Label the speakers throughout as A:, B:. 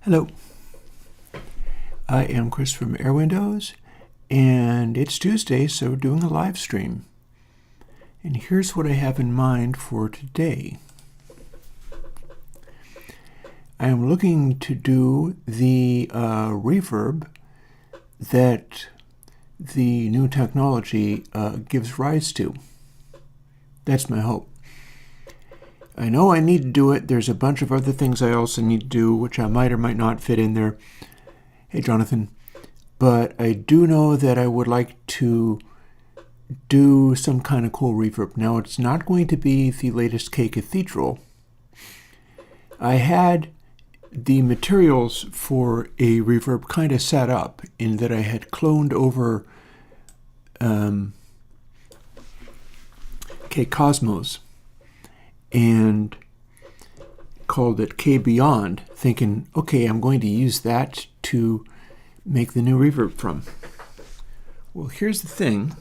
A: Hello, I am Chris from Airwindows, and it's Tuesday, so we're doing a live stream. And here's what I have in mind for today. I am looking to do the reverb that the new technology gives rise to. That's my hope. I know I need to do it. There's a bunch of other things I also need to do, which I might or might not fit in there. Hey, Jonathan. But I do know that I would like to do some kind of cool reverb. Now, it's not going to be the latest kCathedral. I had the materials for a reverb kind of set up in that I had cloned over kCosmos and called it kBeyond, thinking, okay, I'm going to use that to make the new reverb from. Well, here's the thing.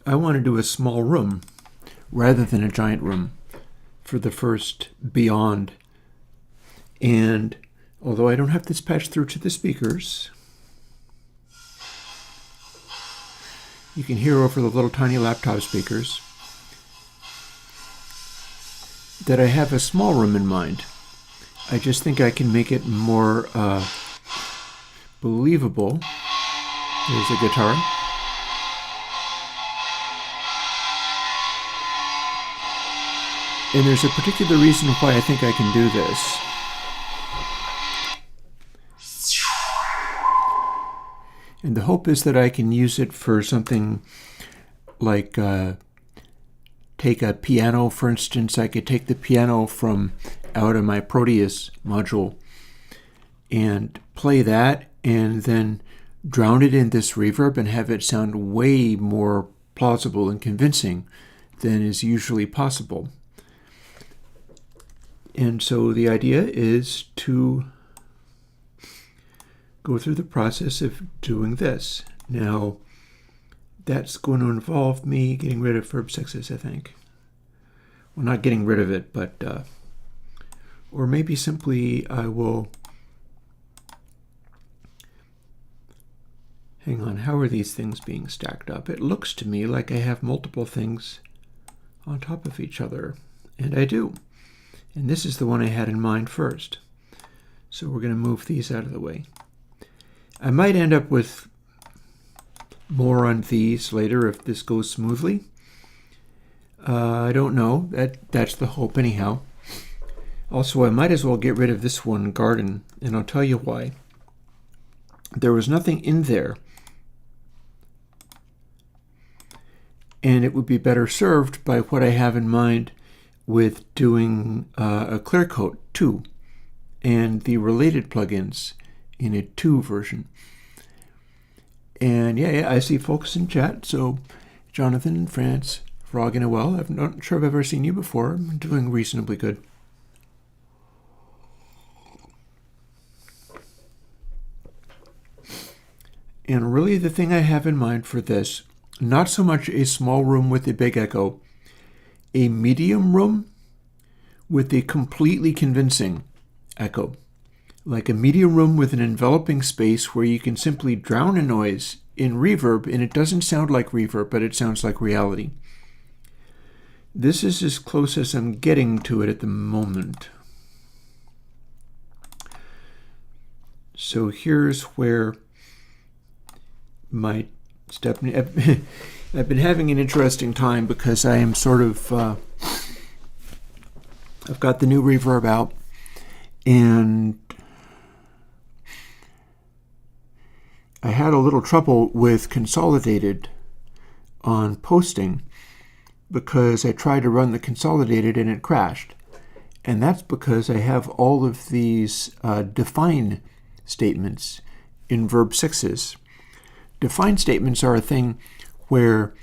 A: I want to do a small room rather than a giant room for the first Beyond. And although I don't have this patched through to the speakers, you can hear over the little tiny laptop speakers that I have a small room in mind. I just think I can make it more believable. There's a guitar. And there's a particular reason why I think I can do this. And the hope is that I can use it for something like take a piano, for instance. I could take the piano from out of my Proteus module and play that and then drown it in this reverb and have it sound way more plausible and convincing than is usually possible. And so the idea is to go through the process of doing this. Now, that's going to involve me getting rid of verb sixes, I think. Well, not getting rid of it, but, or maybe simply I will, hang on, how are these things being stacked up? It looks to me like I have multiple things on top of each other, and I do. And this is the one I had in mind first. So we're going to move these out of the way. I might end up with more on these later if this goes smoothly. I don't know. That's the hope anyhow. Also, I might as well get rid of this one, Garden, and I'll tell you why. There was nothing in there, and it would be better served by what I have in mind with doing a clear coat 2 and the related plugins in a 2 version. And yeah, I see folks in chat. So Jonathan, France, Frog, and well. I'm not sure I've ever seen you before. I'm doing reasonably good. And really the thing I have in mind for this, not so much a small room with a big echo, a medium room with a completely convincing echo. Like a medium room with an enveloping space where you can simply drown a noise in reverb and it doesn't sound like reverb, but it sounds like reality. This is as close as I'm getting to it at the moment. So here's where my step... I've been having an interesting time because I am sort of... I've got the new reverb out, and I had a little trouble with Consolidated on posting because I tried to run the Consolidated and it crashed. And that's because I have all of these define statements in verb sixes. Define statements are a thing where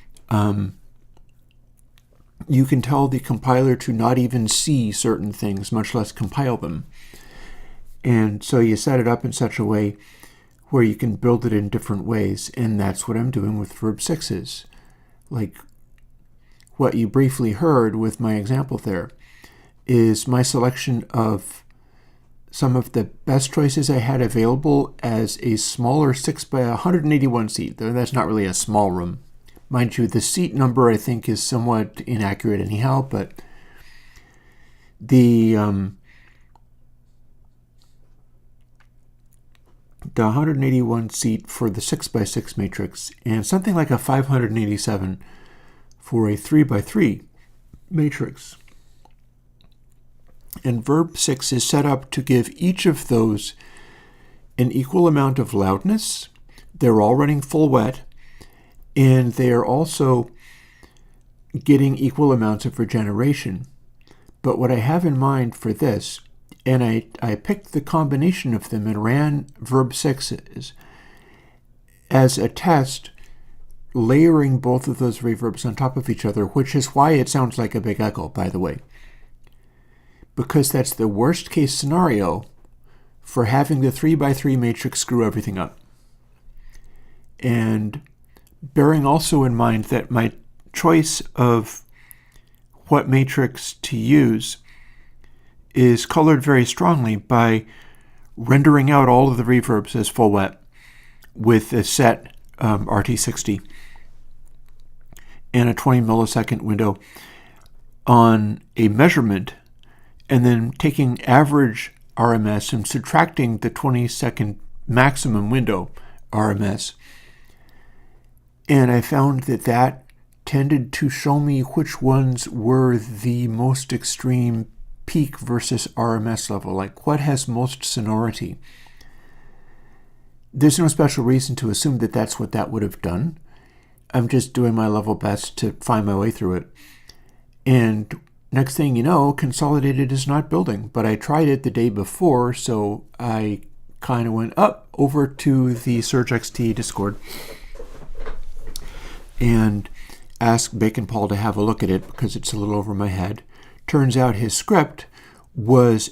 A: you can tell the compiler to not even see certain things, much less compile them. And so you set it up in such a way where you can build it in different ways, and that's what I'm doing with verb sixes. Like what you briefly heard with my example there. is my selection of some of the best choices I had available as a smaller 6 by 181 seat. Though that's not really a small room. Mind you, the seat number I think is somewhat inaccurate anyhow, but the 181 seat for the 6 by 6 matrix and something like a 587 for a 3 by 3 matrix. And Verb 6 is set up to give each of those an equal amount of loudness. They're all running full wet, and they are also getting equal amounts of regeneration. But what I have in mind for this, and I picked the combination of them and ran Verb 6s as a test, layering both of those reverbs on top of each other, which is why it sounds like a big echo, by the way. Because that's the worst case scenario for having the 3 by 3 matrix screw everything up. And bearing also in mind that my choice of what matrix to use is colored very strongly by rendering out all of the reverbs as full wet with a set RT60 and a 20 millisecond window on a measurement, and then taking average RMS and subtracting the 20-second maximum window RMS. And I found that tended to show me which ones were the most extreme peak versus RMS level, like what has most sonority. There's no special reason to assume that that's what that would have done. I'm just doing my level best to find my way through it. And next thing you know, Consolidated is not building, but I tried it the day before, so I kind of went up over to the Surge XT Discord and asked Bacon Paul to have a look at it because it's a little over my head. Turns out his script was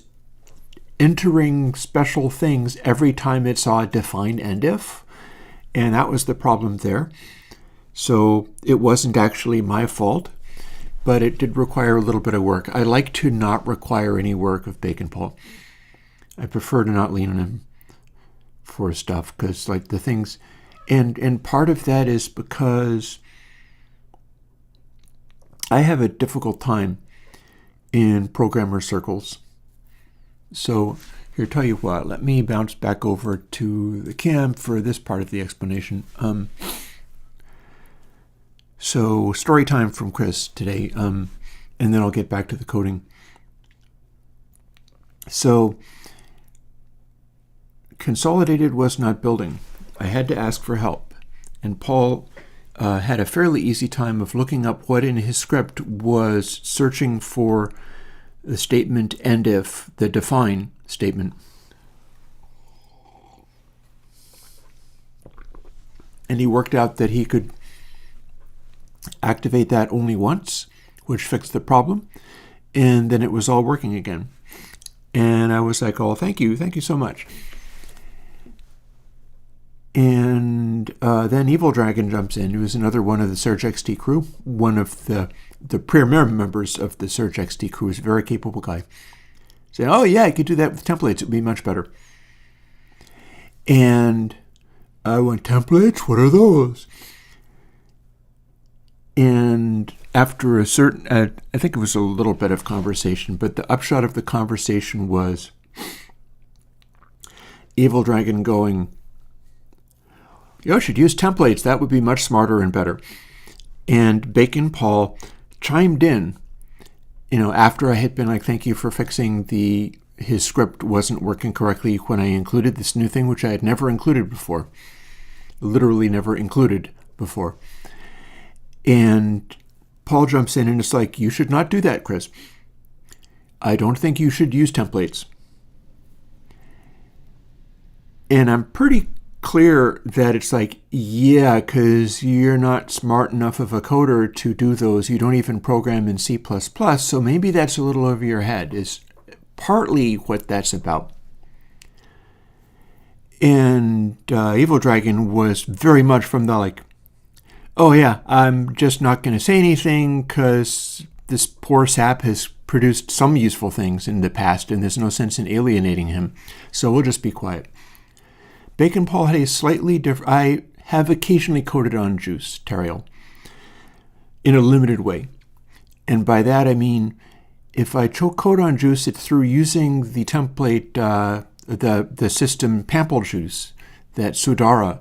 A: entering special things every time it saw a defined end if, and that was the problem there. So it wasn't actually my fault, but it did require a little bit of work. I like to not require any work of Bacon Paul. I prefer to not lean on him for stuff because, like, the things, and part of that is because I have a difficult time in programmer circles. So here, tell you what, let me bounce back over to the cam for this part of the explanation. So story time from Chris today, and then I'll get back to the coding. So Consolidated was not building. I had to ask for help, and Paul had a fairly easy time of looking up what in his script was searching for the statement end if, the define statement. And he worked out that he could activate that only once, which fixed the problem, and then it was all working again. And I was like, oh, thank you so much. And then Evil Dragon jumps in, who is another one of the Surge XT crew, one of the premier members of the Surge XT crew, is a very capable guy. Saying, oh yeah, I could do that with templates, it would be much better. And I went, templates? What are those? And after a certain, I think it was a little bit of conversation, but the upshot of the conversation was Evil Dragon going, you should use templates. That would be much smarter and better. And Bacon Paul chimed in, after I had been like, thank you for fixing his script wasn't working correctly when I included this new thing, which I had never included before. Literally never included before. And Paul jumps in and it's like, you should not do that, Chris. I don't think you should use templates. And I'm pretty clear that it's like, yeah, because you're not smart enough of a coder to do those. You don't even program in C++, so maybe that's a little over your head, is partly what that's about. And Evil Dragon was very much from the like, oh yeah, I'm just not going to say anything because this poor sap has produced some useful things in the past, and there's no sense in alienating him, so we'll just be quiet. Bacon Paul had a slightly different... I have occasionally coded on Juice Terial in a limited way. And by that I mean, if I code on Juice, it's through using the template, the system Pample Juice that Sudara,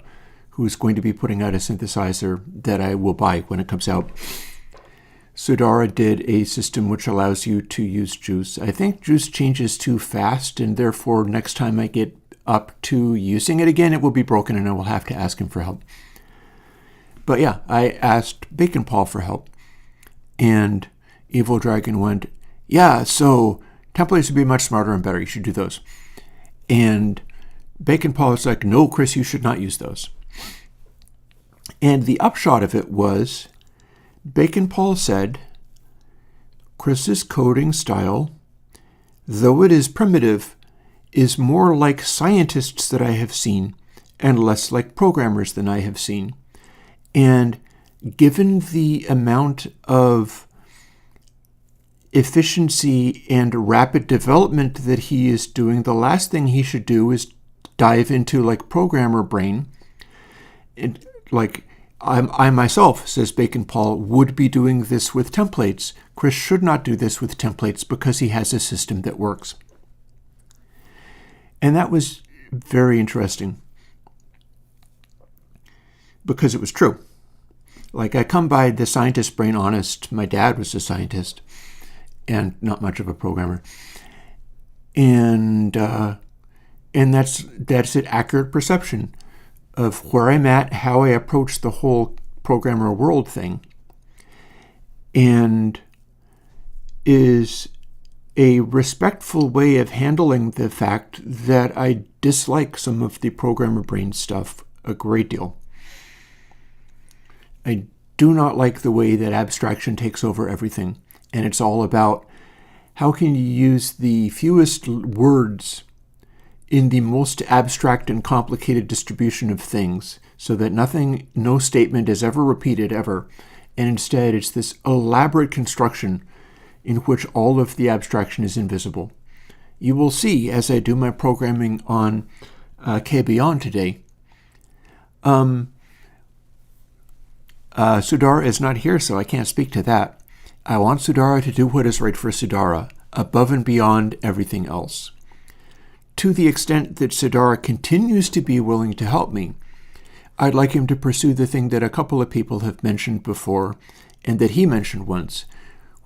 A: who's going to be putting out a synthesizer that I will buy when it comes out. Sudara did a system which allows you to use Juice. I think Juice changes too fast, and therefore next time I get up to using it again, it will be broken and I will have to ask him for help. But yeah, I asked Bacon Paul for help, and Evil Dragon went, yeah, so templates would be much smarter and better. You should do those. And Bacon Paul was like, no, Chris, you should not use those. And the upshot of it was, Bacon Paul said, Chris's coding style, though it is primitive, is more like scientists that I have seen and less like programmers than I have seen. And given the amount of efficiency and rapid development that he is doing, the last thing he should do is dive into like programmer brain. And like I myself, says Bacon Paul, would be doing this with templates. Chris should not do this with templates because he has a system that works. And that was very interesting because it was true. Like, I come by the scientist brain honest. My dad was a scientist and not much of a programmer. And that's an accurate perception of where I'm at, how I approach the whole programmer world thing, and is a respectful way of handling the fact that I dislike some of the programmer brain stuff a great deal. I do not like the way that abstraction takes over everything, and it's all about how can you use the fewest words in the most abstract and complicated distribution of things so that no statement is ever repeated ever, and instead it's this elaborate construction in which all of the abstraction is invisible. You will see as I do my programming on kBeyond today. Sudara is not here, so I can't speak to that. I want Sudara to do what is right for Sudara, above and beyond everything else. To the extent that Sudara continues to be willing to help me, I'd like him to pursue the thing that a couple of people have mentioned before, and that he mentioned once,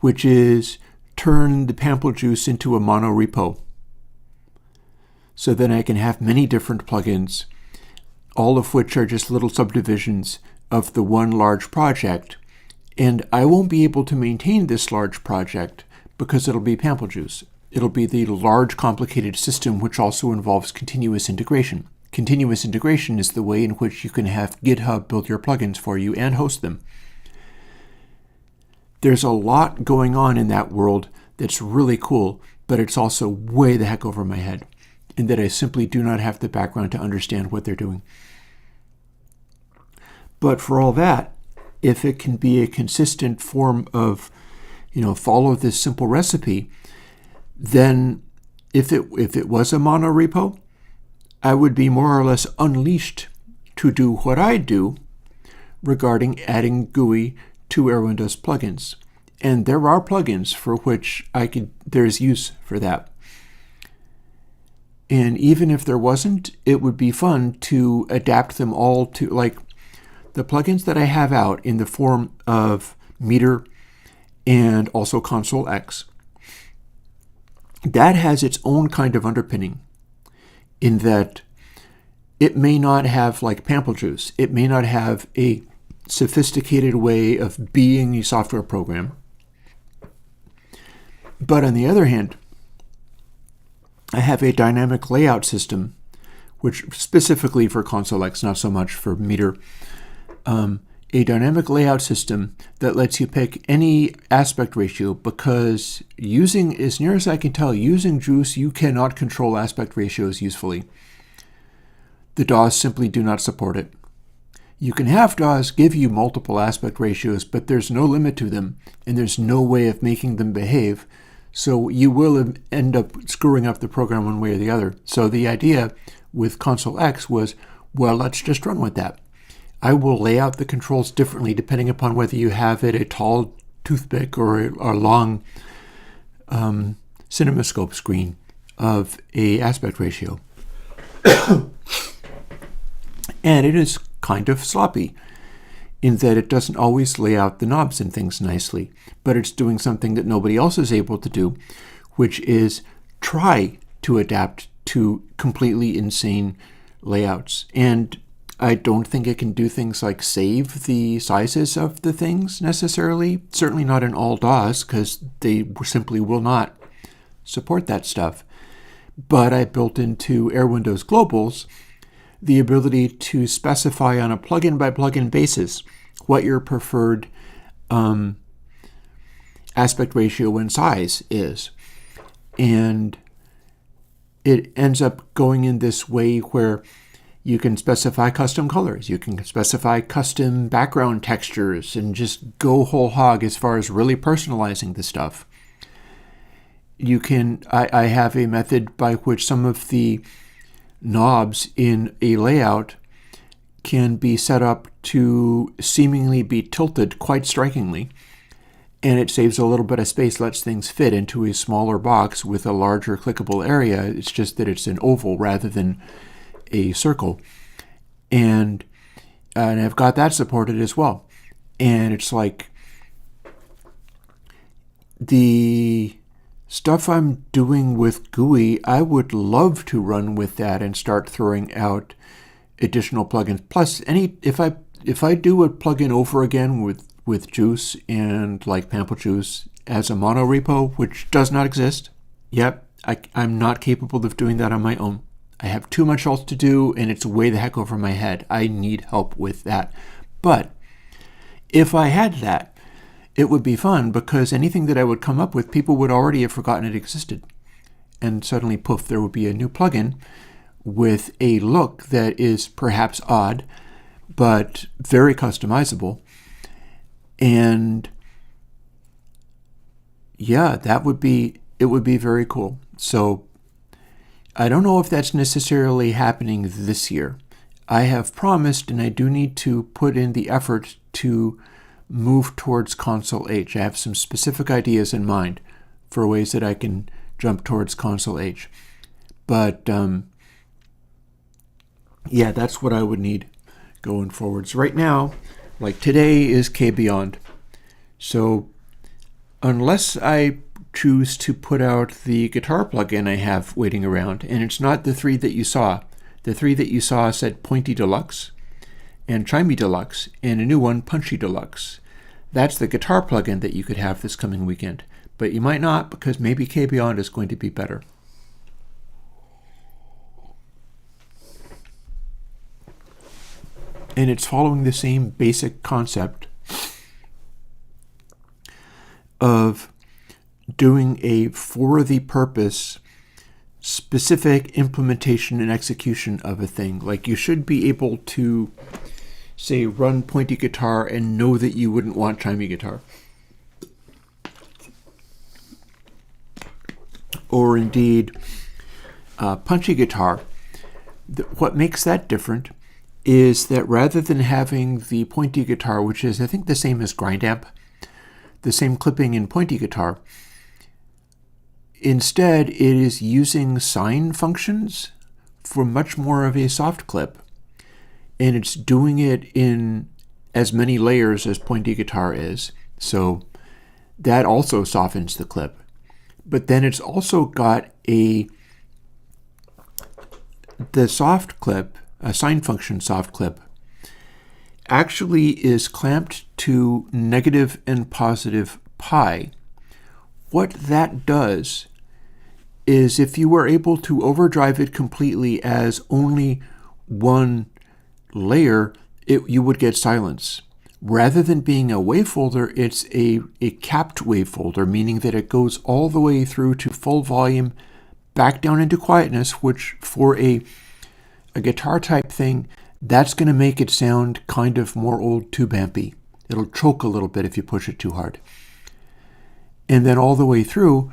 A: which is turn the Pample Juice into a mono repo. So then I can have many different plugins, all of which are just little subdivisions of the one large project. And I won't be able to maintain this large project because it'll be Pample Juice. It'll be the large, complicated system which also involves continuous integration. Continuous integration is the way in which you can have GitHub build your plugins for you and host them. There's a lot going on in that world that's really cool, but it's also way the heck over my head, in that I simply do not have the background to understand what they're doing. But for all that, if it can be a consistent form of, follow this simple recipe, then if it was a mono repo, I would be more or less unleashed to do what I do regarding adding GUI to Airwindows plugins. And there are plugins for which there's use for that. And even if there wasn't, it would be fun to adapt them all to, like, the plugins that I have out in the form of Meter and also Console X. That has its own kind of underpinning in that it may not have, like Pample Juice, it may not have a sophisticated way of being a software program. But on the other hand, I have a dynamic layout system, which specifically for Console X, not so much for Meter, a dynamic layout system that lets you pick any aspect ratio, because as near as I can tell, using Juice, you cannot control aspect ratios usefully. The DAWs simply do not support it. You can have DAWs give you multiple aspect ratios, but there's no limit to them, and there's no way of making them behave So you will end up screwing up the program one way or the other. So the idea with Console X was, well, let's just run with that. I will lay out the controls differently depending upon whether you have it a tall toothpick or a long cinemascope screen of a aspect ratio. And it is kind of sloppy in that it doesn't always lay out the knobs and things nicely, but it's doing something that nobody else is able to do, which is try to adapt to completely insane layouts. And I don't think it can do things like save the sizes of the things necessarily, certainly not in all DAWs, because they simply will not support that stuff. But I built into Airwindows globals the ability to specify on a plugin by plugin basis what your preferred aspect ratio and size is. And it ends up going in this way where you can specify custom colors, you can specify custom background textures, and just go whole hog as far as really personalizing the stuff. You can, I have a method by which some of the knobs in a layout can be set up to seemingly be tilted quite strikingly, and it saves a little bit of space, lets things fit into a smaller box with a larger clickable area. It's just that it's an oval rather than a circle, and I've got that supported as well. And it's like the stuff I'm doing with GUI, I would love to run with that and start throwing out additional plugins. Plus, if I do a plugin over again with Juice and like Pample Juice as a mono repo, which does not exist, yep, I'm not capable of doing that on my own. I have too much else to do, and it's way the heck over my head. I need help with that. But if I had that, it would be fun, because anything that I would come up with, people would already have forgotten it existed. And suddenly, poof, there would be a new plugin with a look that is perhaps odd, but very customizable. And yeah, it would be very cool. So I don't know if that's necessarily happening this year. I have promised, and I do need to put in the effort to move towards Console H. I have some specific ideas in mind for ways that I can jump towards Console H. But yeah, that's what I would need going forwards. Right now, like today is kBeyond. So unless I choose to put out the guitar plugin I have waiting around, and it's not the three that you saw. The three that you saw said Pointy Deluxe and Chimey Deluxe, and a new one, Punchy Deluxe. That's the guitar plugin that you could have this coming weekend. But you might not, because maybe kBeyond is going to be better. And it's following the same basic concept of doing a for-the-purpose specific implementation and execution of a thing. Like, you should be able to, say, run Pointy Guitar and know that you wouldn't want Chimey Guitar. Or indeed, Punchy Guitar. What makes that different is that rather than having the Pointy Guitar, which is, I think, the same as Grind Amp, the same clipping in Pointy Guitar, instead it is using sine functions for much more of a soft clip. And it's doing it in as many layers as Pointy Guitar is. So that also softens the clip. But then it's also got the soft clip, a sine function soft clip, actually is clamped to negative and positive pi. What that does is, if you were able to overdrive it completely as only one layer, you would get silence. Rather than being a wavefolder, it's a capped wavefolder, meaning that it goes all the way through to full volume, back down into quietness, which for a guitar type thing, that's going to make it sound kind of more old tube ampy. It'll choke a little bit if you push it too hard. And then all the way through,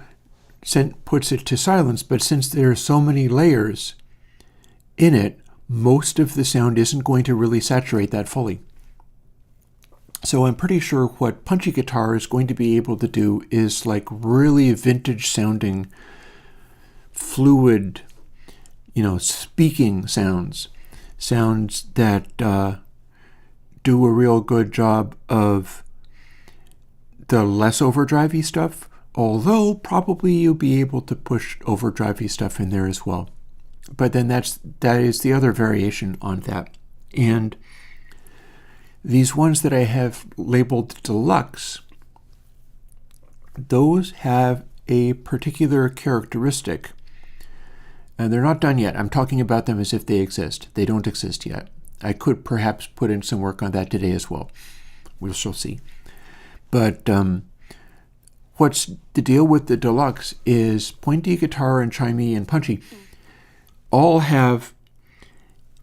A: puts it to silence, but since there are so many layers in it, most of the sound isn't going to really saturate that fully. So I'm pretty sure what Punchy Guitar is going to be able to do is like really vintage sounding, fluid, speaking sounds that do a real good job of the less overdrivey stuff, although probably you'll be able to push overdrivey stuff in there as well. But then that is the other variation on that. And these ones that I have labeled Deluxe, those have a particular characteristic. And they're not done yet. I'm talking about them as if they exist. They don't exist yet. I could perhaps put in some work on that today as well. We shall see. But what's the deal with the Deluxe is Pointy Guitar and Chimey and Punchy all have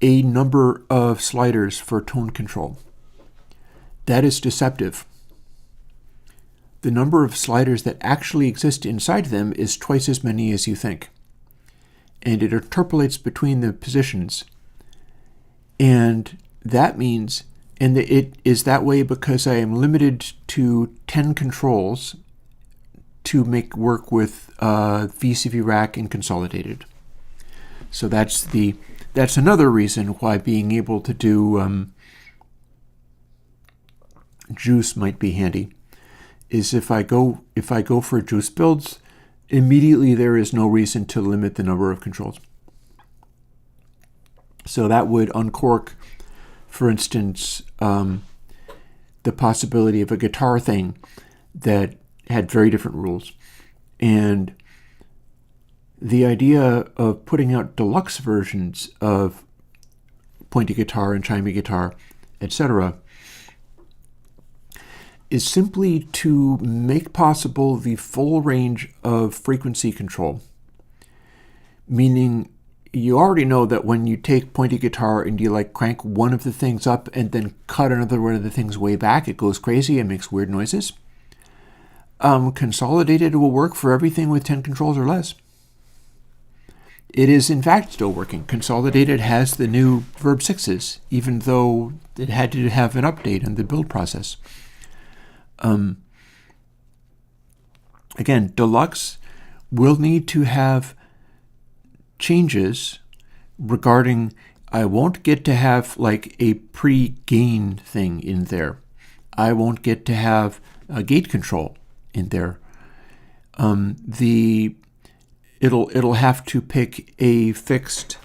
A: a number of sliders for tone control. That is deceptive. The number of sliders that actually exist inside them is twice as many as you think. And it interpolates between the positions. And that means, and it is that way because I am limited to 10 controls to make work with VCV Rack and Consolidated. So that's another reason why being able to do Juice might be handy. Is if I go for Juice builds, immediately there is no reason to limit the number of controls. So that would uncork, for instance, the possibility of a guitar thing that had very different rules. And the idea of putting out deluxe versions of Pointy Guitar and Chimey Guitar, etc., is simply to make possible the full range of frequency control. Meaning, you already know that when you take Pointy Guitar and you crank one of the things up and then cut another one of the things way back, it goes crazy and makes weird noises. Consolidated will work for everything with 10 controls or less. It is in fact still working. Consolidated has the new Verb 6s, even though it had to have an update in the build process. Again, Deluxe will need to have changes regarding, I won't get to have a pre-gain thing in there. I won't get to have a gate control in there. It'll have to pick a fixed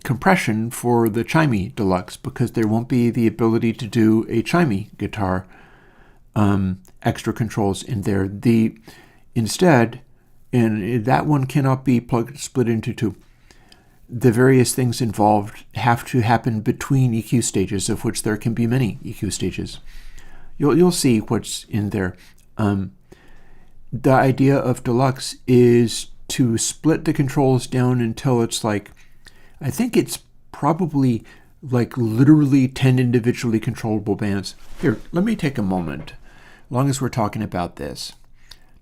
A: compression for the Chimey Deluxe because there won't be the ability to do a Chimey guitar extra controls in there. Instead, and that one cannot be split into two. The various things involved have to happen between EQ stages, of which there can be many EQ stages. You'll see what's in there. The idea of Deluxe is to split the controls down until it's I think it's probably literally 10 individually controllable bands. Here, let me take a moment. As long as we're talking about this,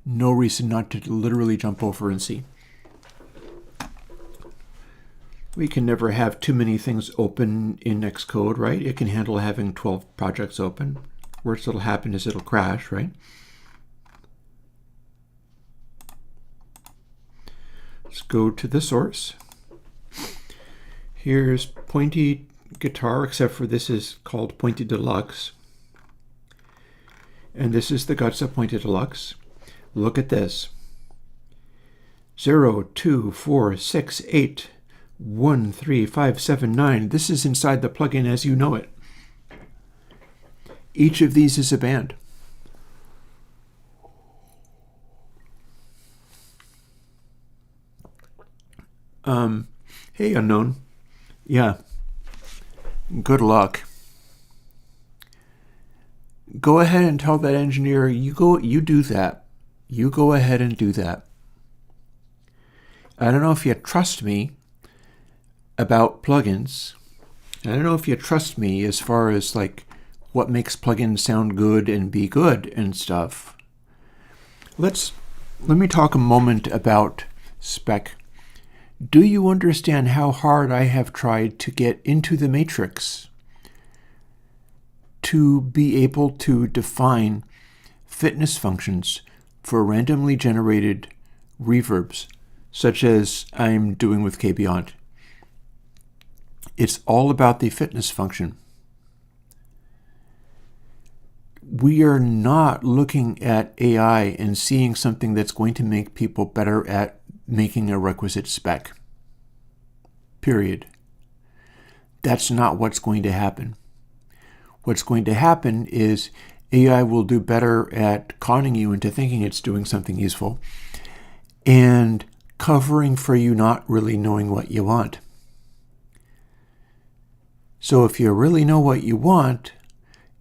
A: no reason not to literally jump over and see. We can never have too many things open in Xcode, right? It can handle having 12 projects open. Worst that'll happen is it'll crash, right? Let's go to the source. Here's Pointy Guitar, except for this is called Pointy Deluxe. And this is the guts of Pointy Deluxe. Look at this. 0, 2, 4, 6, 8, 1, 3, 5, 7, 9. This is inside the plugin as you know it. Each of these is a band. Hey, unknown. Yeah. Good luck. Go ahead and tell that engineer, you do that. You go ahead and do that. I don't know if you trust me about plugins. I don't know if you trust me as far as what makes plugins sound good and be good and stuff. Let's let me talk a moment about spec. Do you understand how hard I have tried to get into the matrix to be able to define fitness functions for randomly generated reverbs, such as I'm doing with kBeyond? It's all about the fitness function. We are not looking at AI and seeing something that's going to make people better at making a requisite spec. Period. That's not what's going to happen. What's going to happen is AI will do better at conning you into thinking it's doing something useful and covering for you not really knowing what you want. So if you really know what you want,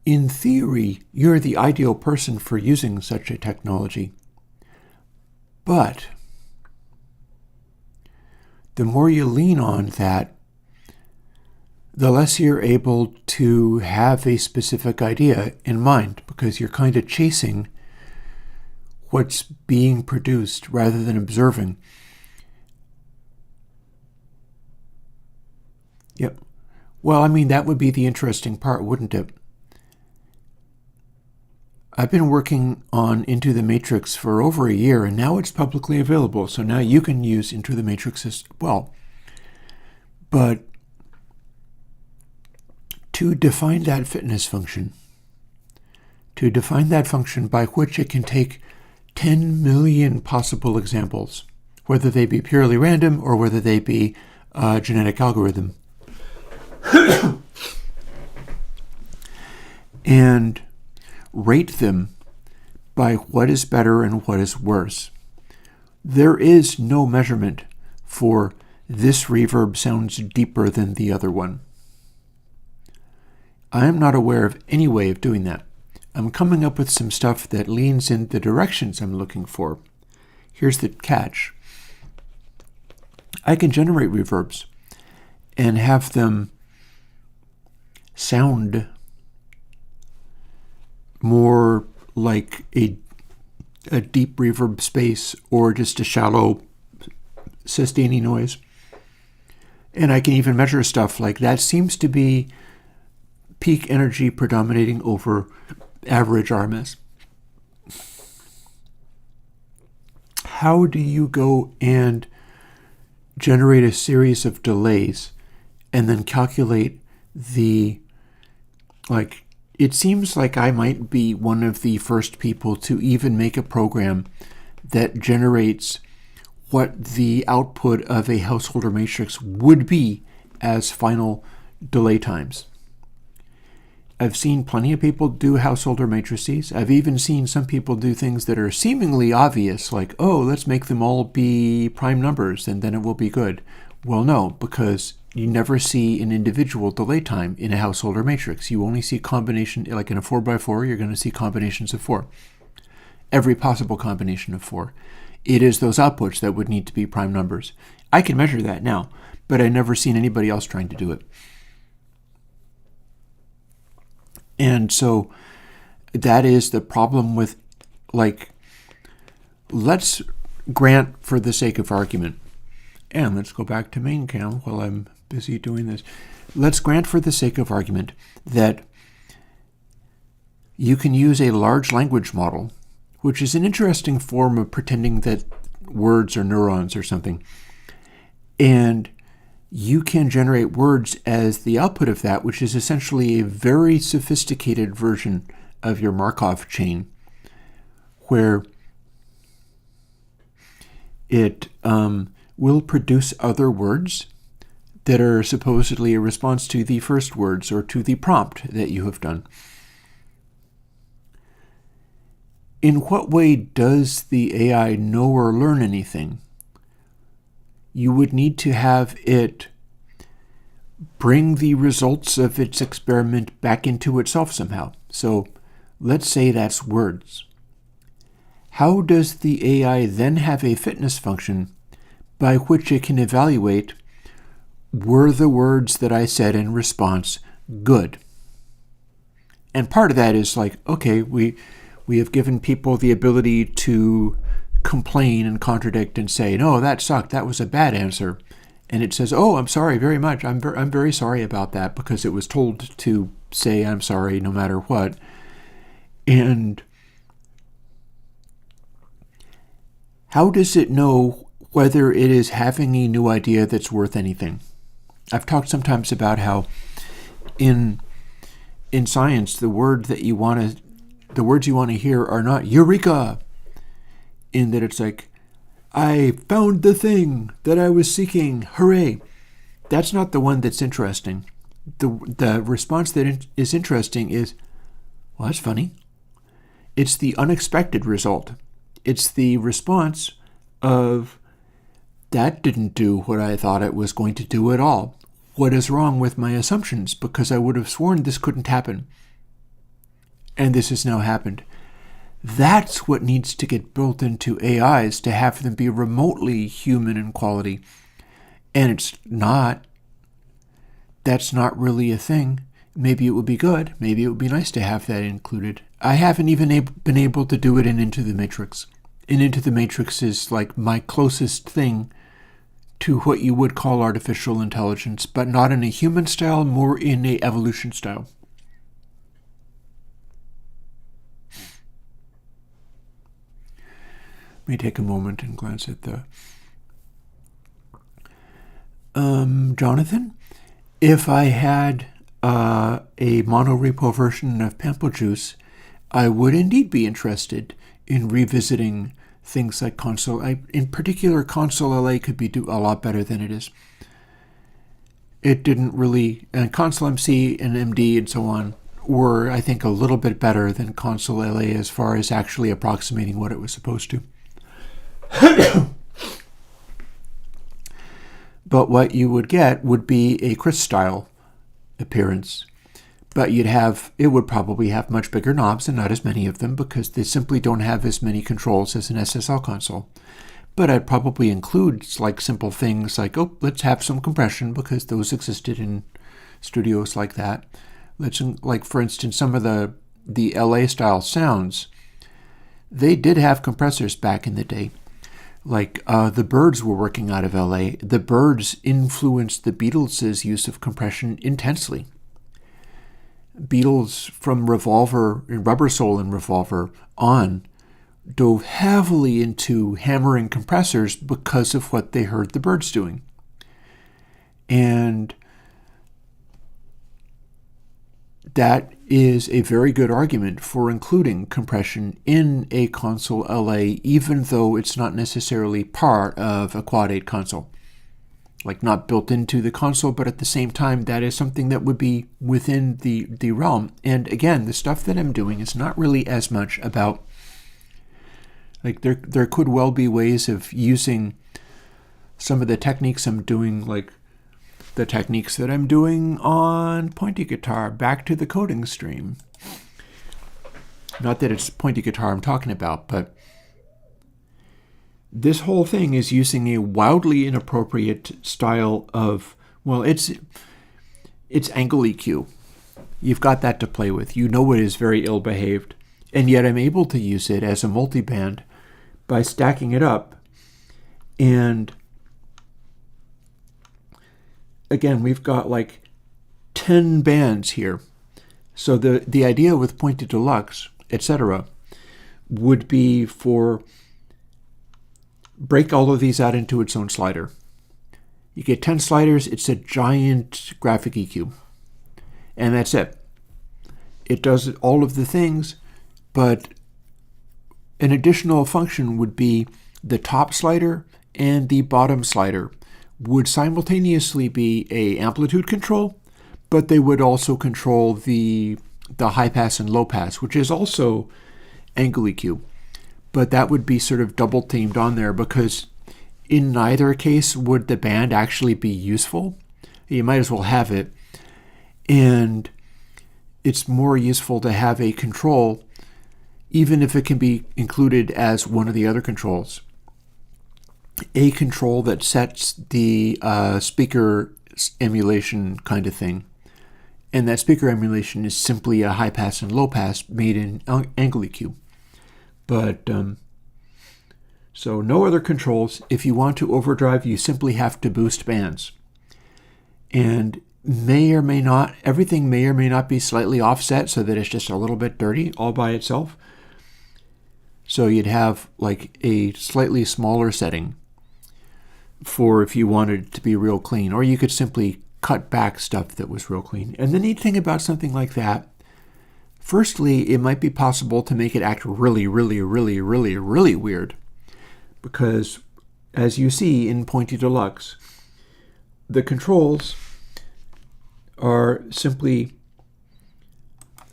A: in theory, you're the ideal person for using such a technology. But the more you lean on that, the less you're able to have a specific idea in mind, because you're kind of chasing what's being produced rather than observing. Yep. Well, I mean, that would be the interesting part, wouldn't it? I've been working on Into the Matrix for over a year, and now it's publicly available. So now you can use Into the Matrix as well. But to define that fitness function, to define that function by which it can take 10 million possible examples, whether they be purely random or whether they be a genetic algorithm, and rate them by what is better and what is worse. There is no measurement for this reverb sounds deeper than the other one. I am not aware of any way of doing that. I'm coming up with some stuff that leans in the directions I'm looking for. Here's the catch. I can generate reverbs and have them sound more like a deep reverb space or just a shallow sustaining noise. And I can even measure stuff like that seems to be peak energy predominating over average RMS. How do you go and generate a series of delays and then calculate it seems like I might be one of the first people to even make a program that generates what the output of a householder matrix would be as final delay times. I've seen plenty of people do householder matrices. I've even seen some people do things that are seemingly obvious, like, oh, let's make them all be prime numbers and then it will be good. Well, no, because you never see an individual delay time in a householder matrix. You only see combination, like in a 4x4, you're going to see combinations of 4. Every possible combination of 4. It is those outputs that would need to be prime numbers. I can measure that now, but I've never seen anybody else trying to do it. And so that is the problem with, let's grant for the sake of argument, and let's go back to main cam while I'm busy doing this. Let's grant for the sake of argument that you can use a large language model, which is an interesting form of pretending that words are neurons or something, and you can generate words as the output of that, which is essentially a very sophisticated version of your Markov chain, where it will produce other words that are supposedly a response to the first words or to the prompt that you have done. In what way does the AI know or learn anything? You would need to have it bring the results of its experiment back into itself somehow. So let's say that's words. How does the AI then have a fitness function by which it can evaluate, were the words that I said in response good? And part of that is like, okay, we have given people the ability to complain and contradict and say, no, that sucked, that was a bad answer. And it says, oh, I'm sorry very much. I'm very sorry about that, because it was told to say I'm sorry no matter what. And how does it know whether it is having a new idea that's worth anything? I've talked sometimes about how in science, the words you want to hear are not eureka, in that it's like, I found the thing that I was seeking, hooray. That's not the one that's interesting. The response that is interesting is, well, that's funny. It's the unexpected result. It's the response of, that didn't do what I thought it was going to do at all. What is wrong with my assumptions? Because I would have sworn this couldn't happen. And this has now happened. That's what needs to get built into AIs, to have them be remotely human in quality. And it's not. That's not really a thing. Maybe it would be good. Maybe it would be nice to have that included. I haven't even been able to do it in Into the Matrix. And Into the Matrix is like my closest thing to what you would call artificial intelligence, but not in a human style, more in a evolution style. Let me take a moment and glance at the Jonathan. If I had a monorepo version of Pample Juice, I would indeed be interested in revisiting things like Console. In particular, Console LA could be a lot better than it is. It didn't really, and Console MC and MD and so on were, I think, a little bit better than Console LA as far as actually approximating what it was supposed to. But what you would get would be a Chris style appearance. But it would probably have much bigger knobs and not as many of them, because they simply don't have as many controls as an SSL console. But I'd probably include like simple things like, oh, let's have some compression, because those existed in studios like that. Like, for instance, some of the LA style sounds, they did have compressors back in the day. Like the Byrds were working out of LA. The Byrds influenced the Beatles' use of compression intensely. Beatles from Revolver and Rubber Soul and Revolver on dove heavily into hammering compressors because of what they heard the Byrds doing. And that is a very good argument for including compression in a Console LA, even though it's not necessarily part of a Quad 8 console. Like, not built into the console, but at the same time, that is something that would be within the realm. And again, the stuff that I'm doing is not really as much about, like, there could well be ways of using some of the techniques I'm doing, like the techniques that I'm doing on pointy guitar, back to the coding stream. Not that it's pointy guitar I'm talking about, but this whole thing is using a wildly inappropriate style of, well, it's angle EQ. You've got that to play with. You know it is very ill-behaved. And yet I'm able to use it as a multiband by stacking it up. And again, we've got like 10 bands here. So the idea with Pointed Deluxe, etc., would be for break all of these out into its own slider. You get 10 sliders, it's a giant graphic EQ. And that's it. It does all of the things, but an additional function would be the top slider and the bottom slider would simultaneously be a amplitude control, but they would also control the high pass and low pass, which is also angle EQ. But that would be sort of double teamed on there, because in neither case would the band actually be useful. You might as well have it. And it's more useful to have a control, even if it can be included as one of the other controls. A control that sets the speaker emulation kind of thing. And that speaker emulation is simply a high pass and low pass made in angle EQ. But So no other controls. If you want to overdrive, you simply have to boost bands. And everything may or may not be slightly offset so that it's just a little bit dirty all by itself. So you'd have like a slightly smaller setting for if you wanted it to be real clean, or you could simply cut back stuff that was real clean. And the neat thing about something like that, firstly, it might be possible to make it act really, really, really, really, really weird. Because as you see in Pointy Deluxe, the controls are simply,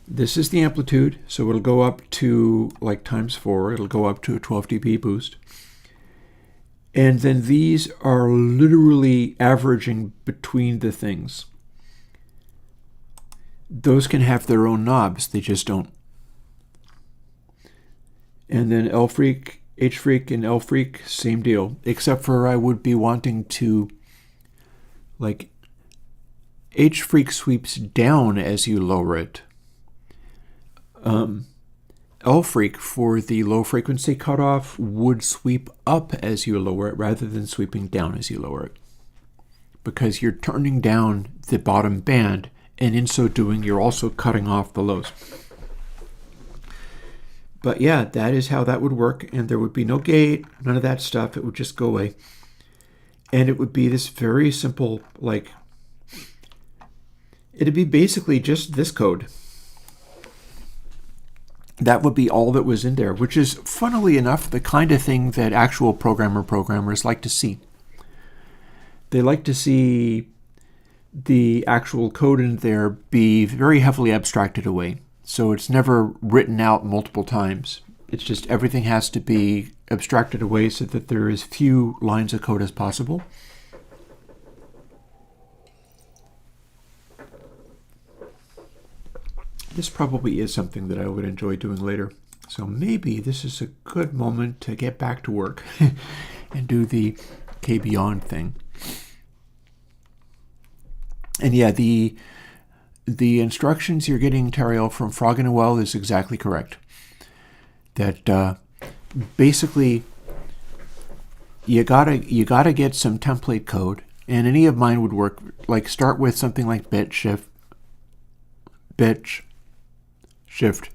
A: this is the amplitude, so it'll go up to like ×4, it'll go up to a 12 dB boost. And then these are literally averaging between the things. Those can have their own knobs, they just don't. And then L freak, H freak, and L freak, same deal. Except for I would be wanting to, like, H freak sweeps down as you lower it. L freak for the low frequency cutoff would sweep up as you lower it rather than sweeping down as you lower it. Because you're turning down the bottom band, and in so doing, you're also cutting off the lows. But yeah, that is how that would work, and there would be no gate, none of that stuff. It would just go away. And it would be this very simple, like, it'd be basically just this code. That would be all that was in there, which is, funnily enough, the kind of thing that actual programmers like to see. They like to see the actual code in there be very heavily abstracted away. So it's never written out multiple times. It's just everything has to be abstracted away so that there is few lines of code as possible. This probably is something that I would enjoy doing later. So maybe this is a good moment to get back to work and do the kBeyond thing. And yeah, the instructions you're getting, Tariel, from Frog in a Well is exactly correct. That basically you gotta get some template code, and any of mine would work. Like start with something like bit shift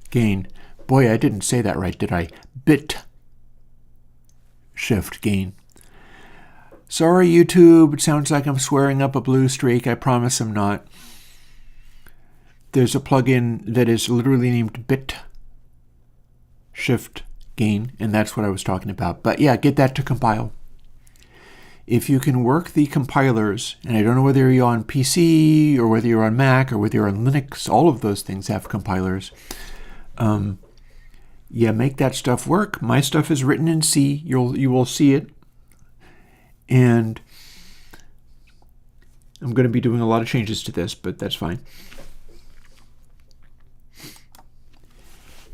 A: gain. Boy, I didn't say that right, did I? Bit shift gain. Sorry, YouTube. It sounds like I'm swearing up a blue streak. I promise I'm not. There's a plugin that is literally named Bit Shift Gain, and that's what I was talking about. But yeah, get that to compile. If you can work the compilers, and I don't know whether you're on PC or whether you're on Mac or whether you're on Linux, all of those things have compilers. Yeah, make that stuff work. My stuff is written in C. You will see it. And I'm going to be doing a lot of changes to this, but that's fine.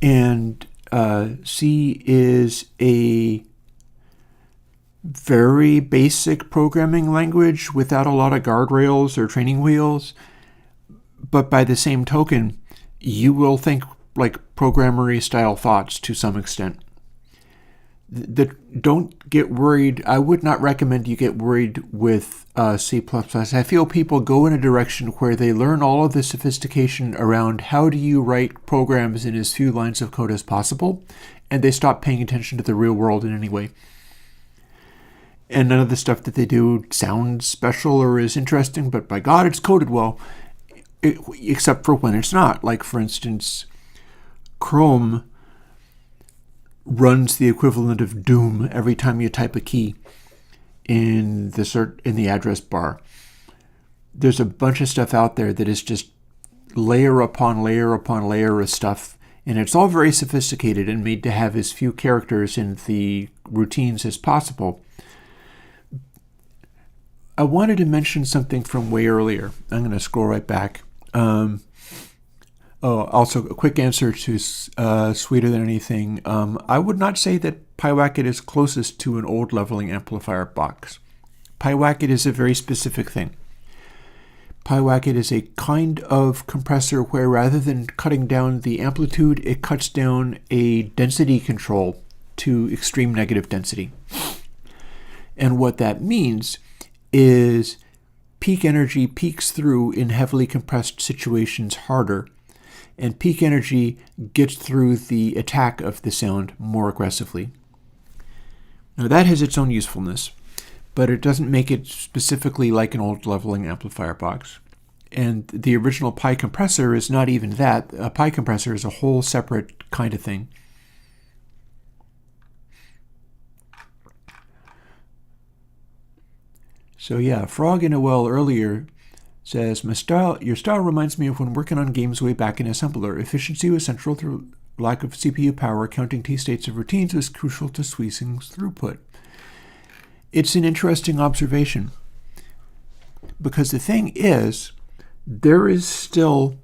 A: And C is a very basic programming language without a lot of guardrails or training wheels. But by the same token, you will think like programmery style thoughts to some extent. Don't get worried. I would not recommend you get worried with C++. I feel people go in a direction where they learn all of the sophistication around how do you write programs in as few lines of code as possible, and they stop paying attention to the real world in any way. And none of the stuff that they do sounds special or is interesting, but by God, it's coded well, except for when it's not. Like, for instance, Chrome runs the equivalent of Doom every time you type a key in the address bar. There's a bunch of stuff out there that is just layer upon layer upon layer of stuff, and it's all very sophisticated and made to have as few characters in the routines as possible. I wanted to mention something from way earlier. I'm going to scroll right back. Also, a quick answer to Sweeter Than Anything. I would not say that PyWacket is closest to an old leveling amplifier box. PyWacket is a very specific thing. PyWacket is a kind of compressor where rather than cutting down the amplitude, it cuts down a density control to extreme negative density. And what that means is peak energy peaks through in heavily compressed situations harder, and peak energy gets through the attack of the sound more aggressively. Now that has its own usefulness, but it doesn't make it specifically like an old leveling amplifier box. And the original Pi compressor is not even that. A Pi compressor is a whole separate kind of thing. So yeah, Frog in a Well earlier says, your style reminds me of when working on games way back in assembler. Efficiency was central through lack of CPU power. Counting t-states of routines was crucial to squeezing throughput. It's an interesting observation, because the thing is, there is still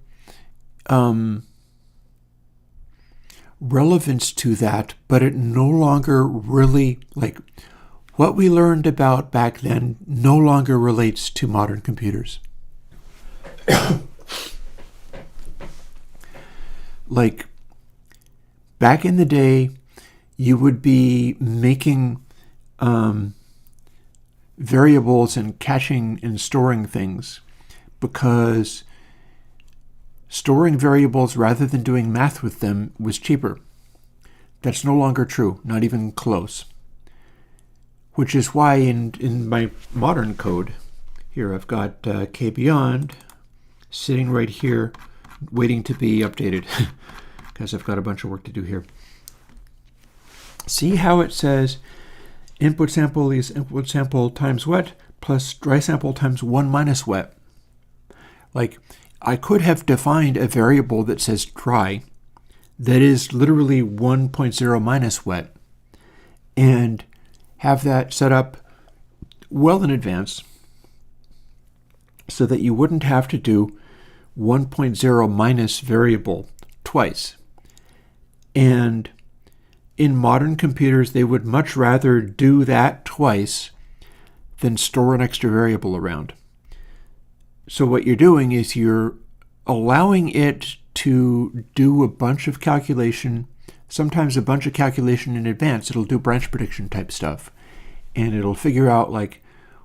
A: relevance to that, but it no longer really, like, what we learned about back then no longer relates to modern computers. Like, back in the day, you would be making variables and caching and storing things, because storing variables rather than doing math with them was cheaper. That's no longer true, not even close. Which is why in my modern code, here I've got kBeyond sitting right here waiting to be updated, because I've got a bunch of work to do here. See how it says input sample is input sample times wet plus dry sample times 1 minus wet. Like, I could have defined a variable that says dry that is literally 1.0 minus wet and have that set up well in advance so that you wouldn't have to do 1.0 minus variable twice. And in modern computers, they would much rather do that twice than store an extra variable around. So what you're doing is you're allowing it to do a bunch of calculation, sometimes a bunch of calculation in advance. It'll do branch prediction type stuff. And it'll figure out, like,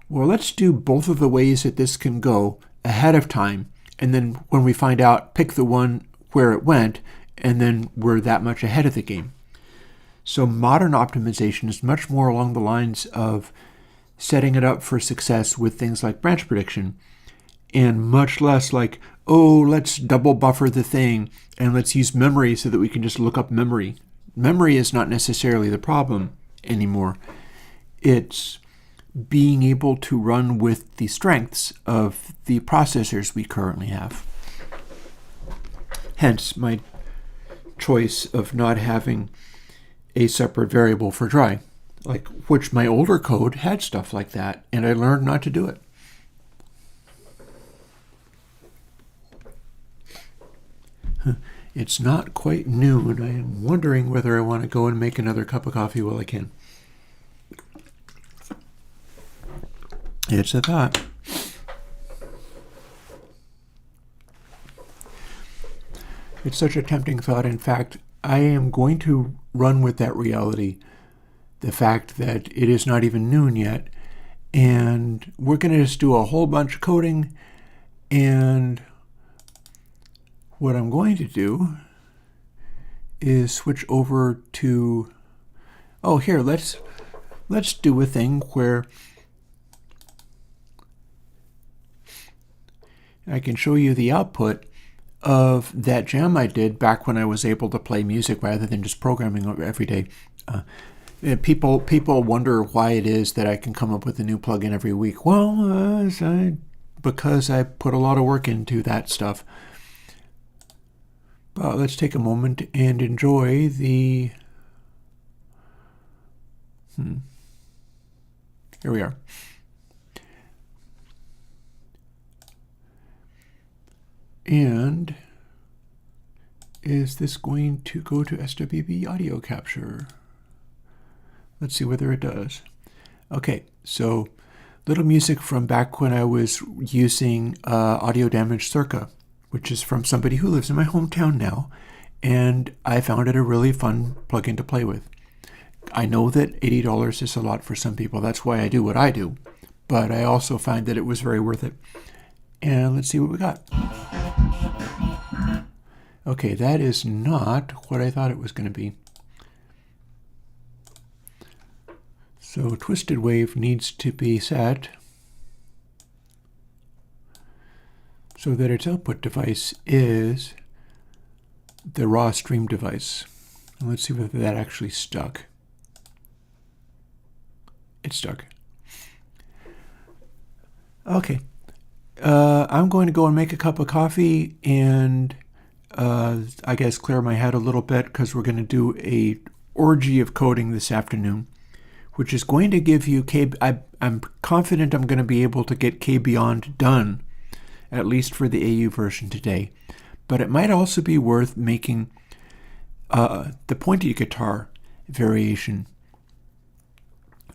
A: well, let's do both of the ways that this can go ahead of time. And then when we find out, pick the one where it went, and then we're that much ahead of the game. So modern optimization is much more along the lines of setting it up for success with things like branch prediction, and much less like, oh, let's double buffer the thing and let's use memory so that we can just look up memory. Memory is not necessarily the problem anymore. It's being able to run with the strengths of the processors we currently have. Hence my choice of not having a separate variable for dry, like, which my older code had stuff like that, and I learned not to do it. It's not quite noon. I am wondering whether I want to go and make another cup of coffee while I can. It's a thought. It's such a tempting thought. In fact, I am going to run with that reality, the fact that it is not even noon yet, and we're going to just do a whole bunch of coding, and what I'm going to do is switch over to, oh, here, let's do a thing where I can show you the output of that jam I did back when I was able to play music rather than just programming every day. People wonder why it is that I can come up with a new plugin every week. Well, because I put a lot of work into that stuff. But let's take a moment and enjoy the... Here we are. And is this going to go to SWB audio capture? Let's see whether it does. Okay, so little music from back when I was using Audio Damage Circa, which is from somebody who lives in my hometown now, and I found it a really fun plugin to play with. I know that $80 is a lot for some people. That's why I do what I do. But I also find that it was very worth it. And let's see what we got. Okay, that is not what I thought it was going to be. So twisted wave needs to be set so that its output device is the raw stream device. And let's see whether that actually stuck. It stuck. Okay. I'm going to go and make a cup of coffee and I guess clear my head a little bit, because we're going to do a orgy of coding this afternoon, which is going to give you I'm confident I'm going to be able to get kBeyond done, at least for the AU version today. But it might also be worth making the pointy guitar variation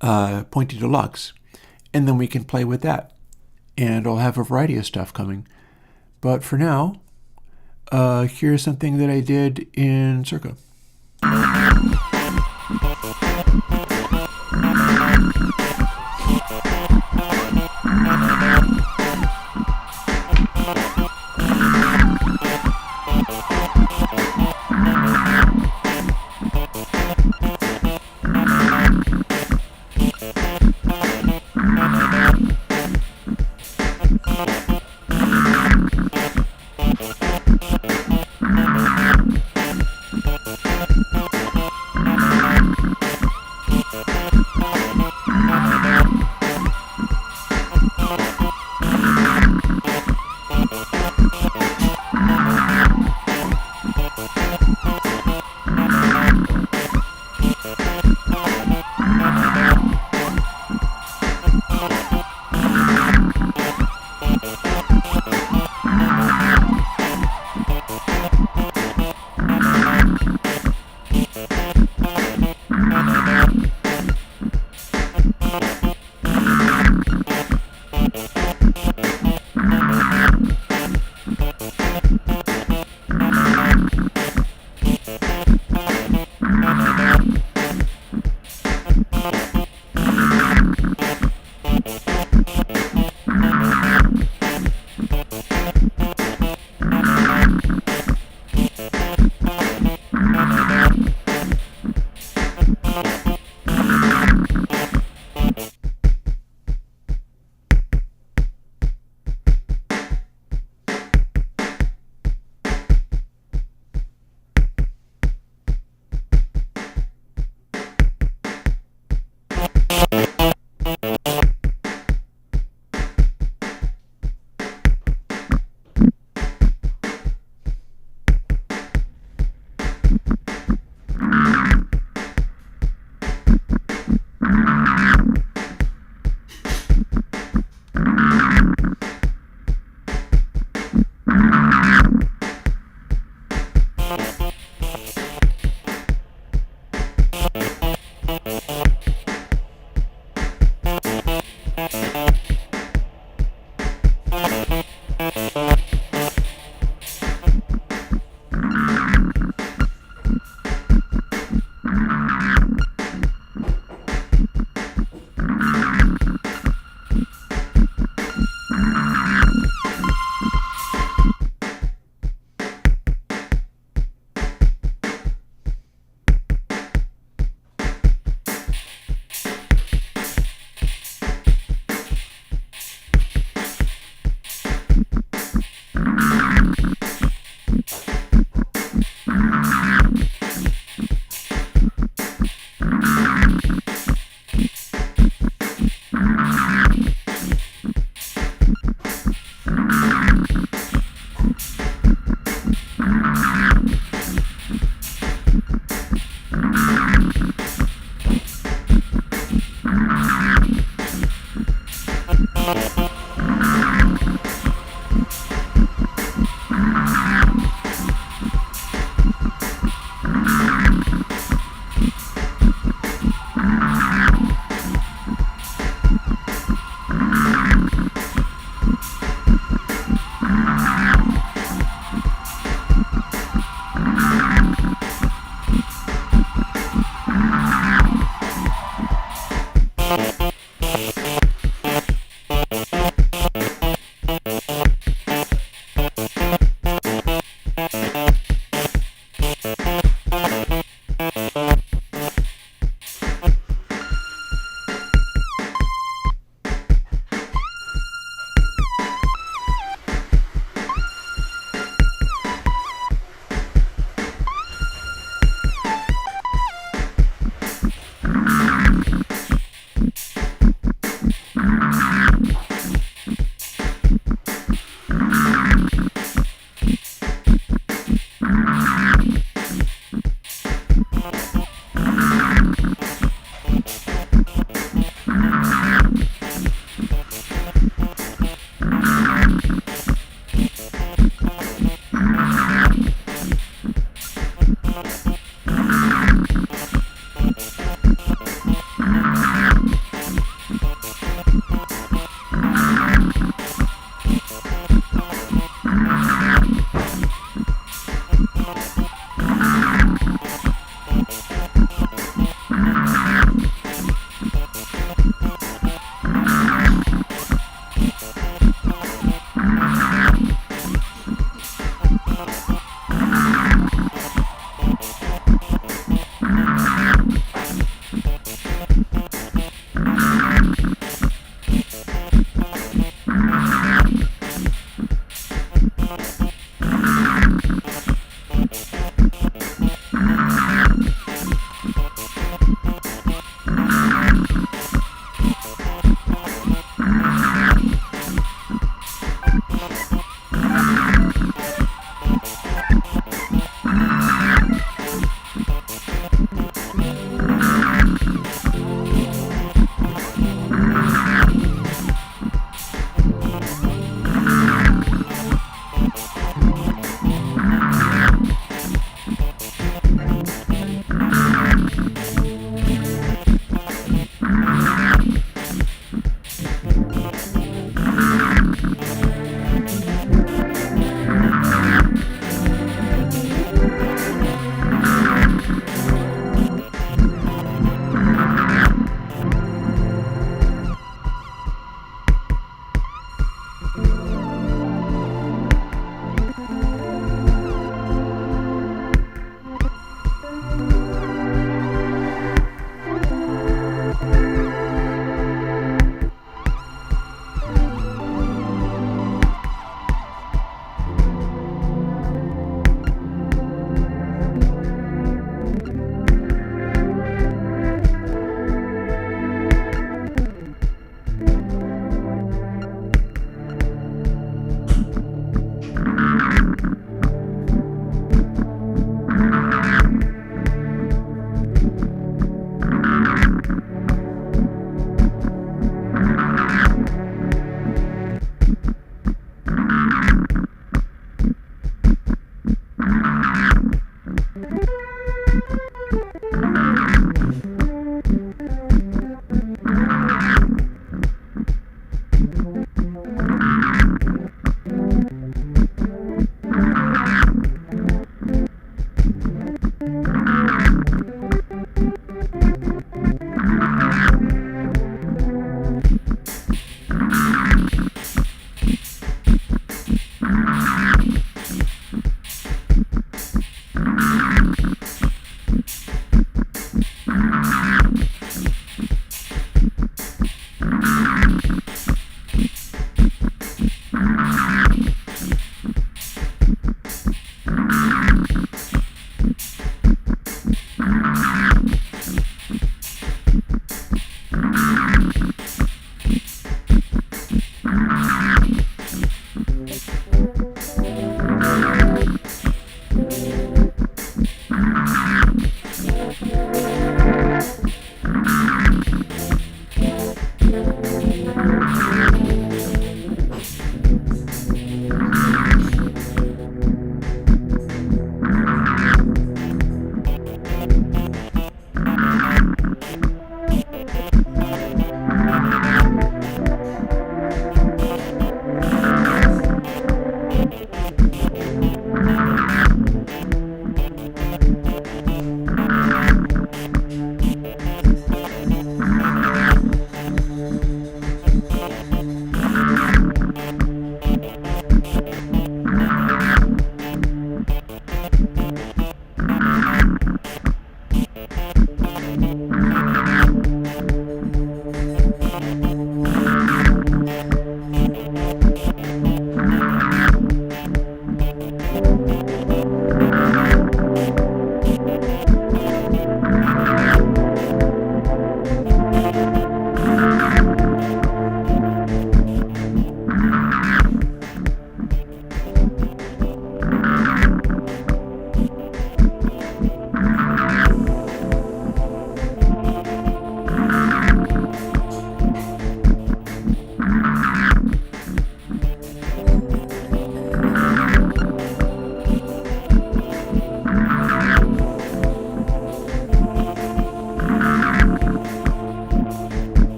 A: Pointy Deluxe, and then we can play with that. And I'll have a variety of stuff coming. But for now, here's something that I did in Circa.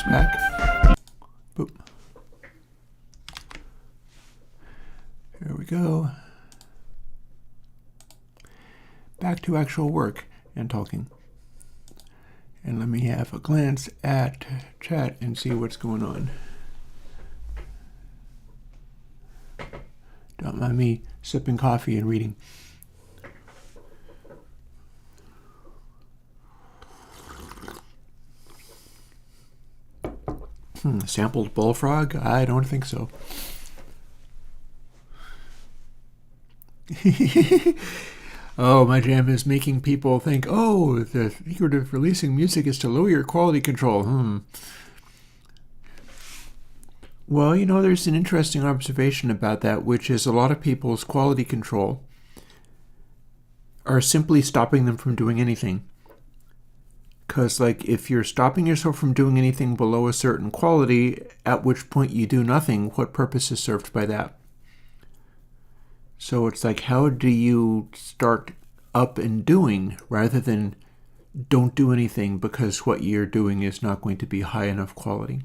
A: this back. Boop. Here we go. Back to actual work and talking. And let me have a glance at chat and see what's going on. Don't mind me sipping coffee and reading. Sampled bullfrog? I don't think so. Oh, my jam is making people think, oh, the secret of releasing music is to lower your quality control. Well, you know, there's an interesting observation about that, which is a lot of people's quality control are simply stopping them from doing anything. Because, like, if you're stopping yourself from doing anything below a certain quality, at which point you do nothing, what purpose is served by that? So it's like, how do you start up and doing rather than don't do anything because what you're doing is not going to be high enough quality?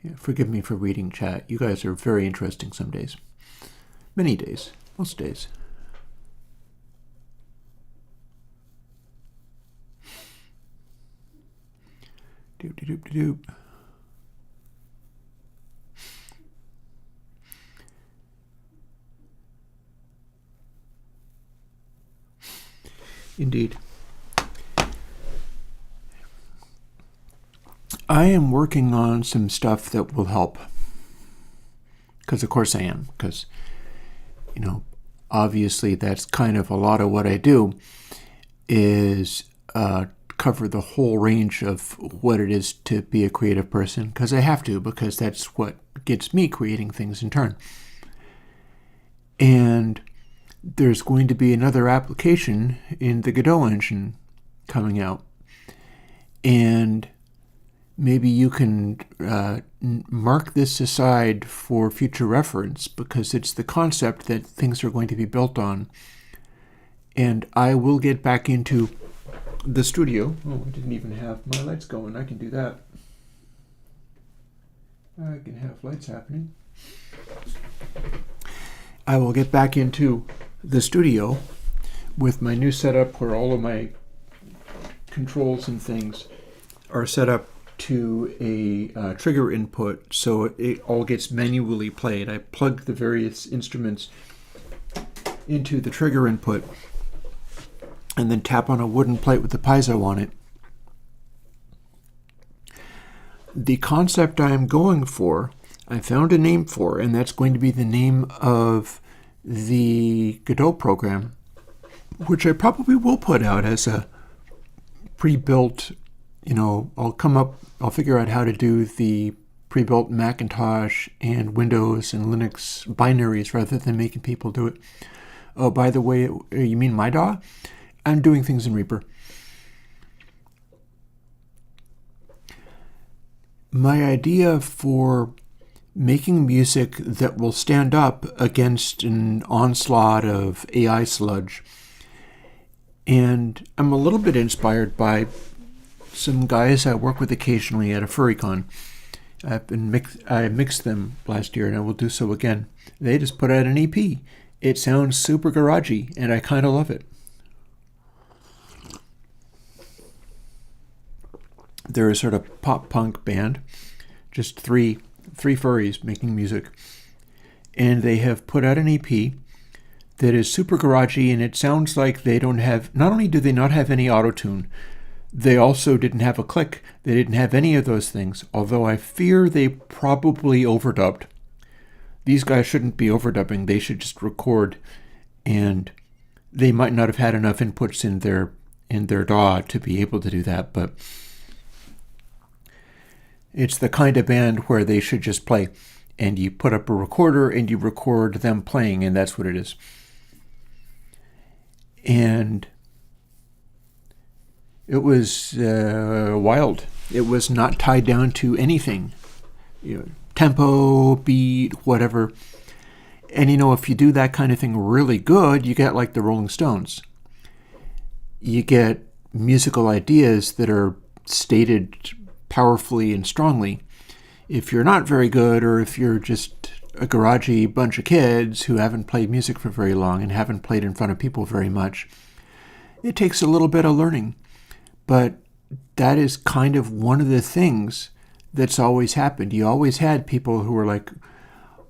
A: Yeah, forgive me for reading chat. You guys are very interesting some days. Many days. Most days. Doop, doop, doop, doop. Indeed. I am working on some stuff that will help. Because of course I am. Because, you know, obviously that's kind of a lot of what I do is cover the whole range of what it is to be a creative person. Because I have to, because that's what gets me creating things in turn. And there's going to be another application in the Godot engine coming out. And maybe you can mark this aside for future reference because it's the concept that things are going to be built on. And I will get back into the studio. Oh, I didn't even have my lights going. I can do that. I can have lights happening. I will get back into the studio with my new setup where all of my controls and things are set up to a trigger input so it all gets manually played. I plug the various instruments into the trigger input and then tap on a wooden plate with the piezo on it. The concept I'm going for, I found a name for, and that's going to be the name of the Godot program, which I probably will put out as a pre-built, you know, I'll figure out how to do the pre-built Macintosh and Windows and Linux binaries rather than making people do it. Oh, by the way, you mean my DAW? I'm doing things in Reaper. My idea for making music that will stand up against an onslaught of AI sludge. And I'm a little bit inspired by some guys I work with occasionally at a FurryCon. I mixed them last year and I will do so again. They just put out an EP. It sounds super garagey and I kind of love it. They're a sort of pop punk band, just three furries making music, and they have put out an EP that is super garagey, and it sounds like they don't have, not only do they not have any auto-tune, they also didn't have a click. They didn't have any of those things, although I fear they probably overdubbed. These guys shouldn't be overdubbing. They should just record, and they might not have had enough inputs in their DAW to be able to do that, but it's the kind of band where they should just play, and you put up a recorder and you record them playing, and that's what it is. And it was wild. It was not tied down to anything, you know, tempo, beat, whatever. And you know, if you do that kind of thing really good, you get like the Rolling Stones. you get musical ideas that are stated powerfully and strongly. If you're not very good, or if you're just a garagey bunch of kids who haven't played music for very long and haven't played in front of people very much, it takes a little bit of learning. But that is kind of one of the things that's always happened. You always had people who were like,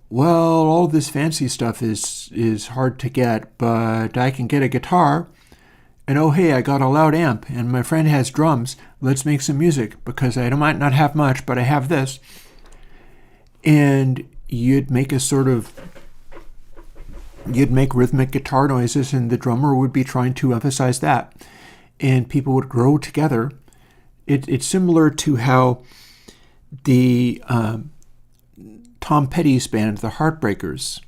A: well, all this fancy stuff is hard to get, but I can get a guitar, and oh hey, I got a loud amp, and my friend has drums. Let's make some music, because I might not have much, but I have this. And you'd make rhythmic guitar noises, and the drummer would be trying to emphasize that, and people would grow together. It's similar to how the Tom Petty's band, the Heartbreakers,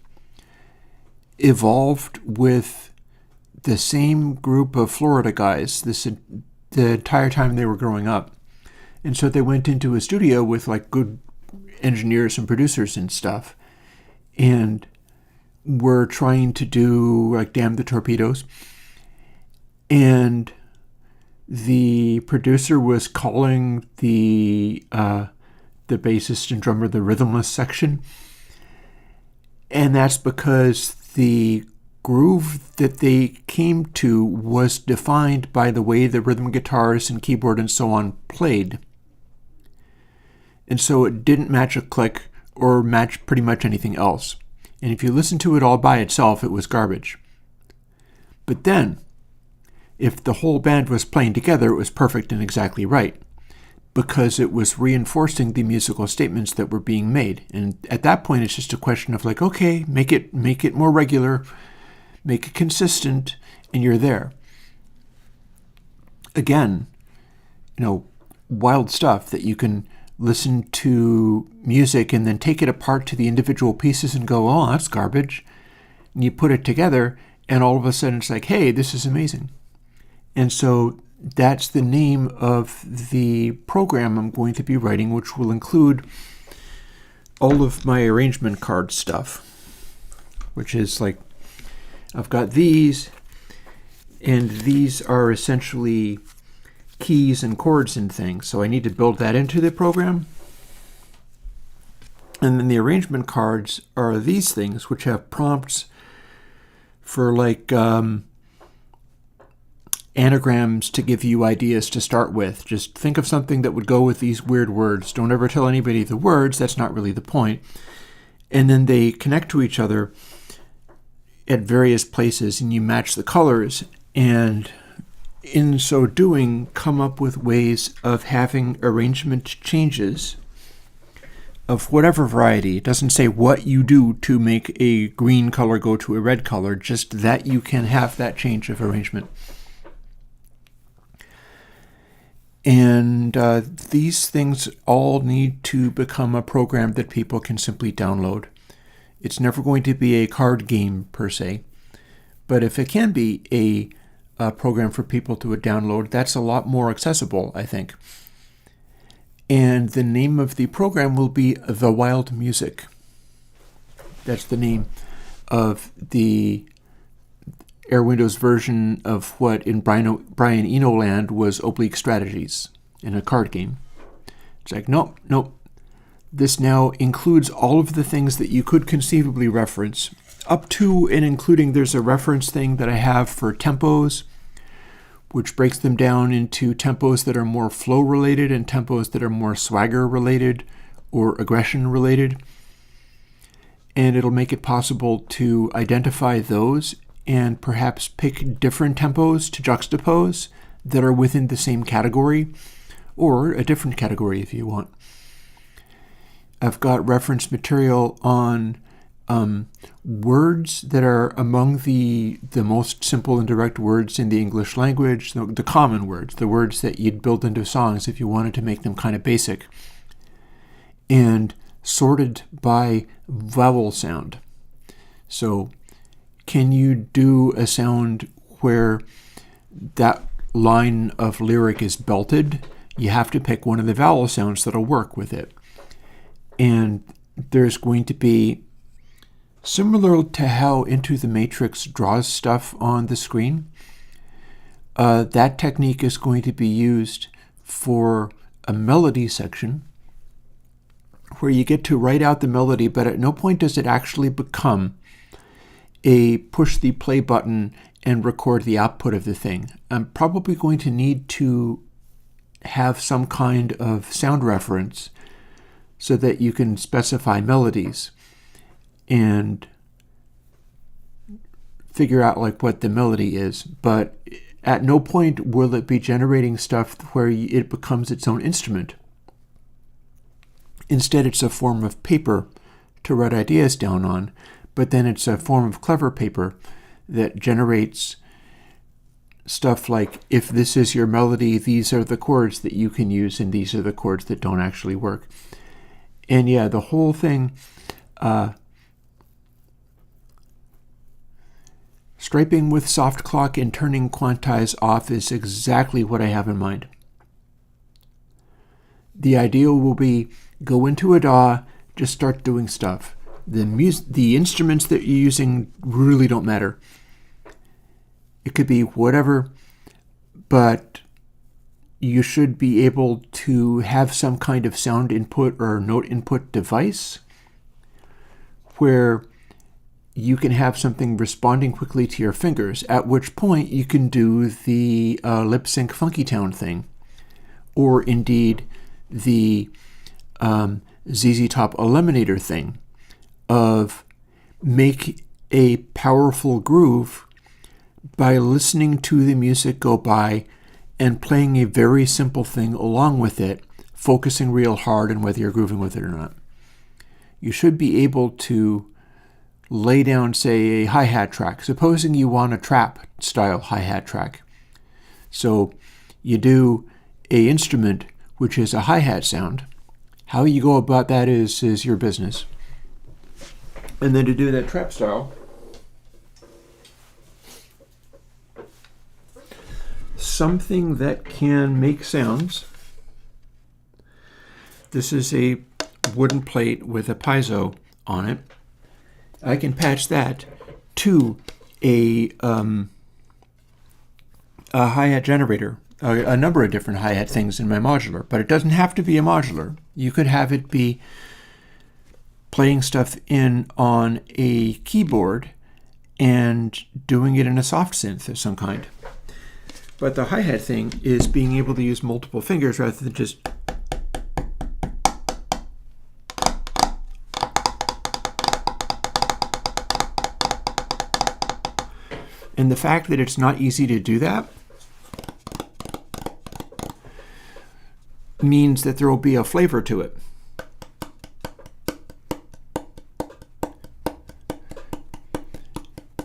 A: evolved with the same group of Florida guys the entire time they were growing up. And so they went into a studio with like good engineers and producers and stuff, and were trying to do like Damn the Torpedoes. And the producer was calling the bassist and drummer the rhythmless section. And that's because the groove that they came to was defined by the way the rhythm guitars and keyboard and so on played. And so it didn't match a click or match pretty much anything else. And if you listen to it all by itself, it was garbage. But then, if the whole band was playing together, it was perfect and exactly right, because it was reinforcing the musical statements that were being made. And at that point, it's just a question of like, okay, make it more regular, make it consistent, and you're there. Again, wild stuff that you can listen to music and then take it apart to the individual pieces and go, oh, that's garbage. And you put it together, and all of a sudden it's like, hey, this is amazing. And so that's the name of the program I'm going to be writing, which will include all of my arrangement card stuff, which is like, I've got these, and these are essentially keys and chords and things. So I need to build that into the program. And then the arrangement cards are these things, which have prompts for like anagrams to give you ideas to start with. Just think of something that would go with these weird words. Don't ever tell anybody the words. That's not really the point. And then they connect to each other at various places, and you match the colors, and in so doing, come up with ways of having arrangement changes of whatever variety. It doesn't say what you do to make a green color go to a red color, just that you can have that change of arrangement. And these things all need to become a program that people can simply download. It's never going to be a card game per se, but if it can be a program for people to download, that's a lot more accessible, I think. And the name of the program will be The Wild Music. That's the name of the Airwindows version of what in Brian Eno land was Oblique Strategies in a card game. It's like, nope. This now includes all of the things that you could conceivably reference, up to and including there's a reference thing that I have for tempos, which breaks them down into tempos that are more flow related and tempos that are more swagger related or aggression related. And it'll make it possible to identify those and perhaps pick different tempos to juxtapose that are within the same category, or a different category if you want. I've got reference material on words that are among the most simple and direct words in the English language, the common words, the words that you'd build into songs if you wanted to make them kind of basic, and sorted by vowel sound. So can you do a sound where that line of lyric is belted? You have to pick one of the vowel sounds that'll work with it. And there's going to be, similar to how Into the Matrix draws stuff on the screen, that technique is going to be used for a melody section where you get to write out the melody, but at no point does it actually become a push the play button and record the output of the thing. I'm probably going to need to have some kind of sound reference so that you can specify melodies and figure out like what the melody is. But at no point will it be generating stuff where it becomes its own instrument. Instead, it's a form of paper to write ideas down on, but then it's a form of clever paper that generates stuff like, if this is your melody, these are the chords that you can use, and these are the chords that don't actually work. And yeah, the whole thing, striping with soft clock and turning quantize off is exactly what I have in mind. The ideal will be go into a DAW, just start doing stuff. The instruments that you're using really don't matter. It could be whatever, but you should be able to have some kind of sound input or note input device where you can have something responding quickly to your fingers, at which point you can do the lip sync funky town thing, or indeed the ZZ Top Eliminator thing of make a powerful groove by listening to the music go by and playing a very simple thing along with it, focusing real hard on whether you're grooving with it or not. You should be able to lay down, say, a hi-hat track. Supposing you want a trap-style hi-hat track. So you do a instrument which is a hi-hat sound. How you go about that is your business. And then to do that trap style, something that can make sounds. This is a wooden plate with a piezo on it. I can patch that to a hi-hat generator, a number of different hi-hat things in my modular, but it doesn't have to be a modular. You could have it be playing stuff in on a keyboard and doing it in a soft synth of some kind. But the hi-hat thing is being able to use multiple fingers rather than just and the fact that it's not easy to do that means that there will be a flavor to it.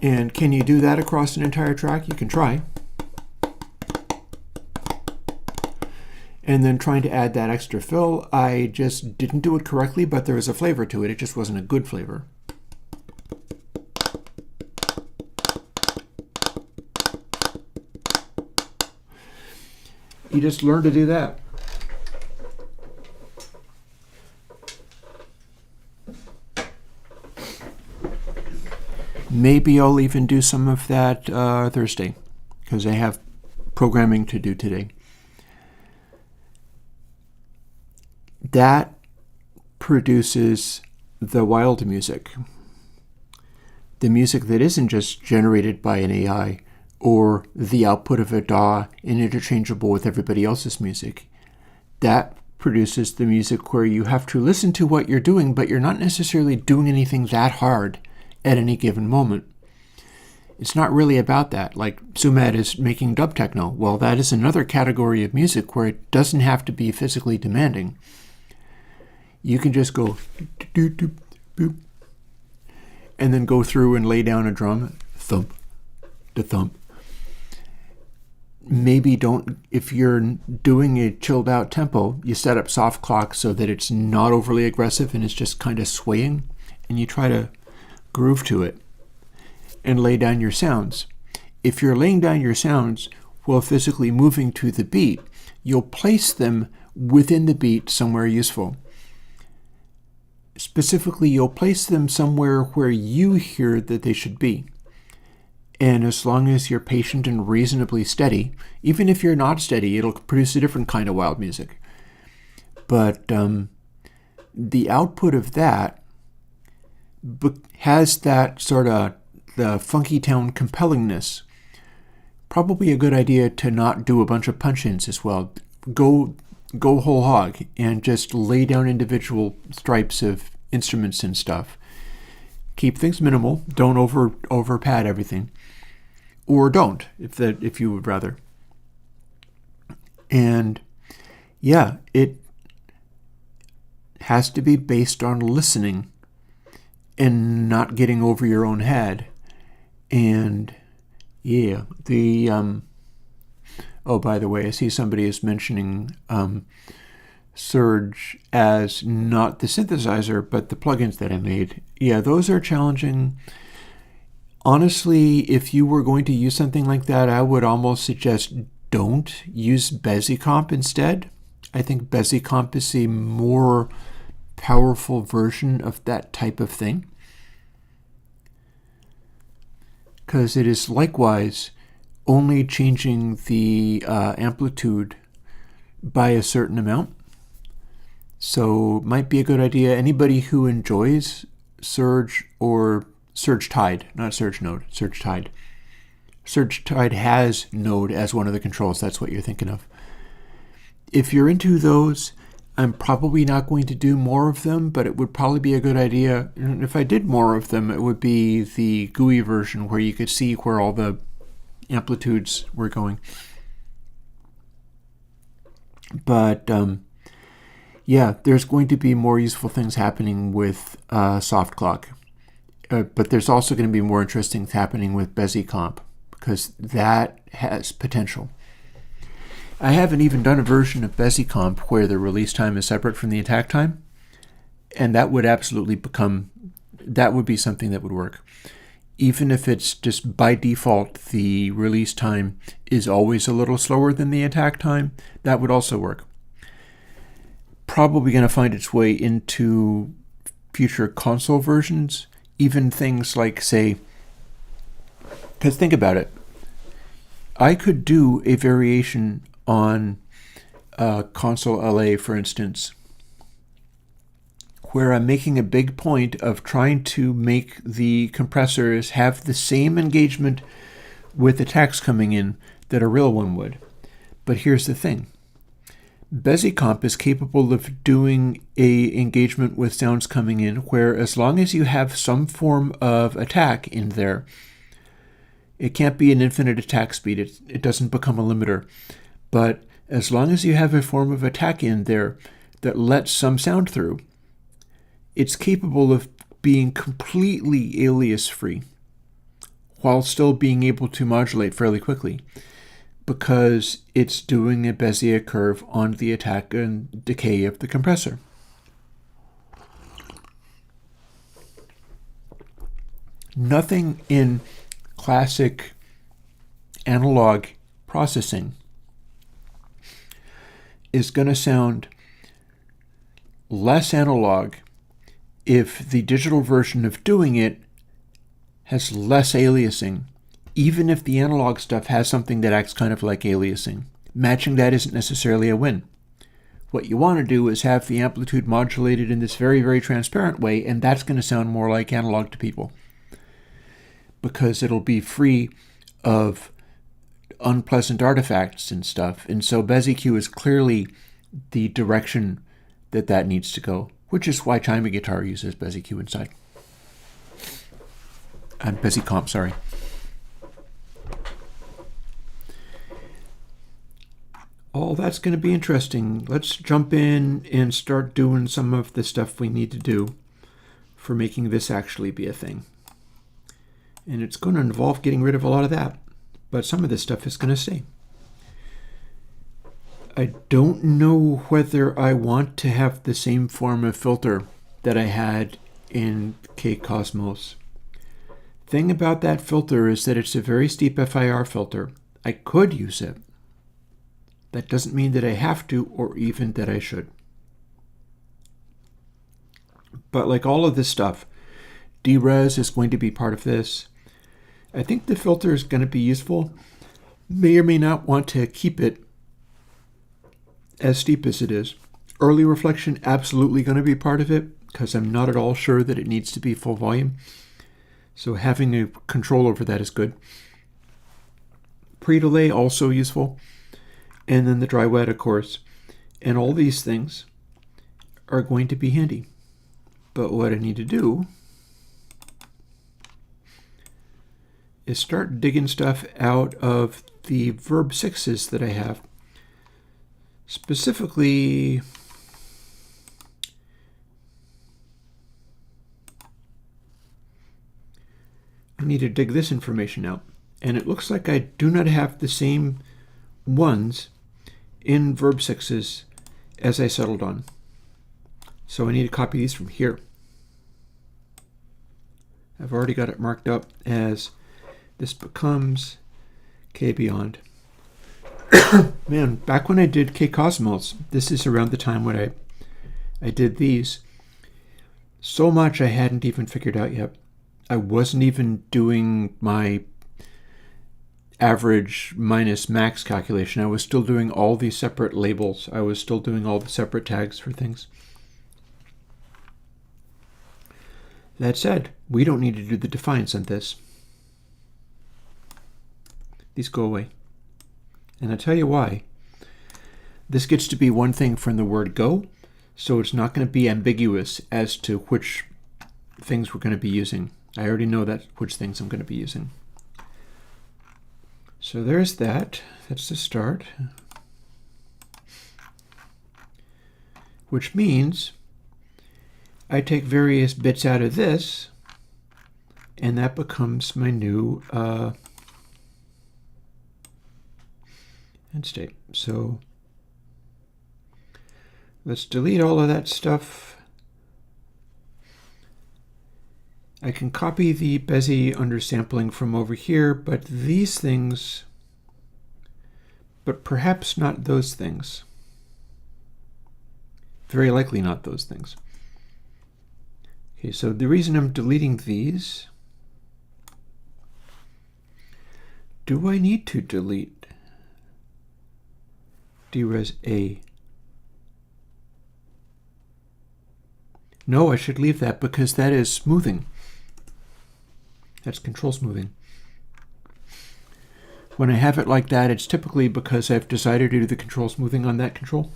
A: And can you do that across an entire track? You can try. And then trying to add that extra fill, I just didn't do it correctly, but there was a flavor to it. It just wasn't a good flavor. You just learn to do that. Maybe I'll even do some of that Thursday, because I have programming to do today. That produces the wild music. The music that isn't just generated by an AI or the output of a DAW and interchangeable with everybody else's music. That produces the music where you have to listen to what you're doing, but you're not necessarily doing anything that hard at any given moment. It's not really about that. Like Sumad is making dub techno. Well, that is another category of music where it doesn't have to be physically demanding. You can just go do do boop, and then go through and lay down a drum, thump, to thump. Maybe don't, if you're doing a chilled out tempo, you set up soft clock so that it's not overly aggressive and it's just kind of swaying, and you try to groove to it and lay down your sounds. If you're laying down your sounds while physically moving to the beat, you'll place them within the beat somewhere useful. Specifically, you'll place them somewhere where you hear that they should be. And as long as you're patient and reasonably steady, even if you're not steady, it'll produce a different kind of wild music. But the output of that has that sort of the funky town compellingness. Probably a good idea to not do a bunch of punch-ins as well. Go whole hog and just lay down individual stripes of instruments and stuff. Keep things minimal. Don't over pad everything, or don't if you would rather. And yeah, it has to be based on listening and not getting over your own head. And yeah, oh, by the way, I see somebody is mentioning Surge as not the synthesizer, but the plugins that I made. Yeah, those are challenging. Honestly, if you were going to use something like that, I would almost suggest don't use BeziComp instead. I think BeziComp is a more powerful version of that type of thing, because it is likewise only changing the amplitude by a certain amount. So it might be a good idea. Anybody who enjoys Surge or Surge Tide, not Surge Node, Surge Tide. Surge Tide has Node as one of the controls. That's what you're thinking of. If you're into those, I'm probably not going to do more of them, but it would probably be a good idea. If I did more of them, it would be the GUI version where you could see where all the amplitudes were going. But yeah, there's going to be more useful things happening with soft clock. But there's also going to be more interesting things happening with BeziComp, because that has potential. I haven't even done a version of BeziComp where the release time is separate from the attack time, and that would be something that would work. Even if it's just by default the release time is always a little slower than the attack time, that would also work. Probably going to find its way into future console versions, even things like, say, because think about it, I could do a variation on console LA, for instance, where I'm making a big point of trying to make the compressors have the same engagement with attacks coming in that a real one would. But here's the thing. BeziComp is capable of doing a engagement with sounds coming in where, as long as you have some form of attack in there, it can't be an infinite attack speed. It doesn't become a limiter. But as long as you have a form of attack in there that lets some sound through, it's capable of being completely alias-free while still being able to modulate fairly quickly, because it's doing a Bezier curve on the attack and decay of the compressor. Nothing in classic analog processing is going to sound less analog if the digital version of doing it has less aliasing, even if the analog stuff has something that acts kind of like aliasing. Matching that isn't necessarily a win. What you want to do is have the amplitude modulated in this very, very transparent way, and that's going to sound more like analog to people, because it'll be free of unpleasant artifacts and stuff. And so BeziQ is clearly the direction that needs to go, which is why Chima Guitar uses BeziQ inside. And BeziComp, sorry. All that's going to be interesting. Let's jump in and start doing some of the stuff we need to do for making this actually be a thing. And it's going to involve getting rid of a lot of that, but some of this stuff is going to stay. I don't know whether I want to have the same form of filter that I had in KCosmos. Thing about that filter is that it's a very steep FIR filter. I could use it. That doesn't mean that I have to, or even that I should. But like all of this stuff, DRes is going to be part of this. I think the filter is going to be useful. May or may not want to keep it as steep as it is. Early reflection, absolutely going to be part of it, because I'm not at all sure that it needs to be full volume. So having a control over that is good. Pre-delay, also useful. And then the dry wet, of course. And all these things are going to be handy. But what I need to do is start digging stuff out of the verb 6s that I have. Specifically, I need to dig this information out. And it looks like I do not have the same ones in verb 6s as I settled on. So I need to copy these from here. I've already got it marked up as this becomes kBeyond. Man, back when I did kCosmos, this is around the time when I did these. So much I hadn't even figured out yet. I wasn't even doing my average minus max calculation. I was still doing all these separate labels. I was still doing all the separate tags for things. That said, we don't need to do the defines on this. These go away. And I'll tell you why. This gets to be one thing from the word go, so it's not going to be ambiguous as to which things we're going to be using. I already know that which things I'm going to be using. So there's that. That's the start. Which means I take various bits out of this, and that becomes my new end state. So let's delete all of that stuff. I can copy the Bezier undersampling from over here, but these things, but perhaps not those things. Very likely not those things. Okay, so the reason I'm deleting these, do I need to delete dres A? No, I should leave that because that is smoothing. That's control smoothing. When I have it like that, it's typically because I've decided to do the control smoothing on that control.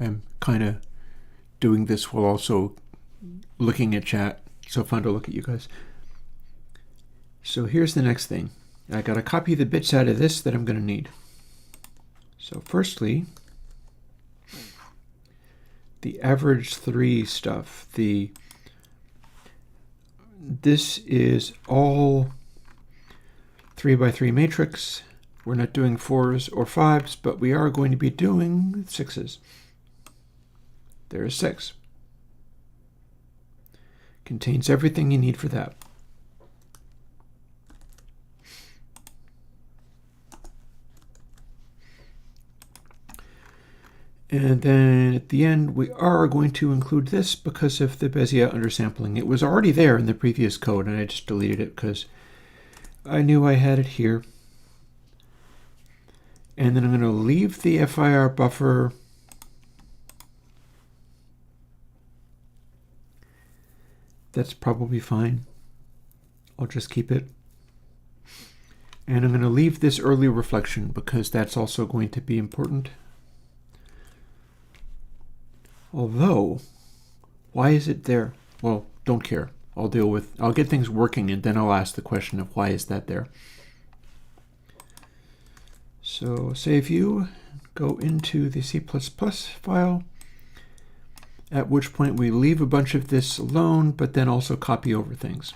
A: I'm kind of doing this while also looking at chat. So fun to look at you guys. So here's the next thing. I got to copy the bits out of this that I'm going to need. So firstly, the average 3 stuff. This is all 3x3 matrix. We're not doing 4s or 5s, but we are going to be doing 6s. There's 6. Contains everything you need for that. And then at the end, we are going to include this because of the Bezier undersampling. It was already there in the previous code, and I just deleted it because I knew I had it here. And then I'm going to leave the FIR buffer That's probably fine. I'll just keep it. And I'm going to leave this early reflection because that's also going to be important. Although, why is it there? Well, don't care. I'll get things working and then I'll ask the question of why is that there. So save view, go into the C++ file, at which point we leave a bunch of this alone, but then also copy over things.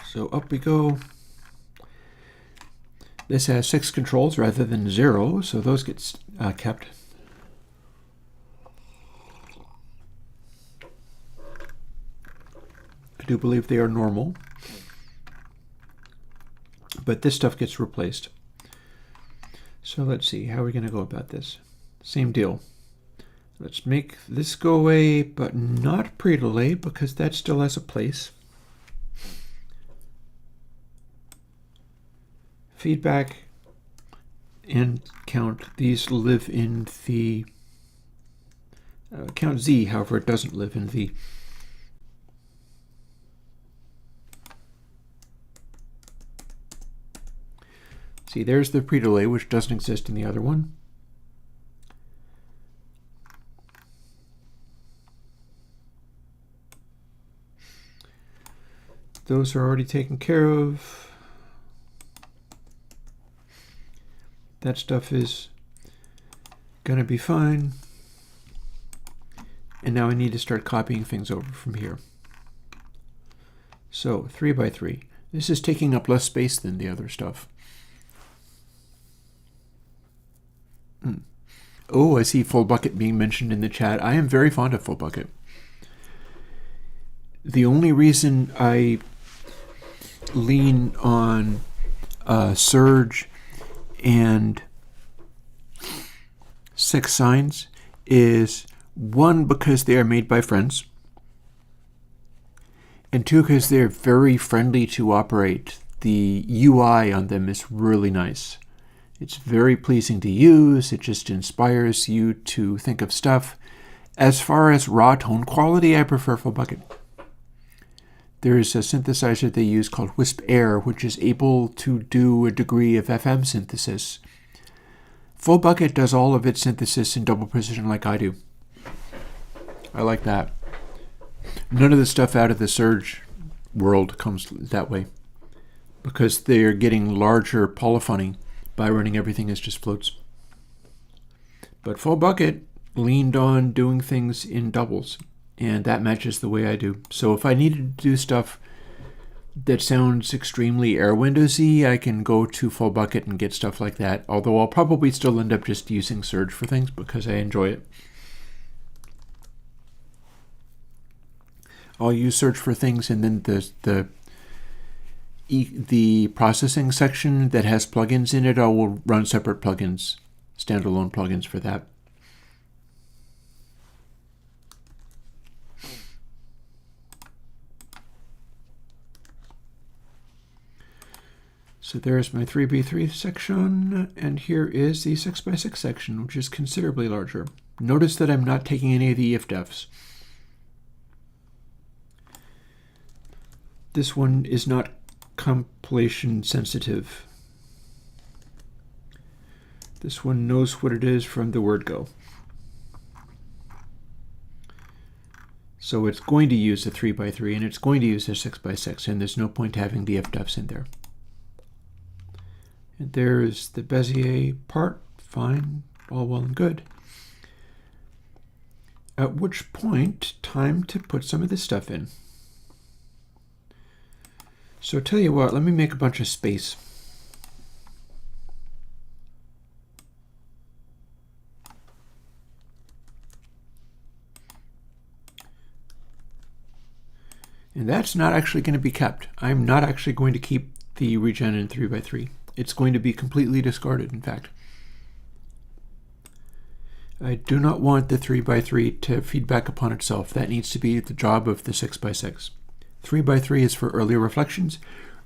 A: So up we go. This has 6 controls rather than 0, so those get kept. do believe they are normal. But this stuff gets replaced. So let's see, how are we going to go about this? Same deal. Let's make this go away, but not pre-delay, because that still has a place. Feedback and count. These live in the count Z, however, it doesn't live in the. See, there's the pre-delay, which doesn't exist in the other one. Those are already taken care of. That stuff is going to be fine. And now I need to start copying things over from here. So 3x3. This is taking up less space than the other stuff. Oh, I see full bucket being mentioned in the chat. I am very fond of full bucket. The only reason I lean on Surge and 6 signs is, 1, because they are made by friends, and 2, because they're very friendly to operate. The UI on them is really nice. It's very pleasing to use. It just inspires you to think of stuff. As far as raw tone quality, I prefer full bucket. There's a synthesizer they use called Wisp Air, which is able to do a degree of FM synthesis. Full bucket does all of its synthesis in double precision like I do. I like that. None of the stuff out of the Surge world comes that way, because they're getting larger polyphony by running everything as just floats. But full bucket leaned on doing things in doubles, and that matches the way I do. So if I needed to do stuff that sounds extremely Airwindows-y, I can go to full bucket and get stuff like that, although I'll probably still end up just using Surge for things because I enjoy it. I'll use Surge for things, and then the processing section that has plugins in it, I will run separate plugins, standalone plugins for that. So there's my 3x3 section, and here is the 6x6 section, which is considerably larger. Notice that I'm not taking any of the if-defs. This one is not compilation sensitive. This one knows what it is from the word go. So it's going to use a 3x3 and it's going to use a 6x6, and there's no point having the if-defs in there. And there's the Bezier part, fine, all well and good. At which point, time to put some of this stuff in. So tell you what, let me make a bunch of space. And that's not actually going to be kept. I'm not actually going to keep the regen in 3x3. It's going to be completely discarded, in fact. I do not want the 3x3 to feed back upon itself. That needs to be the job of the 6x6. 3x3 is for early reflections.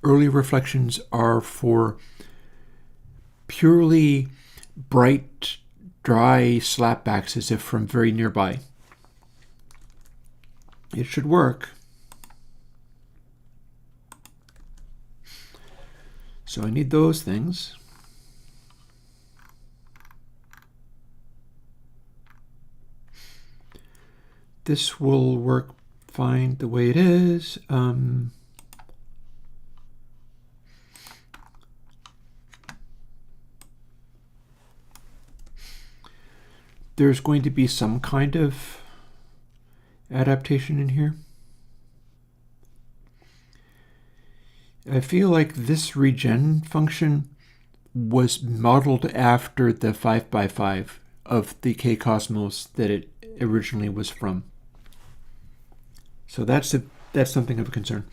A: Early reflections are for purely bright, dry slapbacks as if from very nearby. It should work. So I need those things. This will work fine the way it is. There's going to be some kind of adaptation in here. I feel like this regen function was modeled after the 5x5 of the K-Cosmos that it originally was from. So that's a that's something of a concern.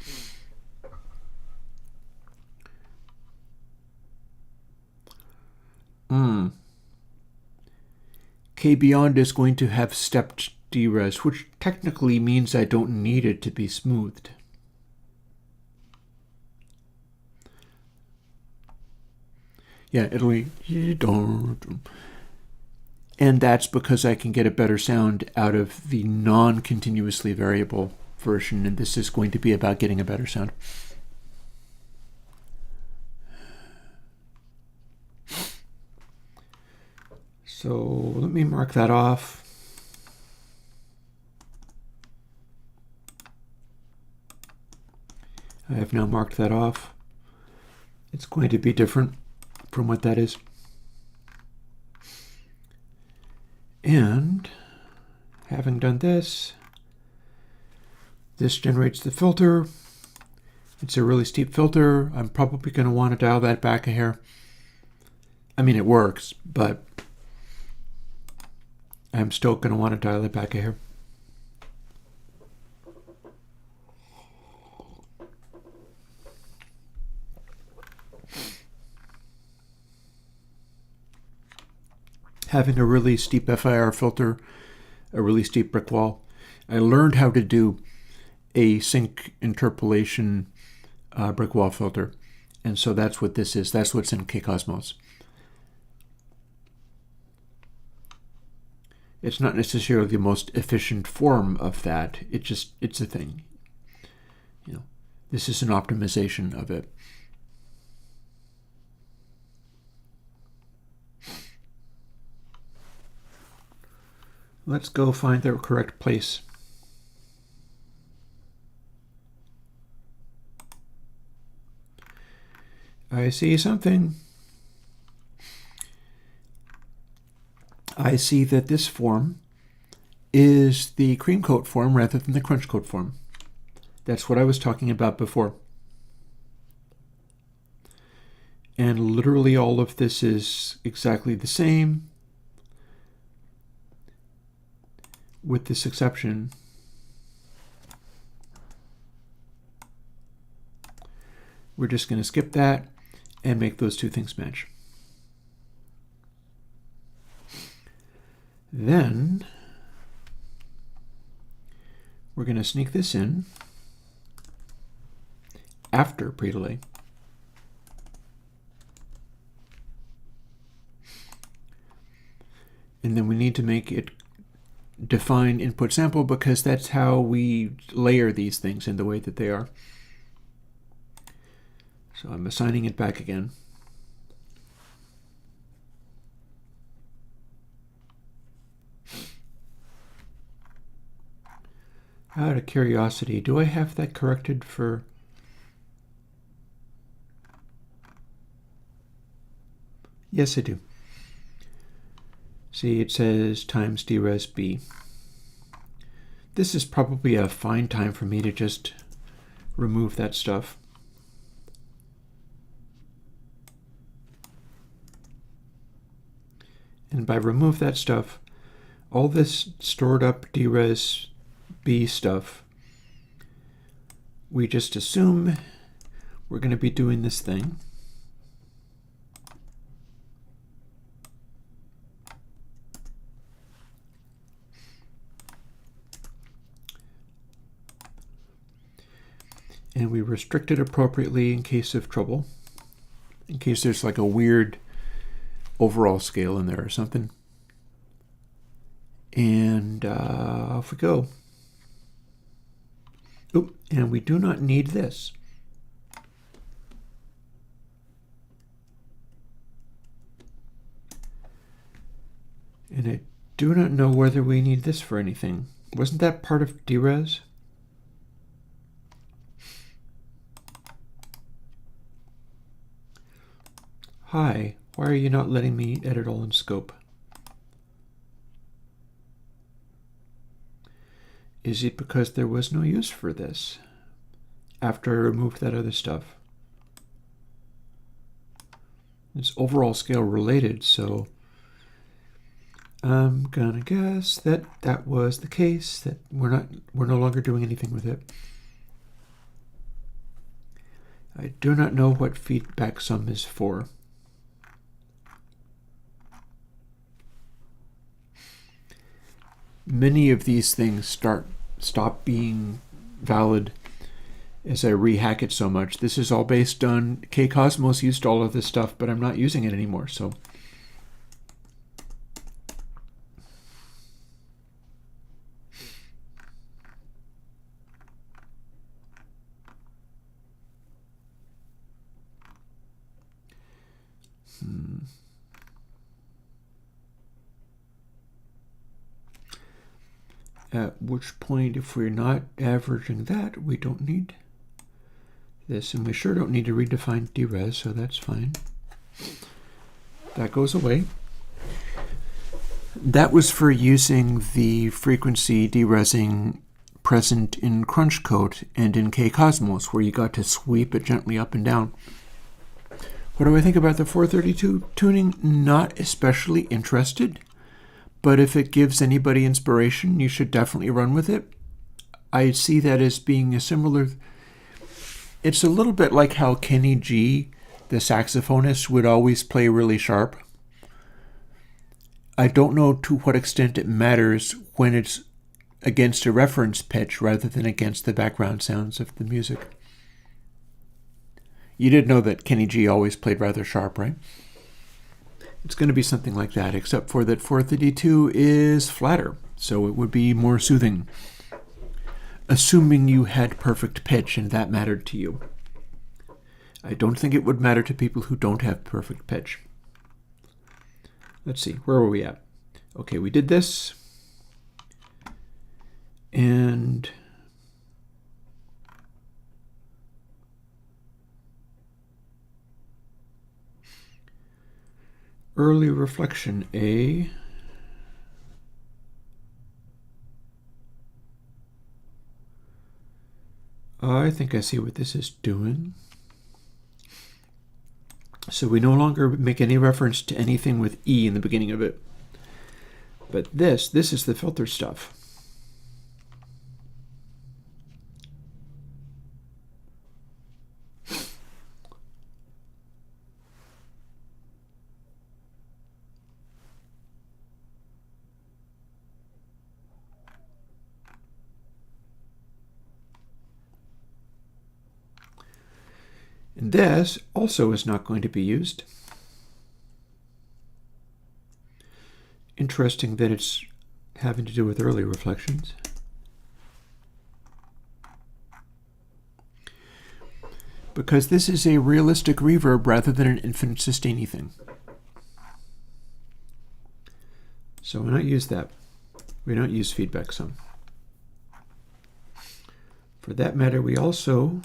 A: kBeyond is going to have stepped deres, which technically means I don't need it to be smoothed. Yeah, it'll be... And that's because I can get a better sound out of the non-continuously variable version, and this is going to be about getting a better sound. So let me mark that off. I have now marked that off. It's going to be different from what that is. And having done this, this generates the filter. It's a really steep filter. I'm probably going to want to dial that back a hair. I mean, it works, but I'm still going to want to dial it back a hair. Having a really steep FIR filter, a really steep brick wall, I learned how to do a sync interpolation brick wall filter. And so that's what this is. That's what's in kCosmos. It's not necessarily the most efficient form of that. It's a thing. You know, this is an optimization of it. Let's go find the correct place. I see something. I see that this form is the cream coat form rather than the crunch coat form. That's what I was talking about before. And literally all of this is exactly the same, with this exception. We're just going to skip that and make those two things match. Then we're going to sneak this in after pre-delay. And then we need to make it define input sample because that's how we layer these things in the way that they are. So I'm assigning it back again. Out of curiosity, do I have that corrected for... Yes, I do. See, it says times dres b. This is probably a fine time for me to just remove that stuff. And by remove that stuff, all this stored up dres b stuff, we just assume we're going to be doing this thing. And we restrict it appropriately in case of trouble, in case there's like a weird overall scale in there or something. And off we go. Oop, and we do not need this. And I do not know whether we need this for anything. Wasn't that part of dres? Hi, why are you not letting me edit all in scope? Is it because there was no use for this after I removed that other stuff? It's overall scale related, so I'm gonna guess that that was the case, that we're no longer doing anything with it. I do not know what feedback sum is for. Many of these things stop being valid as I rehack it so much. This is all based on kCosmos used all of this stuff, but I'm not using it anymore. So at which point, if we're not averaging that, we don't need this, and we sure don't need to redefine deres, so that's fine. That goes away. That was for using the frequency deresing present in crunch code and in kCosmos, where you got to sweep it gently up and down. What do I think about the 432 tuning? Not especially interested, but if it gives anybody inspiration, you should definitely run with it. I see that as being a similar... It's a little bit like how Kenny G, the saxophonist, would always play really sharp. I don't know to what extent it matters when it's against a reference pitch rather than against the background sounds of the music. You did know that Kenny G always played rather sharp, right? It's going to be something like that, except for that 432 is flatter, so it would be more soothing. Assuming you had perfect pitch and that mattered to you. I don't think it would matter to people who don't have perfect pitch. Let's see, where were we at? Okay, we did this. And early reflection A. I think I see what this is doing. So we no longer make any reference to anything with E in the beginning of it. But this is the filter stuff. And this also is not going to be used. Interesting that it's having to do with early reflections. Because this is a realistic reverb rather than an infinite sustainy thing. So we don't use that. We don't use feedback sum. For that matter, we also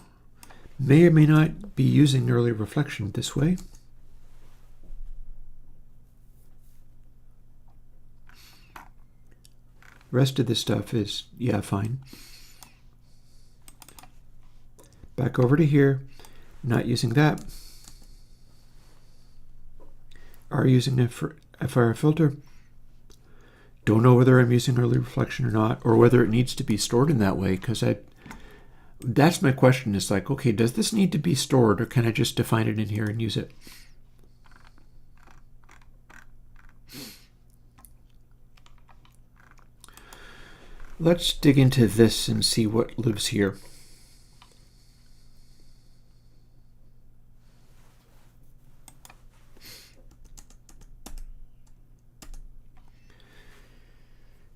A: may or may not be using early reflection this way. The rest of this stuff is, yeah, fine. Back over to here, not using that. Are using a FR filter. Don't know whether I'm using early reflection or not, or whether it needs to be stored in that way, because that's my question. Is like, okay, does this need to be stored, or can I just define it in here and use it? Let's dig into this and see what lives here.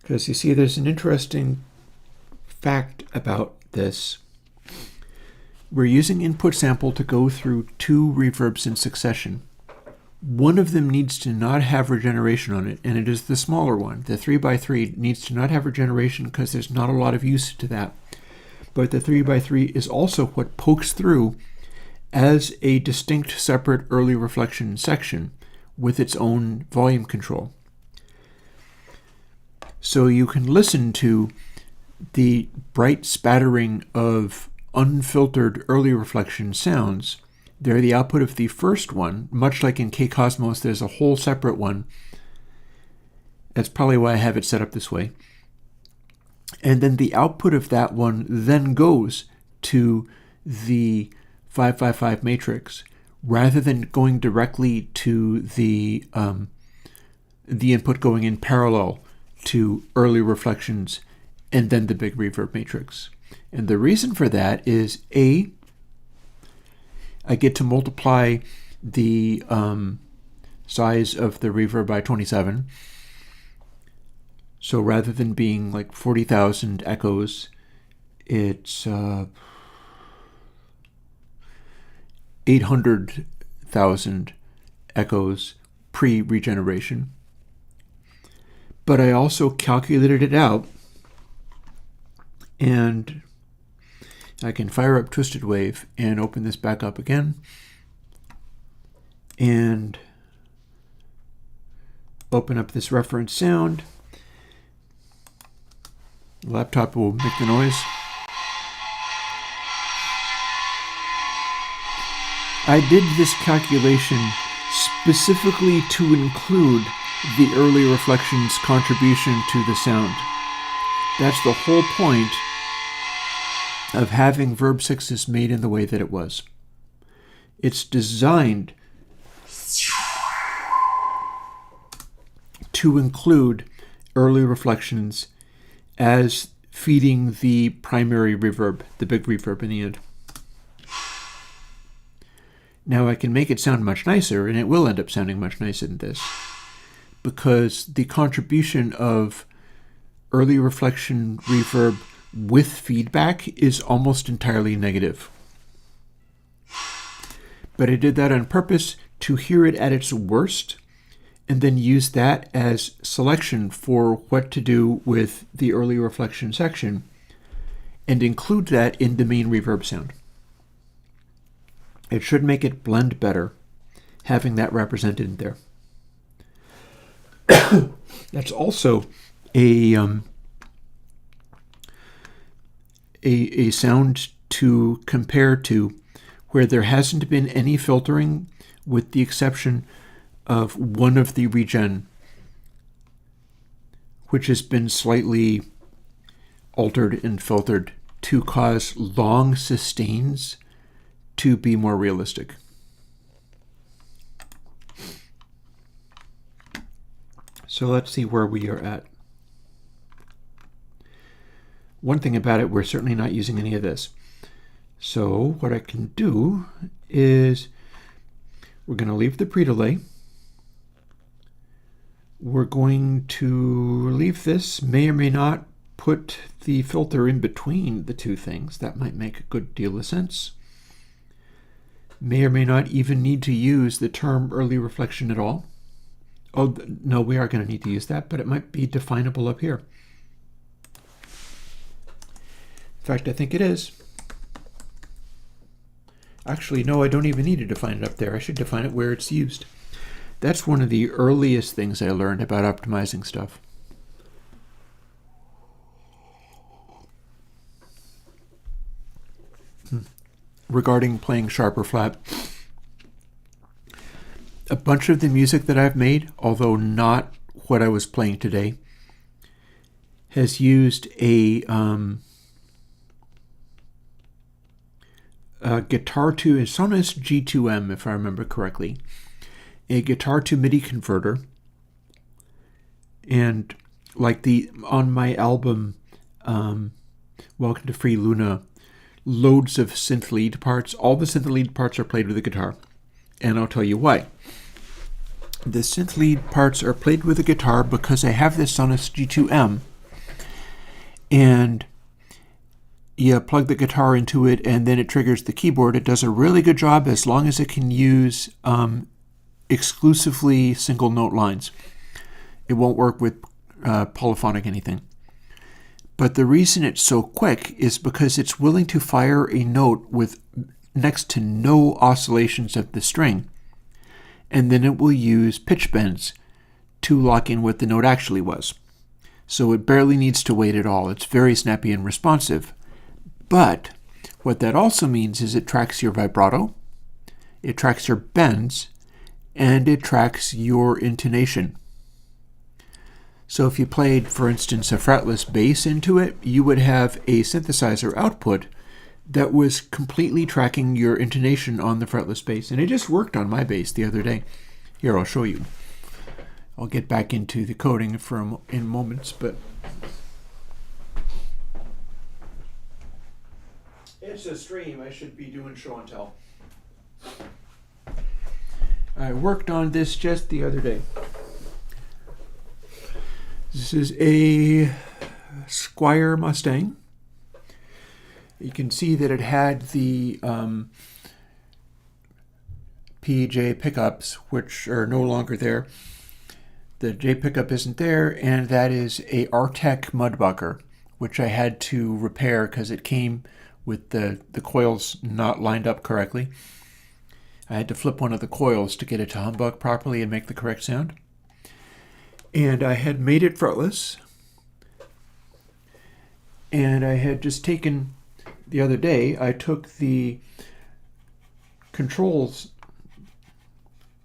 A: Because you see, there's an interesting fact about this. We're using input sample to go through two reverbs in succession. One of them needs to not have regeneration on it, and it is the smaller one. The 3x3 needs to not have regeneration because there's not a lot of use to that. But the 3x3 is also what pokes through as a distinct separate early reflection section with its own volume control. So you can listen to the bright spattering of unfiltered early reflection sounds. They're the output of the first one, much like in kCosmos, there's a whole separate one. That's probably why I have it set up this way. And then the output of that one then goes to the 555 matrix, rather than going directly to the input going in parallel to early reflections and then the big reverb matrix. And the reason for that is I get to multiply the size of the reverb by 27. So rather than being like 40,000 echoes, it's 800,000 echoes pre-regeneration. But I also calculated it out, and I can fire up Twisted Wave and open this back up again, and open up this reference sound. The laptop will make the noise. I did this calculation specifically to include the early reflections contribution to the sound. That's the whole point of having Verb 6s made in the way that it was. It's designed to include early reflections as feeding the primary reverb, the big reverb in the end. Now I can make it sound much nicer, and it will end up sounding much nicer than this, because the contribution of early reflection reverb with feedback is almost entirely negative. But I did that on purpose to hear it at its worst, and then use that as selection for what to do with the early reflection section, and include that in the main reverb sound. It should make it blend better, having that represented in there. That's also a sound to compare to where there hasn't been any filtering, with the exception of one of the regen, which has been slightly altered and filtered to cause long sustains to be more realistic. So let's see where we are at. One thing about it, we're certainly not using any of this. So what I can do is we're going to leave the pre-delay. We're going to leave this, may or may not put the filter in between the two things. That might make a good deal of sense. May or may not even need to use the term early reflection at all. Oh, no, we are going to need to use that, but it might be definable up here. In fact, I think it is. Actually, no, I don't even need to define it up there. I should define it where it's used. That's one of the earliest things I learned about optimizing stuff. Regarding playing sharp or flat, a bunch of the music that I've made, although not what I was playing today, has used a guitar to a Sonos G2M, if I remember correctly, a guitar to MIDI converter, and like on my album Welcome to Free Luna, loads of synth lead parts. All the synth lead parts are played with a guitar, and I'll tell you why. The synth lead parts are played with a guitar because I have this Sonos G2M, and you plug the guitar into it, and then it triggers the keyboard. It does a really good job as long as it can use exclusively single note lines. It won't work with polyphonic anything. But the reason it's so quick is because it's willing to fire a note with next to no oscillations of the string, and then it will use pitch bends to lock in what the note actually was. So it barely needs to wait at all. It's very snappy and responsive. But what that also means is it tracks your vibrato, it tracks your bends, and it tracks your intonation. So if you played, for instance, a fretless bass into it, you would have a synthesizer output that was completely tracking your intonation on the fretless bass. And it just worked on my bass the other day. Here, I'll show you. I'll get back into the coding in moments, but it's a stream. I should be doing show and tell. I worked on this just the other day. This is a Squier Mustang. You can see that it had the PJ pickups, which are no longer there. The J pickup isn't there, and that is a Artec mudbucker, which I had to repair because it came with the coils not lined up correctly. I had to flip one of the coils to get it to humbug properly and make the correct sound. And I had made it fretless, and I had just taken, the other day, I took the controls,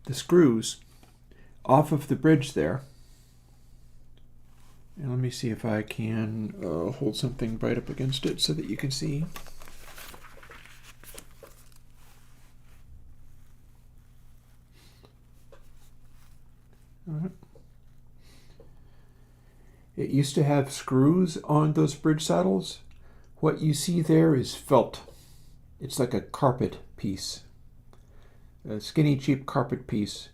A: the screws, off of the bridge there. And let me see if I can hold something right up against it so that you can see. All right. It used to have screws on those bridge saddles. What you see there is felt. It's like a carpet piece, a skinny, cheap carpet piece,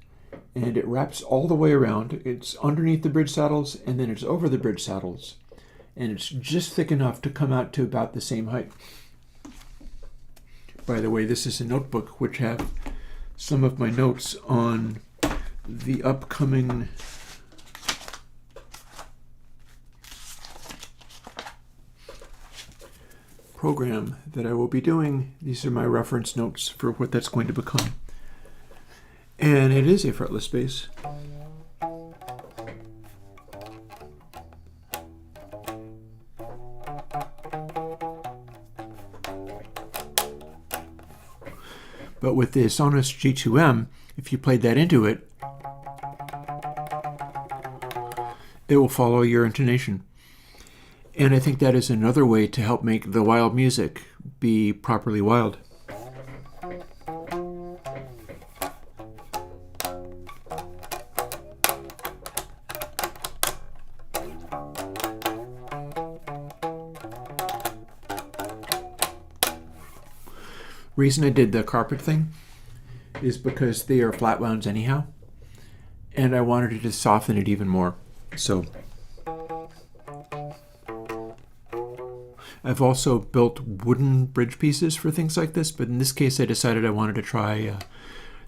A: and it wraps all the way around. It's underneath the bridge saddles, and then it's over the bridge saddles, and it's just thick enough to come out to about the same height. By the way, this is a notebook which have some of my notes on the upcoming program that I will be doing. These are my reference notes for what that's going to become. And it is a fretless bass. But with the Sonos G2M, if you played that into it, it will follow your intonation. And I think that is another way to help make the wild music be properly wild. Reason I did the carpet thing is because they are flat wounds anyhow, and I wanted to just soften it even more. So I've also built wooden bridge pieces for things like this, but in this case I decided I wanted to try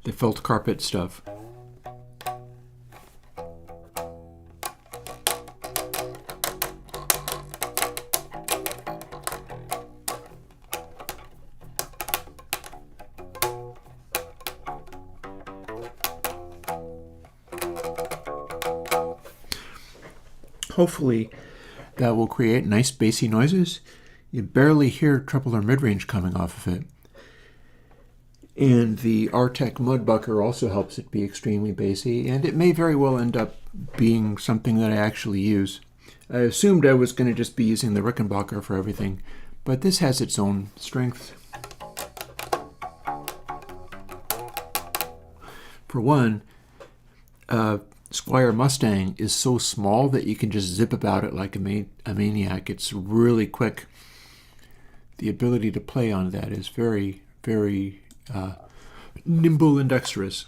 A: the felt carpet stuff. Hopefully that will create nice bassy noises. You barely hear treble or mid-range coming off of it. And the Artec mudbucker also helps it be extremely bassy, and it may very well end up being something that I actually use. I assumed I was going to just be using the Rickenbacker for everything, but this has its own strengths. For one, Squier Mustang is so small that you can just zip about it like a maniac. It's really quick. The ability to play on that is very, very nimble and dexterous.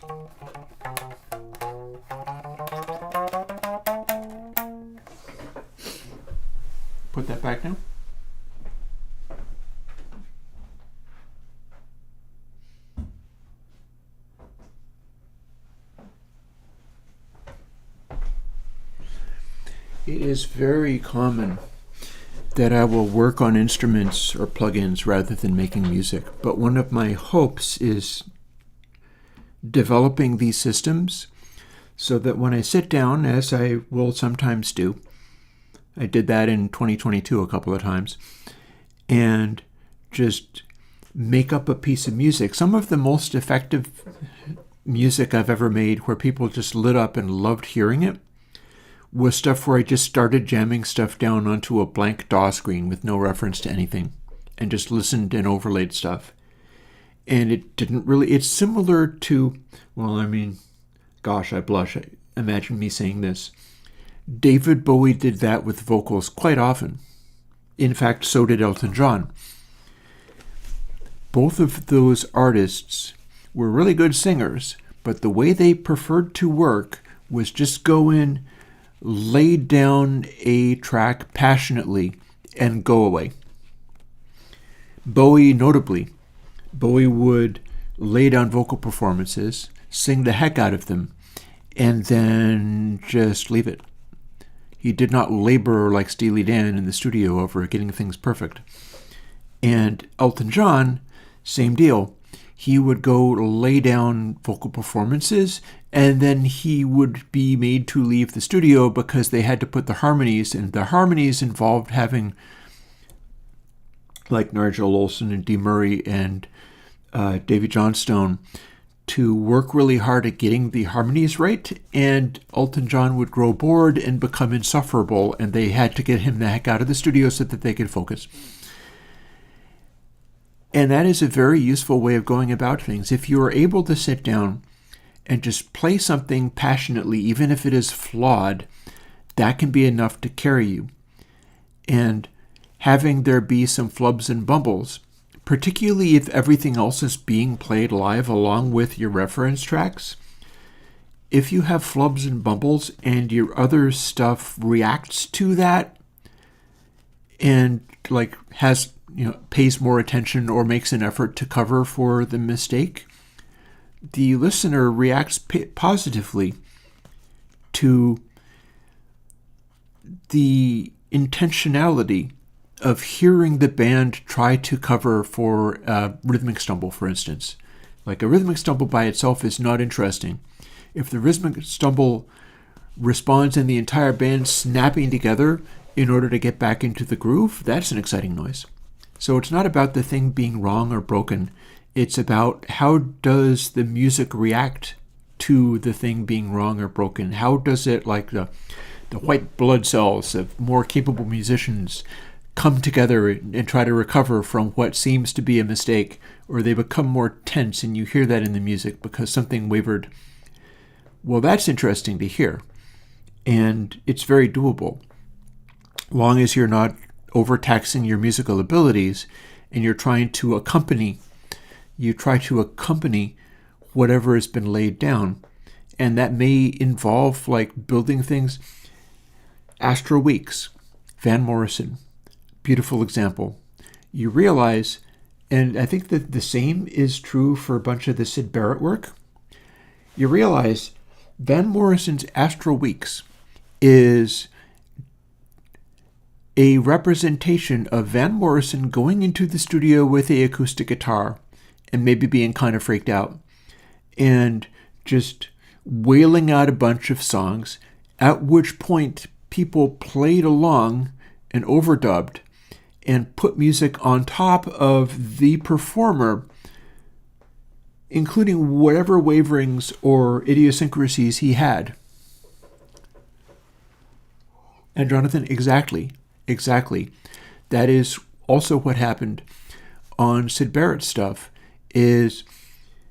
A: Put that back now. It is very common that I will work on instruments or plugins rather than making music. But one of my hopes is developing these systems so that when I sit down, as I will sometimes do, I did that in 2022 a couple of times, and just make up a piece of music. Some of the most effective music I've ever made where people just lit up and loved hearing it was stuff where I just started jamming stuff down onto a blank DAW screen with no reference to anything. and just listened and overlaid stuff. And it didn't really, it's similar to, well, I mean, gosh, I blush. Imagine me saying this. David Bowie did that with vocals quite often. In fact, so did Elton John. Both of those artists were really good singers, but the way they preferred to work was just go in, lay down a track passionately, and go away. Bowie, notably, Bowie would lay down vocal performances, sing the heck out of them, and then just leave it. He did not labor like Steely Dan in the studio over getting things perfect. And Elton John, same deal. He would go lay down vocal performances, and then he would be made to leave the studio because they had to put the harmonies, and the harmonies involved having, like Nigel Olsson and Dee Murray and Davy Johnstone, to work really hard at getting the harmonies right, and Elton John would grow bored and become insufferable, and they had to get him the heck out of the studio so that they could focus. And that is a very useful way of going about things. If you are able to sit down and just play something passionately, even if it is flawed, that can be enough to carry you. And having there be some flubs and bumbles, particularly if everything else is being played live along with your reference tracks, if you have flubs and bumbles and your other stuff reacts to that and like has, pays more attention or makes an effort to cover for the mistake, the listener reacts positively to the intentionality of hearing the band try to cover for a rhythmic stumble, for instance. Like a rhythmic stumble by itself is not interesting. If the rhythmic stumble responds in the entire band snapping together in order to get back into the groove, that's an exciting noise. So it's not about the thing being wrong or broken. It's about how does the music react to the thing being wrong or broken? How does it, like the white blood cells of more capable musicians, come together and try to recover from what seems to be a mistake, or they become more tense and you hear that in the music because something wavered. Well, that's interesting to hear. And it's very doable. Long as you're not overtaxing your musical abilities and you're trying to accompany whatever has been laid down. And that may involve like building things. Astro Weeks, Van Morrison, beautiful example. You realize, and I think that the same is true for a bunch of the Syd Barrett work, you realize Van Morrison's Astro Weeks is a representation of Van Morrison going into the studio with an acoustic guitar and maybe being kind of freaked out and just wailing out a bunch of songs, at which point people played along and overdubbed and put music on top of the performer, including whatever waverings or idiosyncrasies he had. And Jonathan, exactly. That is also what happened on Syd Barrett's stuff, is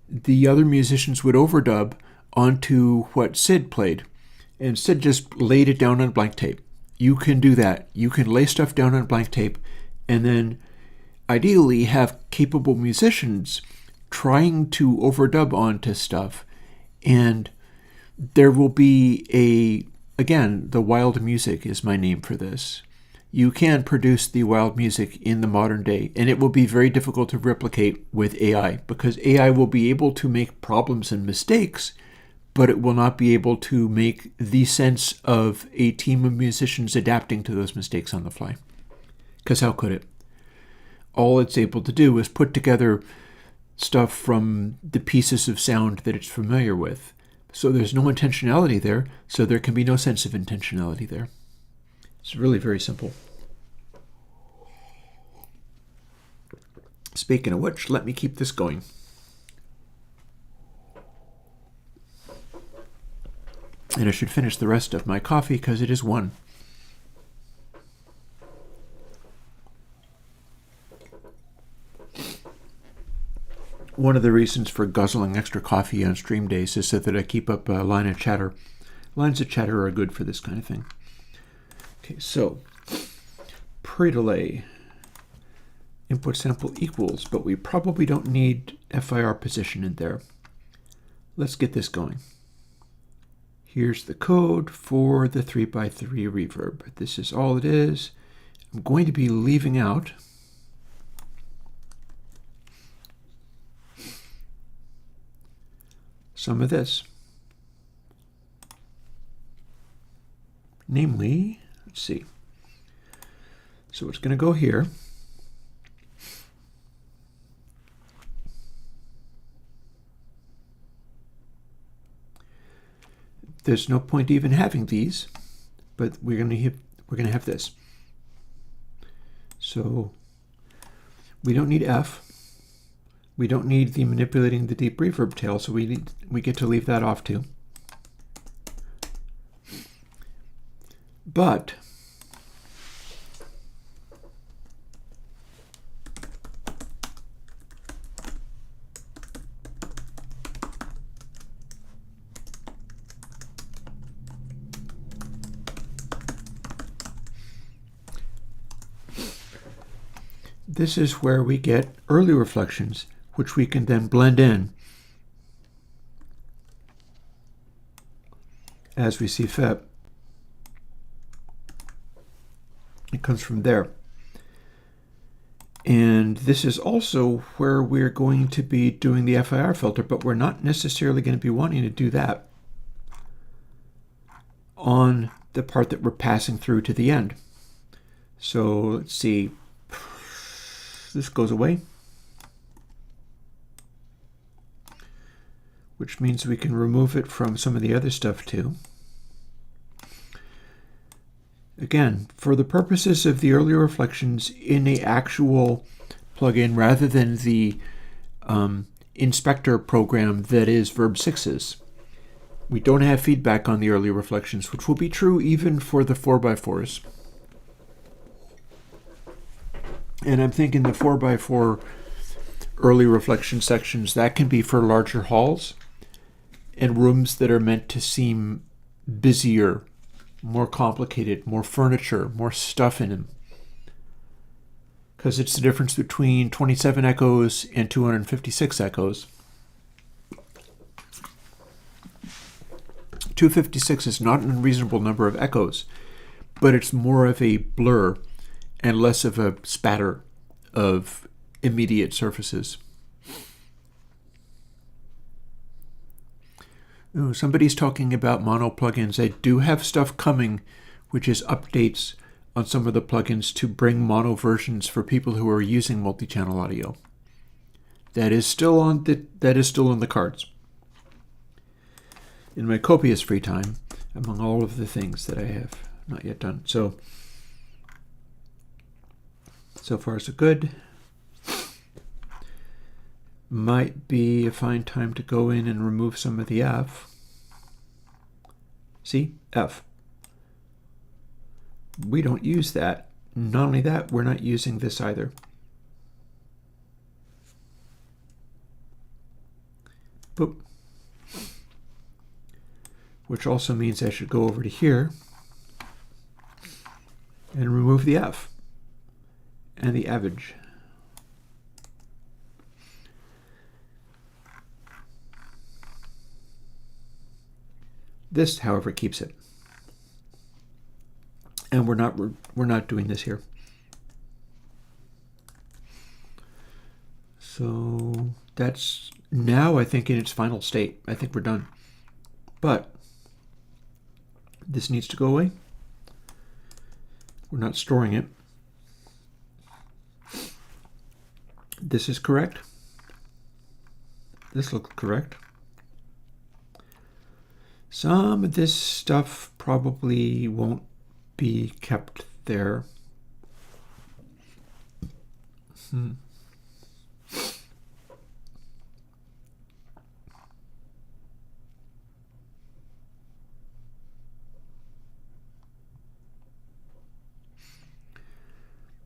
A: the other musicians would overdub onto what Syd played. And Syd just laid it down on blank tape. You can do that. You can lay stuff down on blank tape and then ideally have capable musicians trying to overdub onto stuff. And there will be again, the wild music is my name for this. You can produce the wild music in the modern day, and it will be very difficult to replicate with AI because AI will be able to make problems and mistakes, but it will not be able to make the sense of a team of musicians adapting to those mistakes on the fly. Because how could it? All it's able to do is put together stuff from the pieces of sound that it's familiar with. So there's no intentionality there, so there can be no sense of intentionality there. It's really very simple. Speaking of which, let me keep this going. And I should finish the rest of my coffee because it is 1. One of the reasons for guzzling extra coffee on stream days is so that I keep up a line of chatter. Lines of chatter are good for this kind of thing. Okay, so pre-delay input sample equals, but we probably don't need FIR position in there. Let's get this going. Here's the code for the 3x3 reverb. This is all it is. I'm going to be leaving out some of this. Namely, let's see. So it's going to go here. There's no point even having these, but we're going to have this. So we don't need F. We don't need the manipulating the deep reverb tail, so we get to leave that off too. But this is where we get early reflections, which we can then blend in as we see fit. It comes from there. And this is also where we're going to be doing the FIR filter, but we're not necessarily going to be wanting to do that on the part that we're passing through to the end. So let's see. This goes away, which means we can remove it from some of the other stuff too. Again, for the purposes of the earlier reflections in the actual plugin rather than the inspector program that is Verb 6's, we don't have feedback on the early reflections, which will be true even for the 4x4s. And I'm thinking the 4x4 early reflection sections, that can be for larger halls and rooms that are meant to seem busier, more complicated, more furniture, more stuff in them. Because it's the difference between 27 echoes and 256 echoes. 256 is not an unreasonable number of echoes, but it's more of a blur and less of a spatter of immediate surfaces. Ooh, somebody's talking about mono plugins. I do have stuff coming, which is updates on some of the plugins to bring mono versions for people who are using multi-channel audio. That is still on the cards. In my copious free time, among all of the things that I have not yet done. So far so good. Might be a fine time to go in and remove some of the F. See? F. We don't use that. Not only that, we're not using this either. Boop. Which also means I should go over to here and remove the F and the average. This, however, keeps it. And we're not doing this here. So that's now, I think, in its final state. I think we're done. But this needs to go away. We're not storing it. This is correct. This looks correct. Some of this stuff probably won't be kept there.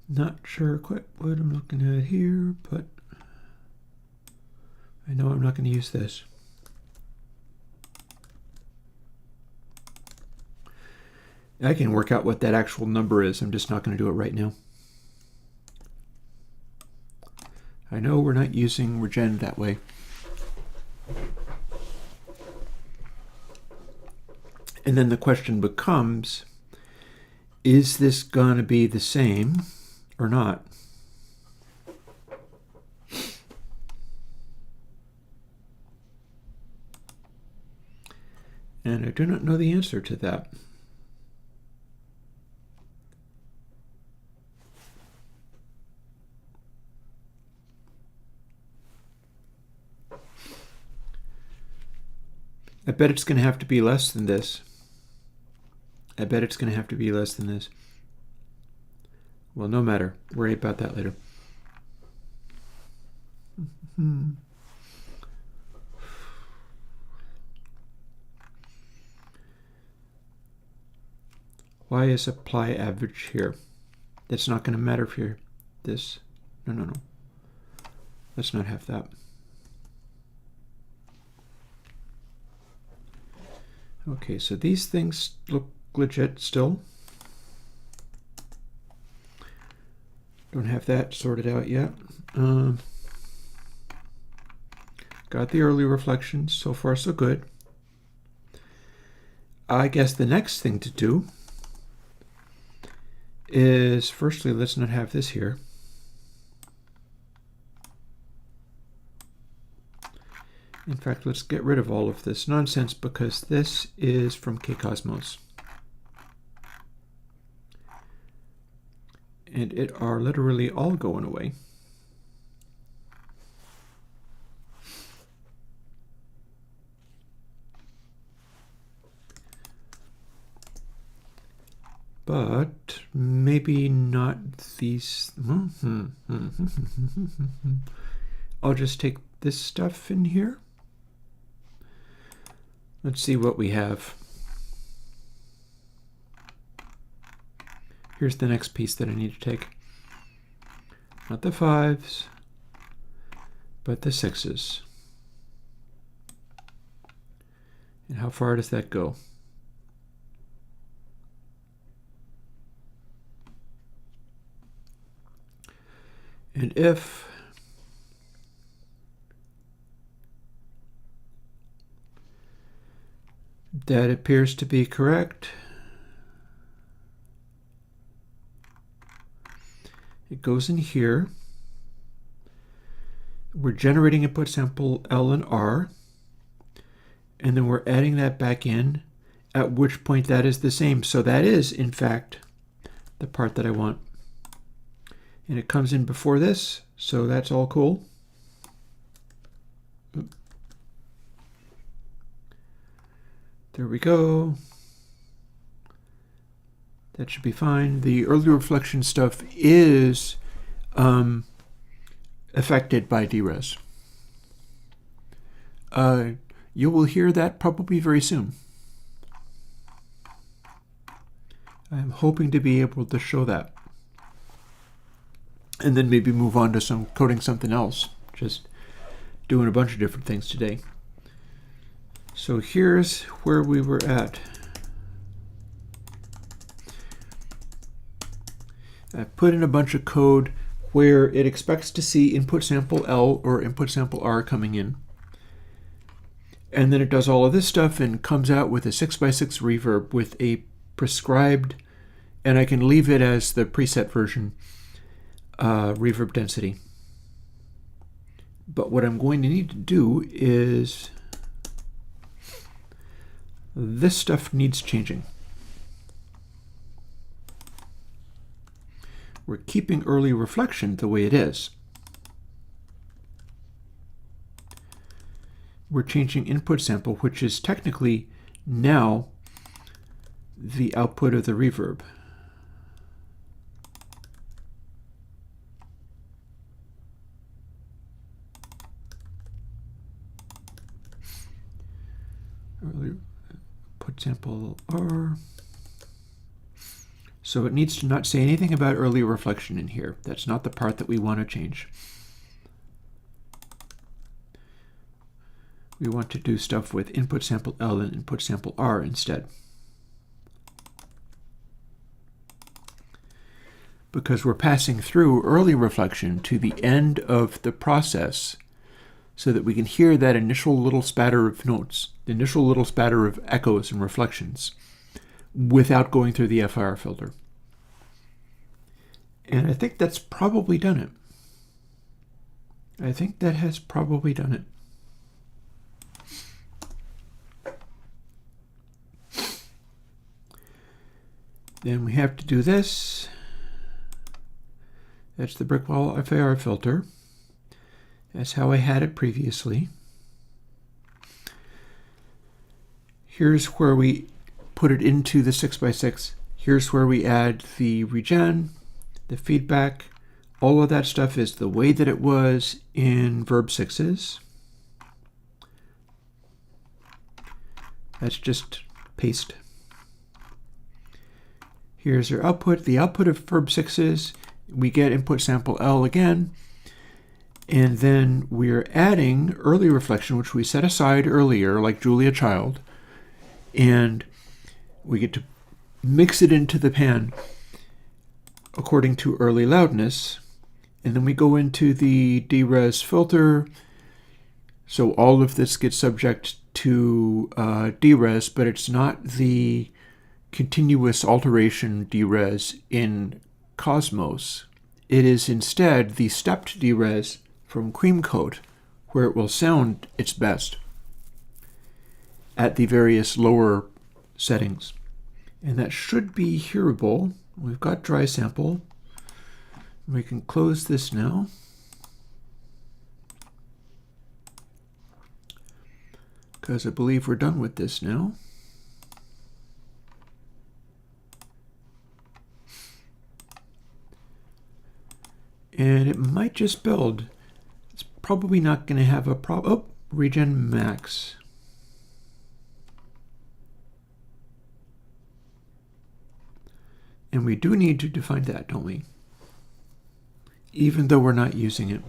A: Not sure quite what I'm looking at here, but I know I'm not going to use this. I can work out what that actual number is. I'm just not going to do it right now. I know we're not using regen that way. And then the question becomes, is this going to be the same or not? And I do not know the answer to that. I bet it's going to have to be less than this. I bet it's going to have to be less than this. Well, no matter. Worry about that later. Why is apply average here? That's not going to matter for this. No. Let's not have that. Okay, so these things look legit still. Don't have that sorted out yet. Got the early reflections. So far, so good. I guess the next thing to do is, firstly, let's not have this here. In fact, let's get rid of all of this nonsense because this is from kCosmos. And it are literally all going away. But maybe not these. I'll just take this stuff in here. Let's see what we have. Here's the next piece that I need to take. Not the 5s, but the 6s. And how far does that go? And if that appears to be correct, it goes in here. We're generating input sample L and R, and then we're adding that back in, at which point that is the same. So that is, in fact, the part that I want. And it comes in before this, so that's all cool. There we go. That should be fine. The early reflection stuff is affected by DRes. You will hear that probably very soon. I'm hoping to be able to show that. And then maybe move on to coding something else. Just doing a bunch of different things today. So here's where we were at. I put in a bunch of code where it expects to see input sample L or input sample R coming in. And then it does all of this stuff and comes out with a 6x6 reverb with a prescribed, and I can leave it as the preset version, reverb density. But what I'm going to need to do is, this stuff needs changing. We're keeping early reflection the way it is. We're changing input sample, which is technically now the output of the reverb. Early put sample R. So it needs to not say anything about early reflection in here. That's not the part that we want to change. We want to do stuff with input sample L and input sample R instead. Because we're passing through early reflection to the end of the process so that we can hear that initial little spatter of notes, the initial little spatter of echoes and reflections without going through the FIR filter. And I think that's probably done it. I think that has probably done it. Then we have to do this. That's the brick wall FIR filter. That's how I had it previously. Here's where we put it into the 6x6. Here's where we add the regen, the feedback. All of that stuff is the way that it was in Verb 6s. That's just paste. Here's our output. The output of Verb 6s, we get input sample L again. And then we're adding early reflection, which we set aside earlier, like Julia Child. And we get to mix it into the pan according to early loudness. And then we go into the deres filter. So all of this gets subject to deres, but it's not the continuous alteration deres in Cosmos. It is instead the stepped deres from Creamcoat, where it will sound its best at the various lower settings. And that should be hearable. We've got dry sample. We can close this now. Because I believe we're done with this now. And it might just build. It's probably not going to have a problem. Oh, regen max. And we do need to define that, don't we? Even though we're not using it.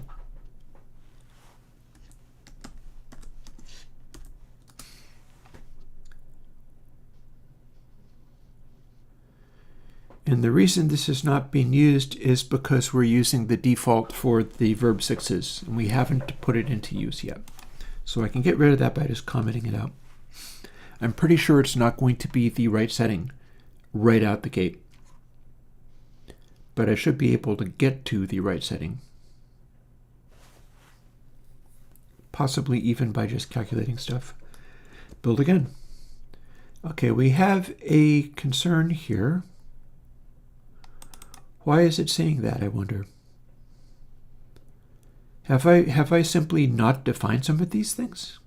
A: And the reason this is not being used is because we're using the default for the Verb 6s, and we haven't put it into use yet. So I can get rid of that by just commenting it out. I'm pretty sure it's not going to be the right setting right out the gate. But I should be able to get to the right setting. Possibly even by just calculating stuff. Build again. Okay, we have a concern here. Why is it saying that, I wonder? Have I simply not defined some of these things?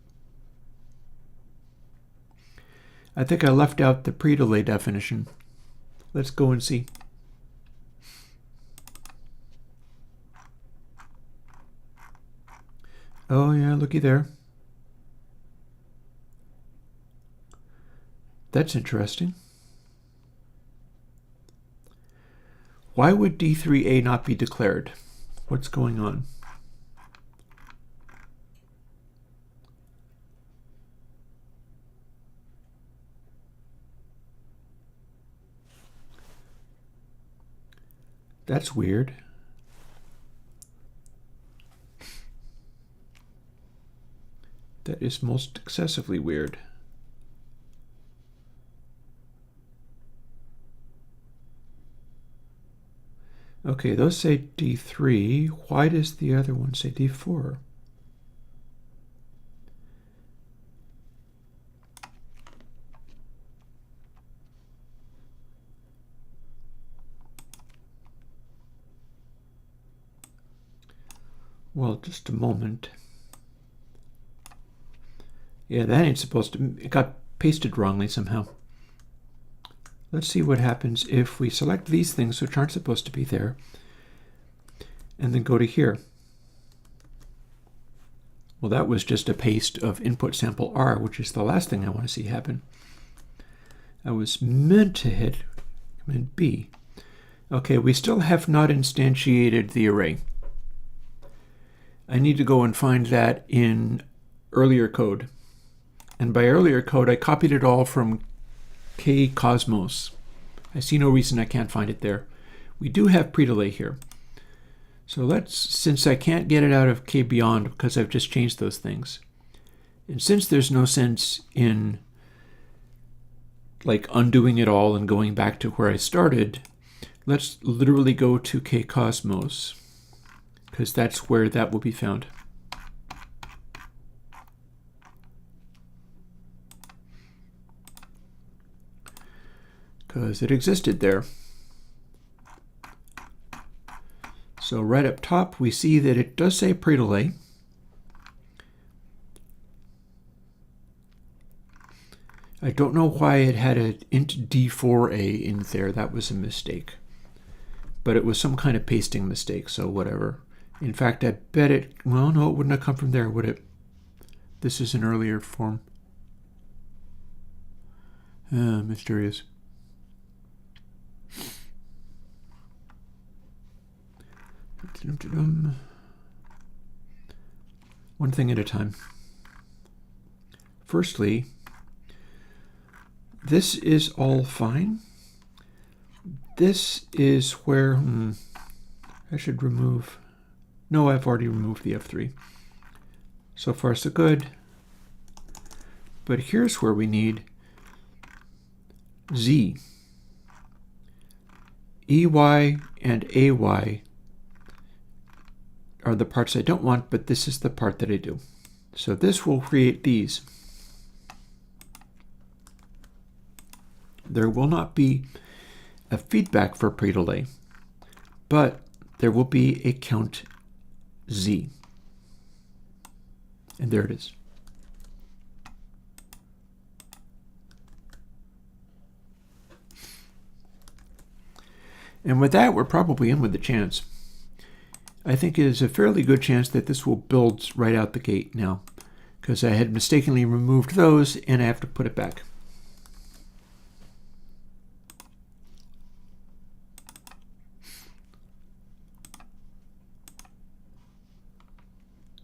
A: I think I left out the pre-delay definition. Let's go and see. Oh yeah, looky there. That's interesting. Why would D3A not be declared? What's going on? That's weird. That is most excessively weird. Okay, those say D3. Why does the other one say D4? Well, just a moment. Yeah, that ain't supposed to... It got pasted wrongly somehow. Let's see what happens if we select these things which aren't supposed to be there and then go to here. Well, that was just a paste of input sample R, which is the last thing I want to see happen. I was meant to hit Command B. Okay, we still have not instantiated the array. I need to go and find that in earlier code. And by earlier code, I copied it all from kCosmos. I see no reason I can't find it there. We do have pre-delay here. So let's, since I can't get it out of kBeyond because I've just changed those things, and since there's no sense in like undoing it all and going back to where I started, let's literally go to kCosmos, because that's where that will be found. Because it existed there. So right up top, we see that it does say pre-delay. I don't know why it had an int d4a in there. That was a mistake. But it was some kind of pasting mistake, so whatever. In fact, I bet it, well, no, it wouldn't have come from there, would it? This is an earlier form. Mysterious. One thing at a time. Firstly, this is all fine. This is where I should remove. No, I've already removed the F3. So far, so good. But here's where we need Z. EY and AY are the parts I don't want, but this is the part that I do. So this will create these. There will not be a feedback for pre-delay, but there will be a count Z. And there it is. And with that, we're probably in with the chance. I think it is a fairly good chance that this will build right out the gate now, because I had mistakenly removed those and I have to put it back.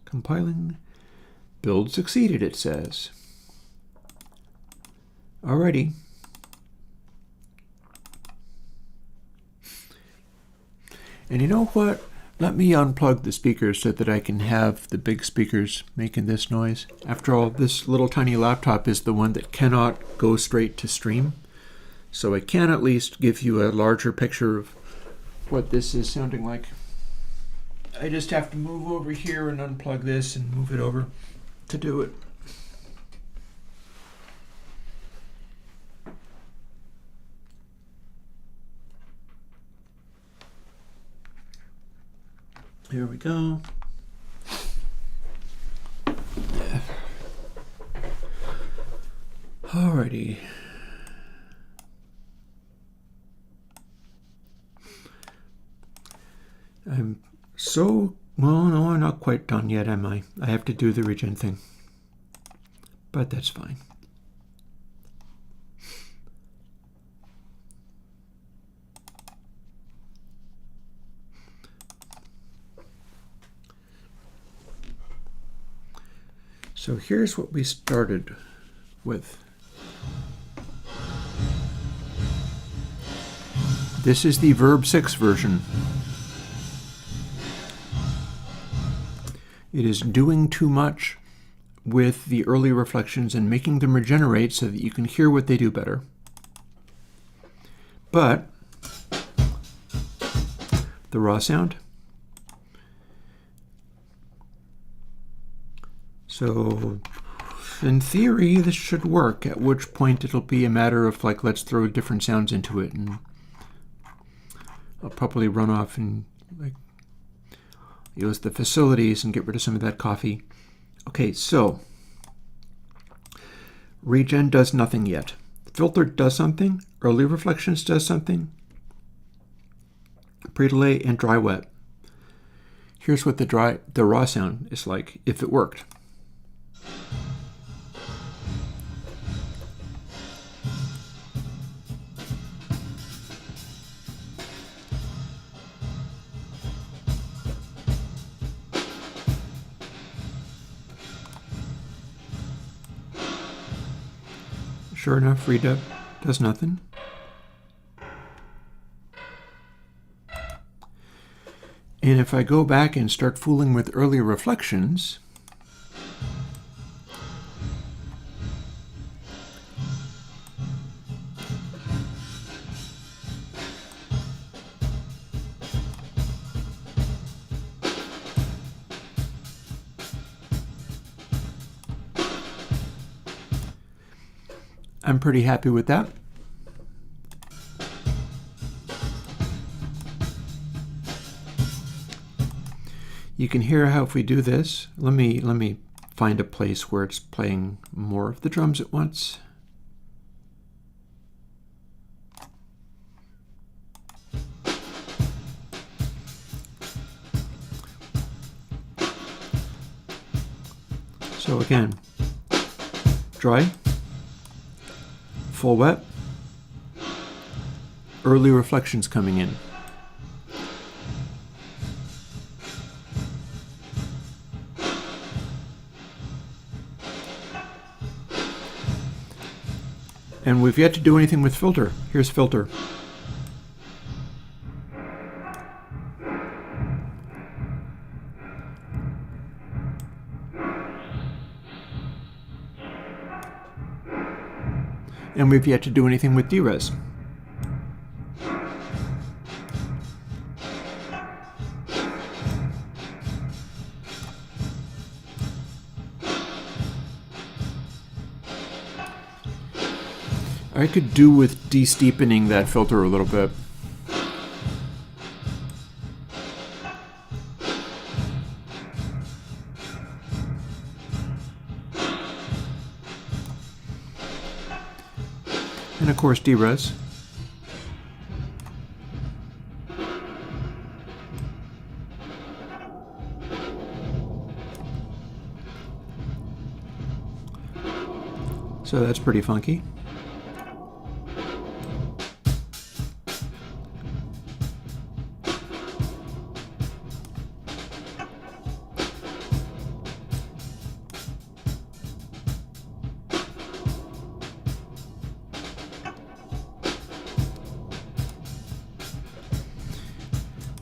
A: Compiling. Build succeeded, it says. Alrighty. And you know what? Let me unplug the speakers so that I can have the big speakers making this noise. After all, this little tiny laptop is the one that cannot go straight to stream. So I can at least give you a larger picture of what this is sounding like. I just have to move over here and unplug this and move it over to do it. Here we go. Alrighty. I'm so, well, no, I'm not quite done yet, am I? I have to do the regen thing. But that's fine. So here's what we started with. This is the Verb 6 version. It is doing too much with the early reflections and making them regenerate so that you can hear what they do better. But the raw sound. So in theory, this should work, at which point it'll be a matter of like, let's throw different sounds into it, and I'll probably run off and like use the facilities and get rid of some of that coffee. Okay, so regen does nothing yet. Filter does something, early reflections does something, pre-delay and dry wet. Here's what the raw sound is like if it worked. Sure enough, redub does nothing. And if I go back and start fooling with early reflections, I'm pretty happy with that. You can hear how if we do this, let me find a place where it's playing more of the drums at once. So again, dry, full wet, early reflections coming in. And we've yet to do anything with filter. Here's filter. And we've yet to do anything with derez. I could do with de-steepening that filter a little bit. And of course derez. So that's pretty funky.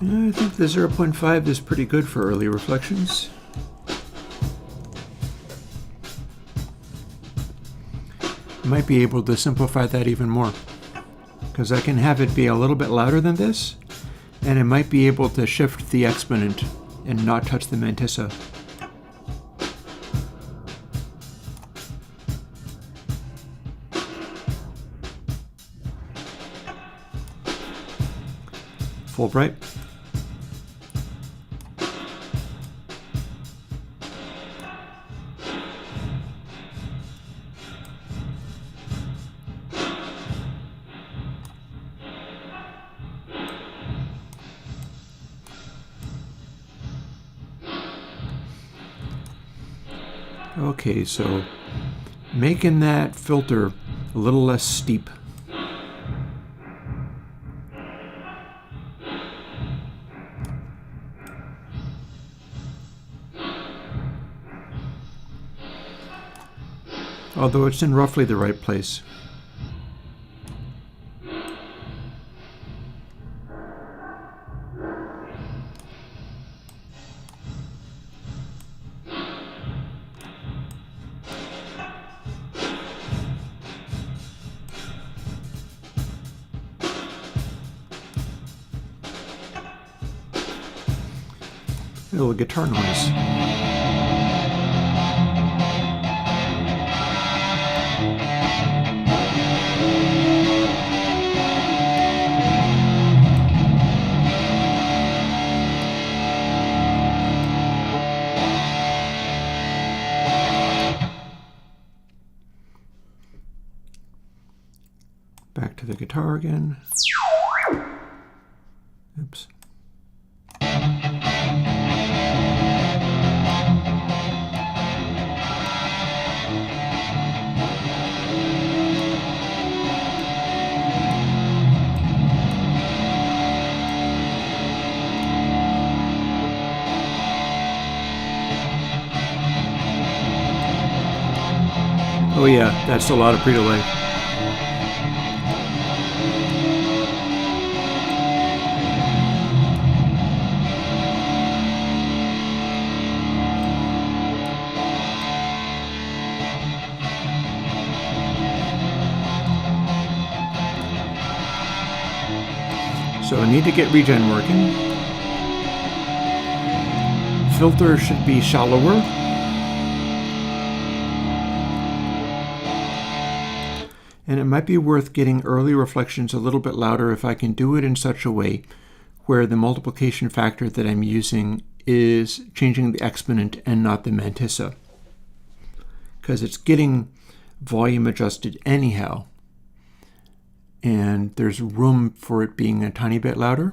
A: I think the 0.5 is pretty good for early reflections. I might be able to simplify that even more, because I can have it be a little bit louder than this, and I might be able to shift the exponent and not touch the mantissa. Full bright. Okay, so making that filter a little less steep. Although it's in roughly the right place. A little guitar noise. Back to the guitar again. Oops. Oh yeah, that's a lot of pre-delay. So I need to get regen working. Filter should be shallower. And it might be worth getting early reflections a little bit louder if I can do it in such a way where the multiplication factor that I'm using is changing the exponent and not the mantissa, because it's getting volume adjusted anyhow, and there's room for it being a tiny bit louder.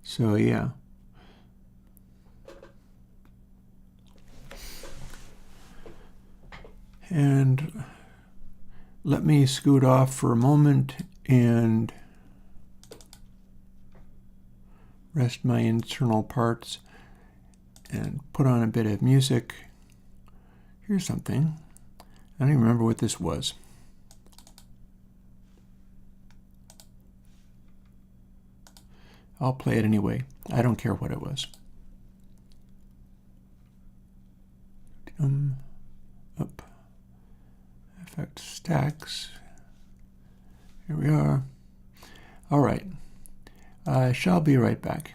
A: So yeah. And let me scoot off for a moment and rest my internal parts and put on a bit of music. Here's something. I don't even remember what this was. I'll play it anyway. I don't care what it was. Up. Effect stacks. Here we are. All right. I shall be right back.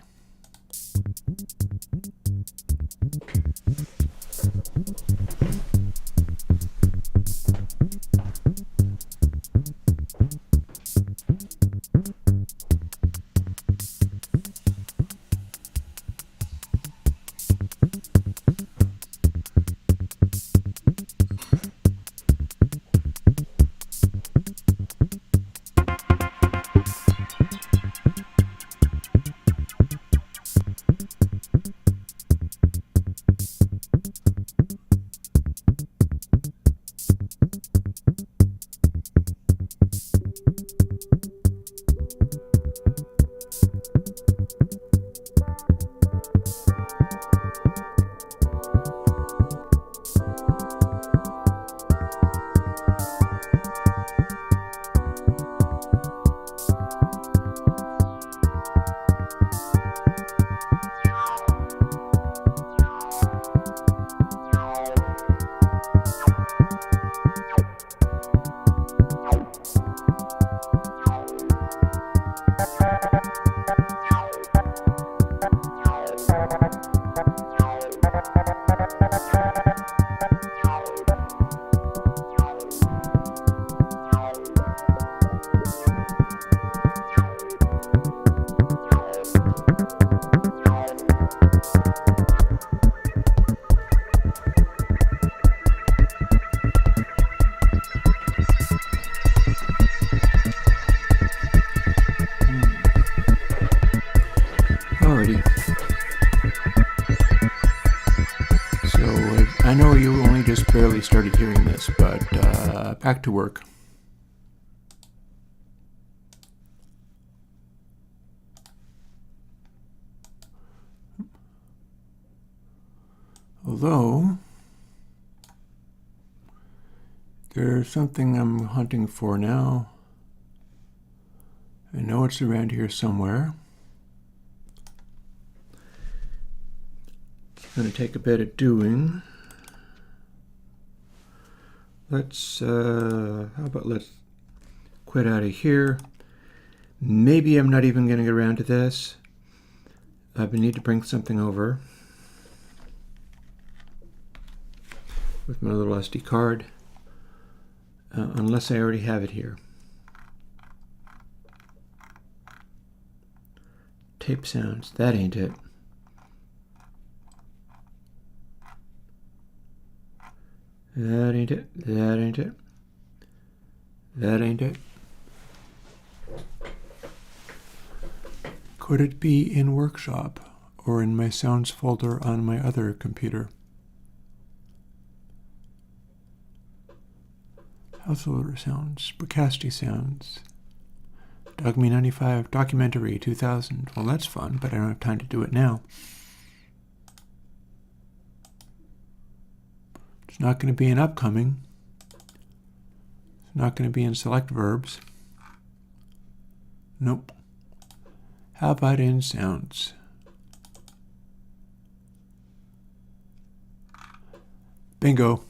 A: I know you only just barely started hearing this, but back to work. Although, there's something I'm hunting for now. I know it's around here somewhere. It's going to take a bit of doing. How about let's quit out of here. Maybe I'm not even going to get around to this. I need to bring something over with my little SD card, unless I already have it here. Tape sounds, that ain't it. That ain't it, that ain't it, that ain't it. Could it be in Workshop or in my sounds folder on my other computer? Householder sounds, Bricasti sounds, Dogme 95, Documentary 2000. Well, that's fun, but I don't have time to do it now. It's not going to be in upcoming. It's not going to be in select verbs. Nope. How about in sounds? Bingo.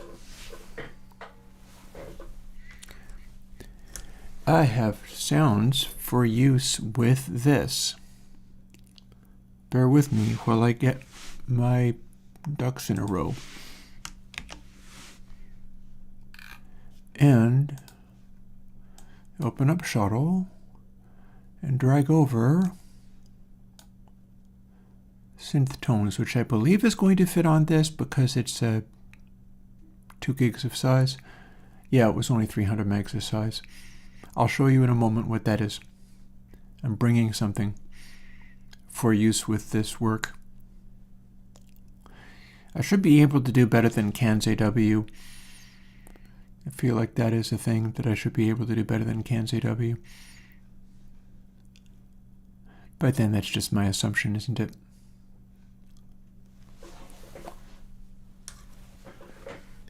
A: I have sounds for use with this. Bear with me while I get my ducks in a row. And open up Shuttle and drag over synth tones, which I believe is going to fit on this because it's 2 gigs of size. Yeah, it was only 300 megs of size. I'll show you in a moment what that is. I'm bringing something for use with this work. I should be able to do better than cans AW. I feel like that is a thing that I should be able to do better than cans AW. But then that's just my assumption, isn't it?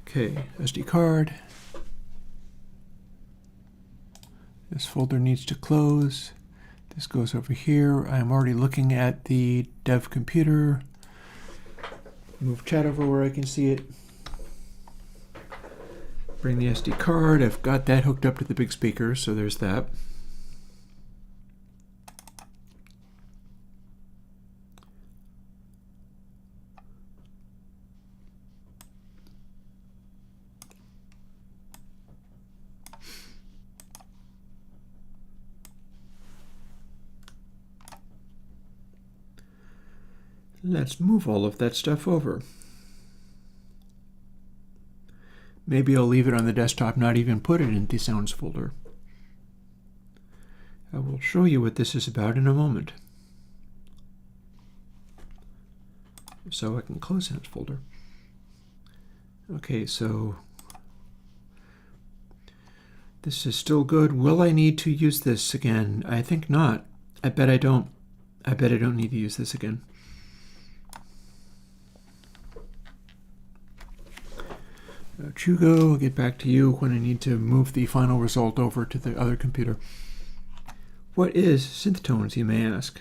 A: Okay, SD card. This folder needs to close. This goes over here. I'm already looking at the dev computer. Move chat over where I can see it. Bring the SD card. I've got that hooked up to the big speaker, so there's that. Let's move all of that stuff over. Maybe I'll leave it on the desktop, not even put it in the sounds folder. I will show you what this is about in a moment. So I can close sounds folder. Okay, so this is still good. Will I need to use this again? I think not. I bet I don't. I bet I don't need to use this again. Chugo, I'll get back to you when I need to move the final result over to the other computer. What is synth tones, you may ask?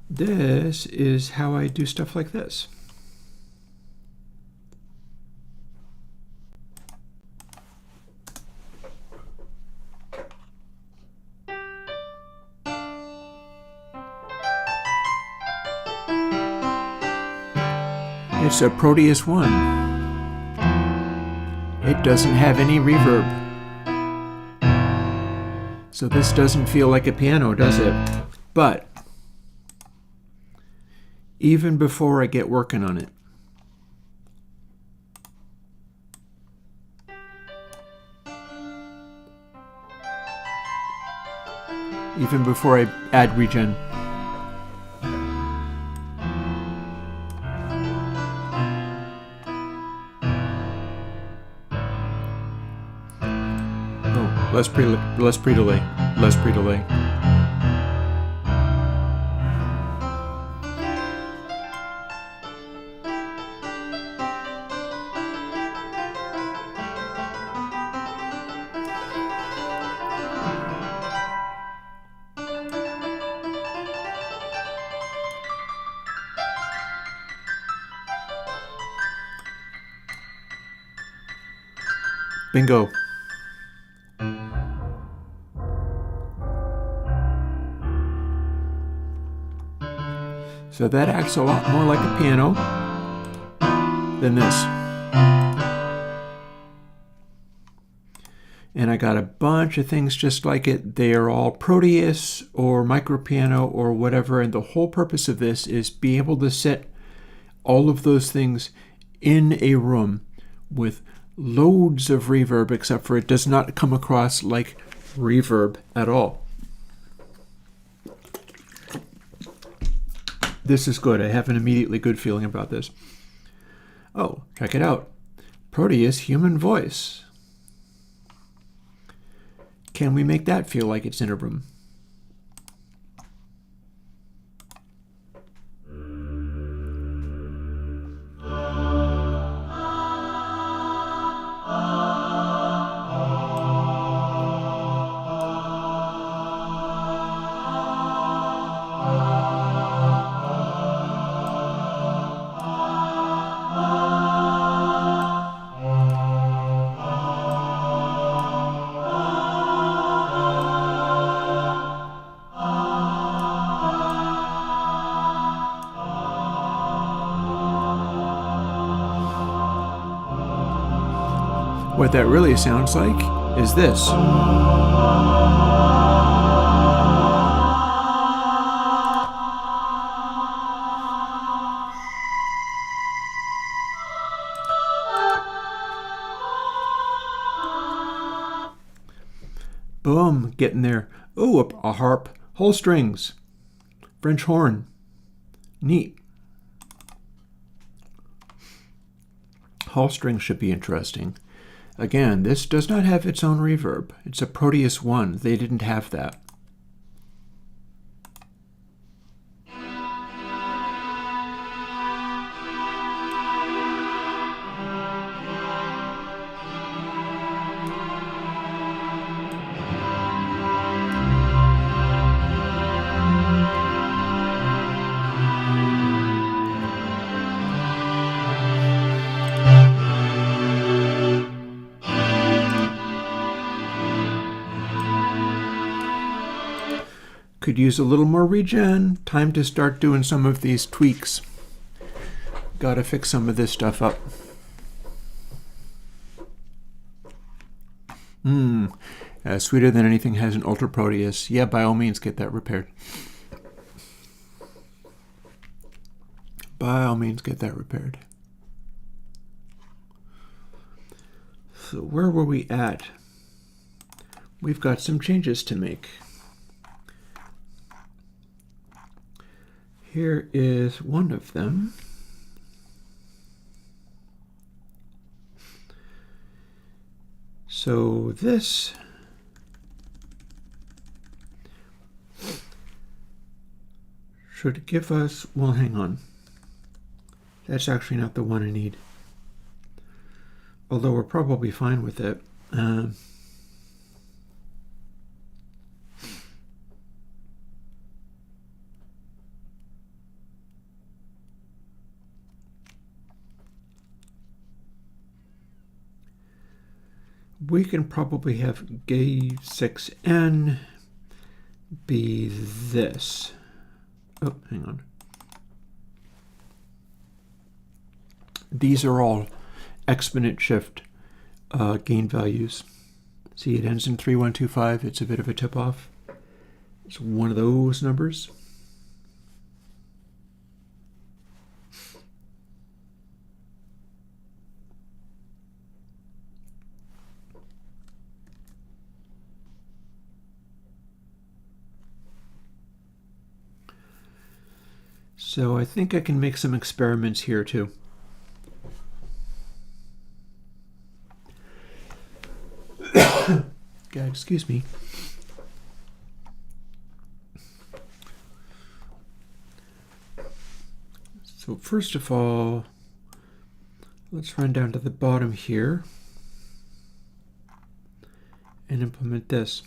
A: This is how I do stuff like this. It's a Proteus 1. It doesn't have any reverb. So this doesn't feel like a piano, does it? But even before I get working on it, even before I add regen, less pre-delay. Bingo. So that acts a lot more like a piano than this. And I got a bunch of things just like it. They are all Proteus or micro piano or whatever. And the whole purpose of this is be able to set all of those things in a room with loads of reverb, except for it does not come across like reverb at all. This is good. I have an immediately good feeling about this. Oh, check it out. Proteus human voice. Can we make that feel like it's in a room? What that really sounds like is this. Boom, getting there. Ooh, a harp, whole strings, French horn. Neat. Whole strings should be interesting. Again, this does not have its own reverb. It's a Proteus 1. They didn't have that. Could use a little more regen. Time to start doing some of these tweaks. Gotta fix some of this stuff up. Sweeter Than Anything has an Ultra Proteus. Yeah, by all means, get that repaired. By all means, get that repaired. So where were we at? We've got some changes to make. Here is one of them. So this should give us, well, hang on. That's actually not the one I need. Although we're probably fine with it. We can probably have gay 6N be this. Oh, hang on. These are all exponent shift gain values. See, it ends in 3125. It's a bit of a tip-off. It's one of those numbers. So I think I can make some experiments here too. God, excuse me. So first of all, let's run down to the bottom here and implement this.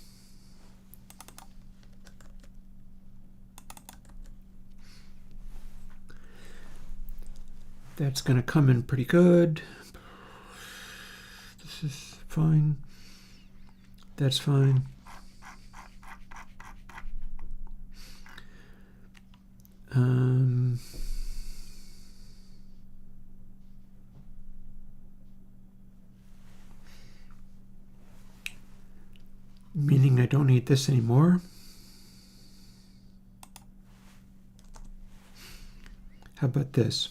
A: That's going to come in pretty good. This is fine. That's fine. Meaning I don't need this anymore. How about this?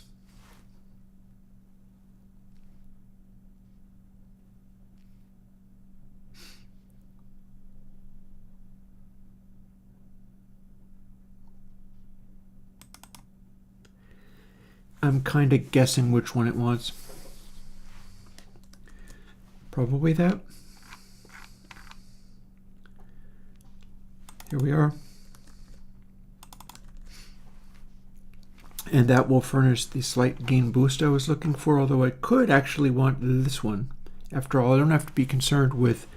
A: I'm kind of guessing which one it was. Probably that. Here we are. And that will furnish the slight gain boost I was looking for, although I could actually want this one. After all, I don't have to be concerned with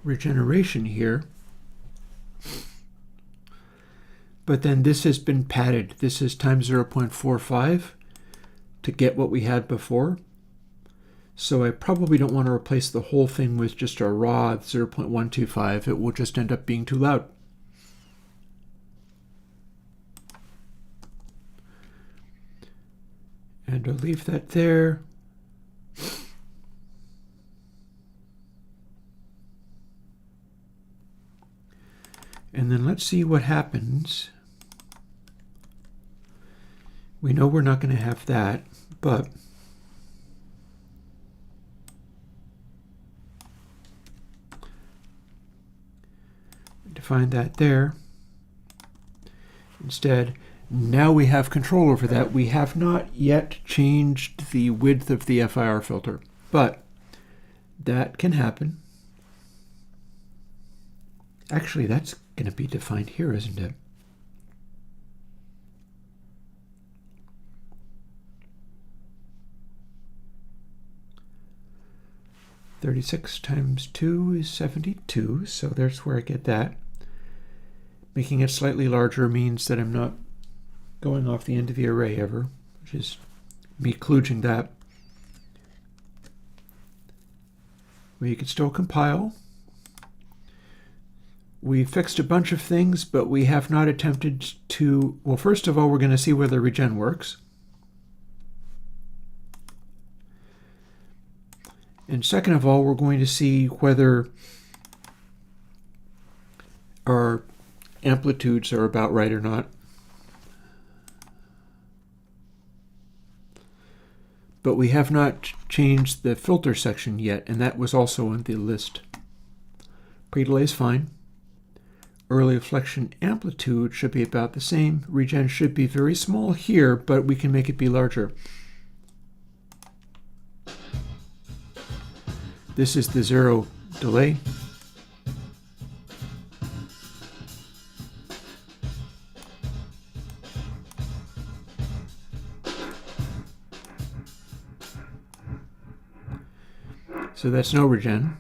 A: regeneration here. But then this has been padded. This is times 0.45 to get what we had before. So I probably don't want to replace the whole thing with just a raw 0.125. It will just end up being too loud. And I'll leave that there. And then let's see what happens. We know we're not going to have that, but define that there. Instead, now we have control over that. We have not yet changed the width of the FIR filter, but that can happen. Actually, that's going to be defined here, isn't it? (36 times 2 is 72, so there's where I get that. Making it slightly larger means that I'm not going off the end of the array ever, which is me kludging that. We can still compile. We fixed a bunch of things, but we have not attempted to, well, first of all, we're going to see whether regen works. And second of all, we're going to see whether our amplitudes are about right or not. But we have not changed the filter section yet, and that was also on the list. Pre-delay is fine. Early reflection amplitude should be about the same. Regen should be very small here, but we can make it be larger. This is the zero delay. So that's no regen.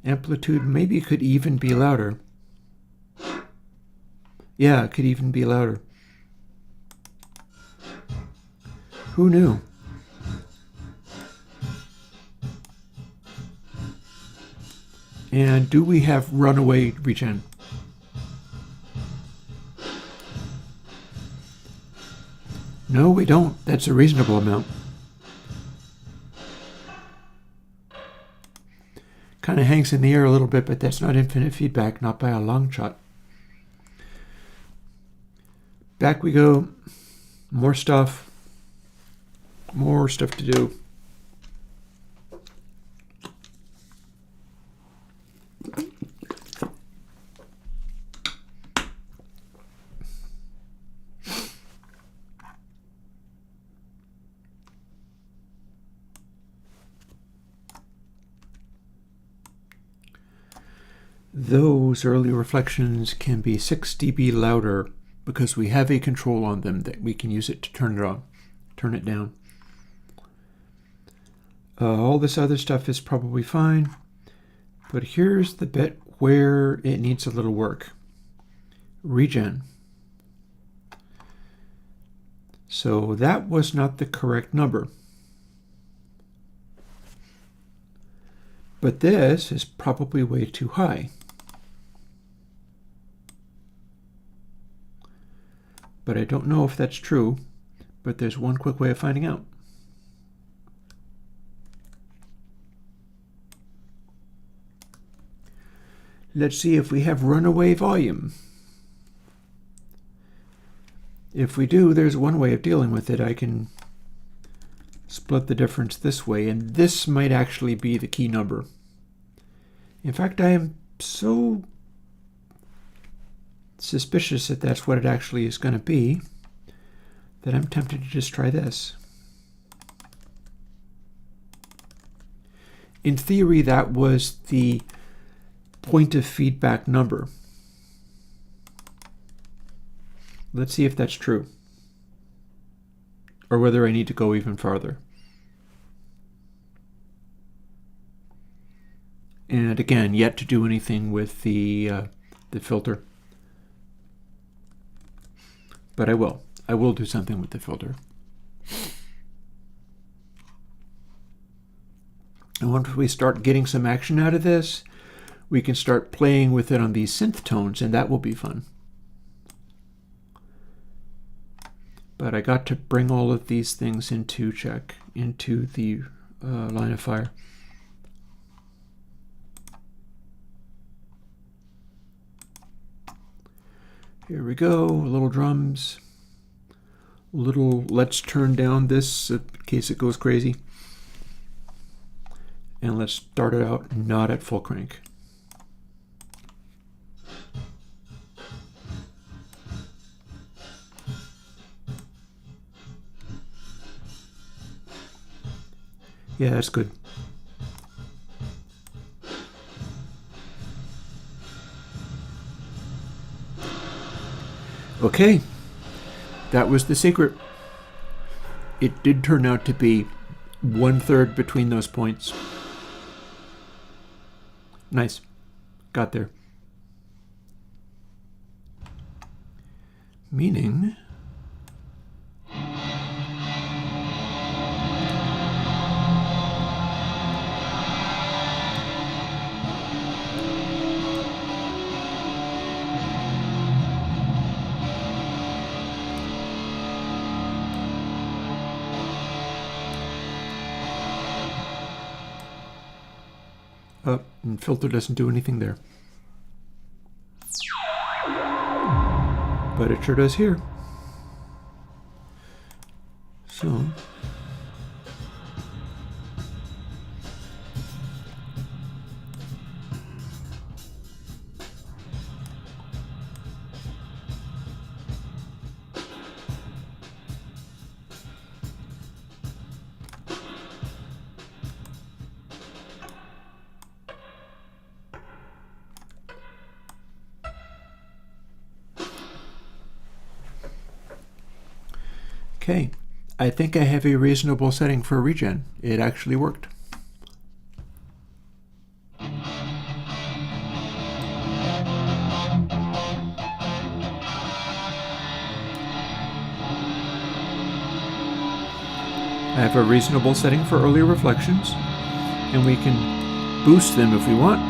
A: Amplitude maybe could even be louder. Yeah, it could even be louder. Who knew? And do we have runaway regen? No, we don't. That's a reasonable amount. Kind of hangs in the air a little bit, but that's not infinite feedback, not by a long shot. Back we go. More stuff. More stuff to do. Those early reflections can be 6 dB louder because we have a control on them that we can use it to turn it on, turn it down. All this other stuff is probably fine, but here's the bit where it needs a little work. Regen. So that was not the correct number. But this is probably way too high. But I don't know if that's true, but there's one quick way of finding out. Let's see if we have runaway volume. If we do, there's one way of dealing with it. I can split the difference this way, and this might actually be the key number. In fact, I am so suspicious that that's what it actually is going to be that I'm tempted to just try this. In theory, that was the point of feedback number. Let's see if that's true, or whether I need to go even farther. And again, yet to do anything with the filter. But I will. I will do something with the filter. And once we start getting some action out of this, we can start playing with it on these synth tones, and that will be fun. But I got to bring all of these things into check, into the line of fire. Here we go, little drums. Little, let's turn down this in case it goes crazy. And let's start it out not at full crank. Yeah, that's good. Okay, that was the secret. It did turn out to be 1/3 between those points. Nice. Got there. Meaning... and filter doesn't do anything there. But it sure does here. So... Okay, I think I have a reasonable setting for a regen. It actually worked. I have a reasonable setting for early reflections, and we can boost them if we want.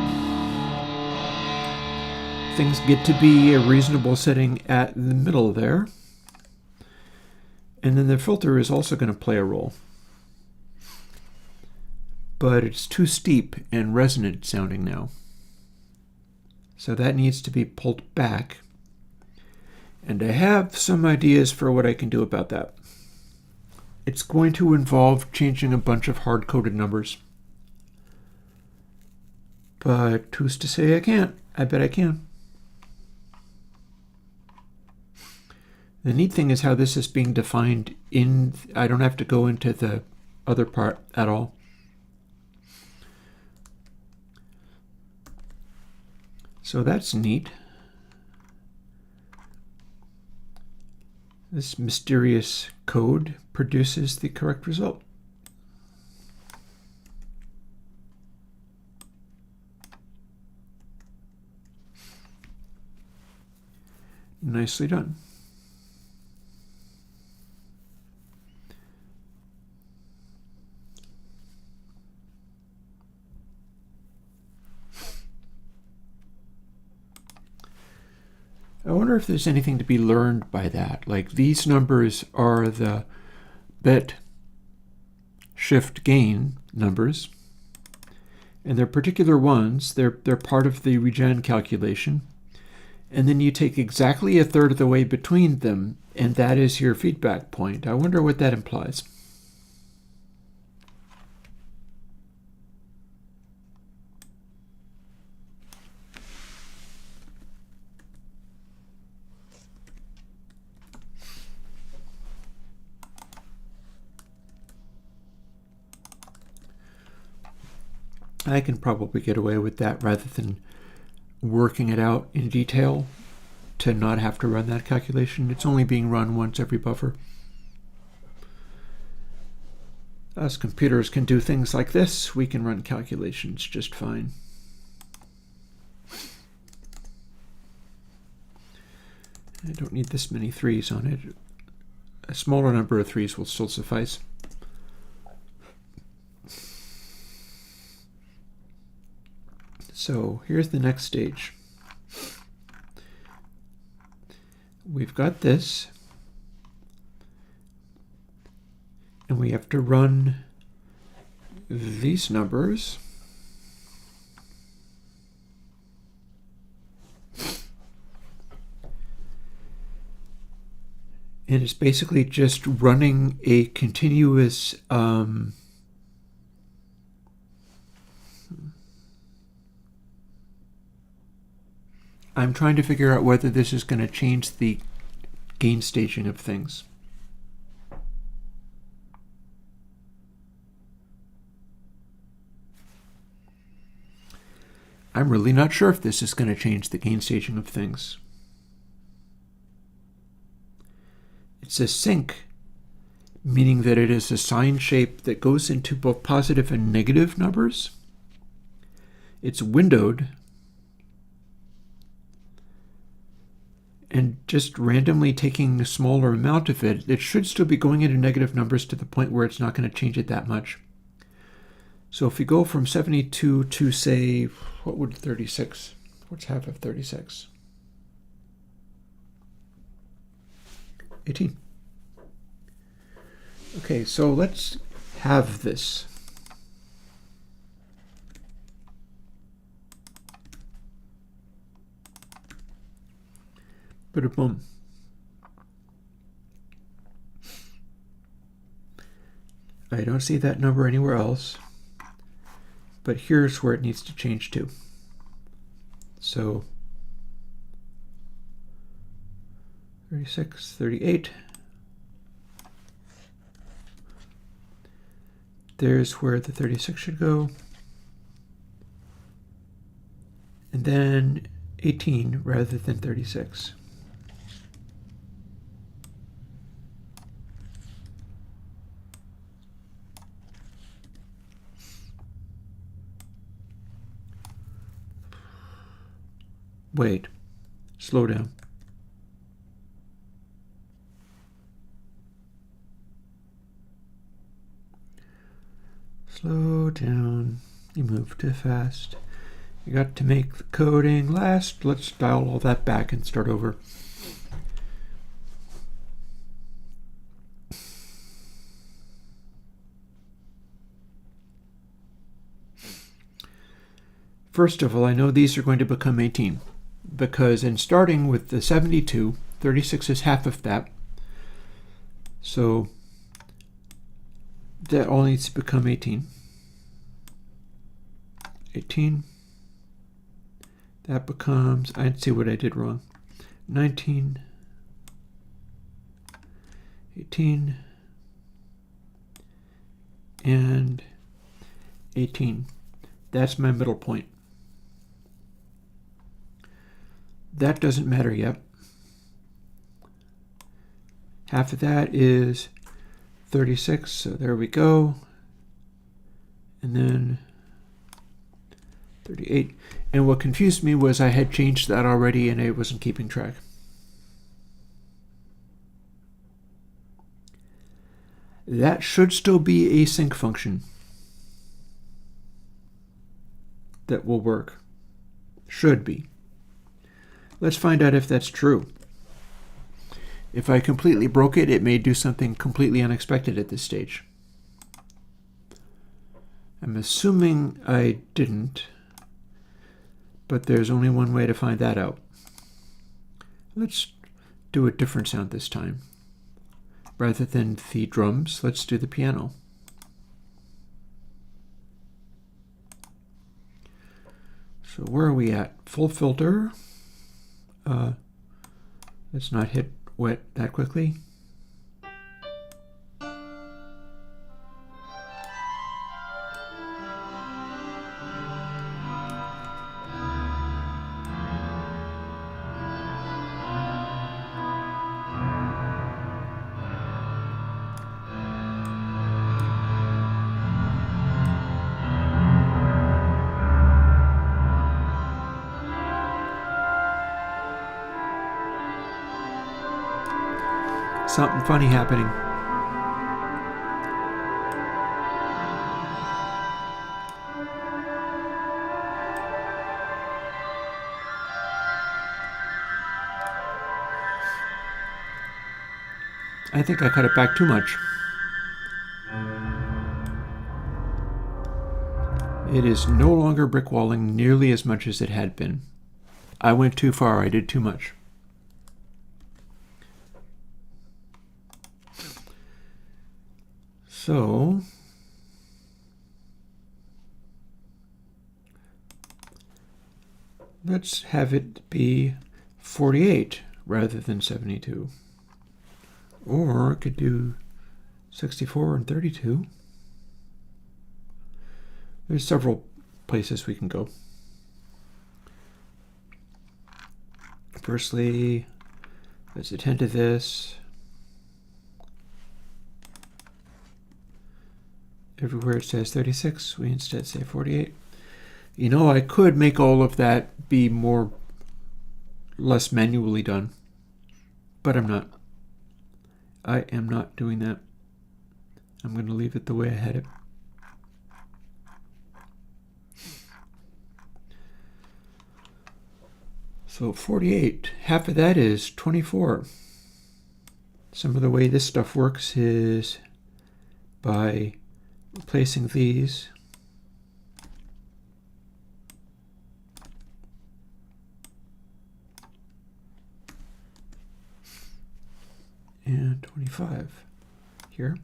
A: Things get to be a reasonable setting at the middle there. And then the filter is also going to play a role. But it's too steep and resonant sounding now. So that needs to be pulled back. And I have some ideas for what I can do about that. It's going to involve changing a bunch of hard-coded numbers. But who's to say I can't? I bet I can. The neat thing is how this is being defined in... I don't have to go into the other part at all. So that's neat. This mysterious code produces the correct result. Nicely done. I wonder if there's anything to be learned by that. Like, these numbers are the bit shift gain numbers, and they're particular ones. They're part of the regen calculation. And then you take exactly 1/3 of the way between them, and that is your feedback point. I wonder what that implies. I can probably get away with that rather than working it out in detail to not have to run that calculation. It's only being run once every buffer. Us computers can do things like this. We can run calculations just fine. I don't need this many 3s on it. A smaller number of 3s will still suffice. So here's the next stage. We've got this, and we have to run these numbers. And it's basically just running a continuous I'm trying to figure out whether this is going to change the gain staging of things. I'm really not sure if this is going to change the gain staging of things. It's a sync, meaning that it is a sine shape that goes into both positive and negative numbers. It's windowed, and just randomly taking a smaller amount of it, it should still be going into negative numbers to the point where it's not going to change it that much. So if we go from 72 to, say, what would 36? What's half of 36? 18. Okay, so let's have this. Boom. I don't see that number anywhere else, but here's where it needs to change to. So 36, 38. There's where the 36 should go. And then 18 rather than 36. Wait, slow down. Slow down. You move too fast. You got to make the coding last. Let's dial all that back and start over. First of all, I know these are going to become 18 because in starting with the 72, 36 is half of that. So that all needs to become 18. 18. That becomes, I'd see what I did wrong. 19. 18. And 18. That's my middle point. That doesn't matter yet. Half of that is 36, so there we go. And then 38. And what confused me was I had changed that already and I wasn't keeping track. That should still be a sync function that will work. Should be. Let's find out if that's true. If I completely broke it, it may do something completely unexpected at this stage. I'm assuming I didn't, but there's only one way to find that out. Let's do a different sound this time. Rather than the drums, let's do the piano. So where are we at? Full filter. Let's not hit wet that quickly. Something funny happening. I think I cut it back too much. It is no longer brickwalling nearly as much as it had been. I went too far. I did too much. So let's have it be 48 rather than 72. Or I could do 64 and 32. There's several places we can go. Firstly, let's attend to this. Everywhere it says 36, we instead say 48. You know, I could make all of that be less manually done, but I'm not. I am not doing that. I'm going to leave it the way I had it. So 48, half of that is 24. Some of the way this stuff works is by replacing these. And 25 here.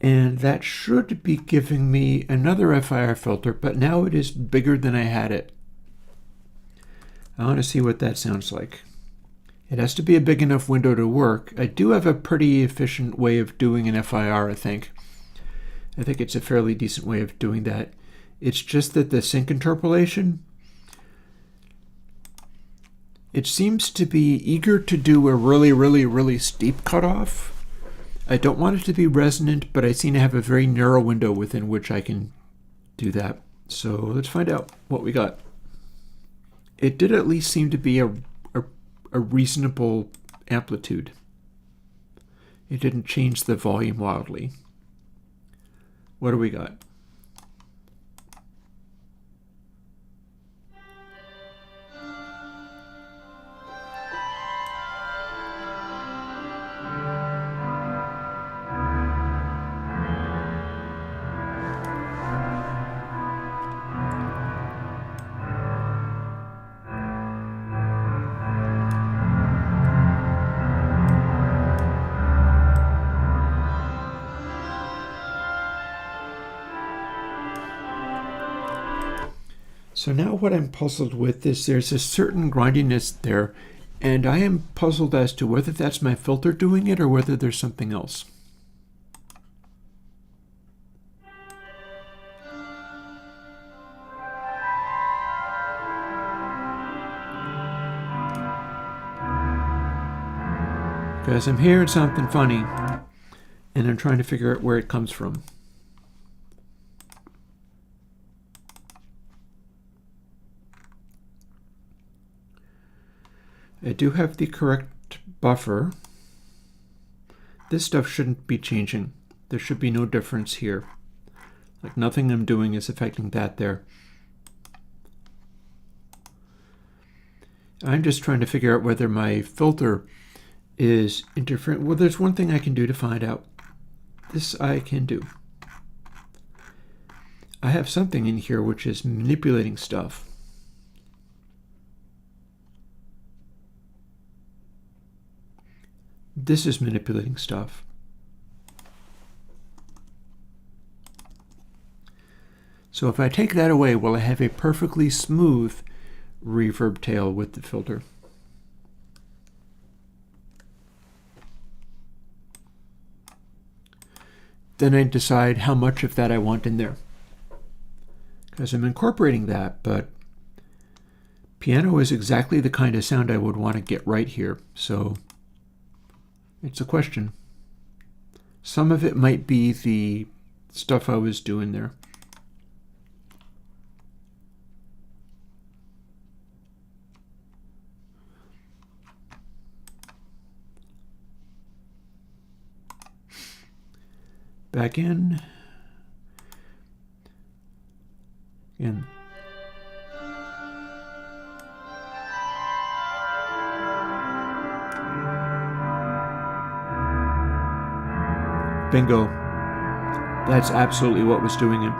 A: And that should be giving me another FIR filter, but now it is bigger than I had it. I want to see what that sounds like. It has to be a big enough window to work. I do have a pretty efficient way of doing an FIR, I think. I think it's a fairly decent way of doing that. It's just that the sync interpolation, it seems to be eager to do a really steep cutoff. I don't want it to be resonant, but I seem to have a very narrow window within which I can do that. So let's find out what we got. It did at least seem to be a reasonable amplitude. It didn't change the volume wildly. What do we got? So now what I'm puzzled with is there's a certain grindiness there, and I am puzzled as to whether that's my filter doing it or whether there's something else. Because I'm hearing something funny, and I'm trying to figure out where it comes from. I do have the correct buffer. This stuff shouldn't be changing. There should be no difference here. Like nothing I'm doing is affecting that there. I'm just trying to figure out whether my filter is interfering. Well, there's one thing I can do to find out. This I can do. I have something in here which is manipulating stuff. This is manipulating stuff. So if I take that away, will I have a perfectly smooth reverb tail with the filter? Then I decide how much of that I want in there. Because I'm incorporating that, but piano is exactly the kind of sound I would want to get right here. So it's a question. Some of it might be the stuff I was doing there. Back in. In. Bingo. That's absolutely what was doing it.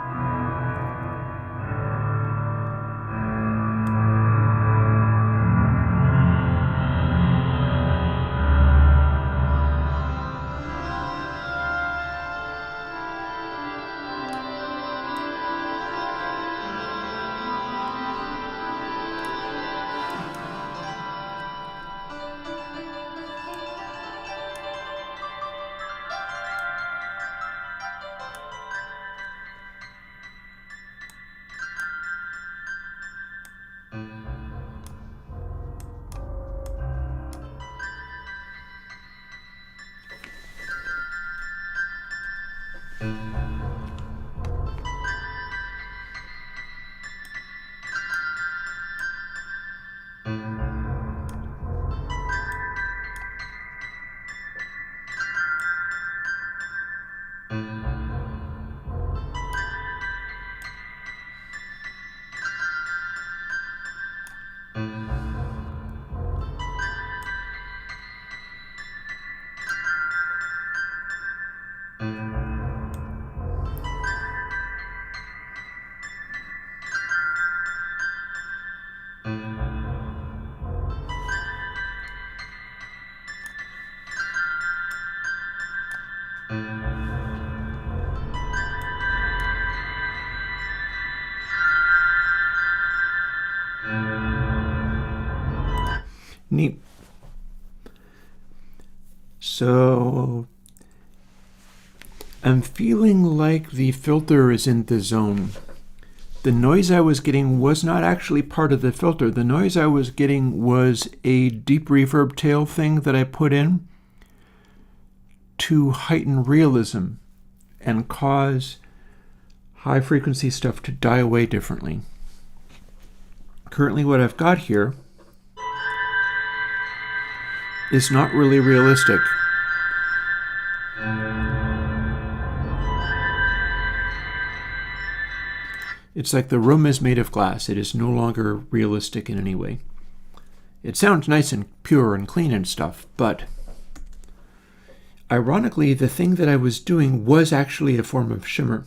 A: Neat. So I'm feeling like the filter is in the zone. The noise I was getting was not actually part of the filter. The noise I was getting was a deep reverb tail thing that I put in to heighten realism and cause high frequency stuff to die away differently. Currently what I've got here is not really realistic. It's like the room is made of glass. It is no longer realistic in any way. It sounds nice and pure and clean and stuff, but ironically, the thing that I was doing was actually a form of shimmer.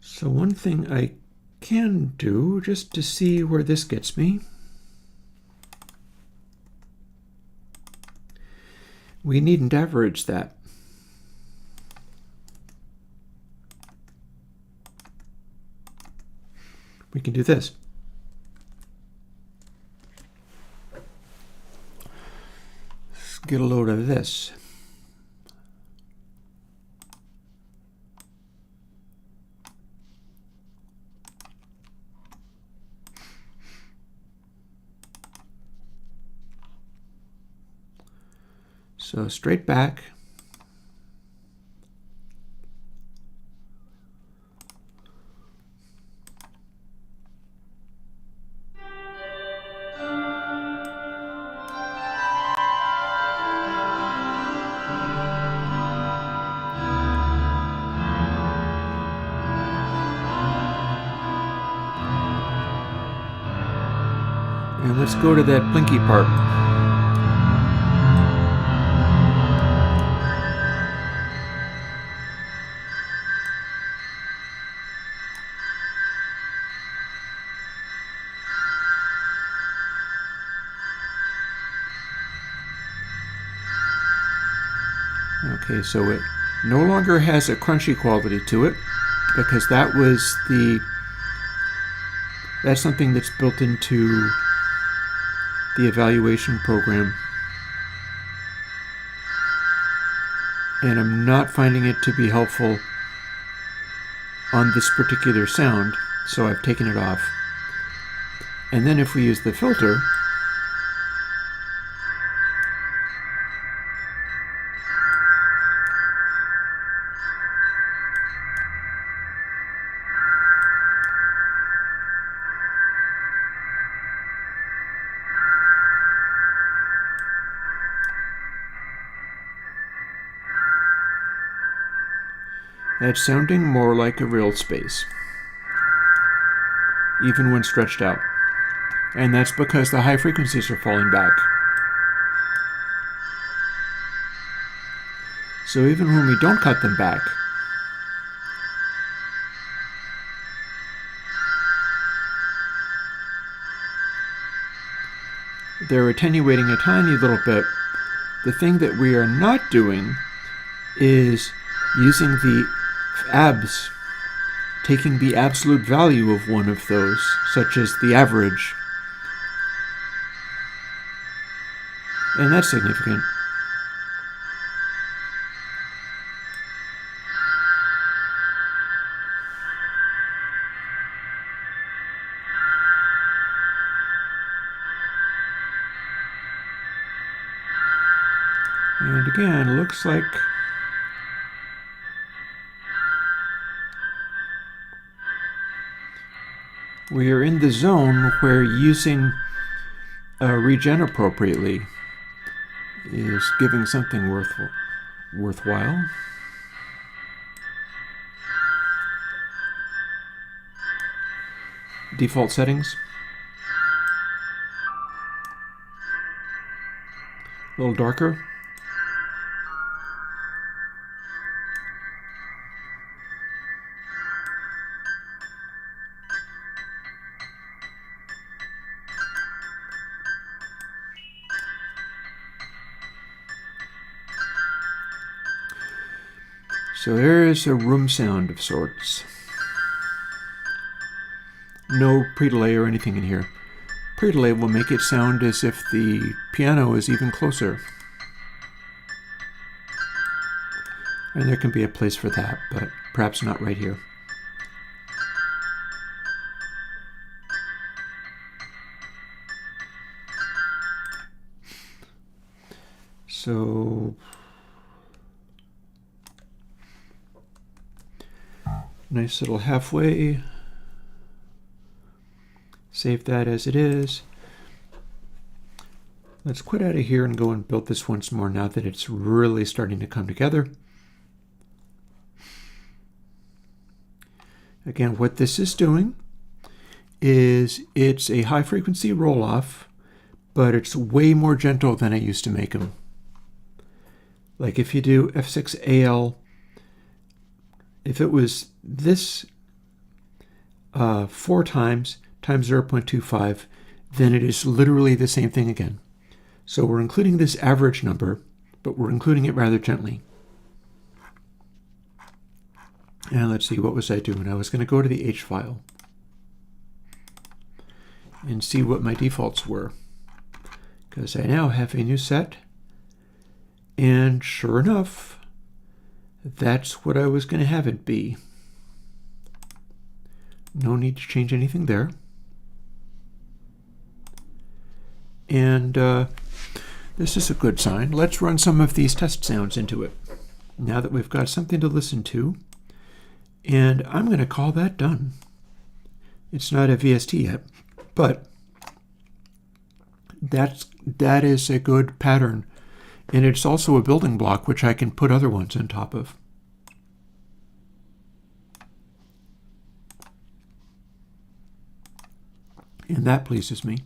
A: So one thing I can do, just to see where this gets me, we needn't average that. We can do this. Let's get a load of this. So straight back. And let's go to that blinky part. Okay, so it no longer has a crunchy quality to it, because that's something that's built into the evaluation program. And I'm not finding it to be helpful on this particular sound, so I've taken it off. And then if we use the filter, that's sounding more like a real space, even when stretched out. And that's because the high frequencies are falling back. So even when we don't cut them back, they're attenuating a tiny little bit. The thing that we are not doing is using the abs, taking the absolute value of one of those, such as the average. And that's significant. And again, looks like we are in the zone where using regen appropriately is giving something worthwhile. Default settings. A little darker. So there is a room sound of sorts. No pre-delay or anything in here. Pre-delay will make it sound as if the piano is even closer. And there can be a place for that, but perhaps not right here. So nice little halfway. Save that as it is. Let's quit out of here and go and build this once more now that it's really starting to come together. Again, what this is doing is it's a high frequency roll-off, but it's way more gentle than I used to make them. Like if you do F6AL, if it was this 4 times 0.25, then it is literally the same thing again. So we're including this average number, but we're including it rather gently. And let's see, what was I doing? I was going to go to the H file and see what my defaults were, because I now have a new set. And sure enough, that's what I was going to have it be. No need to change anything there. And this is a good sign. Let's run some of these test sounds into it, now that we've got something to listen to. And I'm going to call that done. It's not a VST yet, but that is a good pattern. And it's also a building block which I can put other ones on top of. And that pleases me.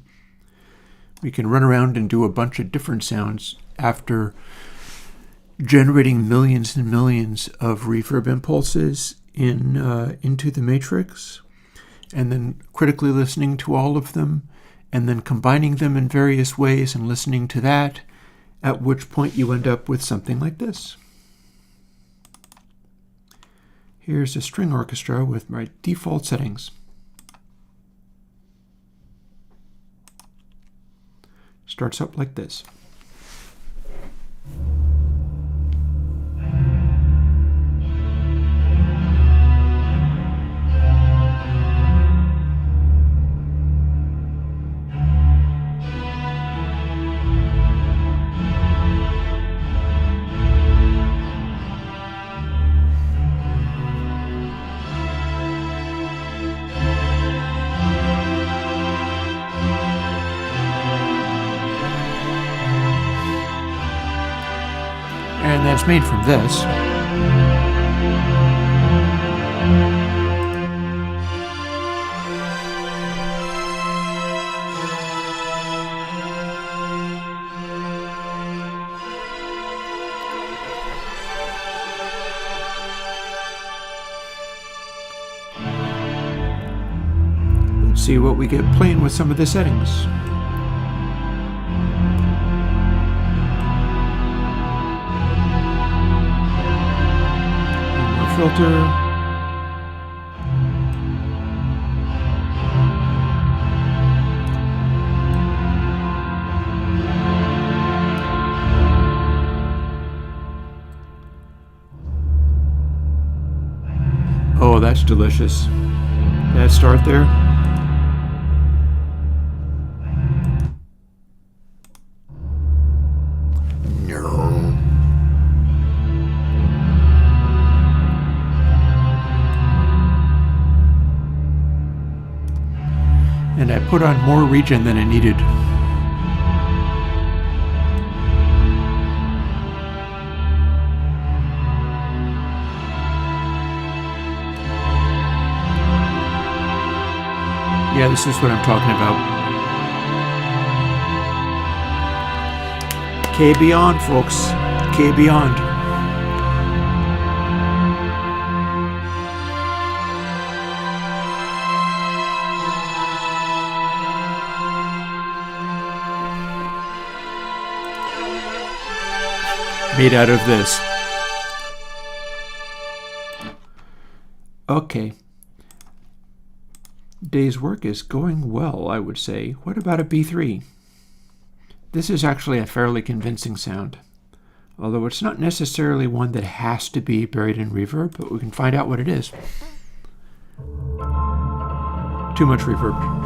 A: We can run around and do a bunch of different sounds after generating millions and millions of reverb impulses into the matrix, and then critically listening to all of them, and then combining them in various ways and listening to that, at which point you end up with something like this. Here's a string orchestra with my default settings. Starts up like this. And that's made from this. Let's see what we get playing with some of the settings. Filter. Oh, that's delicious. That start there. No. And I put on more region than I needed. Yeah, this is what I'm talking about. kBeyond, folks. kBeyond. Made out of this. Okay. Day's work is going well, I would say. What about a B3? This is actually a fairly convincing sound, although it's not necessarily one that has to be buried in reverb, but we can find out what it is. Too much reverb.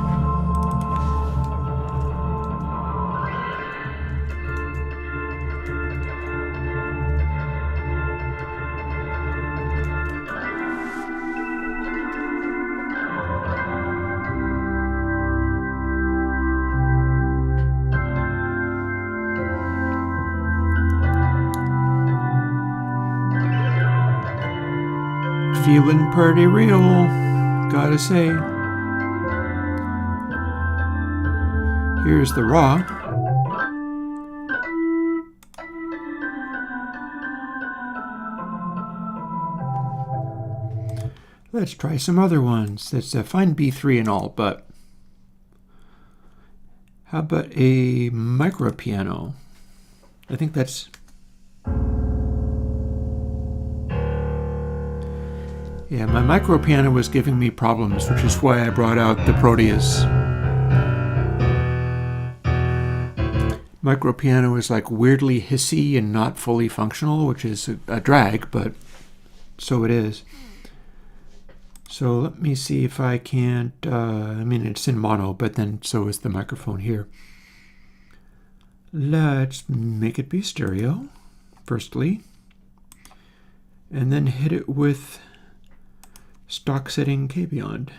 A: Feeling pretty real, gotta say. Here's the raw. Let's try some other ones. It's a fine B3 and all, but how about a micro piano? I think that's... Yeah, my micro piano was giving me problems, which is why I brought out the Proteus. Micro piano is like weirdly hissy and not fully functional, which is a drag, but so it is. So let me see if I can't, I mean it's in mono, but then so is the microphone here. Let's make it be stereo, firstly, and then hit it with stock setting kBeyond.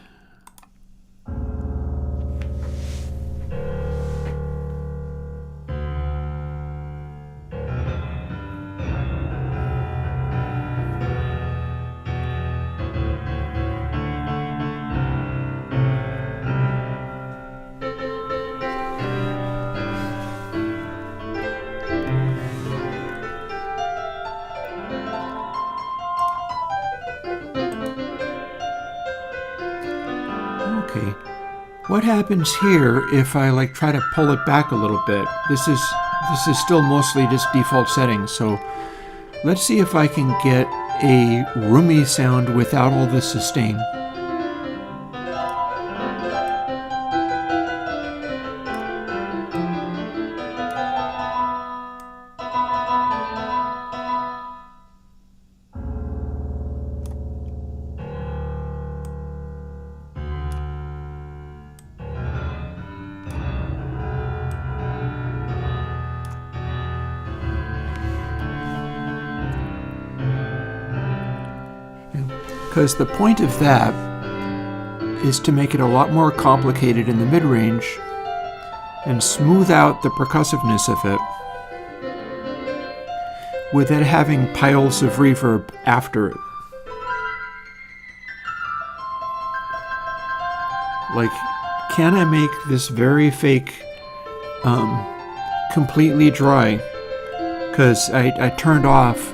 A: Okay, what happens here if I try to pull it back a little bit? This is still mostly just default settings, so let's see if I can get a roomy sound without all the sustain. Because the point of that is to make it a lot more complicated in the mid-range and smooth out the percussiveness of it without having piles of reverb after it. Like, can I make this very fake completely dry? Because I turned off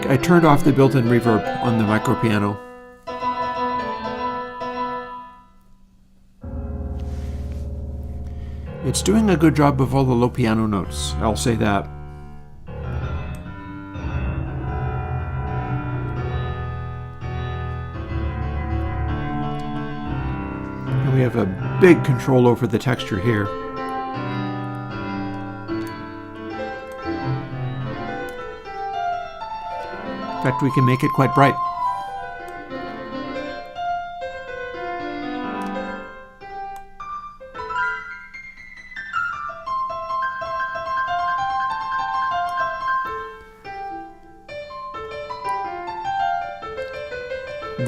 A: I turned off the built-in reverb on the micro piano. It's doing a good job of all the low piano notes, I'll say that. And we have a big control over the texture here. In fact, we can make it quite bright.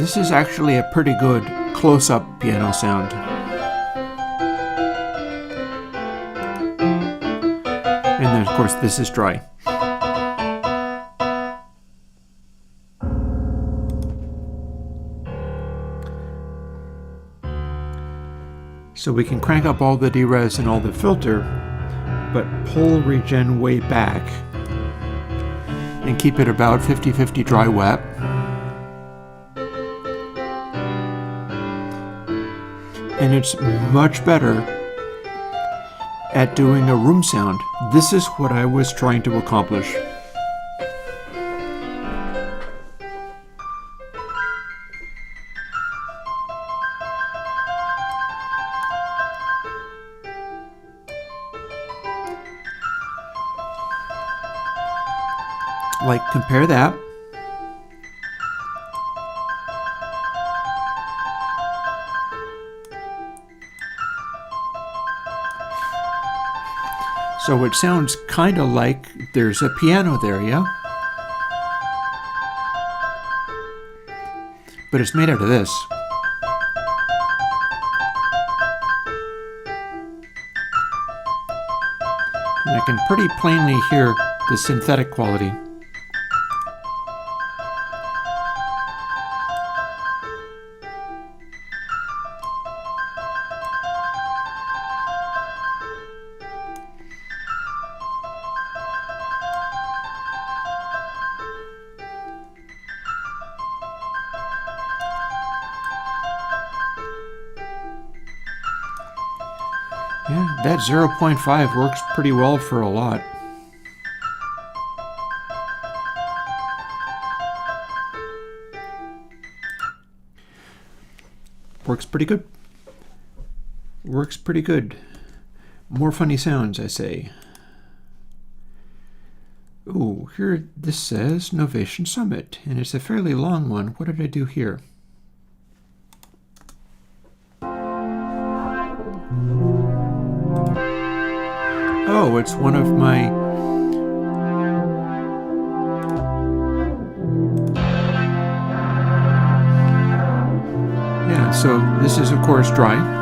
A: This is actually a pretty good close-up piano sound. And then, of course, this is dry. So we can crank up all the derez and all the filter, but pull regen way back and keep it about 50-50 dry wet. And it's much better at doing a room sound. This is what I was trying to accomplish. Like, compare that. So it sounds kind of like there's a piano there, yeah? But it's made out of this. And I can pretty plainly hear the synthetic quality. Yeah, that 0.5 works pretty well for a lot. Works pretty good. Works pretty good. More funny sounds, I say. Ooh, here this says Novation Summit, and it's a fairly long one. What did I do here? Oh, it's one of my... Yeah, so this is, of course, dry.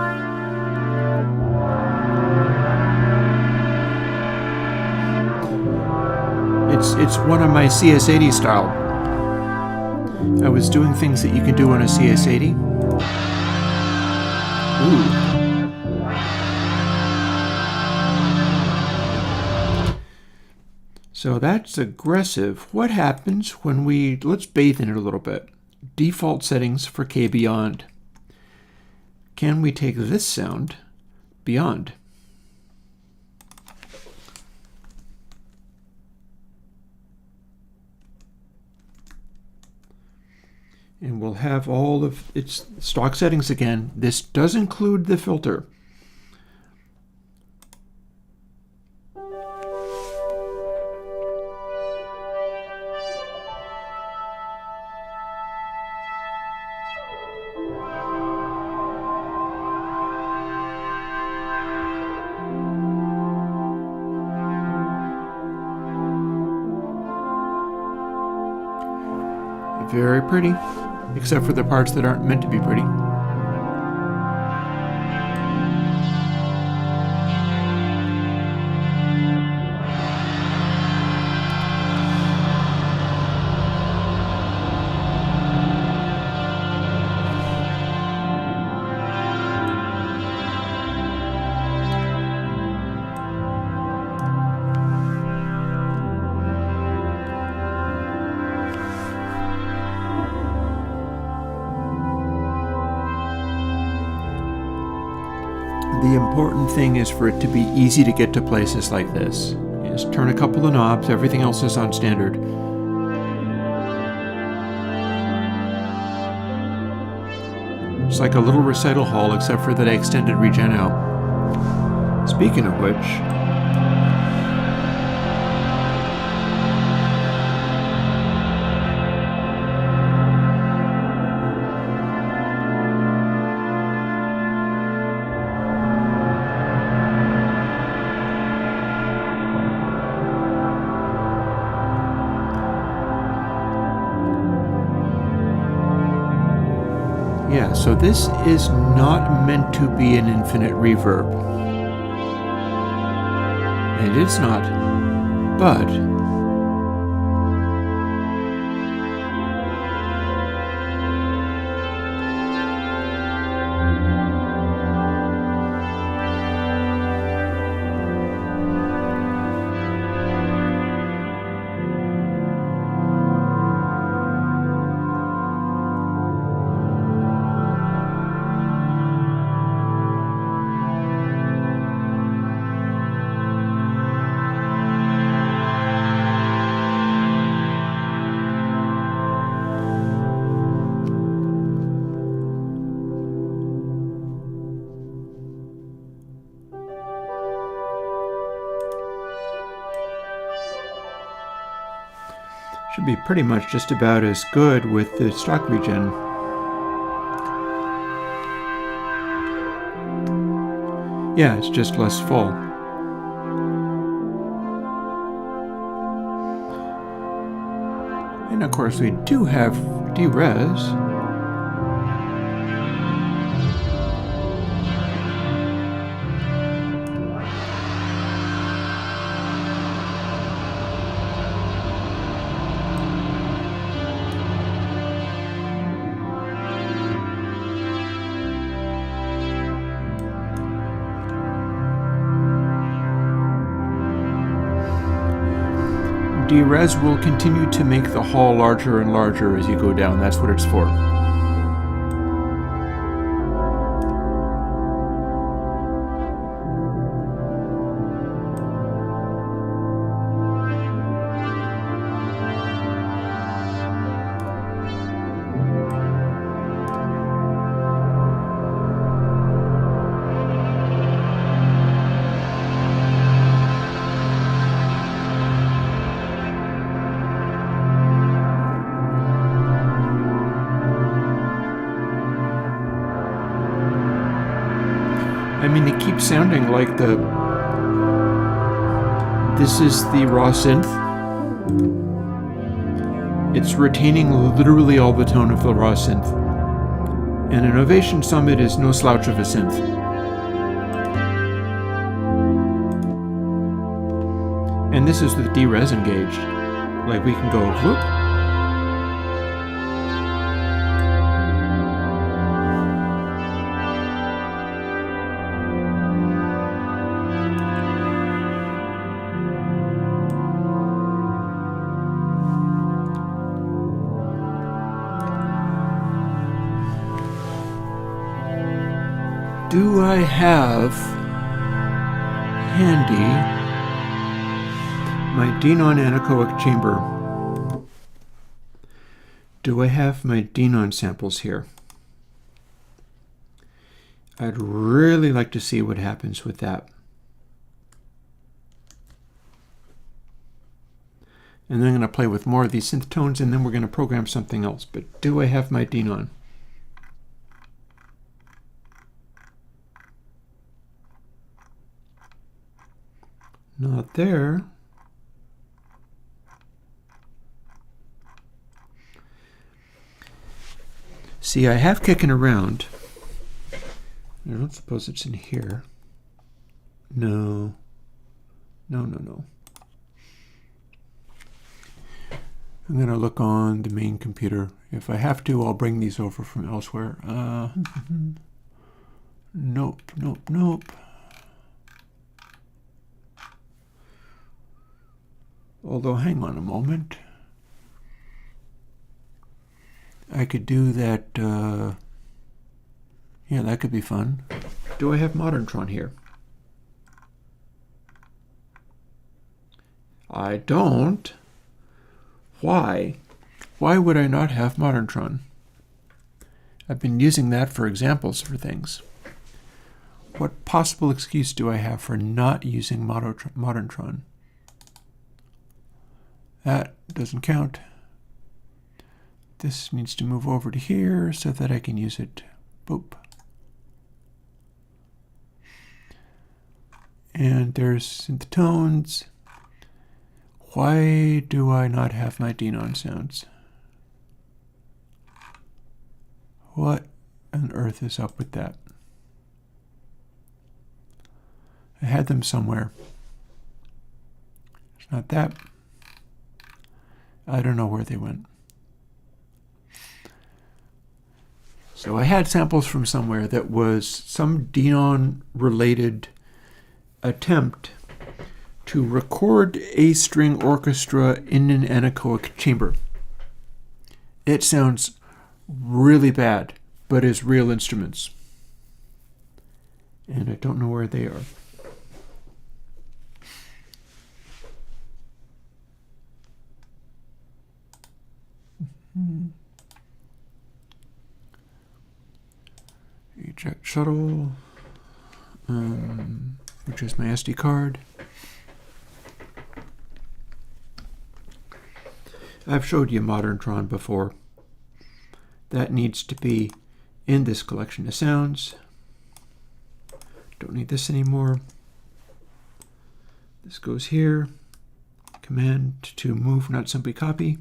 A: It's one of my CS80 style. I was doing things that you can do on a CS80. Ooh. So that's aggressive. What happens when let's bathe in it a little bit. Default settings for kBeyond. Can we take this sound beyond? And we'll have all of its stock settings again. This does include the filter. Very pretty, except for the parts that aren't meant to be pretty. The important thing is for it to be easy to get to places like this. You just turn a couple of knobs, everything else is on standard. It's like a little recital hall, except for that I extended regen out. Speaking of which, Yeah, so this is not meant to be an infinite reverb. And it's not, but should be pretty much just about as good with the stock regen. Yeah, it's just less full. And of course we do have derez. Derez will continue to make the hall larger and larger as you go down. That's what it's for. I mean, it keeps sounding like this is the raw synth. It's retaining literally all the tone of the raw synth. And an Ovation Summit is no slouch of a synth. And this is with derez engaged. Like we can go whoop. Do I have handy my Denon anechoic chamber? Do I have my Denon samples here? I'd really like to see what happens with that. And then I'm going to play with more of these synth tones, and then we're going to program something else. But do I have my Denon? Not there. See, I have kicking around. I don't suppose it's in here. No. No. I'm going to look on the main computer. If I have to, I'll bring these over from elsewhere. Nope. Although, hang on a moment. I could do that. Yeah, that could be fun. Do I have ModernTron here? I don't. Why? Why would I not have ModernTron? I've been using that for examples for things. What possible excuse do I have for not using ModernTron? That doesn't count. This needs to move over to here so that I can use it. Boop. And there's synth tones. Why do I not have my Denon sounds? What on earth is up with that? I had them somewhere. It's not that. I don't know where they went. So I had samples from somewhere that was some Denon-related attempt to record a string orchestra in an anechoic chamber. It sounds really bad, but is real instruments. And I don't know where they are. Eject shuttle, which is my SD card. I've showed you Moderntron before. That needs to be in this collection of sounds. Don't need this anymore. This goes here. Command to move, not simply copy.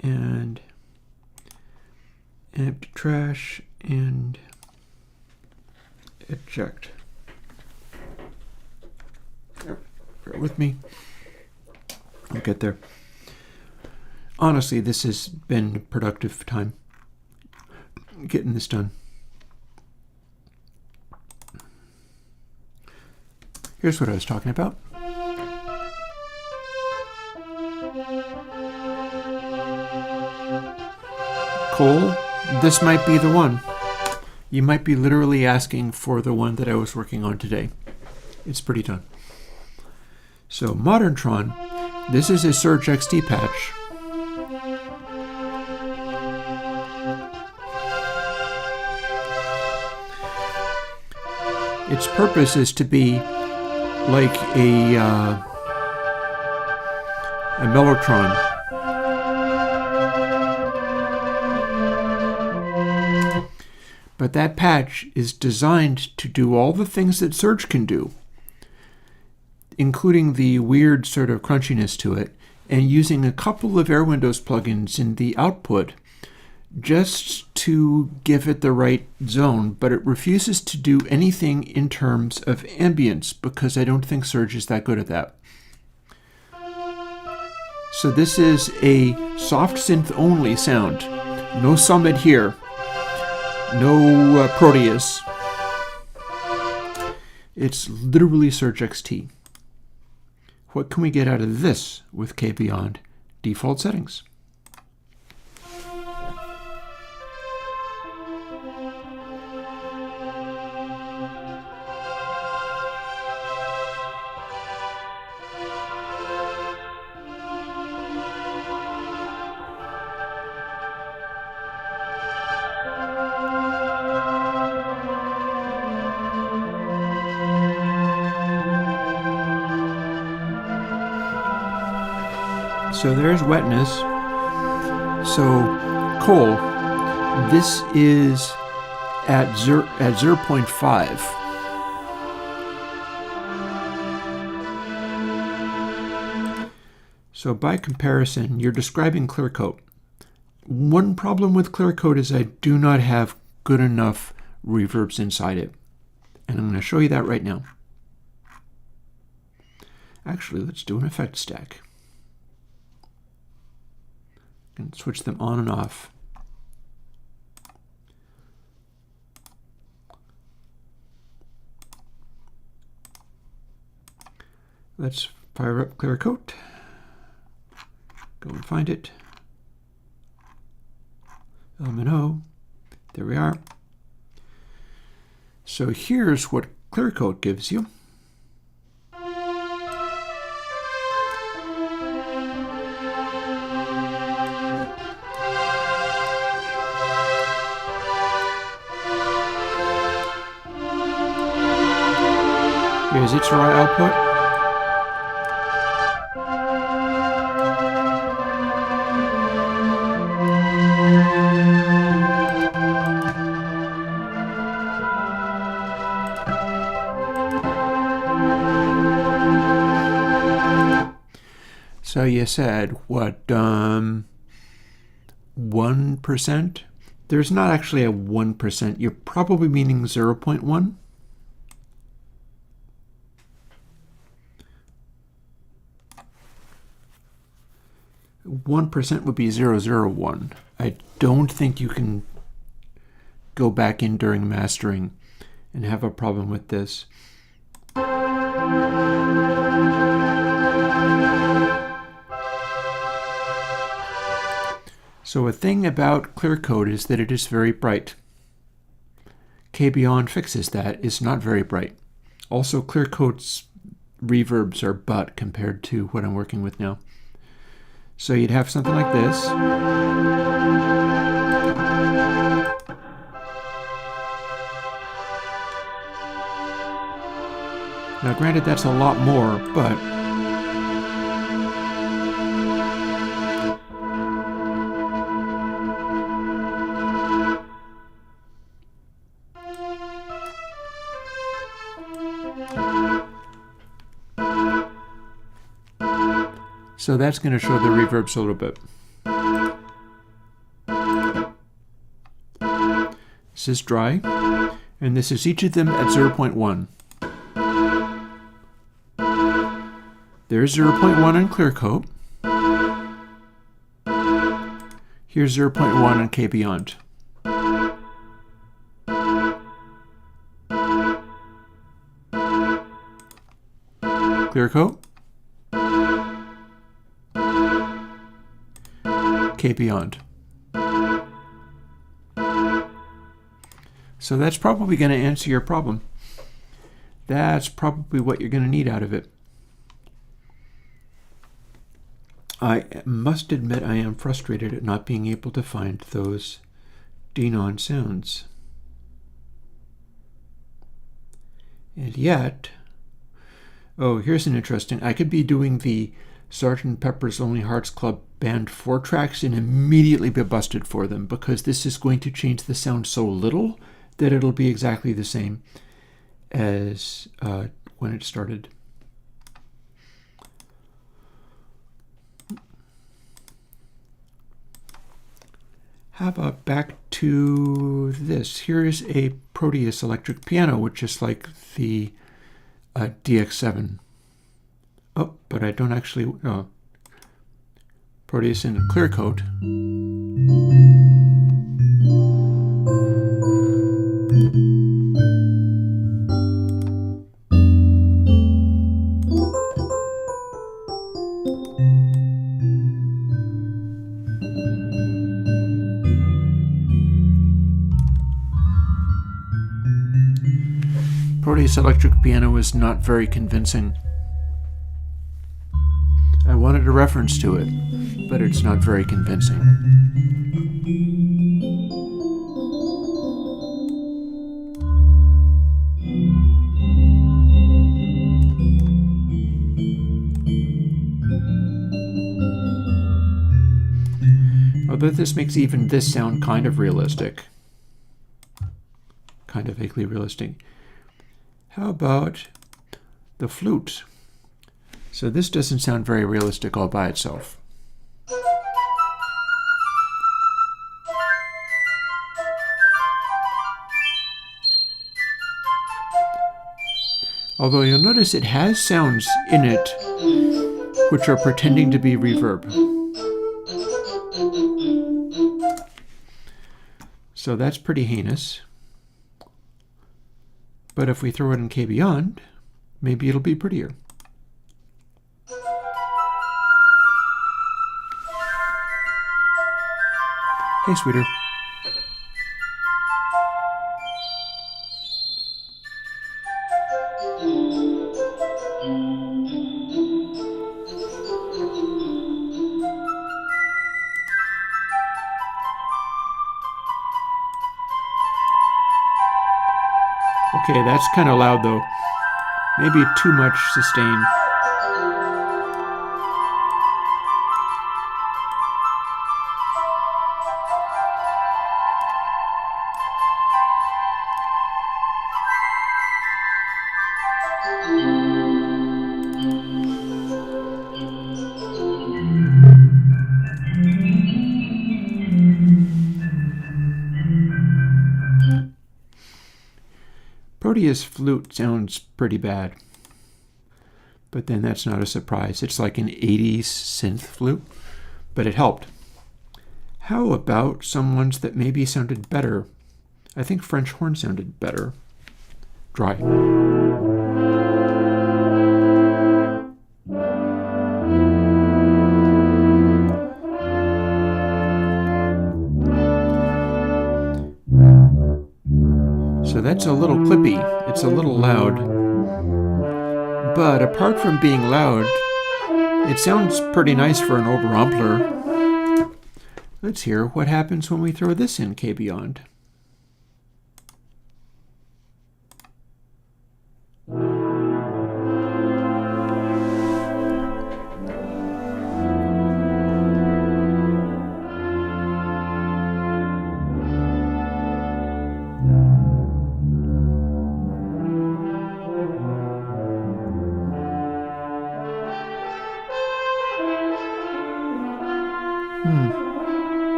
A: And empty trash and eject. Bear with me. I'll get there. Honestly, this has been a productive time getting this done. Here's what I was talking about. Cole, this might be the one. You might be literally asking for the one that I was working on today. It's pretty done. So Moderntron, this is a Surge XT patch. Its purpose is to be like a Mellotron. But that patch is designed to do all the things that Surge can do, including the weird sort of crunchiness to it, and using a couple of Airwindows plugins in the output just to give it the right zone, but it refuses to do anything in terms of ambience because I don't think Surge is that good at that. So this is a soft synth only sound. No Summit here. No Proteus. It's literally Surge XT. What can we get out of this with kBeyond default settings? So there's wetness. So Cole, this is at 0.5. So by comparison, you're describing clear coat. One problem with clear coat is I do not have good enough reverbs inside it. And I'm going to show you that right now. Actually, let's do an effect stack. And switch them on and off. Let's fire up clear coat. Go and find it. Element O. There we are. So here's what clear coat gives you. Here's its raw output. So you said, what 1%. There's not actually a 1%. You're probably meaning 0.1. %1 would be 001. I don't think you can go back in during mastering and have a problem with this. So a thing about clear code is that it is very bright. kBeyond fixes that. It's not very bright. Also, clear code's reverbs are butt compared to what I'm working with now. So you'd have something like this. Now granted, that's a lot more, but so that's going to show the reverbs a little bit. This is dry, and this is each of them at 0.1. There's 0.1 on clear coat. Here's 0.1 on kBeyond. Clear coat. kBeyond. So that's probably going to answer your problem. That's probably what you're going to need out of it. I must admit I am frustrated at not being able to find those Denon sounds. And yet, oh, here's an interesting, I could be doing the Sgt. Pepper's Lonely Hearts Club Band 4 tracks and immediately be busted for them, because this is going to change the sound so little that it'll be exactly the same as when it started. How about back to this? Here's a Proteus electric piano, which is like the DX7. Oh, but I don't actually... Oh. Proteus in a clear coat. Proteus electric piano is not very convincing. I wanted a reference to it, but it's not very convincing. Although this makes even this sound kind of realistic. Kind of vaguely realistic. How about the flute? So this doesn't sound very realistic all by itself. Although you'll notice it has sounds in it which are pretending to be reverb. So that's pretty heinous. But if we throw it in kBeyond, maybe it'll be prettier. Hey, sweeter. Okay, that's kind of loud though. Maybe too much sustain. melodious flute sounds pretty bad. But then that's not a surprise. It's like an 80s synth flute, but it helped. How about some ones that maybe sounded better? I think French horn sounded better. Dry. So that's a little clippy. It's a little loud. But apart from being loud, it sounds pretty nice for an overampler. Let's hear what happens when we throw this in kBeyond.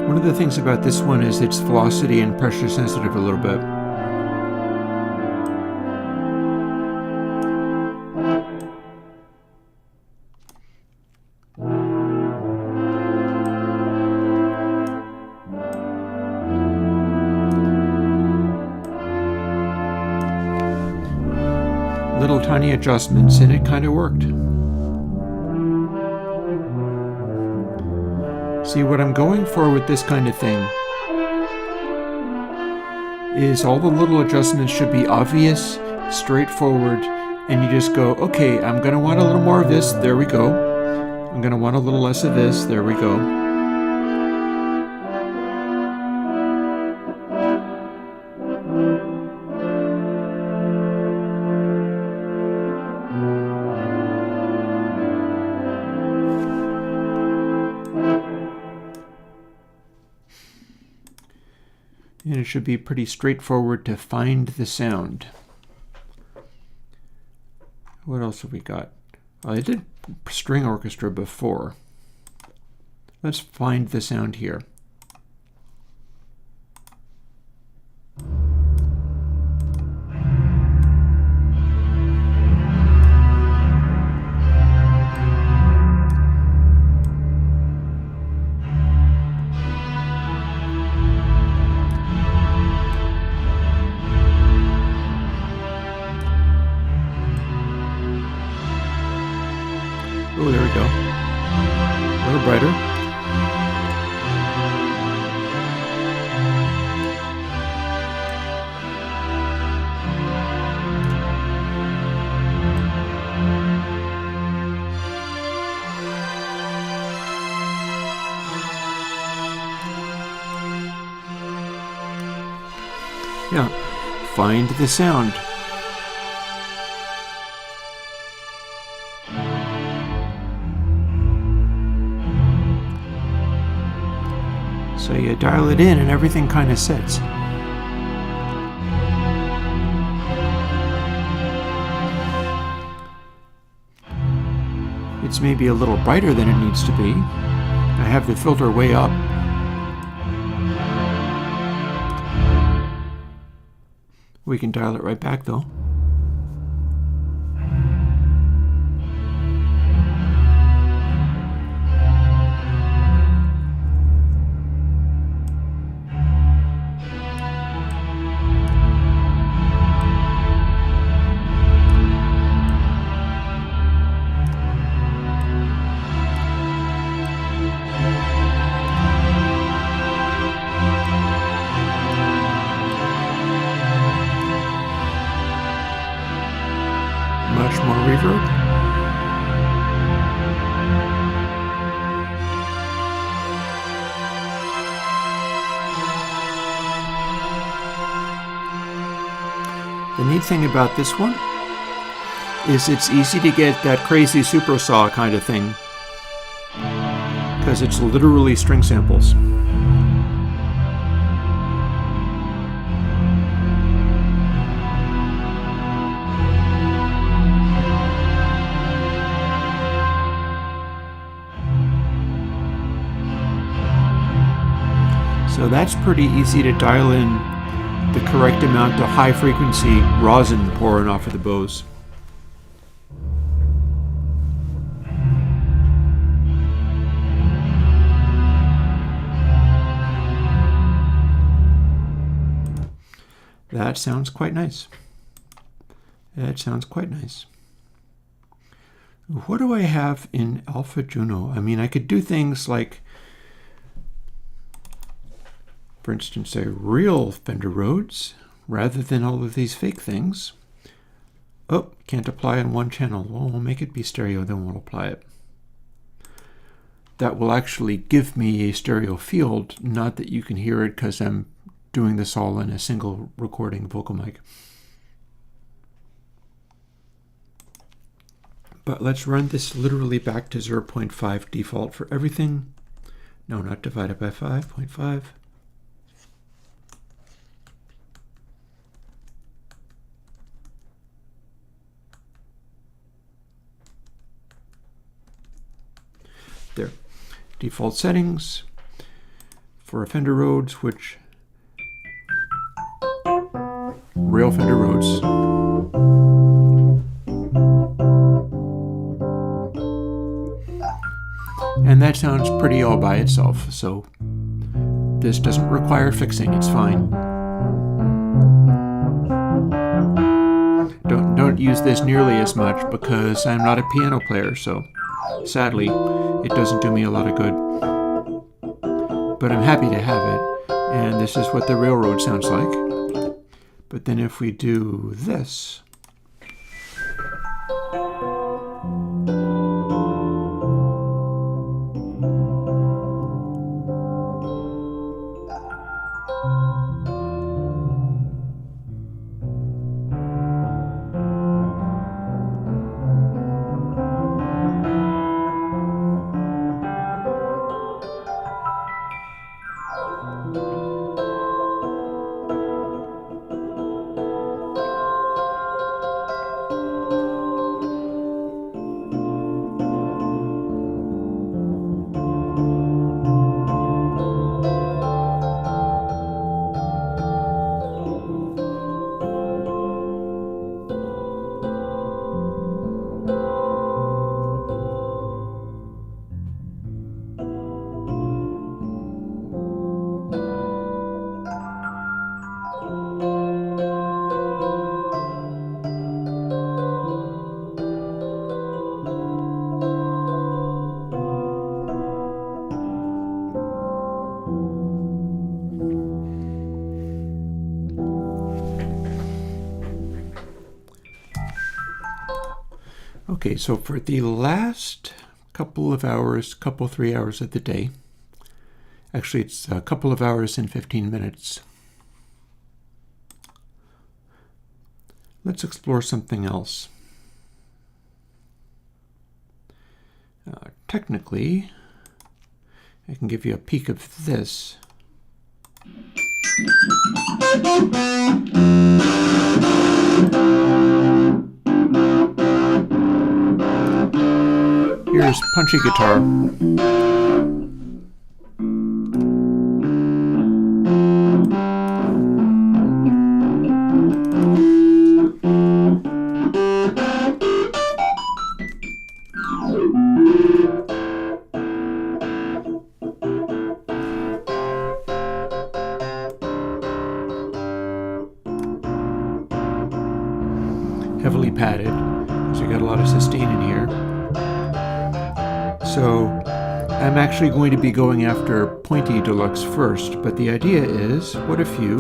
A: One of the things about this one is it's velocity and pressure sensitive a little bit. Little tiny adjustments and it kind of worked. See, what I'm going for with this kind of thing is all the little adjustments should be obvious, straightforward, and you just go, okay, I'm going to want a little more of this, there we go. I'm going to want a little less of this, there we go. And it should be pretty straightforward to find the sound. What else have we got? I did string orchestra before. Let's find the sound here. Oh, there we go. A little brighter. Yeah, find the sound. So you dial it in and everything kind of sets. It's maybe a little brighter than it needs to be. I have the filter way up. We can dial it right back though. Much more reverb. The neat thing about this one is it's easy to get that crazy super saw kind of thing because it's literally string samples. that's pretty easy to dial in the correct amount of high frequency rosin pouring off of the bows. That sounds quite nice. That sounds quite nice. What do I have in Alpha Juno? I mean, I could do things like, for instance, say real Fender Rhodes rather than all of these fake things. Oh, can't apply on one channel. Well, we'll make it be stereo, then we'll apply it. That will actually give me a stereo field, not that you can hear it because I'm doing this all in a single recording vocal mic. But let's run this literally back to 0.5 default for everything. No, not divided by 5, 0.5. There. Default settings for a Fender Rhodes, which real Fender Rhodes. And that sounds pretty all by itself, so this doesn't require fixing, it's fine. Don't use this nearly as much because I'm not a piano player, so sadly it doesn't do me a lot of good. But I'm happy to have it, and this is what the railroad sounds like. But then if we do this, okay, so for the last couple of hours, 3 hours of the day, actually it's a couple of hours and 15 minutes, let's explore something else. Technically, I can give you a peek of this. Here's punchy guitar. Heavily padded, so you got a lot of sustain in here. So I'm actually going to be going after pointy deluxe first, but the idea is, what if you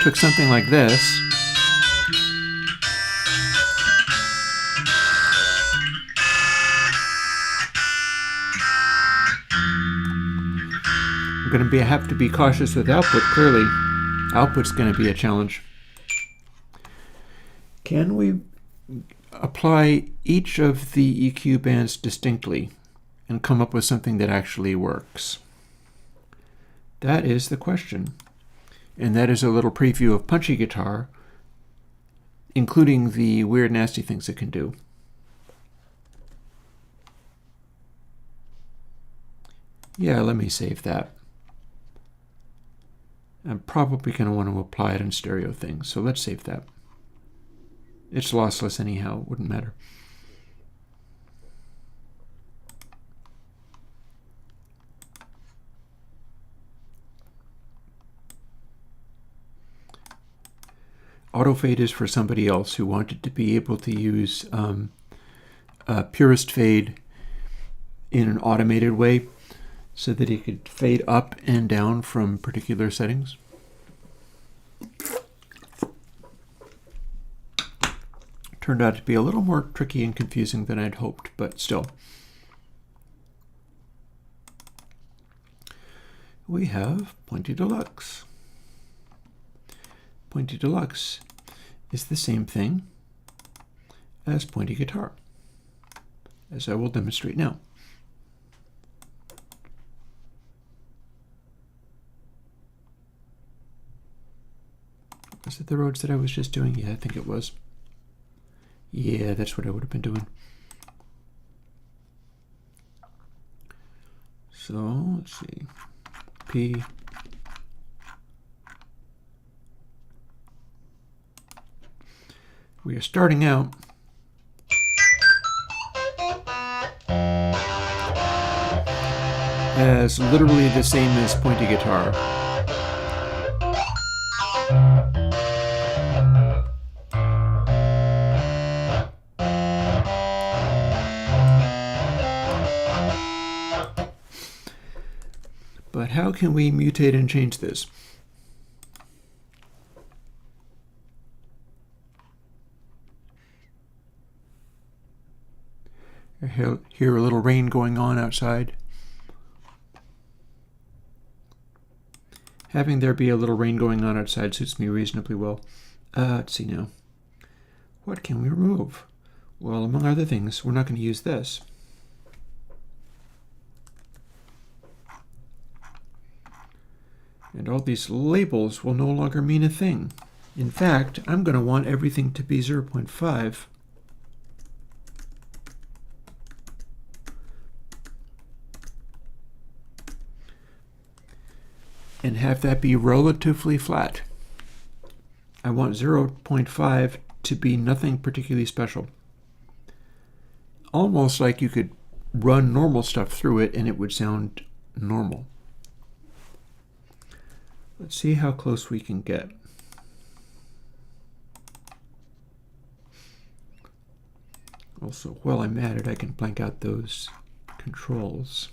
A: took something like this I'm going to have to be cautious with output, clearly. Output's going to be a challenge. Can we apply each of the EQ bands distinctly and come up with something that actually works? That is the question. And that is a little preview of Punchy Guitar, including the weird, nasty things it can do. Yeah, let me save that. I'm probably going to want to apply it in stereo things, so let's save that. It's lossless anyhow, it wouldn't matter. Autofade is for somebody else who wanted to be able to use purist fade in an automated way so that he could fade up and down from particular settings. Turned out to be a little more tricky and confusing than I'd hoped, but still. We have Pointy Deluxe. Pointy Deluxe is the same thing as Pointy Guitar, as I will demonstrate now. Was it the roads that I was just doing? Yeah, I think it was. Yeah, that's what I would have been doing. So, let's see. P. We are starting out as literally the same as Pointy Guitar. But how can we mutate and change this? I hear a little rain going on outside. Having there be a little rain going on outside suits me reasonably well. Let's see now. What can we remove? Well, among other things, we're not going to use this. And all these labels will no longer mean a thing. In fact, I'm going to want everything to be 0.5. And have that be relatively flat. I want 0.5 to be nothing particularly special. Almost like you could run normal stuff through it and it would sound normal. Let's see how close we can get. Also, while I'm at it, I can blank out those controls.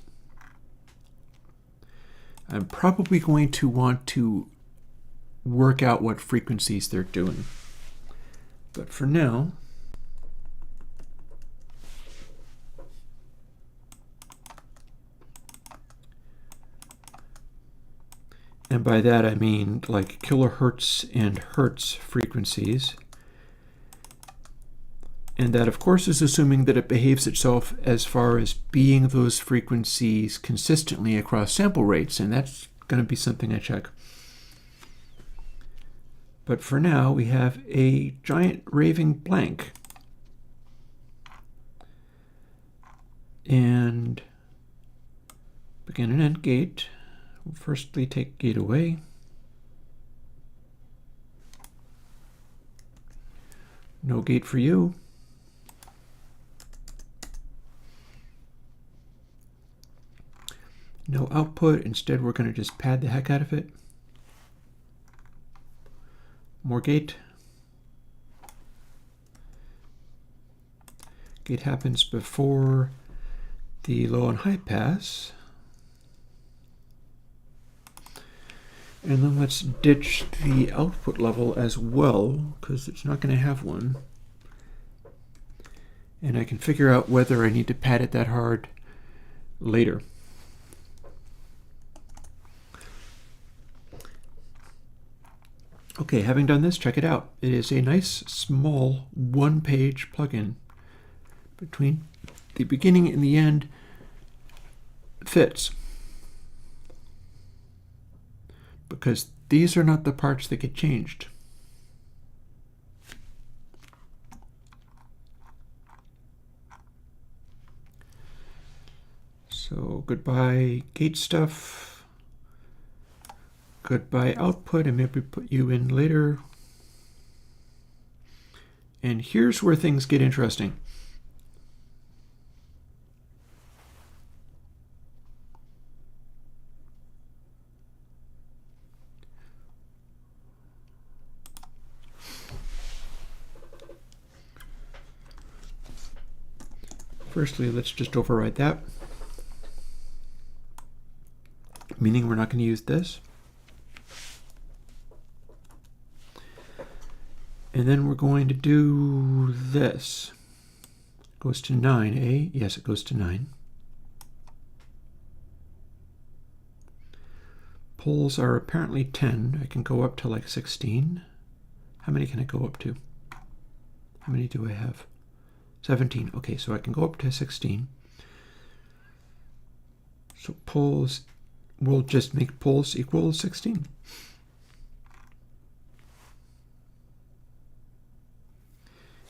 A: I'm probably going to want to work out what frequencies they're doing. But for now, and by that I mean like kilohertz and hertz frequencies. And that, of course, is assuming that it behaves itself as far as being those frequencies consistently across sample rates, and that's going to be something I check. But for now, we have a giant raving blank. And begin and end gate. We'll firstly take gate away. No gate for you. No output. Instead, we're going to just pad the heck out of it. More gate. Gate happens before the low and high pass. And then let's ditch the output level as well, because it's not going to have one. And I can figure out whether I need to pad it that hard later. Okay, having done this, check it out. It is a nice, small, one-page plugin. Between the beginning and the end, fits. Because these are not the parts that get changed. So goodbye gate stuff. Goodbye output, and maybe put you in later. And here's where things get interesting. Firstly, let's just override that, meaning we're not going to use this. And then we're going to do this. Goes to 9, eh? Yes, it goes to 9. Poles are apparently 10. I can go up to like 16. How many can I go up to? How many do I have? 17. Okay, so I can go up to 16. So poles, we'll just make poles equal 16.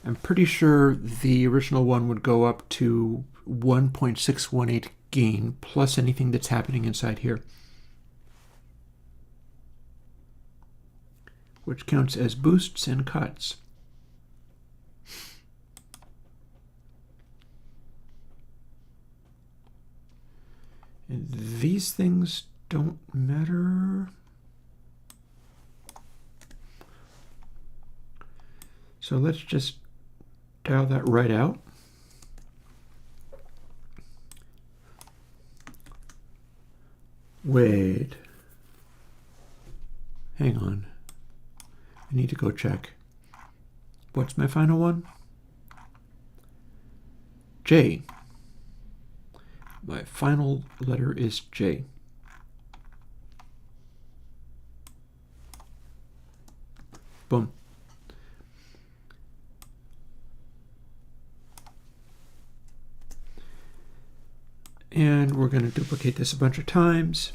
A: I'm pretty sure the original one would go up to 1.618 gain plus anything that's happening inside here, which counts as boosts and cuts. And these things don't matter. So let's just dial that right out. Wait. Hang on. I need to go check. What's my final one? J. My final letter is J. Boom. And we're going to duplicate this a bunch of times.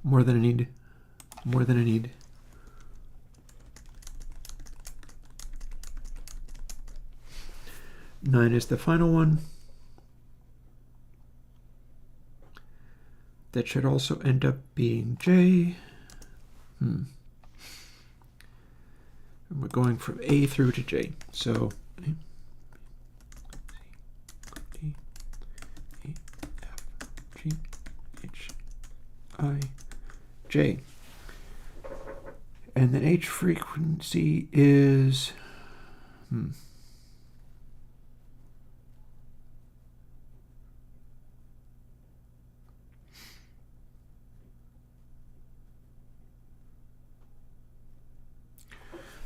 A: More than I need. More than I need. Nine is the final one. That should also end up being J. And we're going from A through to J. So A, B, C, D, E, F, G, H, I, J. And then H frequency is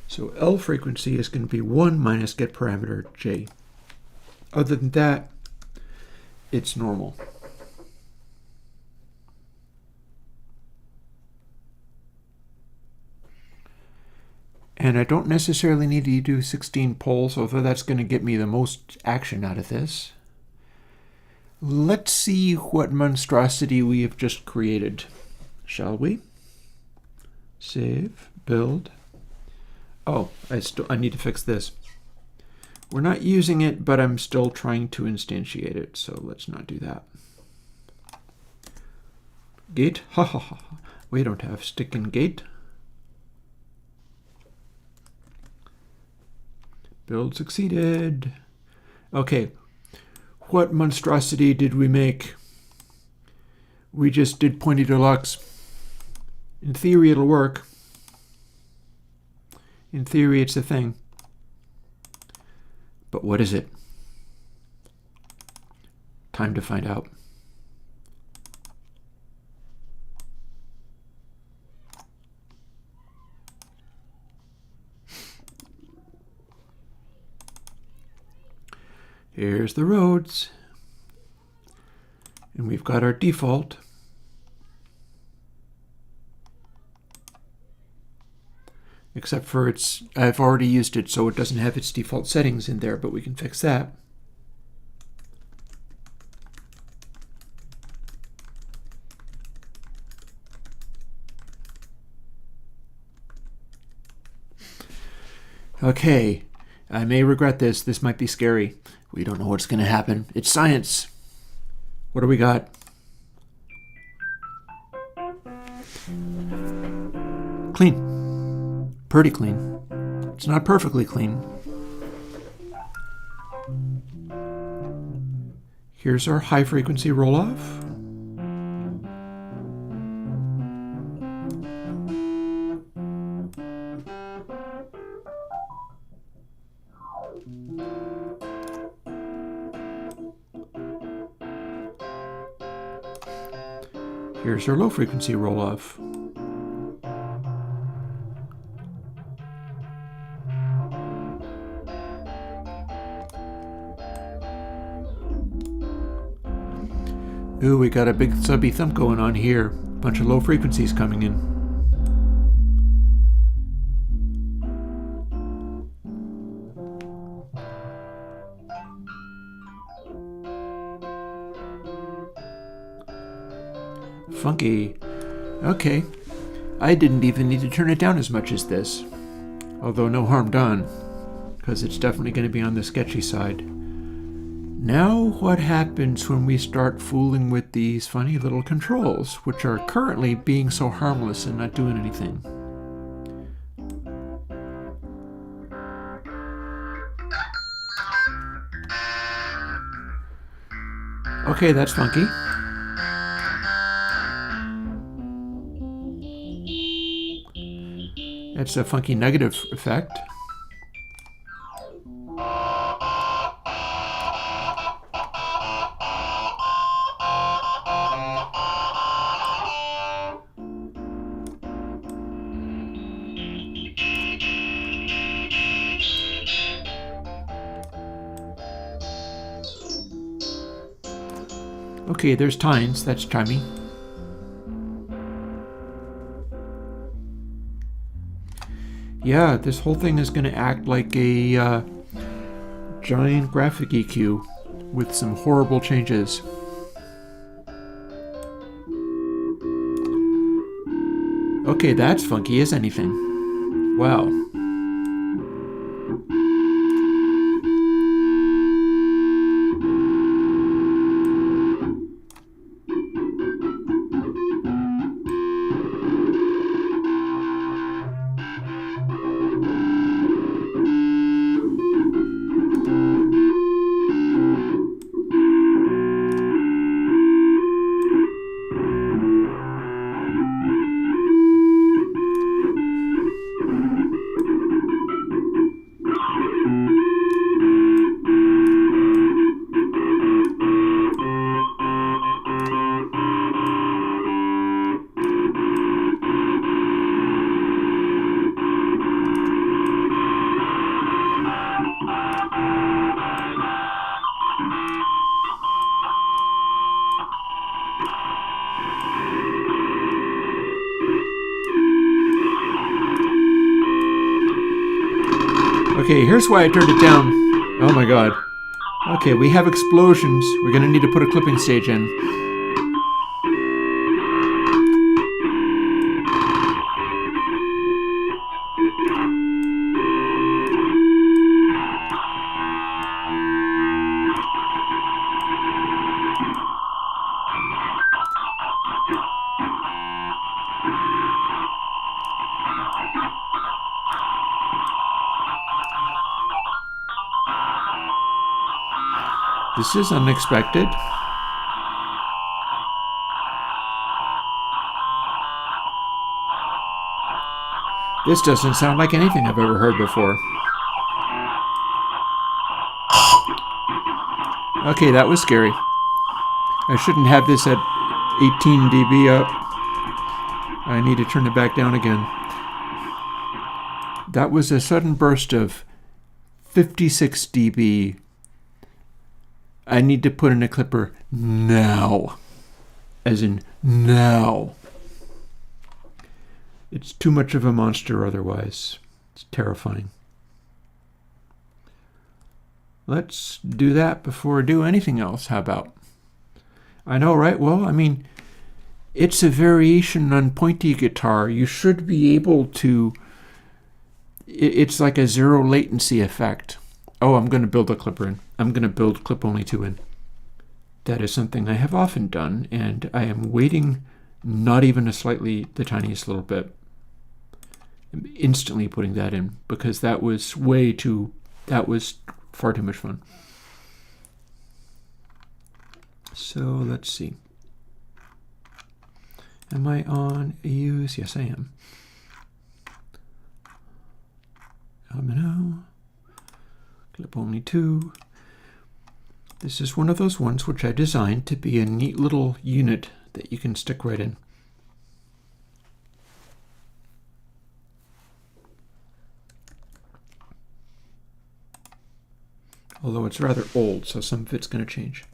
A: So L frequency is going to be 1 minus get parameter J. Other than that, it's normal. And I don't necessarily need to do 16 poles, although that's going to get me the most action out of this. Let's see what monstrosity we have just created, shall we? Save, build. Oh, I need to fix this. We're not using it, but I'm still trying to instantiate it, so let's not do that. Gate, ha ha ha. We don't have stick in gate. Build succeeded. Okay, what monstrosity did we make? We just did pointy deluxe. In theory, it'll work. In theory, it's a thing. But what is it? Time to find out. Here's the roads. And we've got our default. Except for I've already used it, so it doesn't have its default settings in there, but we can fix that. Okay, I may regret this. This might be scary. We don't know what's going to happen. It's science. What do we got? Clean. Pretty clean. It's not perfectly clean. Here's our high frequency roll-off. Here's our low frequency roll-off. Ooh, we got a big subby thump going on here. Bunch of low frequencies coming in. Funky. Okay. I didn't even need to turn it down as much as this. Although no harm done, because it's definitely going to be on the sketchy side. Now what happens when we start fooling with these funny little controls, which are currently being so harmless and not doing anything? Okay, that's funky. That's a funky negative effect. Okay, there's tines. That's chimey. Yeah, this whole thing is going to act like a giant graphic EQ with some horrible changes. Okay, that's funky as anything. Wow. Okay, here's why I turned it down. Oh my god. Okay, we have explosions. We're gonna need to put a clipping stage in. This is unexpected. This doesn't sound like anything I've ever heard before. Okay, that was scary. I shouldn't have this at 18 dB up. I need to turn it back down again. That was a sudden burst of 56 dB. I need to put in a clipper now. As in now. It's too much of a monster otherwise. It's terrifying. Let's do that before I do anything else. How about? I know, right? Well, I mean, it's a variation on pointy guitar. You should be able to it's like a zero latency effect. Oh, I'm going to build a clipper in. I'm going to build clip only 2 in. That is something I have often done, and I am waiting not even the tiniest little bit. I'm instantly putting that in because that was far too much fun. So let's see. Am I on use? Yes, I am. Domino. Clip only 2. This is one of those ones which I designed to be a neat little unit that you can stick right in. Although it's rather old, so some of it's going to change.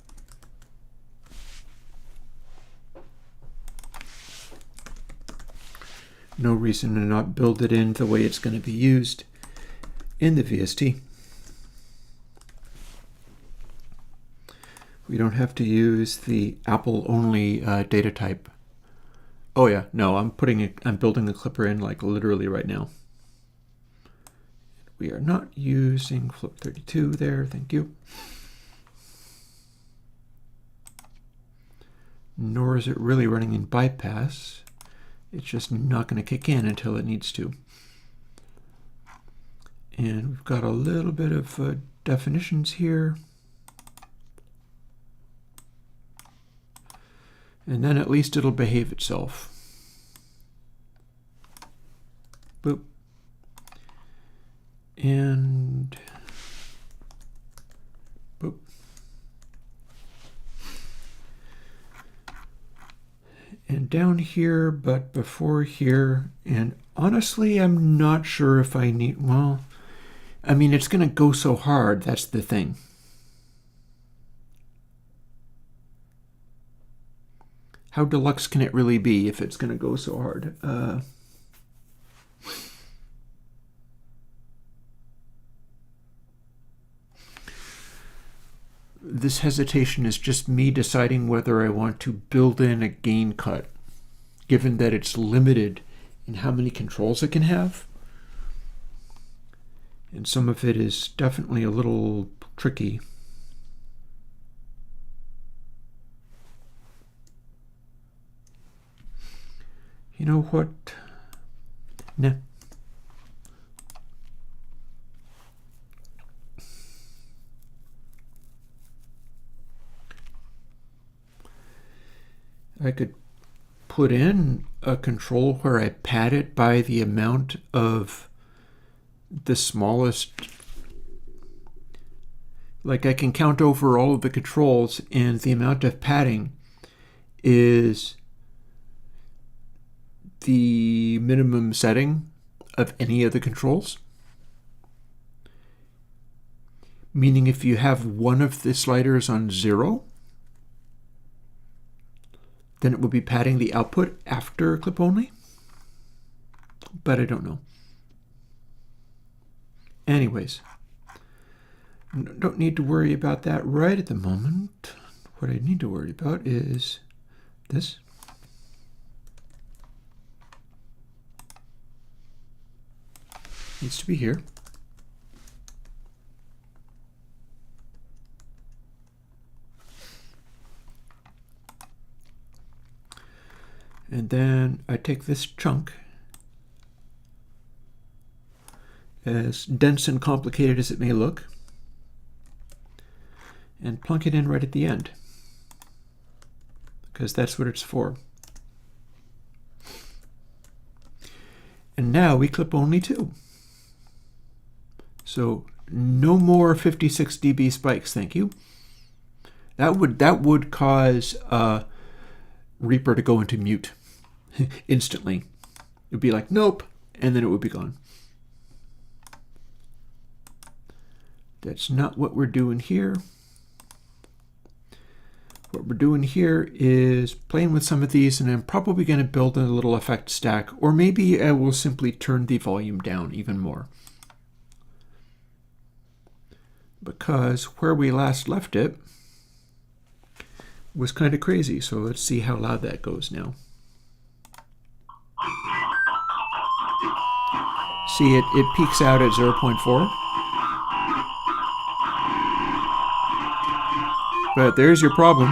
A: No reason to not build it in the way it's going to be used in the VST. We don't have to use the Apple-only data type. Oh yeah, no, I'm building a clipper in like literally right now. We are not using flip 32 there, thank you. Nor is it really running in bypass. It's just not going to kick in until it needs to. And we've got a little bit of definitions here. And then at least it'll behave itself. Boop. And boop. And down here, but before here. And honestly, I'm not sure if I need, well, I mean, it's going to go so hard. That's the thing. How deluxe can it really be if it's going to go so hard? This hesitation is just me deciding whether I want to build in a gain cut, given that it's limited in how many controls it can have. And some of it is definitely a little tricky. You know what? Nah. I could put in a control where I pad it by the amount of the smallest, like I can count over all of the controls and the amount of padding is the minimum setting of any of the controls. Meaning if you have one of the sliders on 0, then it will be padding the output after clip only. But I don't know. Anyways, don't need to worry about that right at the moment. What I need to worry about is this. Needs to be here. And then I take this chunk, as dense and complicated as it may look, and plunk it in right at the end, because that's what it's for. And now we clip only 2. So no more 56 dB spikes, thank you. That would cause Reaper to go into mute instantly. It would be like, nope, and then it would be gone. That's not what we're doing here. What we're doing here is playing with some of these, and I'm probably going to build a little effect stack, or maybe I will simply turn the volume down even more. Because where we last left it was kind of crazy, so let's see how loud that goes now. See, it peaks out at 0.4. But there's your problem.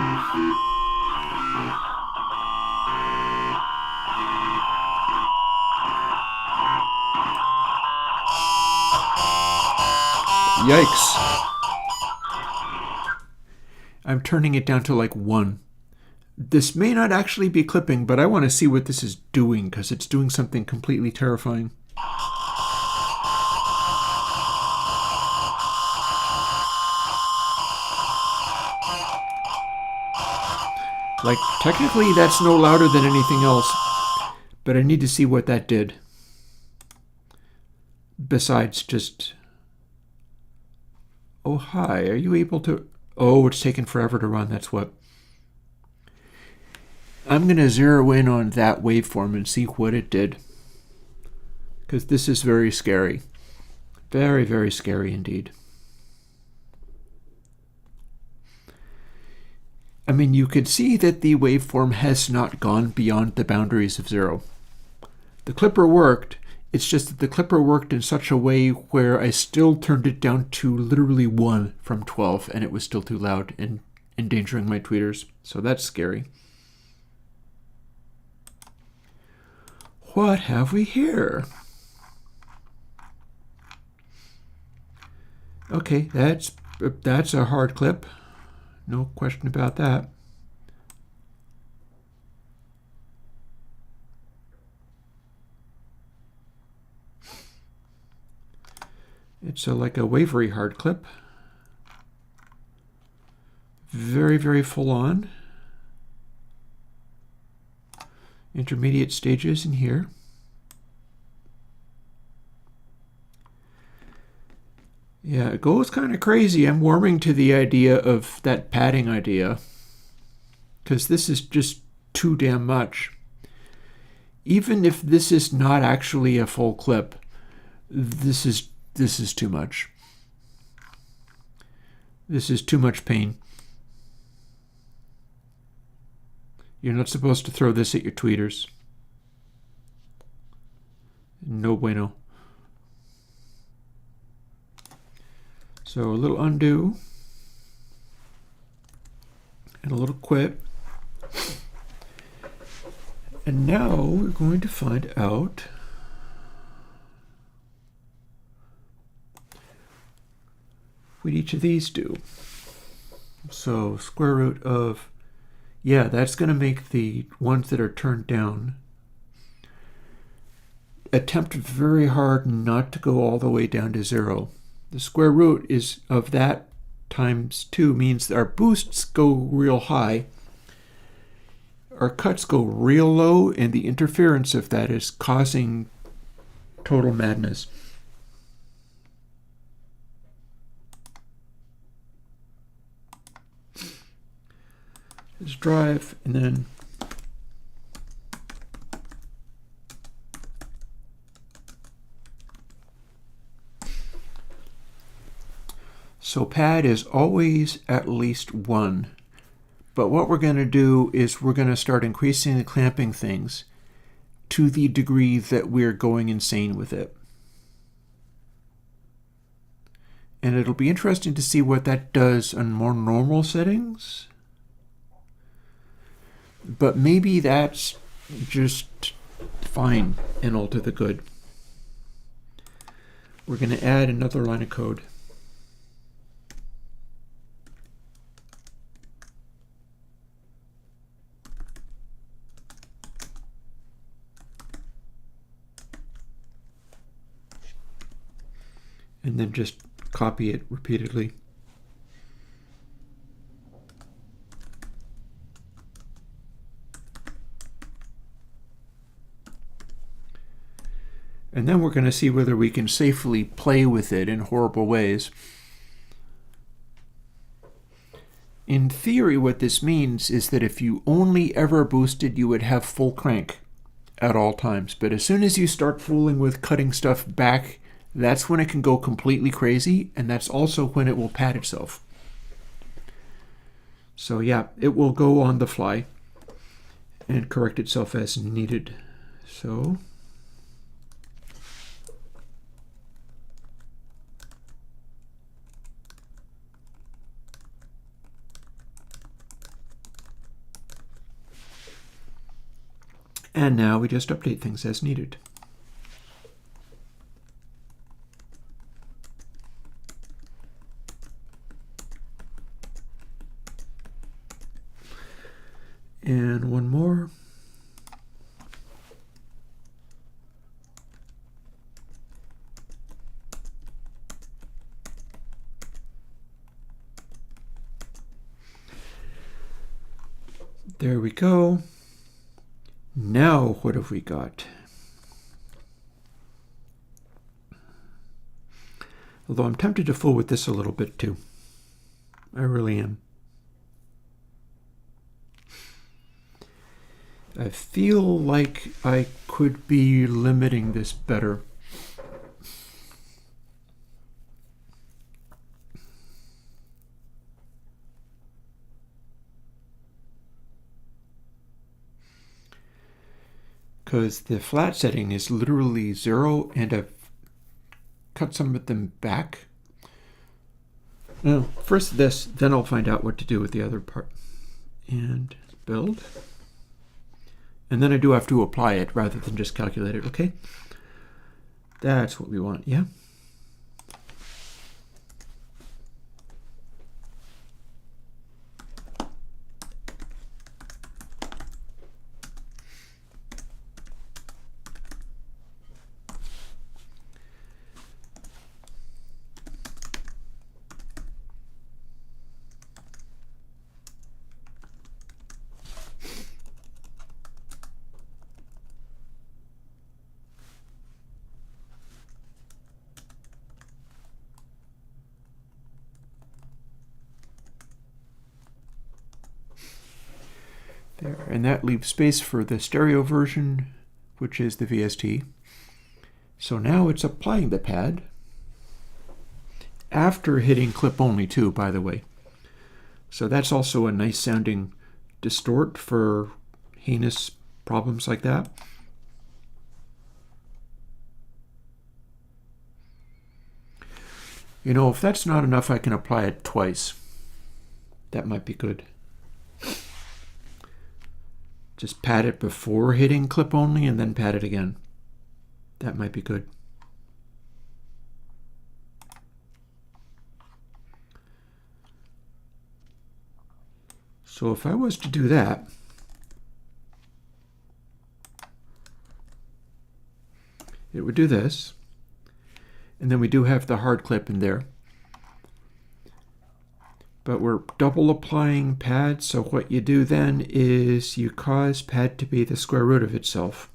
A: Yikes. I'm turning it down to like 1. This may not actually be clipping, but I want to see what this is doing, because it's doing something completely terrifying. Like, technically that's no louder than anything else, but I need to see what that did. Besides just... Oh, hi, are you able to... Oh, it's taken forever to run, that's what. I'm going to zero in on that waveform and see what it did. Because this is very scary. Very, very scary indeed. I mean, you could see that the waveform has not gone beyond the boundaries of 0. The clipper worked. It's just that the clipper worked in such a way where I still turned it down to literally 1 from 12, and it was still too loud and endangering my tweeters. So that's scary. What have we here? Okay, that's a hard clip. No question about that. It's like a wavery hard clip. Very, very full on. Intermediate stages in here. Yeah, it goes kind of crazy. I'm warming to the idea of that padding idea, because this is just too damn much. Even if this is not actually a full clip, this is too much. This is too much pain. You're not supposed to throw this at your tweeters. No bueno. So a little undo and a little quit. And now we're going to find out what each of these do. So square root of, yeah, that's going to make the ones that are turned down attempt very hard not to go all the way down to 0. The square root is of that times 2 means that our boosts go real high, our cuts go real low, and the interference of that is causing total madness. Let's drive, and then so pad is always at least 1. But what we're going to do is we're going to start increasing the clamping things to the degree that we're going insane with it. And it'll be interesting to see what that does on more normal settings. But maybe that's just fine and all to the good. We're going to add another line of code. And then just copy it repeatedly. And then we're going to see whether we can safely play with it in horrible ways. In theory, what this means is that if you only ever boosted, you would have full crank at all times. But as soon as you start fooling with cutting stuff back, that's when it can go completely crazy, and that's also when it will pad itself. So yeah, it will go on the fly and correct itself as needed. So And now we just update things as needed. And one more. There we go. Now what have we got? Although I'm tempted to fool with this a little bit too. I really am. I feel like I could be limiting this better. Because the flat setting is literally 0, and I've cut some of them back. Now, first this, then I'll find out what to do with the other part. And build. And then I do have to apply it rather than just calculate it, okay? That's what we want, yeah? There, and that leaves space for the stereo version, which is the VST. So now it's applying the pad after hitting clip only too, by the way. So that's also a nice sounding distort for heinous problems like that. You know, if that's not enough, I can apply it twice. That might be good. Just pat it before hitting clip only and then pat it again. That might be good. So if I was to do that, it would do this. And then we do have the hard clip in there. But we're double applying pad, so what you do then is you cause pad to be the square root of itself.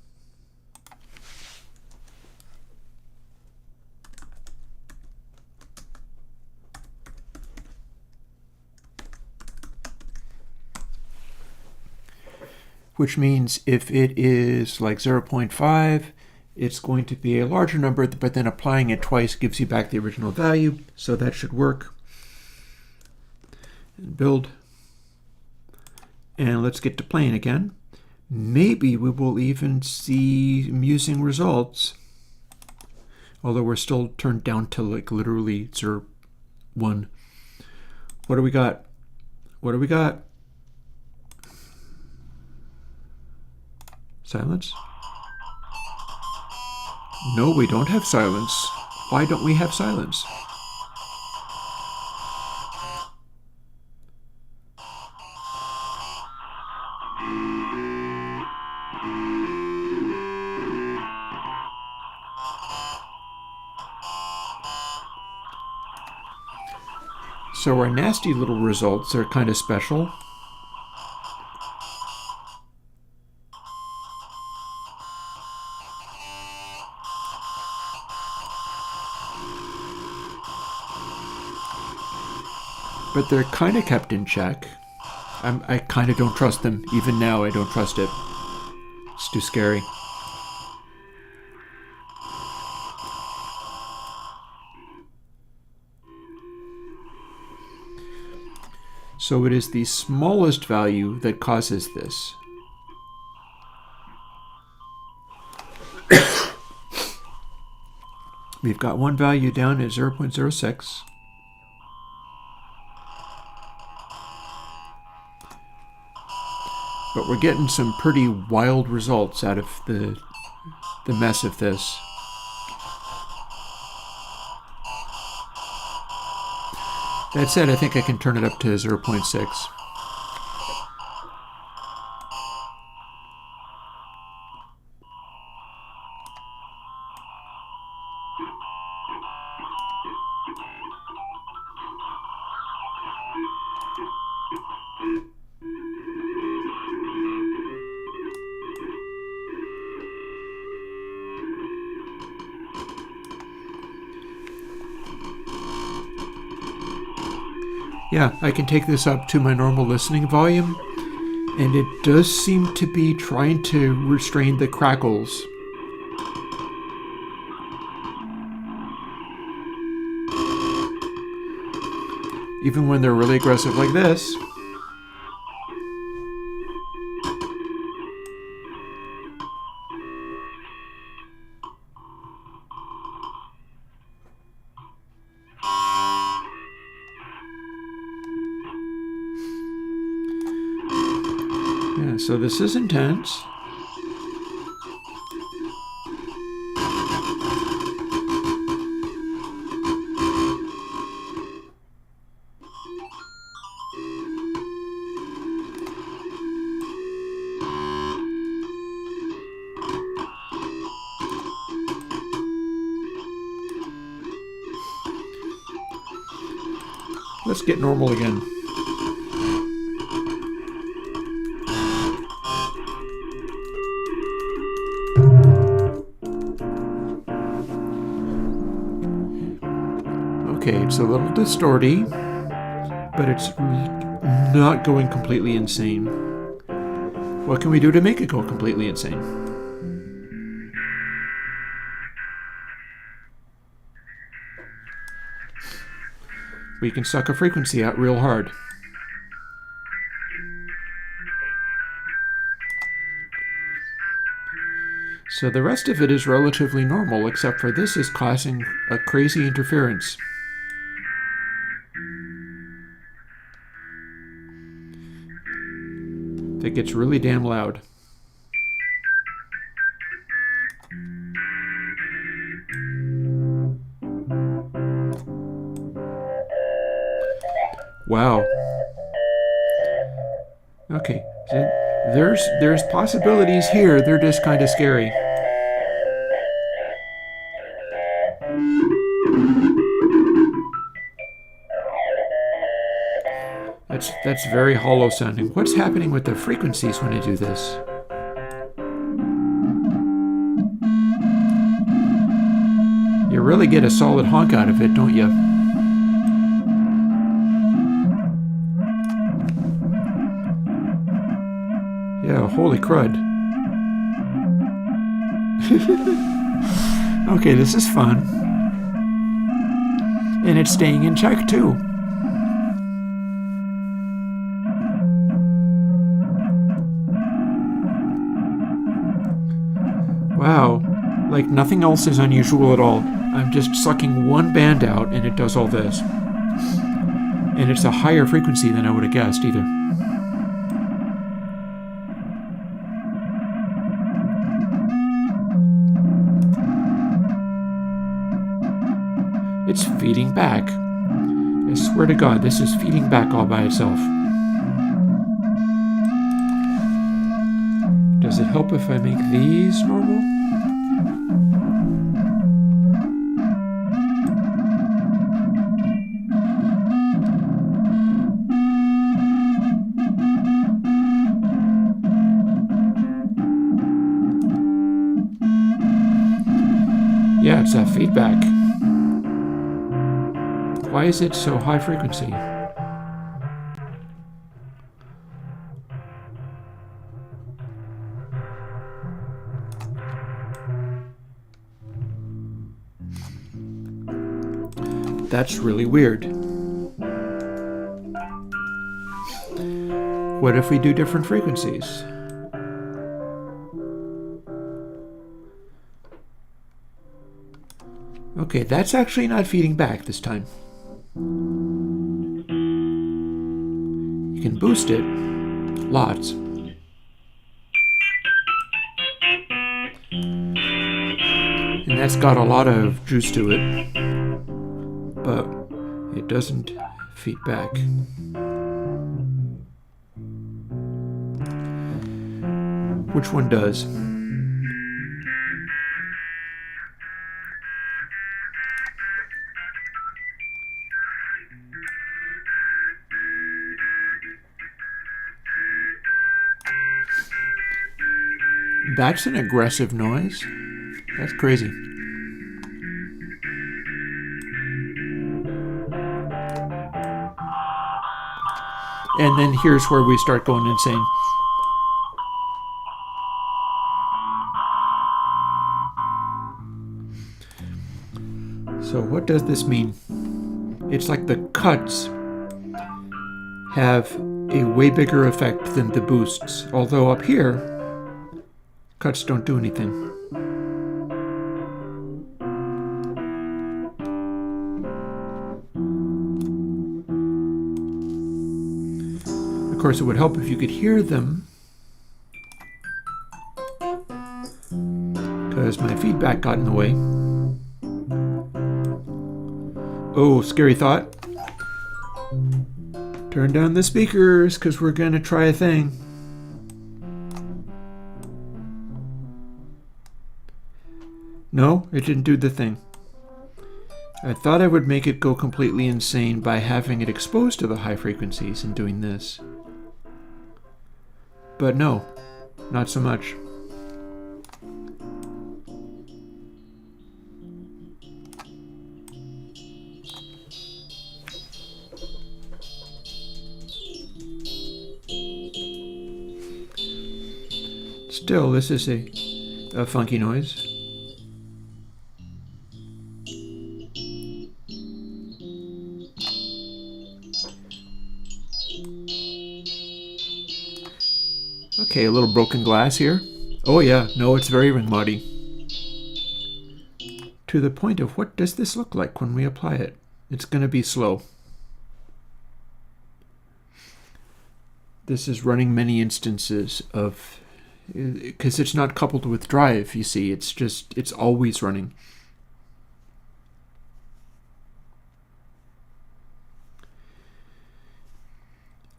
A: Which means if it is like 0.5, it's going to be a larger number, but then applying it twice gives you back the original value, so that should work. And build. And let's get to playing again. Maybe we will even see amusing results, although we're still turned down to like literally 0, 1. What do we got? What do we got? Silence? No, we don't have silence. Why don't we have silence? So our nasty little results are kind of special. But they're kind of kept in check. I kind of don't trust them. Even now, I don't trust it. It's too scary. So it is the smallest value that causes this. We've got one value down at 0.06. But we're getting some pretty wild results out of the mess of this. That said, I think I can turn it up to 0.6. Yeah, I can take this up to my normal listening volume, and it does seem to be trying to restrain the crackles. Even when they're really aggressive like this. Yeah, so this is intense. Let's get normal again. Okay, it's a little distorty, but it's not going completely insane. What can we do to make it go completely insane? We can suck a frequency out real hard. So the rest of it is relatively normal, except for this is causing a crazy interference. That gets really damn loud. Wow. Okay, so there's possibilities here. They're just kind of scary. That's very hollow sounding. What's happening with the frequencies when I do this? You really get a solid honk out of it, don't you? Yeah, holy crud. Okay, this is fun. And it's staying in check too. Wow, like nothing else is unusual at all. I'm just sucking one band out and it does all this. And it's a higher frequency than I would have guessed either. It's feeding back. I swear to God, this is feeding back all by itself. Does it help if I make these normal? Yeah, it's that feedback. Why is it so high frequency? That's really weird. What if we do different frequencies? Okay, that's actually not feeding back this time. You can boost it, lots. And that's got a lot of juice to it, but it doesn't feed back. Which one does? That's an aggressive noise. That's crazy. And then here's where we start going insane. So what does this mean? It's like the cuts have a way bigger effect than the boosts. Although up here, cuts don't do anything. Of course, it would help if you could hear them, because my feedback got in the way. Oh, scary thought. Turn down the speakers, because we're going to try a thing. No, it didn't do the thing. I thought I would make it go completely insane by having it exposed to the high frequencies and doing this. But no, not so much. Still, this is a funky noise. Okay, a little broken glass here. Oh yeah, no, it's very ring muddy. To the point of what does this look like when we apply it? It's going to be slow. This is running many instances of, because it's not coupled with drive, you see, it's always running.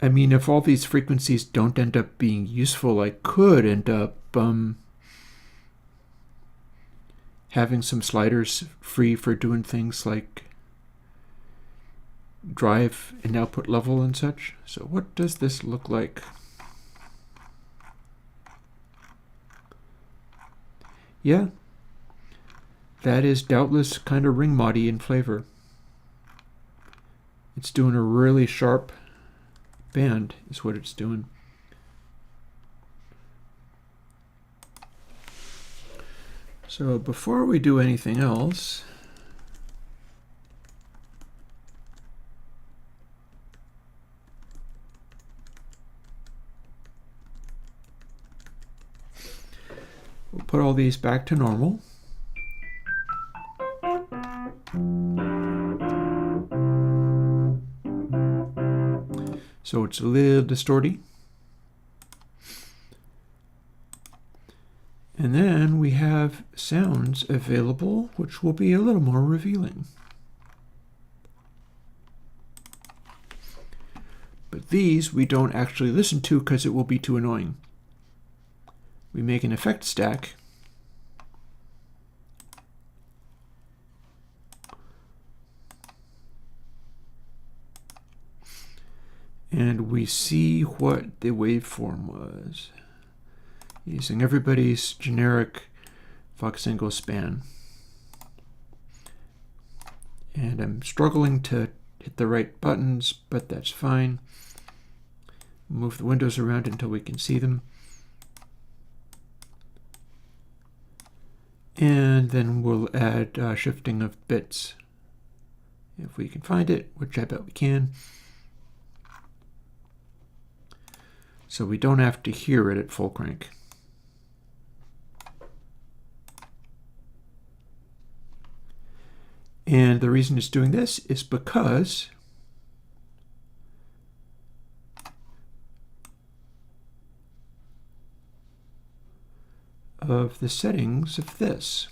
A: I mean, if all these frequencies don't end up being useful, I could end up having some sliders free for doing things like drive and output level and such. So what does this look like? Yeah, that is doubtless kind of ring moddy in flavor. It's doing a really sharp band is what it's doing. So before we do anything else, we'll put all these back to normal. So it's a little distorty. And then we have sounds available, which will be a little more revealing. But these we don't actually listen to because it will be too annoying. We make an effect stack. And we see what the waveform was, using everybody's generic Fox-Engel span. And I'm struggling to hit the right buttons, but that's fine. Move the windows around until we can see them. And then we'll add shifting of bits, if we can find it, which I bet we can. So we don't have to hear it at full crank. And the reason it's doing this is because of the settings of this.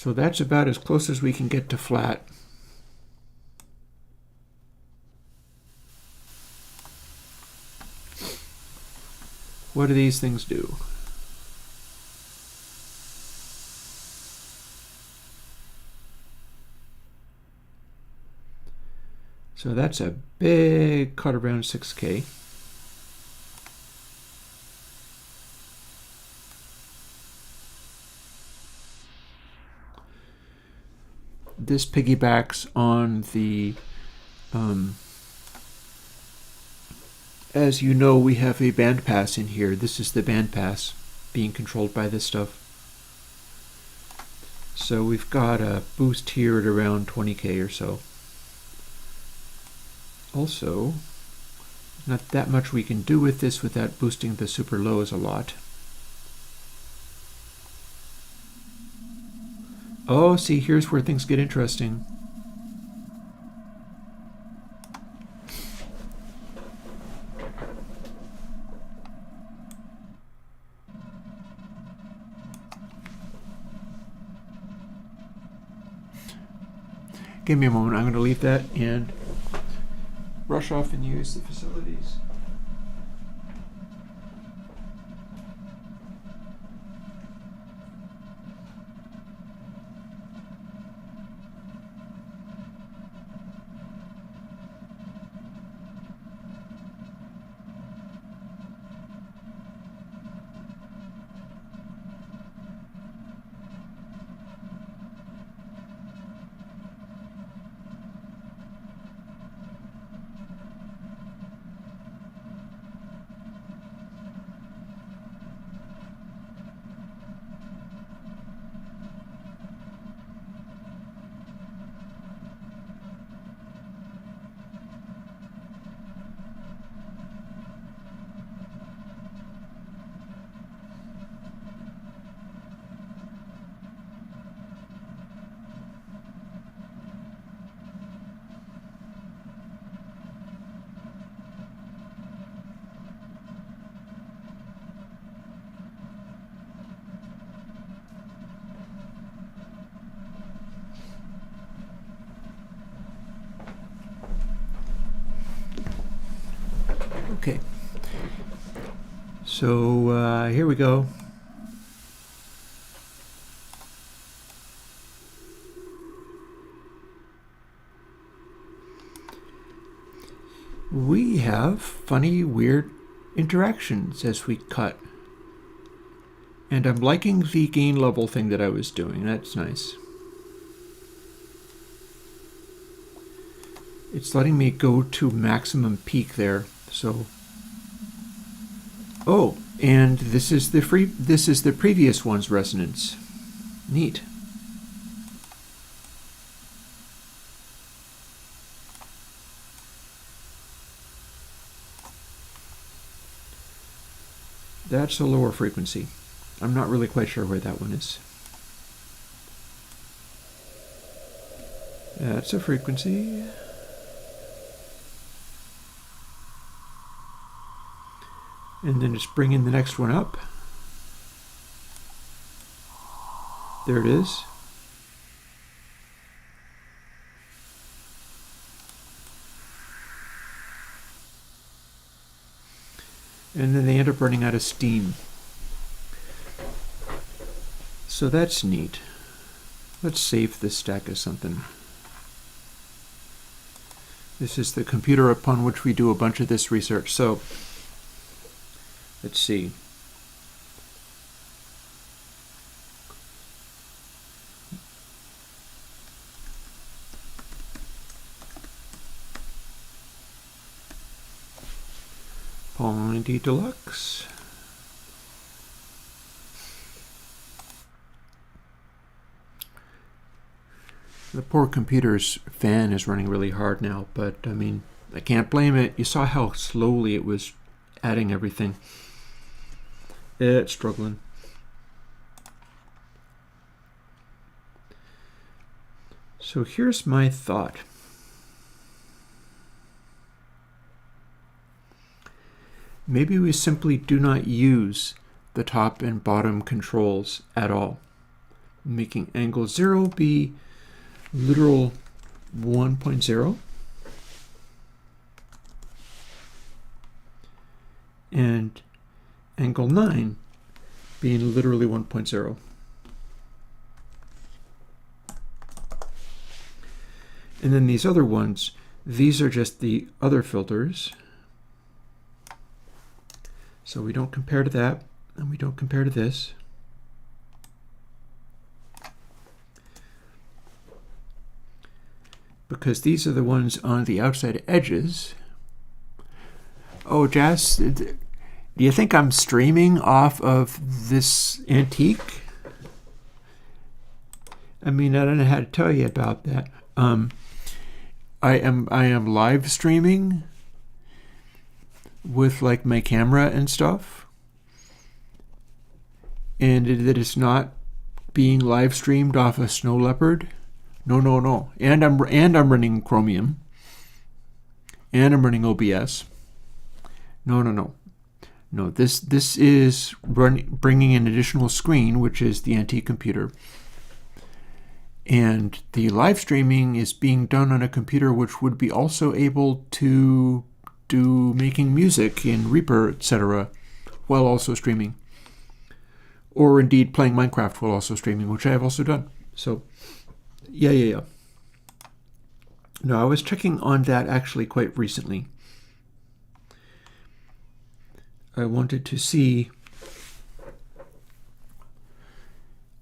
A: So that's about as close as we can get to flat. What do these things do? So that's a big cut around 6K. This piggybacks on the, as you know, we have a bandpass in here. This is the bandpass being controlled by this stuff. So we've got a boost here at around 20K or so. Also, not that much we can do with this without boosting the super lows a lot. Oh, see, here's where things get interesting. Give me a moment. I'm going to leave that and rush off and use the facilities. Okay, so here we go. We have funny, weird interactions as we cut. And I'm liking the gain level thing that I was doing. That's nice. It's letting me go to maximum peak there. So, oh, and this is the previous one's resonance. Neat. That's a lower frequency. I'm not really quite sure where that one is. That's a frequency. And then just bring in the next one up. There it is. And then they end up running out of steam. So that's neat. Let's save this stack as something. This is the computer upon which we do a bunch of this research. So let's see. Poly Deluxe. The poor computer's fan is running really hard now, but I mean, I can't blame it. You saw how slowly it was adding everything. It's struggling. So here's my thought. Maybe we simply do not use the top and bottom controls at all. making angle 0 be literal 1.0. And angle 9 being literally 1.0. And then these other ones, these are just the other filters. So we don't compare to that, and we don't compare to this. Because these are the ones on the outside edges. Oh, Jazz, do you think I'm streaming off of this antique? I mean, I don't know how to tell you about that. I am live streaming with like my camera and stuff, and that is not being live streamed off a Snow Leopard. No. And I'm running Chromium, and I'm running OBS. No. This is bringing an additional screen, which is the antique computer. And the live streaming is being done on a computer which would be also able to do making music in Reaper, etc., while also streaming. Or indeed playing Minecraft while also streaming, which I have also done. So, yeah. No, I was checking on that actually quite recently. I wanted to see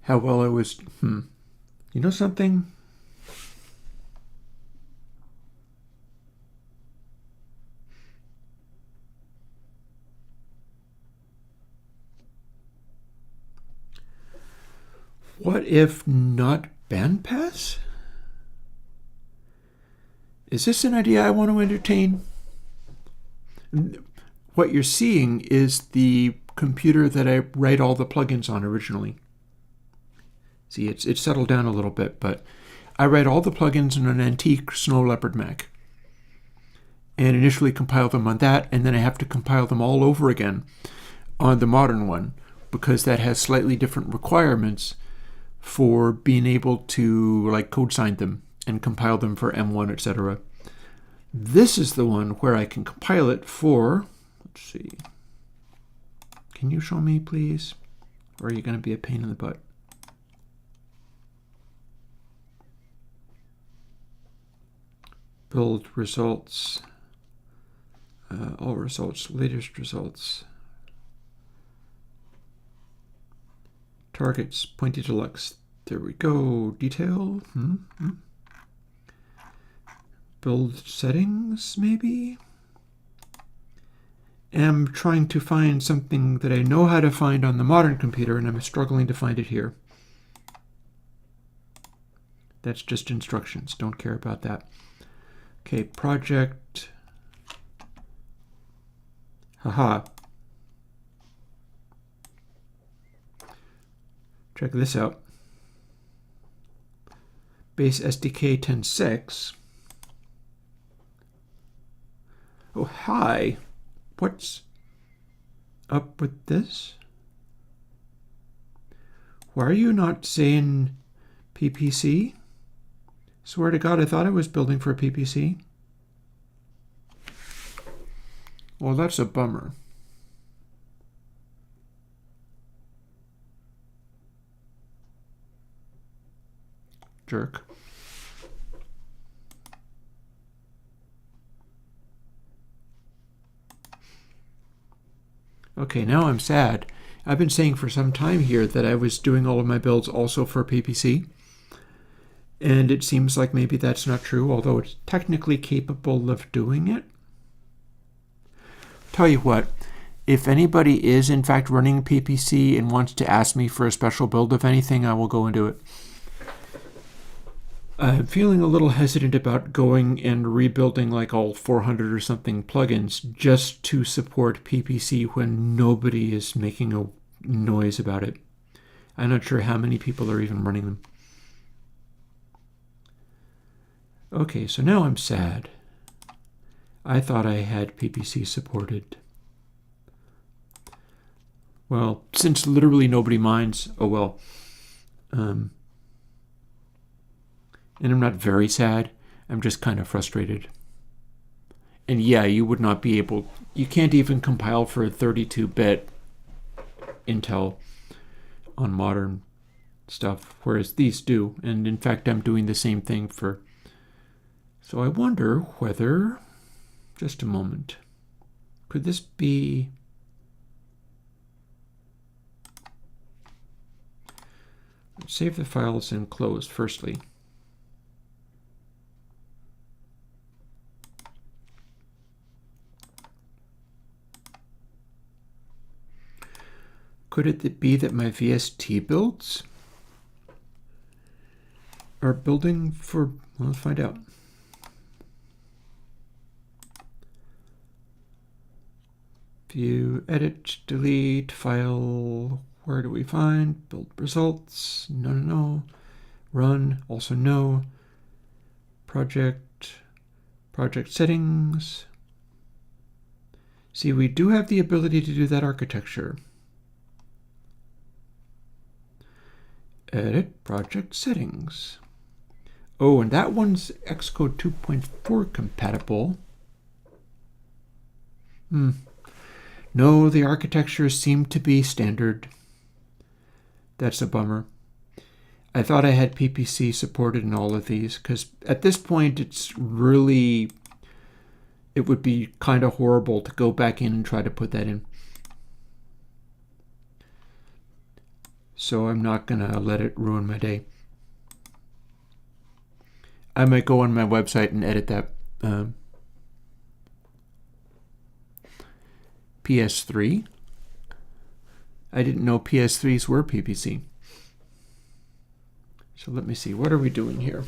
A: how well I was... You know something? What if not bandpass? Is this an idea I want to entertain? What you're seeing is the computer that I write all the plugins on originally. See, it's settled down a little bit, but I write all the plugins on an antique Snow Leopard Mac. And initially compile them on that, and then I have to compile them all over again on the modern one, because that has slightly different requirements for being able to like code sign them and compile them for M1, etc. This is the one where I can compile it for, let's see, can you show me please? Or are you going to be a pain in the butt? Build results, all results, latest results. Targets, Pointy Deluxe. There we go. Detail. Build settings, maybe? I'm trying to find something that I know how to find on the modern computer, and I'm struggling to find it here. That's just instructions. Don't care about that. Okay, project. Haha. Check this out. Base SDK 10.6. Oh, hi. What's up with this? Why are you not saying PPC? Swear to God, I thought I was building for a PPC. Well, that's a bummer. Jerk. Okay, now I'm sad. I've been saying for some time here that I was doing all of my builds also for PPC. And it seems like maybe that's not true, although it's technically capable of doing it. Tell you what, if anybody is in fact running PPC and wants to ask me for a special build of anything, I will go and do it. I'm feeling a little hesitant about going and rebuilding like all 400 or something plugins just to support PPC when nobody is making a noise about it. I'm not sure how many people are even running them. Okay, so now I'm sad. I thought I had PPC supported. Well, since literally nobody minds, oh well. And I'm not very sad. I'm just kind of frustrated. And yeah, you would not be able, you can't even compile for a 32-bit Intel on modern stuff, whereas these do. And in fact, I'm doing the same thing for, so I wonder whether, just a moment, could this be, let's save the files and close firstly. Could it be that my VST builds are building for, well, let's find out. View, edit, delete, file, where do we find? Build results, no. Run, also no. Project settings. See, we do have the ability to do that architecture. Edit project settings. Oh, and that one's Xcode 2.4 compatible. No, the architectures seem to be standard. That's a bummer. I thought I had PPC supported in all of these, because at this point it's really, it would be kind of horrible to go back in and try to put that in. So I'm not going to let it ruin my day. I might go on my website and edit that. PS3. I didn't know PS3s were PPC. So let me see. What are we doing here?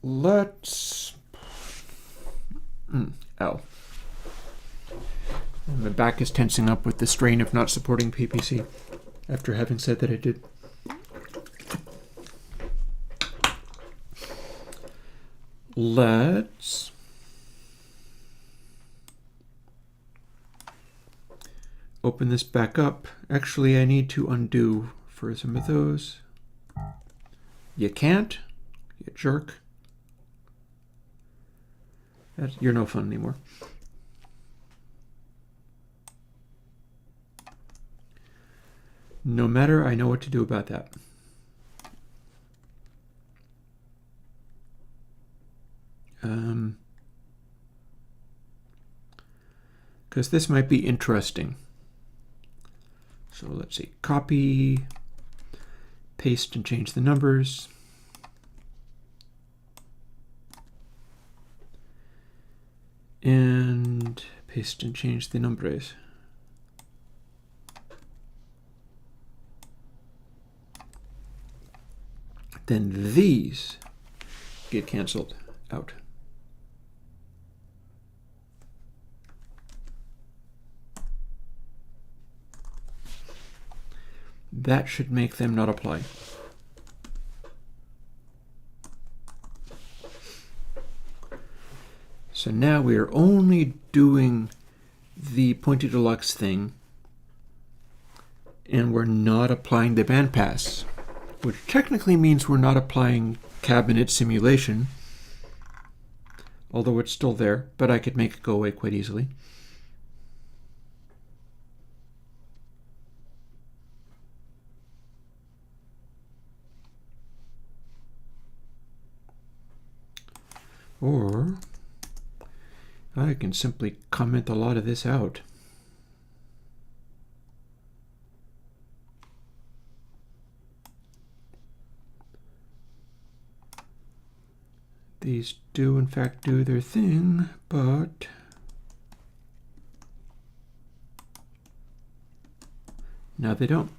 A: Let's... Ow. My back is tensing up with the strain of not supporting PPC after having said that I did. Let's open this back up. Actually, I need to undo for some of those. You can't, you jerk. You're no fun anymore. No matter, I know what to do about that. Because this might be interesting. So let's see, copy, paste and change the numbers. And paste and change the numbers. Then these get canceled out. That should make them not apply. So now we are only doing the Pointy Deluxe thing, and we're not applying the bandpass, which technically means we're not applying cabinet simulation, although it's still there, but I could make it go away quite easily. Or I can simply comment a lot of this out. These do in fact do their thing, but now they don't.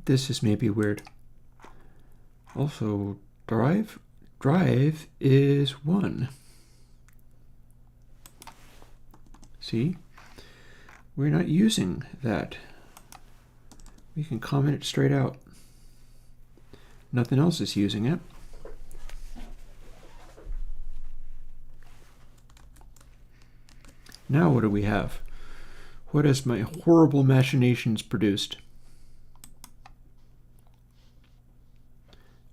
A: This is maybe weird. Also, drive is 1. See? We're not using that. We can comment it straight out. Nothing else is using it. Now what do we have? What has my horrible machinations produced?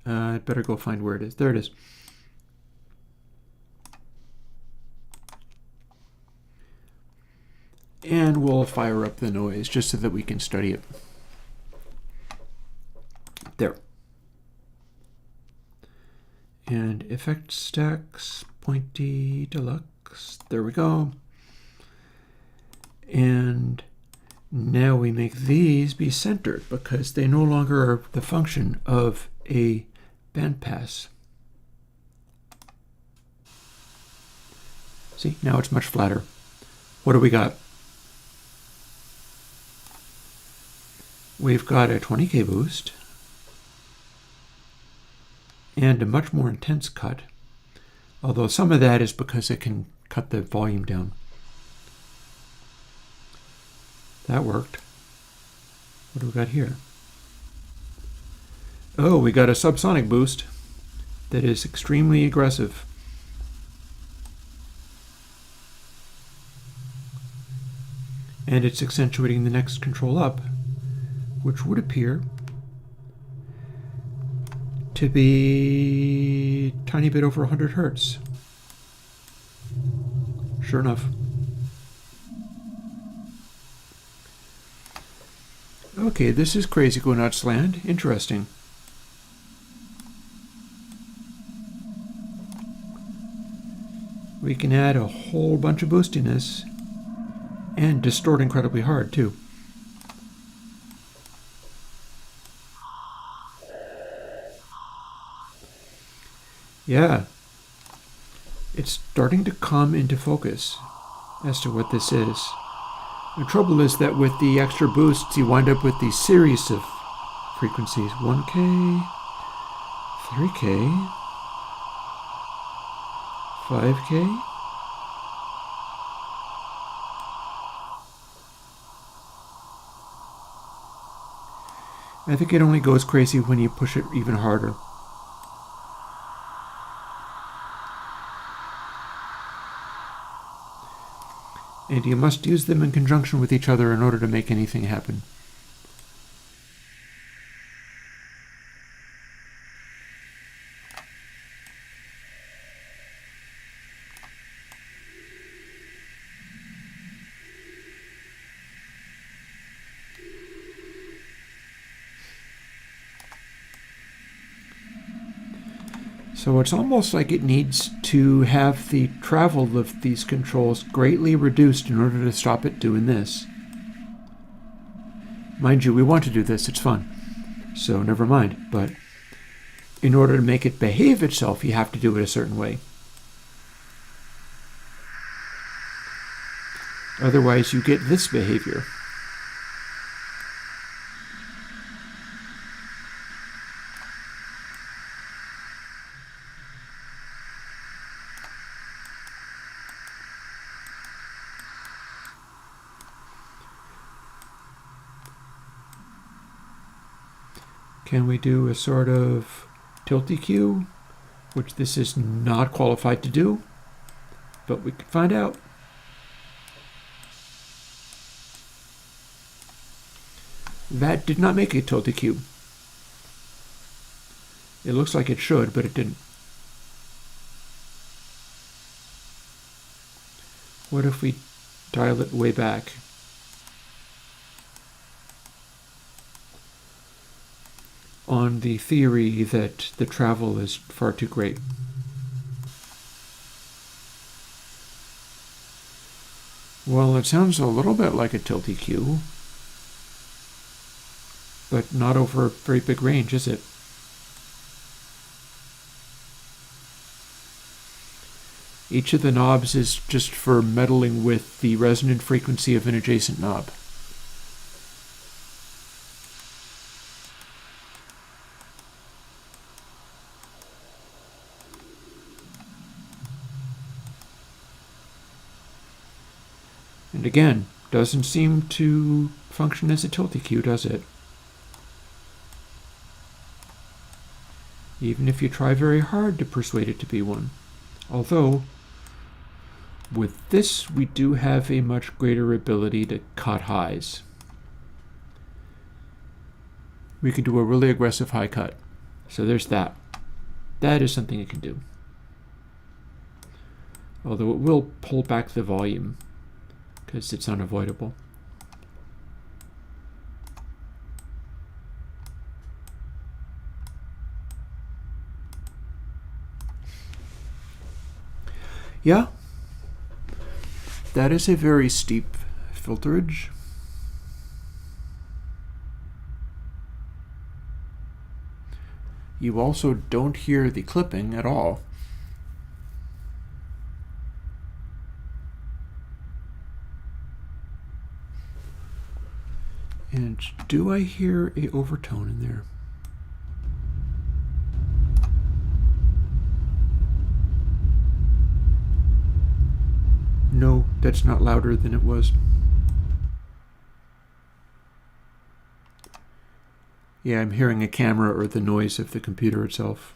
A: I'd better go find where it is. There it is. And we'll fire up the noise just so that we can study it. There. And effect stacks, pointy deluxe. There we go. And now we make these be centered because they no longer are the function of a bandpass. See, now it's much flatter. What do we got? We've got a 20K boost and a much more intense cut, although some of that is because it can cut the volume down. That worked. What do we got here? Oh, we got a subsonic boost that is extremely aggressive. And it's accentuating the next control up, which would appear to be a tiny bit over 100 Hertz. Sure enough. Okay, this is Crazy Go Nuts land. Interesting. We can add a whole bunch of boostiness and distort incredibly hard too. Yeah, it's starting to come into focus as to what this is. The trouble is that with the extra boosts, you wind up with these series of frequencies. 1K, 3K, 5K. I think it only goes crazy when you push it even harder. And you must use them in conjunction with each other in order to make anything happen. So it's almost like it needs to have the travel of these controls greatly reduced in order to stop it doing this. Mind you, we want to do this, it's fun. So never mind, but in order to make it behave itself, you have to do it a certain way. Otherwise, you get this behavior. Can we do a sort of tilty cue, which this is not qualified to do, but we could find out. That did not make a tilty cue. It looks like it should, but it didn't. What if we dial it way back? On the theory that the travel is far too great. Well, it sounds a little bit like a tilty cue, but not over a very big range, is it? Each of the knobs is just for meddling with the resonant frequency of an adjacent knob. And again, doesn't seem to function as a tilty cue, does it? even if you try very hard to persuade it to be one. Although, with this, we do have a much greater ability to cut highs. We can do a really aggressive high cut. So there's that. That is something it can do. Although it will pull back the volume because it's unavoidable. Yeah, that is a very steep filterage. You also don't hear the clipping at all. And do I hear a overtone in there? No, that's not louder than it was. Yeah, I'm hearing a camera or the noise of the computer itself.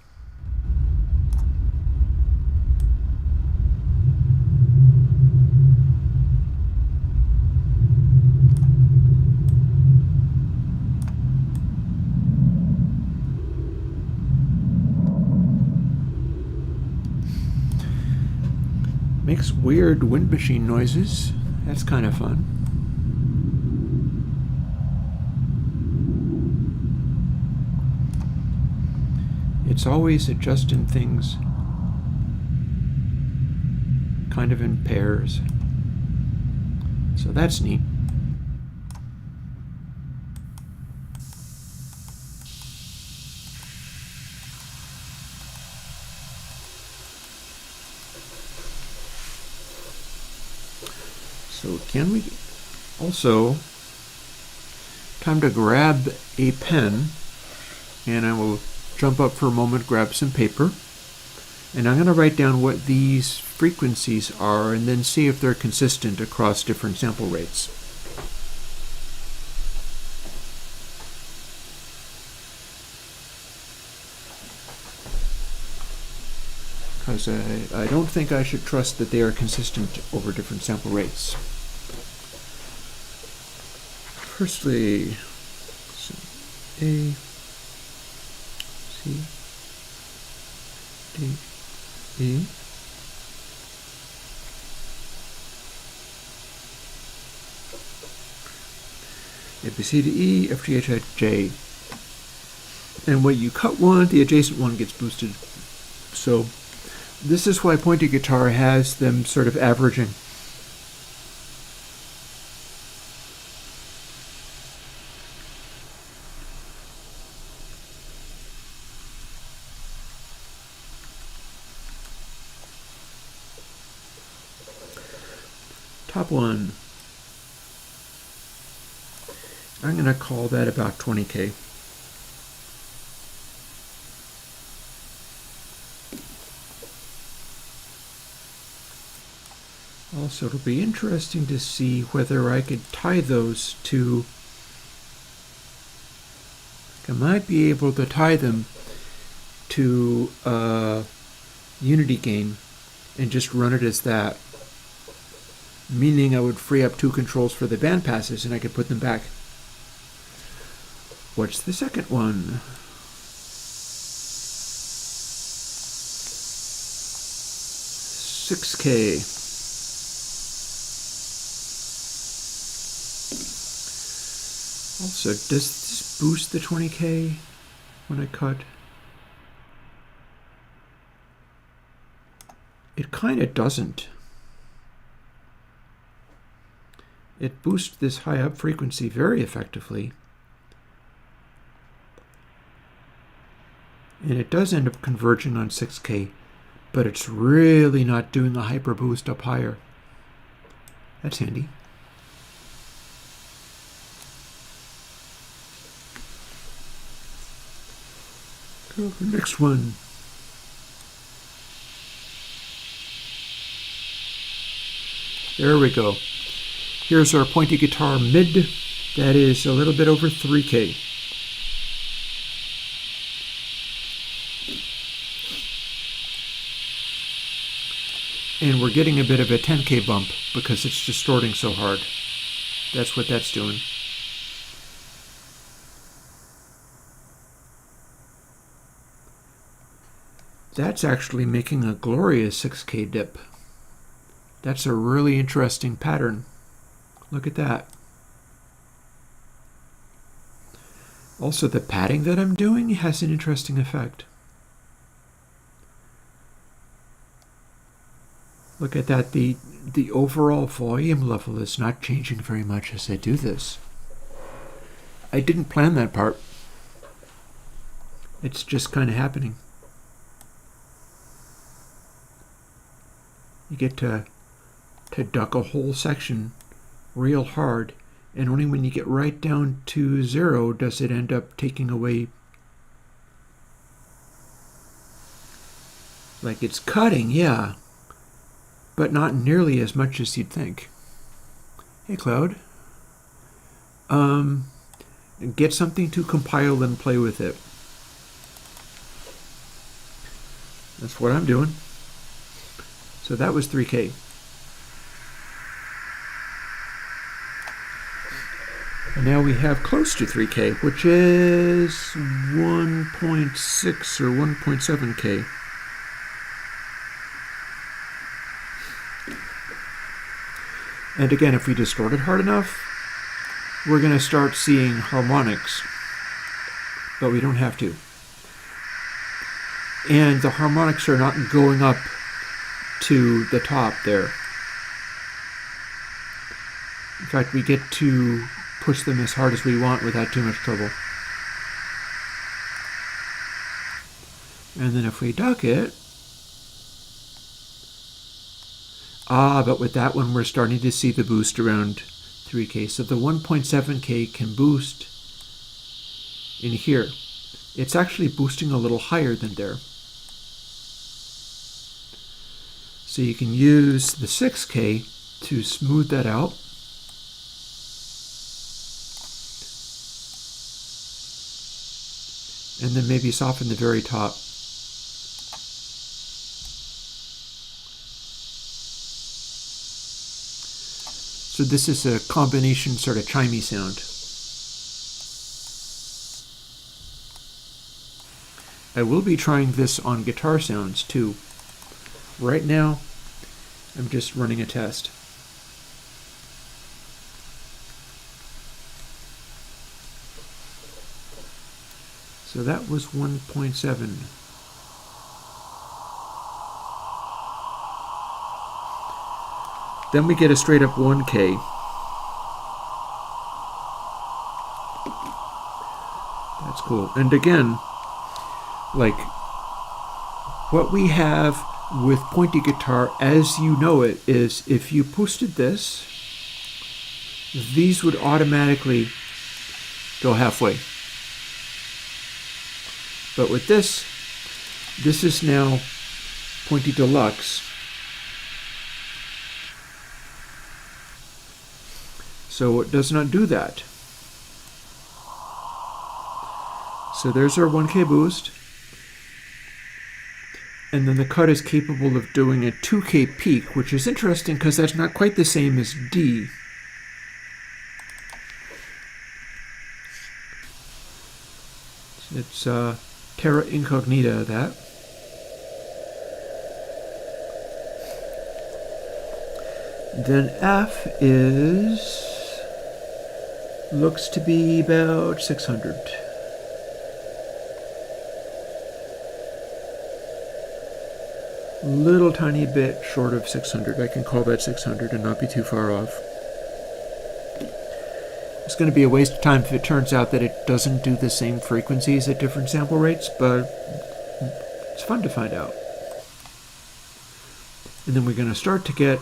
A: Makes weird wind machine noises. That's kind of fun. It's always adjusting things kind of in pairs. So that's neat. So can we also, time to grab a pen, and I will jump up for a moment, grab some paper, and I'm going to write down what these frequencies are and then see if they're consistent across different sample rates. Because I don't think I should trust that they are consistent over different sample rates. Firstly, A, C, D, E. A, B, C, D, E, F, G, H, I, J. And when you cut one, the adjacent one gets boosted. So this is why pointed guitar has them sort of averaging. Top one, I'm going to call that about 20K. Also, it'll be interesting to see whether I could tie those to, I might be able to tie them to unity gain and just run it as that. Meaning I would free up two controls for the band passes and I could put them back. What's the second one? $6K. Also, does this boost the 20K when I cut? It kind of doesn't. It boosts this high up frequency very effectively. And it does end up converging on 6K, but it's really not doing a hyper boost up higher. That's handy. Go for the next one. There we go. Here's our pointy guitar mid. That is a little bit over 3K. And we're getting a bit of a 10K bump because it's distorting so hard. That's what that's doing. That's actually making a glorious 6K dip. That's a really interesting pattern. Look at that. Also, the padding that I'm doing has an interesting effect. Look at that. The overall volume level is not changing very much as I do this. I didn't plan that part. It's just kind of happening. You get to duck a whole section real hard, and only when you get right down to 0 does it end up taking away. Like it's cutting, yeah, but not nearly as much as you'd think. Hey, Cloud. Get something to compile and play with it. That's what I'm doing. So that was 3K. And now we have close to 3K, which is 1.6 or 1.7K. And again, if we distort it hard enough, we're going to start seeing harmonics. But we don't have to. And the harmonics are not going up to the top there. In fact, we get to push them as hard as we want without too much trouble. And then if we duck it, but with that one we're starting to see the boost around 3K. So the 1.7K can boost in here. It's actually boosting a little higher than there. So you can use the 6K to smooth that out. And then maybe soften the very top. So this is a combination sort of chimey sound. I will be trying this on guitar sounds too. Right now, I'm just running a test. So that was 1.7. Then we get a straight up 1K. That's cool. And again, like what we have with pointy guitar as you know it is if you boosted this, these would automatically go halfway. But with this is now pointy deluxe. So it does not do that. So there's our 1K boost. And then the cut is capable of doing a 2K peak, which is interesting because that's not quite the same as D. It's terra incognita, that. Then F looks to be about 600. Little tiny bit short of 600. I can call that 600 and not be too far off. It's going to be a waste of time if it turns out that it doesn't do the same frequencies at different sample rates, but it's fun to find out. And then we're going to start to get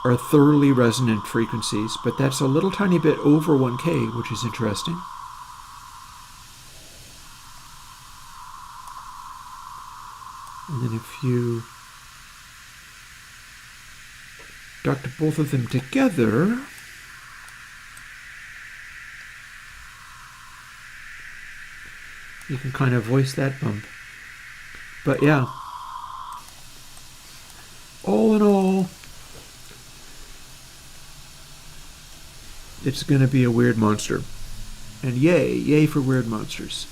A: our thoroughly resonant frequencies, but that's a little tiny bit over 1K, which is interesting. And then if you duct both of them together, you can kind of voice that bump. But yeah, all in all, it's going to be a weird monster. And yay for weird monsters.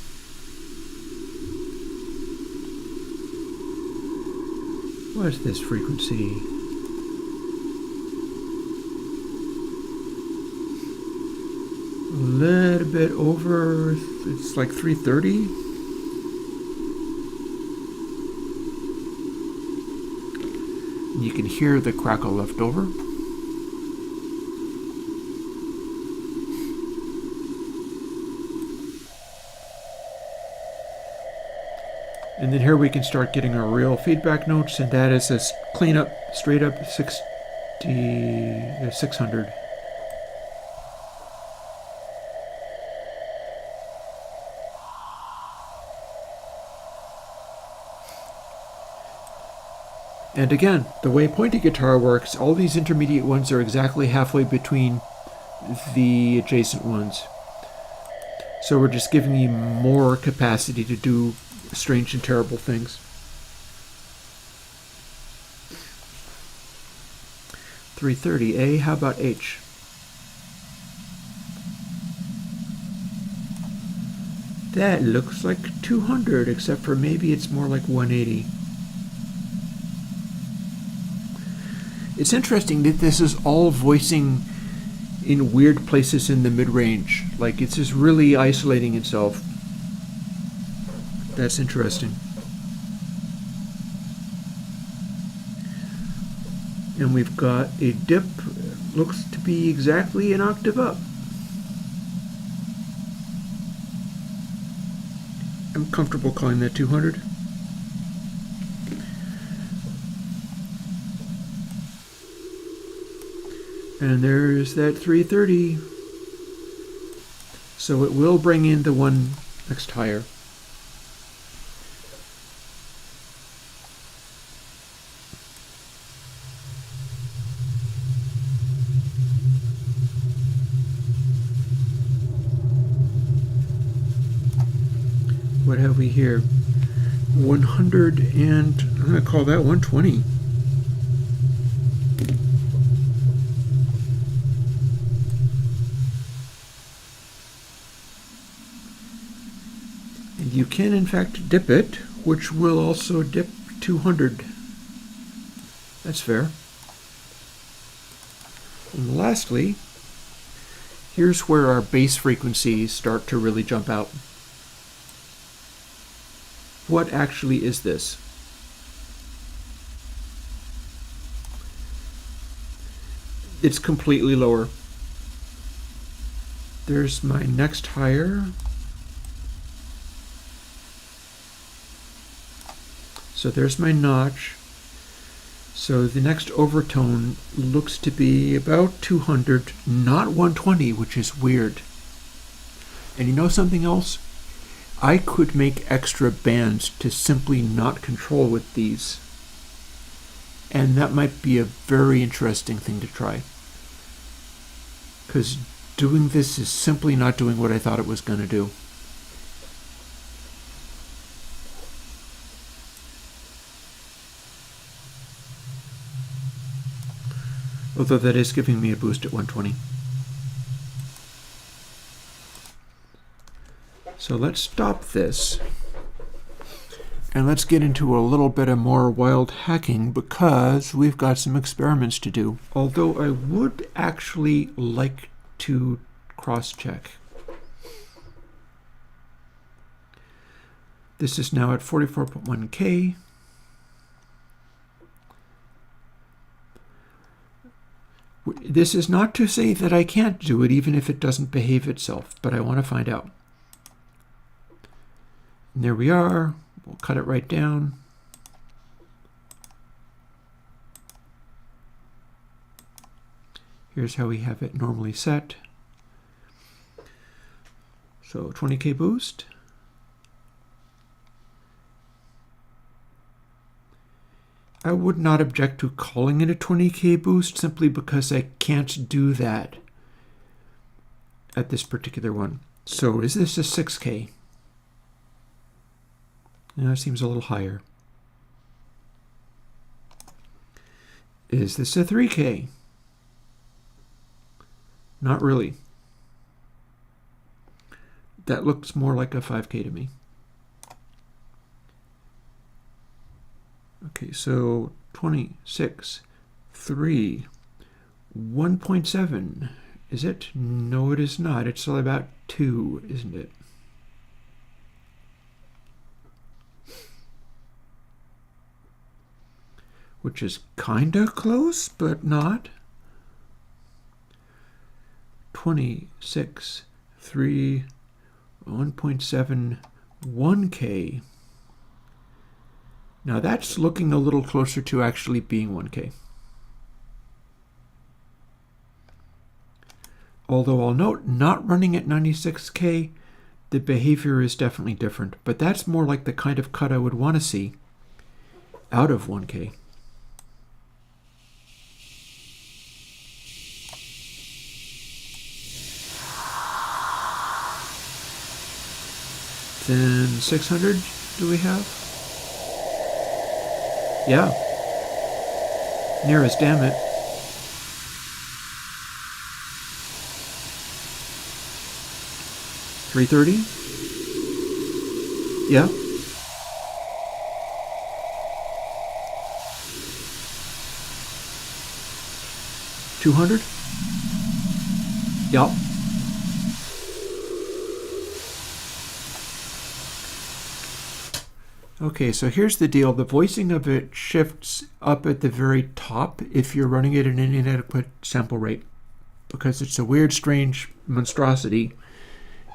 A: What's this frequency? A little bit over, it's like 330. You can hear the crackle left over. And then here we can start getting our real feedback notes, and that is a clean up, straight up 600. And again, the way pointy guitar works, all these intermediate ones are exactly halfway between the adjacent ones. So we're just giving you more capacity to do strange and terrible things. 330, A, how about H? That looks like 200, except for maybe it's more like 180. It's interesting that this is all voicing in weird places in the mid-range. Like it's just really isolating itself. That's interesting. And we've got a dip, looks to be exactly an octave up. I'm comfortable calling that 200. And there's that 330. So it will bring in the one next higher. What have we here? 100 and I'm going to call that 120. And you can in fact dip it, which will also dip 200. That's fair. And lastly, here's where our bass frequencies start to really jump out. What actually is this? It's completely lower. There's my next higher. So there's my notch. So the next overtone looks to be about 200, not 120, which is weird. And you know something else? I could make extra bands to simply not control with these. And that might be a very interesting thing to try. Because doing this is simply not doing what I thought it was going to do. Although that is giving me a boost at 120. So let's stop this. And let's get into a little bit of more wild hacking because we've got some experiments to do. Although I would actually like to cross-check. This is now at 44.1K. This is not to say that I can't do it even if it doesn't behave itself, but I want to find out. And there we are. We'll cut it right down. Here's how we have it normally set. So 20K boost. I would not object to calling it a 20K boost simply because I can't do that at this particular one. So is this a 6K? No, it seems a little higher. Is this a 3K? Not really. That looks more like a 5K to me. Okay, so 26, 3, 1.7. Is it? No, it is not. It's all about 2, isn't it? Which is kinda close, but not. 26, 3, 1.7, 1K. Now that's looking a little closer to actually being 1K. Although I'll note, not running at 96K, the behavior is definitely different. But that's more like the kind of cut I would want to see out of 1K. Then 600 do we have? Yeah. Near as damn it. $330? Yeah. $200? Yep. Okay, so here's the deal. The voicing of it shifts up at the very top if you're running it at an inadequate sample rate, because it's a weird, strange monstrosity,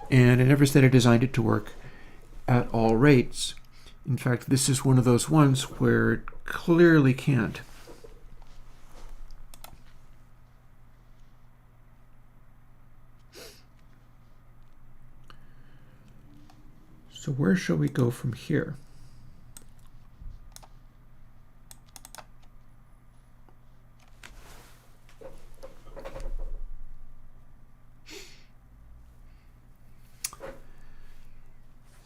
A: and I never said I designed it to work at all rates. In fact, this is one of those ones where it clearly can't. So where shall we go from here?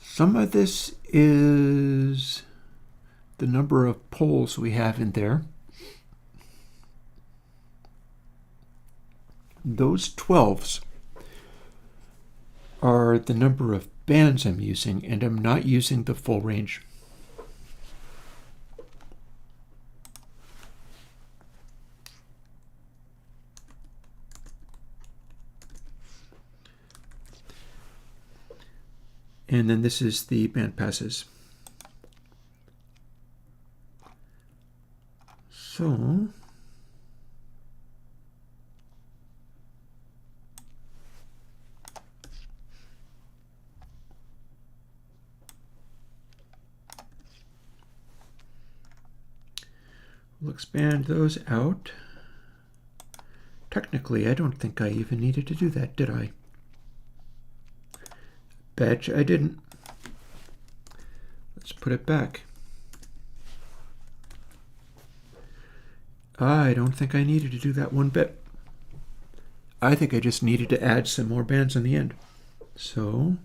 A: Some of this is the number of poles we have in there. Those 12s are the number of bands I'm using, and I'm not using the full range. And then this is the band passes. So we'll expand those out. Technically, I don't think I even needed to do that, did I? Bet I didn't. Let's put it back. I don't think I needed to do that one bit. I think I just needed to add some more bands on the end. So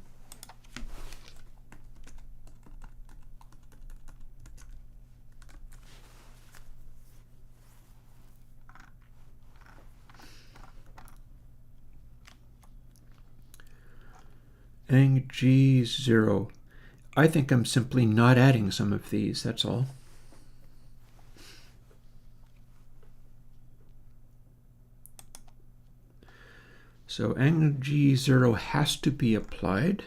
A: G0. I think I'm simply not adding some of these, that's all. So G0 has to be applied.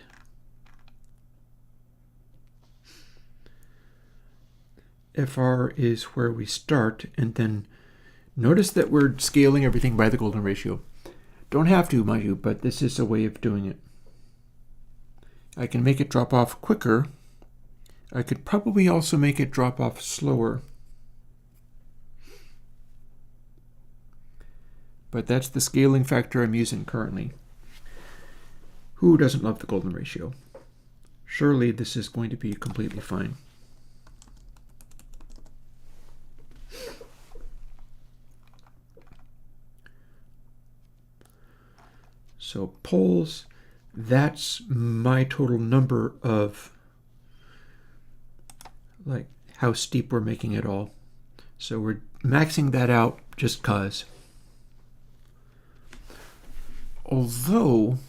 A: FR is where we start, and then notice that we're scaling everything by the golden ratio. Don't have to, mind you, but this is a way of doing it. I can make it drop off quicker. I could probably also make it drop off slower. But that's the scaling factor I'm using currently. Who doesn't love the golden ratio? Surely this is going to be completely fine. So poles, that's my total number of, like, how steep we're making it all. So we're maxing that out just cause. Although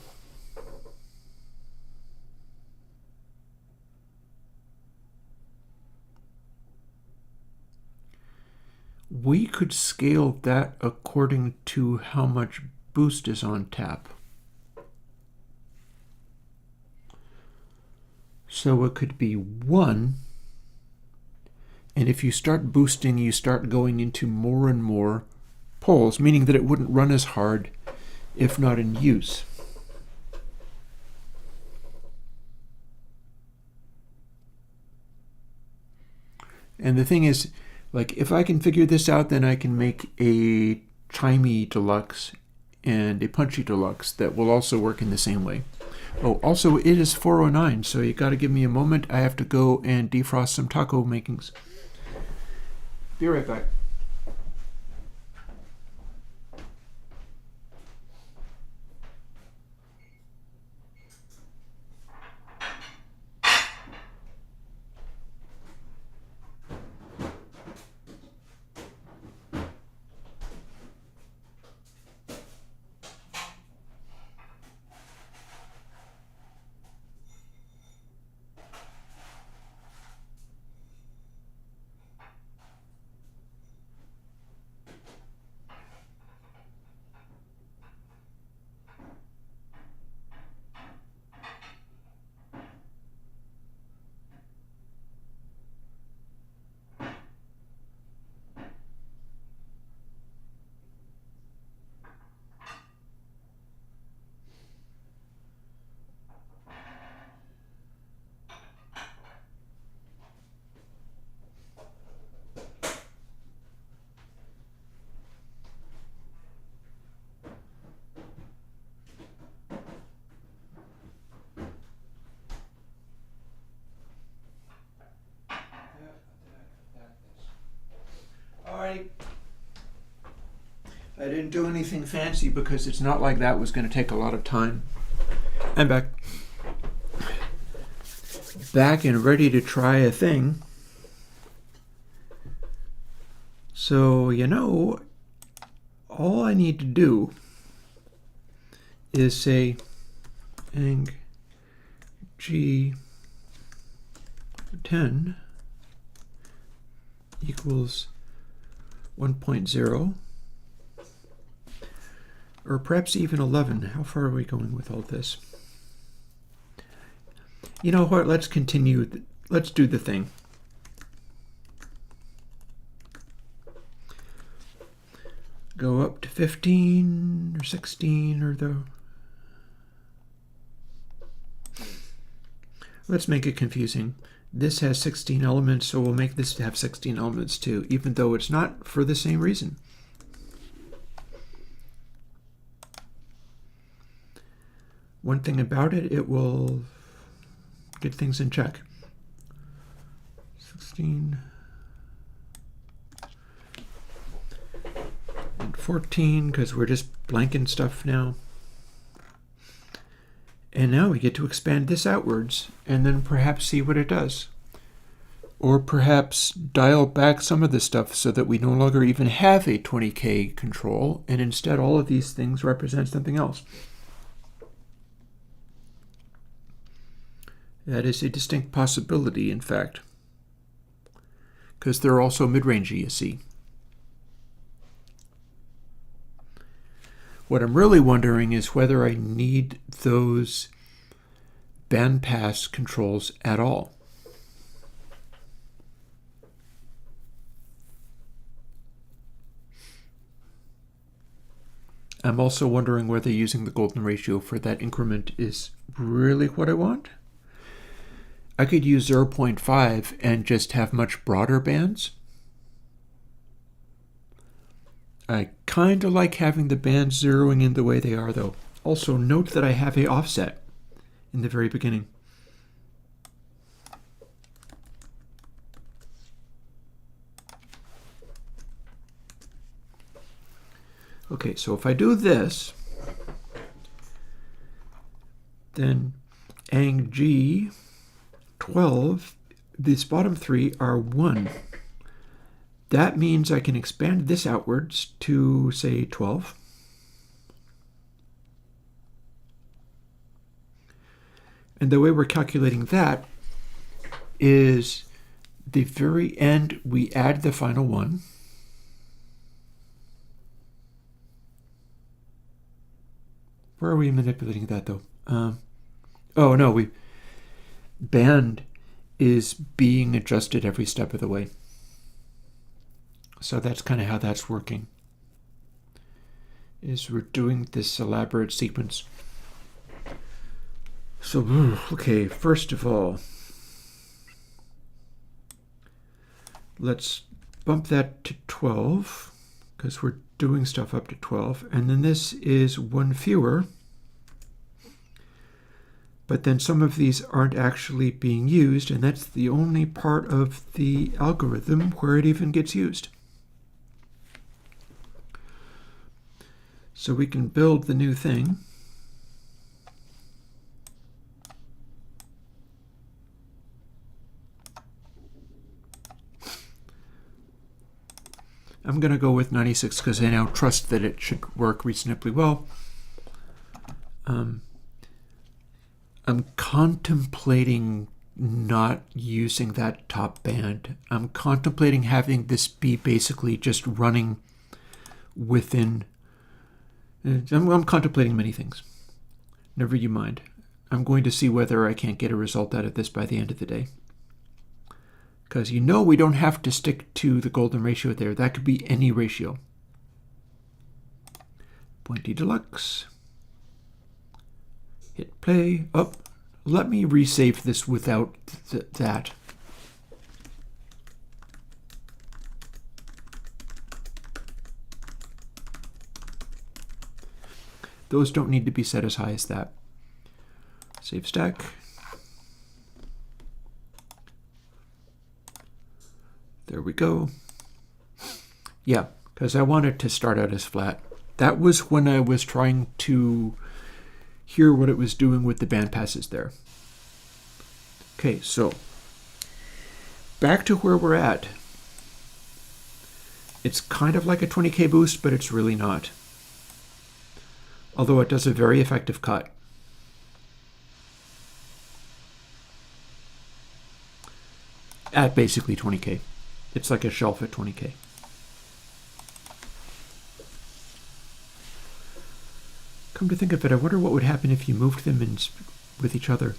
A: we could scale that according to how much boost is on tap. So it could be 1, and if you start boosting, you start going into more and more poles, meaning that it wouldn't run as hard if not in use. And the thing is, like, if I can figure this out, then I can make a chimey deluxe and a punchy deluxe that will also work in the same way. Oh, also it is 4:09, so you got to give me a moment. I have to go and defrost some taco makings. Be right back. Alright. I didn't do anything fancy because it's not like that was going to take a lot of time. I'm back. Back and ready to try a thing. So, all I need to do is say ang G10 equals 1.0, or perhaps even 11. How far are we going with all this? You know what? Let's continue. Let's do the thing. Go up to 15 or 16 or the... Let's make it confusing. This has 16 elements, so we'll make this have 16 elements too, even though it's not for the same reason. One thing about it, it will get things in check. 16 and 14, because we're just blanking stuff now. And now we get to expand this outwards and then perhaps see what it does. Or perhaps dial back some of the stuff so that we no longer even have a 20K control, and instead all of these things represent something else. That is a distinct possibility, in fact, because they're also mid-rangey, you see. What I'm really wondering is whether I need those bandpass controls at all. I'm also wondering whether using the golden ratio for that increment is really what I want. I could use 0.5 and just have much broader bands. I kind of like having the bands zeroing in the way they are, though. Also, note that I have an offset in the very beginning. Okay, so if I do this, then ang G12, these bottom three are 1. That means I can expand this outwards to, say, 12. And the way we're calculating that is the very end, we add the final one. Where are we manipulating that, though? Oh, no, band is being adjusted every step of the way. So that's kind of how that's working, is we're doing this elaborate sequence. So, okay, first of all, let's bump that to 12, because we're doing stuff up to 12. And then this is one fewer. But then some of these aren't actually being used, and that's the only part of the algorithm where it even gets used. So we can build the new thing. I'm going to go with 96 because I now trust that it should work reasonably well. I'm contemplating not using that top band. I'm contemplating having this be basically just running within. I'm contemplating many things. Never you mind. I'm going to see whether I can't get a result out of this by the end of the day. Because you know we don't have to stick to the golden ratio there. That could be any ratio. Pointy Deluxe. Hit play. Oh, let me resave this without that. Those don't need to be set as high as that. Save stack. There we go. Yeah, because I wanted to start out as flat. That was when I was trying to hear what it was doing with the band passes there. Okay, so back to where we're at. It's kind of like a 20K boost, but it's really not. Although it does a very effective cut. At basically 20K. It's like a shelf at 20K. Come to think of it, I wonder what would happen if you moved them in with each other.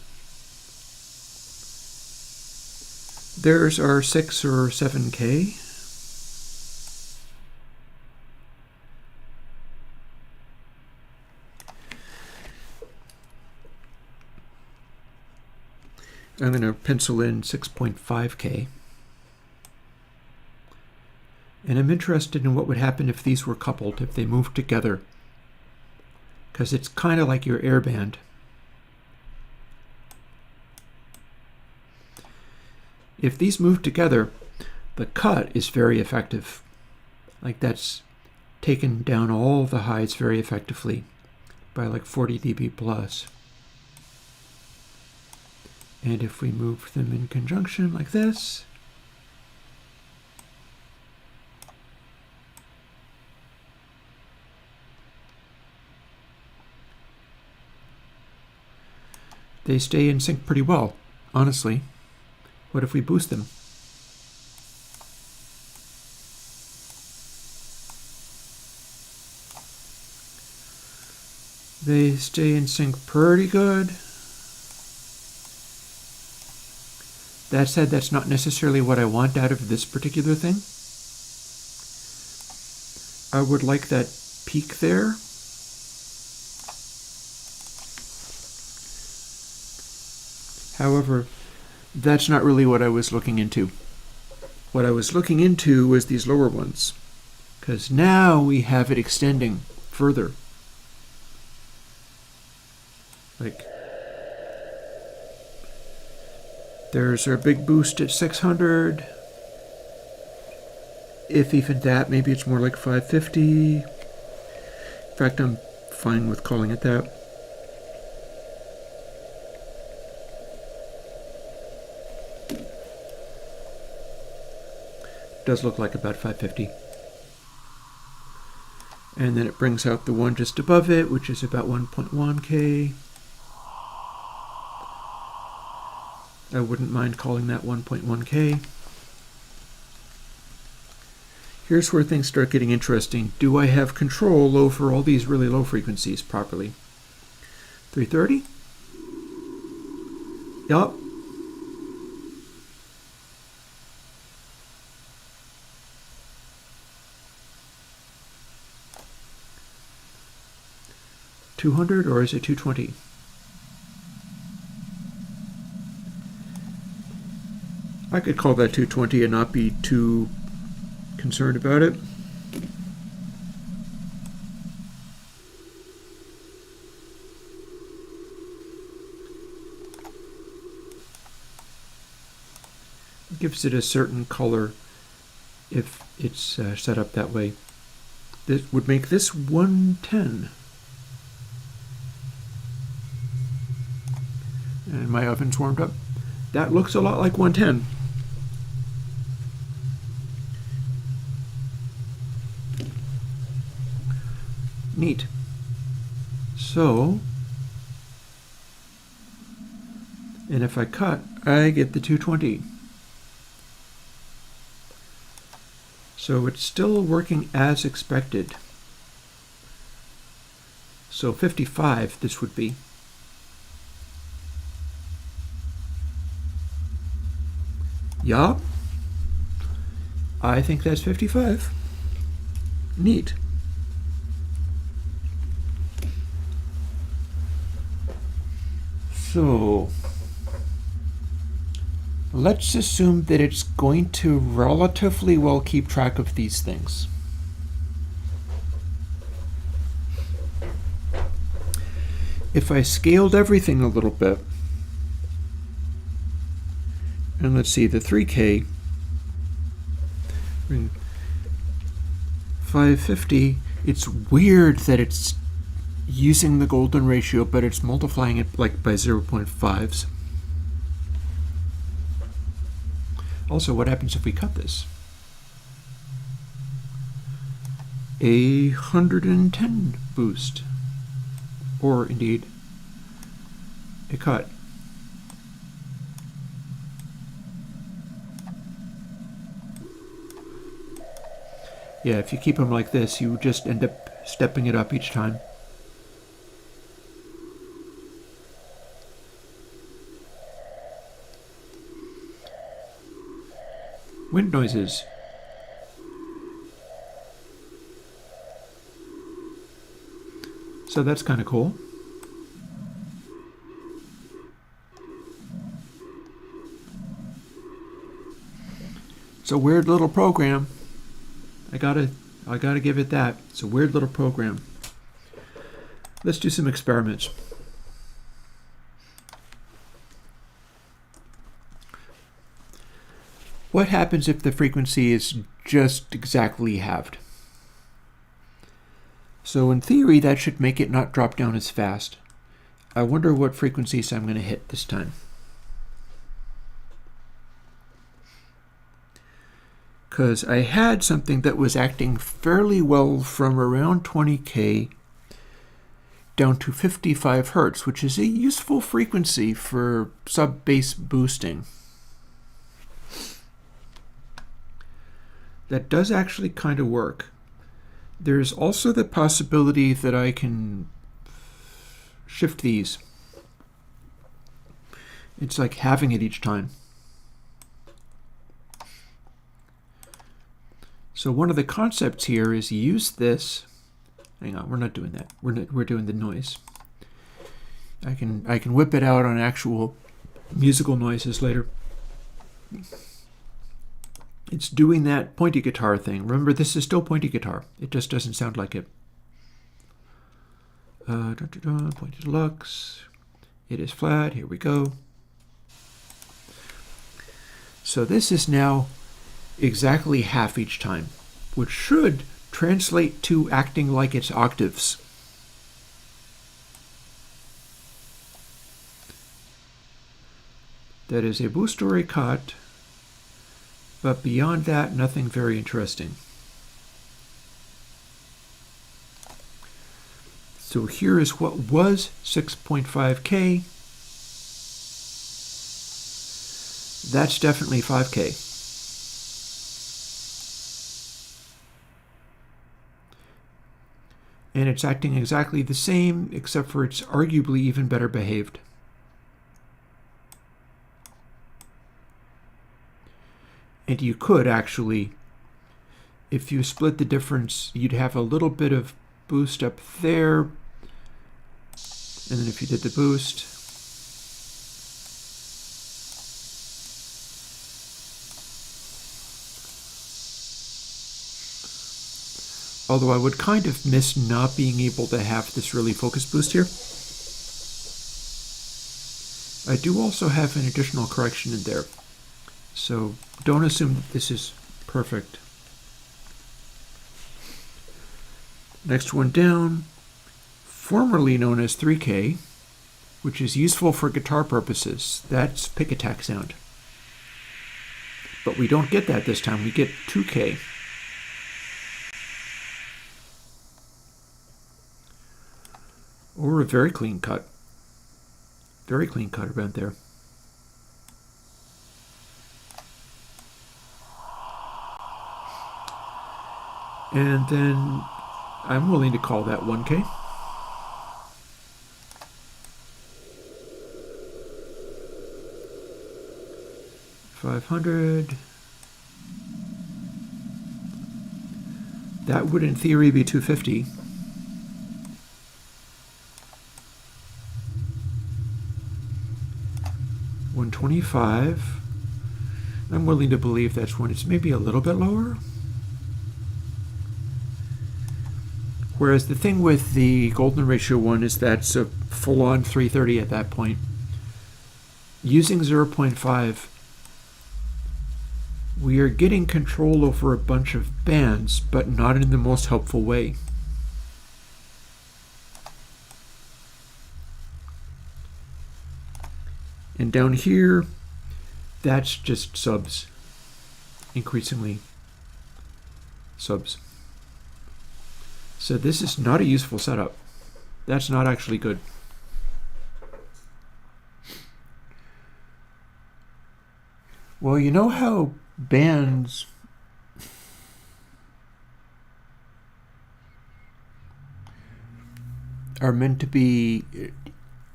A: There's our 6 or 7K. I'm going to pencil in 6.5K. And I'm interested in what would happen if these were coupled, if they moved together. Because it's kind of like your airband. If these move together, the cut is very effective. Like that's taken down all the highs very effectively by like 40 dB plus. And if we move them in conjunction like this, they stay in sync pretty well, honestly. What if we boost them? They stay in sync pretty good. That said, that's not necessarily what I want out of this particular thing. I would like that peak there. However, that's not really what I was looking into. What I was looking into was these lower ones, because now we have it extending further. Like, there's our big boost at 600. If even that, maybe it's more like 550. In fact, I'm fine with calling it that. Does look like about 550. And then it brings out the one just above it, which is about 1.1K. I wouldn't mind calling that 1.1K. Here's where things start getting interesting. Do I have control over all these really low frequencies properly? 330? Yup. $200 or is it 220? I could call that 220 and not be too concerned about it. Gives it a certain color if it's set up that way. This would make this 110. And my oven's warmed up. That looks a lot like 110. Neat. So, and if I cut, I get the 220. So it's still working as expected. So 55 this would be. Yup. I think that's 55. Neat. So let's assume that it's going to relatively well keep track of these things. If I scaled everything a little bit, and let's see, the 3K, 550, it's weird that it's using the golden ratio, but it's multiplying it like by 0.5s. Also, what happens if we cut this? 110 boost, or indeed a cut. Yeah, if you keep them like this, you just end up stepping it up each time. Wind noises. So that's kind of cool. It's a weird little program. I gotta give it that. It's a weird little program. Let's do some experiments. What happens if the frequency is just exactly halved? So in theory, that should make it not drop down as fast. I wonder what frequencies I'm going to hit this time. Because I had something that was acting fairly well from around 20K down to 55 Hertz, which is a useful frequency for sub-bass boosting. That does actually kind of work. There's also the possibility that I can shift these. It's like having it each time. So one of the concepts here is use this. Hang on, we're not doing that. We're doing the noise. I can whip it out on actual musical noises later. It's doing that pointy guitar thing. Remember, this is still pointy guitar. It just doesn't sound like it. Pointy deluxe. It is flat. Here we go. So this is now exactly half each time, which should translate to acting like it's octaves. That is a boost or a cut. But beyond that, nothing very interesting. So here is what was 6.5K. That's definitely 5K. And it's acting exactly the same, except for it's arguably even better behaved. And you could actually, if you split the difference, you'd have a little bit of boost up there. And then if you did the boost, although I would kind of miss not being able to have this really focused boost here. I do also have an additional correction in there. So don't assume that this is perfect. Next one down, formerly known as 3K, which is useful for guitar purposes. That's pick attack sound. But we don't get that this time, we get 2K. Or a very clean cut. Very clean cut around there. And then I'm willing to call that 1K. $500. That would in theory be 250. $125. I'm willing to believe that's when it's maybe a little bit lower. Whereas the thing with the golden ratio one is that's a full-on 330 at that point. Using 0.5, we are getting control over a bunch of bands, but not in the most helpful way. And down here, that's just subs, increasingly subs. So this is not a useful setup. That's not actually good. Well, you know how bands are meant to be,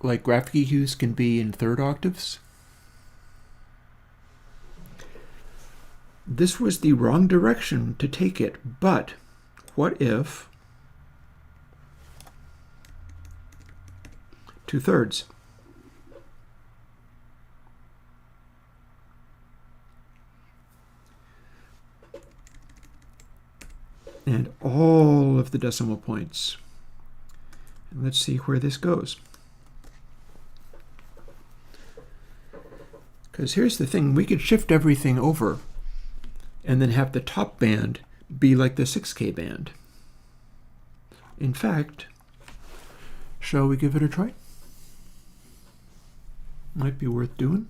A: like graphic EQs can be in third octaves? This was the wrong direction to take it, but what if 2/3? And all of the decimal points. And let's see where this goes. Because here's the thing, we could shift everything over and then have the top band be like the 6K band. In fact, shall we give it a try? Might be worth doing.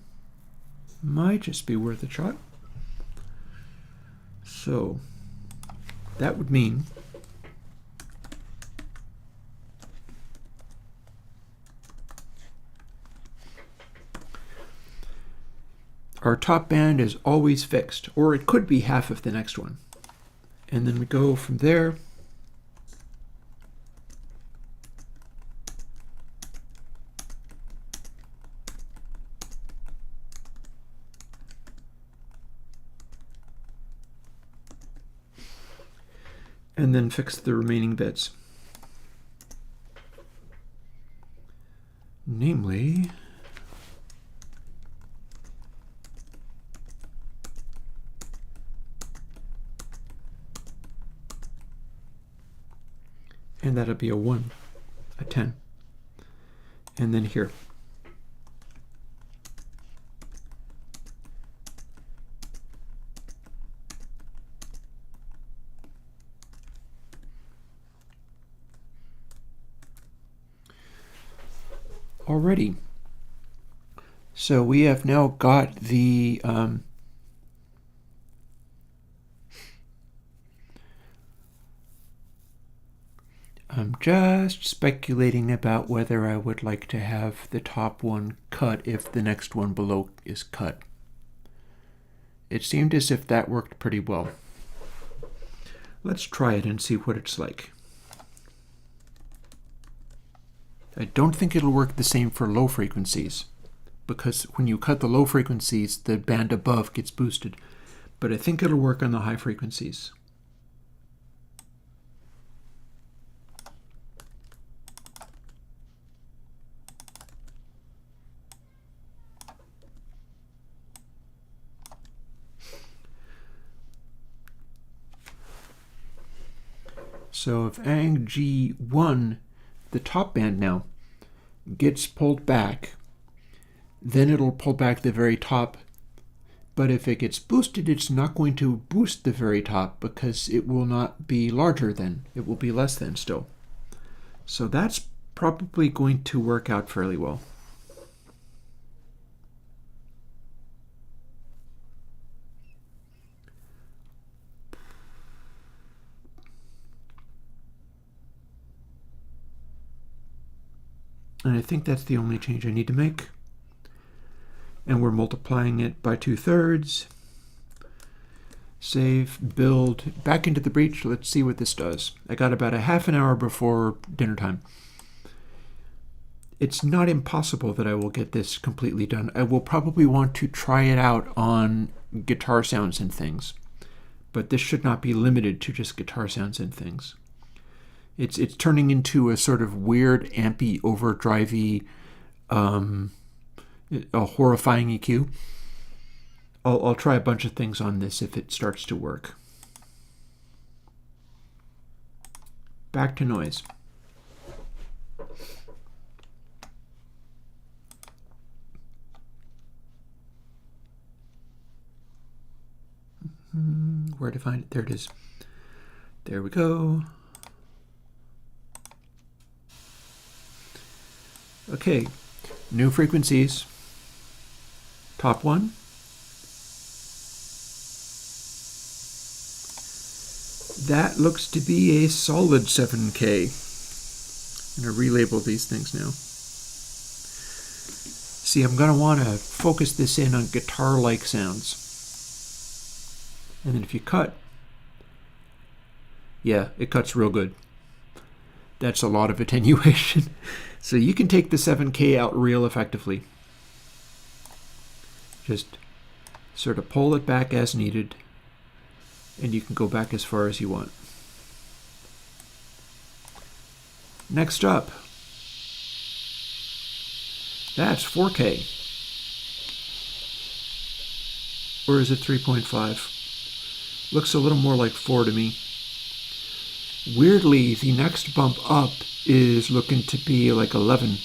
A: Might just be worth a shot. So that would mean our top band is always fixed, or it could be half of the next one. And then we go from there. And then fix the remaining bits. Namely, and that'll be a 1, a 10, and then here. Alrighty, so we have now got the I'm just speculating about whether I would like to have the top one cut if the next one below is cut. It seemed as if that worked pretty well. Let's try it and see what it's like. I don't think it'll work the same for low frequencies, because when you cut the low frequencies, the band above gets boosted. But I think it'll work on the high frequencies. So if Ang G1, the top band now, gets pulled back, then it'll pull back the very top. But if it gets boosted, it's not going to boost the very top because it will not be larger than. It will be less than still. So that's probably going to work out fairly well. And I think that's the only change I need to make. And we're multiplying it by 2/3. Save, build, back into the breach. Let's see what this does. I got about a half an hour before dinner time. It's not impossible that I will get this completely done. I will probably want to try it out on guitar sounds and things. But this should not be limited to just guitar sounds and things. It's turning into a sort of weird, ampy, overdrivey, a horrifying EQ. I'll try a bunch of things on this if it starts to work. Back to noise. Where to find it? There it is. There we go. Okay, new frequencies. Top one. That looks to be a solid 7K. I'm going to relabel these things now. See, I'm going to want to focus this in on guitar-like sounds. And then if you cut, yeah, it cuts real good. That's a lot of attenuation. So you can take the 7K out real effectively. Just sort of pull it back as needed, and you can go back as far as you want. Next up, that's 4K. Or is it 3.5? Looks a little more like 4 to me. Weirdly, the next bump up is looking to be like 11.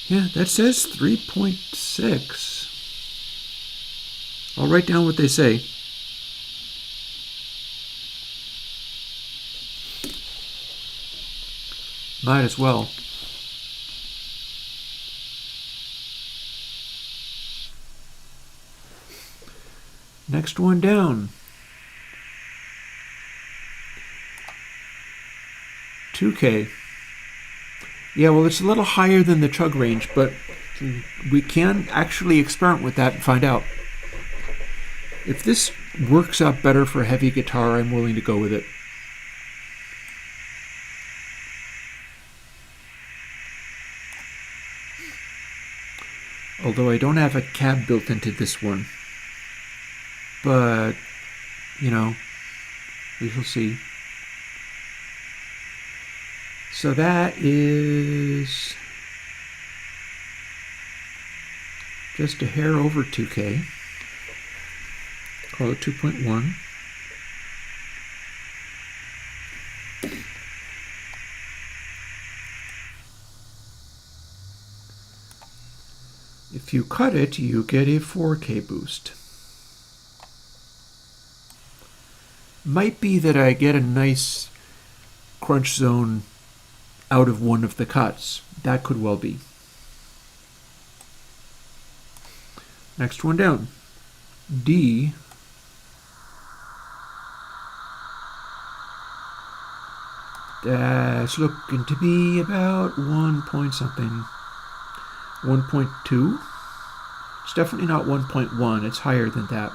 A: Yeah, that says 3.6. I'll write down what they say. Might as well. Next one down. 2K. Yeah, well, it's a little higher than the chug range, but we can actually experiment with that and find out. If this works out better for heavy guitar, I'm willing to go with it. Although I don't have a cab built into this one. But, you know, we shall see. So that is just a hair over 2K. Call it 2.1. If you cut it, you get a 4K boost. Might be that I get a nice crunch zone out of one of the cuts. That could well be. Next one down. D that's looking to be about 1 point something. 1.2. It's definitely not 1.1. It's higher than that.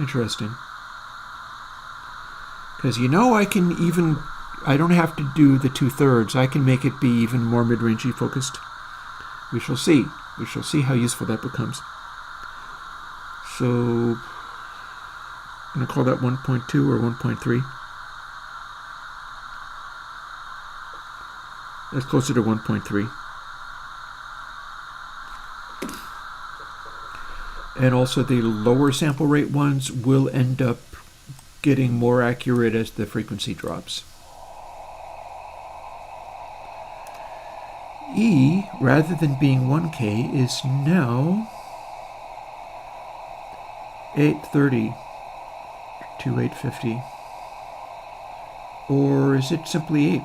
A: Interesting. Because I don't have to do the 2/3. I can make it be even more mid-rangey focused. We shall see. We shall see how useful that becomes. So, I'm going to call that 1.2 or 1.3. That's closer to 1.3. And also the lower sample rate ones will end up getting more accurate as the frequency drops. E, rather than being 1K, is now 830 to 850. Or is it simply 8?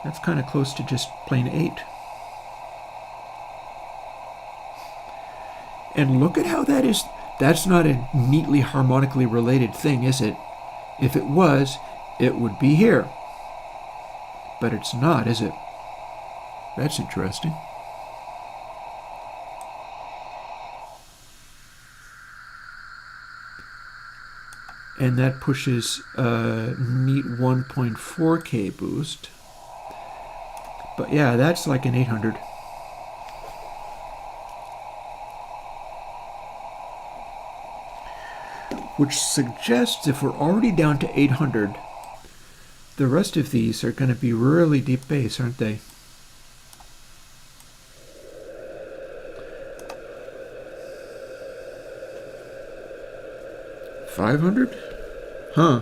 A: That's kind of close to just plain 8. And look at how that is. That's not a neatly harmonically related thing, is it? If it was, it would be here. But it's not, is it? That's interesting. And that pushes a neat 1.4K boost. But yeah, that's like an 800. Which suggests if we're already down to 800, the rest of these are going to be really deep bass, aren't they? $500? Huh.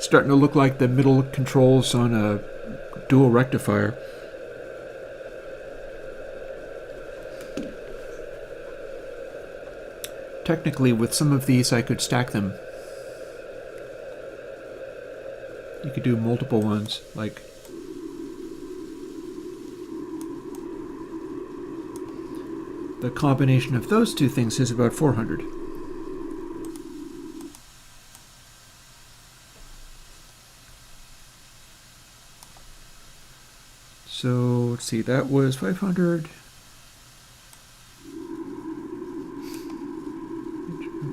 A: Starting to look like the middle controls on a dual rectifier. Technically, with some of these, I could stack them. You could do multiple ones, like the combination of those two things is about 400. So let's see, that was 500.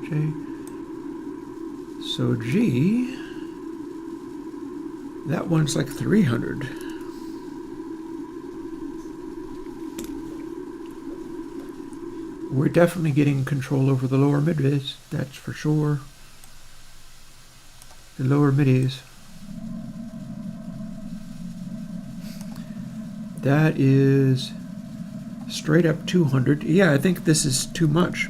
A: J. So G, that one's like 300. We're definitely getting control over the lower midways, that's for sure. The lower middies. That is straight up 200. Yeah, I think this is too much.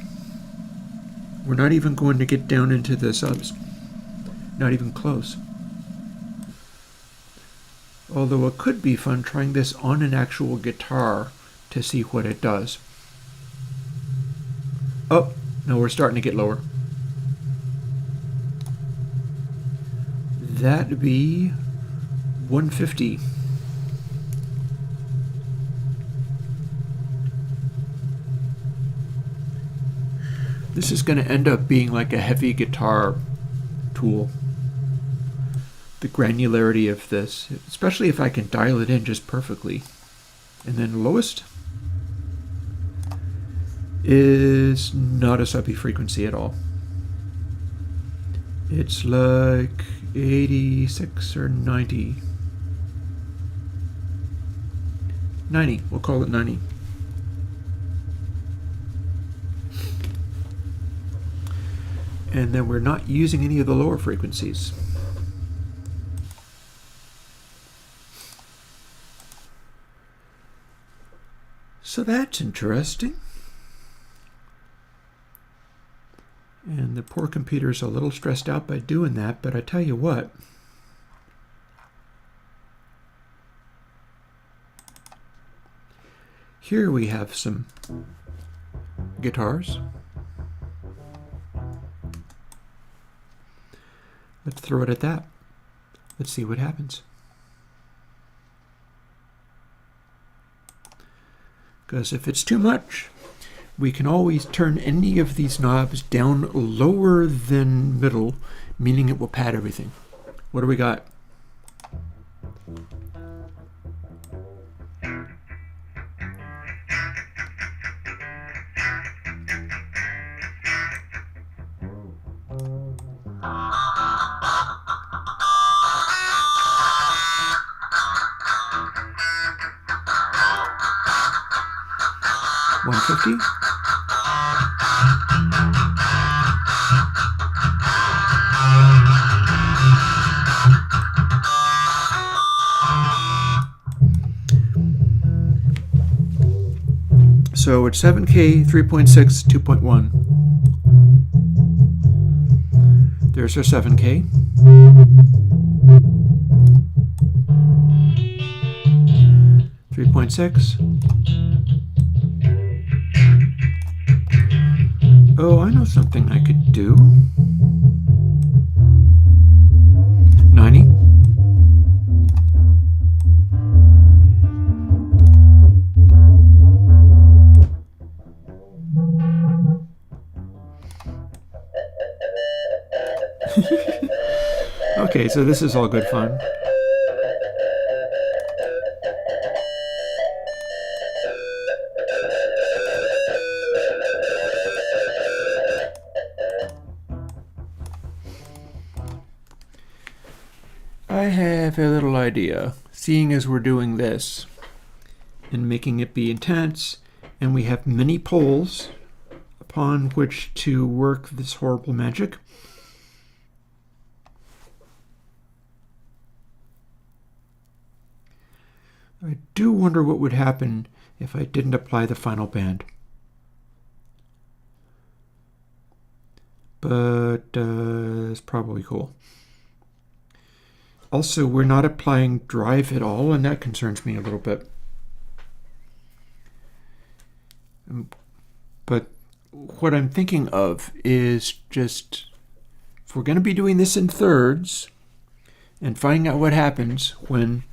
A: We're not even going to get down into the subs. Not even close. Although it could be fun trying this on an actual guitar to see what it does. Oh, no, we're starting to get lower. That'd be 150. This is going to end up being like a heavy guitar tool. The granularity of this, especially if I can dial it in just perfectly. And then lowest is not a subby frequency at all. It's like 86 or 90. 90, we'll call it 90. And then we're not using any of the lower frequencies. So that's interesting. And the poor computer's a little stressed out by doing that, but I tell you what. Here we have some guitars. Let's throw it at that. Let's see what happens. because if it's too much, we can always turn any of these knobs down lower than middle, meaning it will pad everything. What do we got? $150. So it's 7K, 3.6, 2.1. There's our 7K. .6. Oh, I know something I could do. 90. Okay, so this is all good fun. I have a little idea, seeing as we're doing this and making it be intense, and we have many poles upon which to work this horrible magic. I do wonder what would happen if I didn't apply the final band. But it's probably cool. Also, we're not applying drive at all, and that concerns me a little bit. But what I'm thinking of is just, if we're going to be doing this in thirds, and finding out what happens when...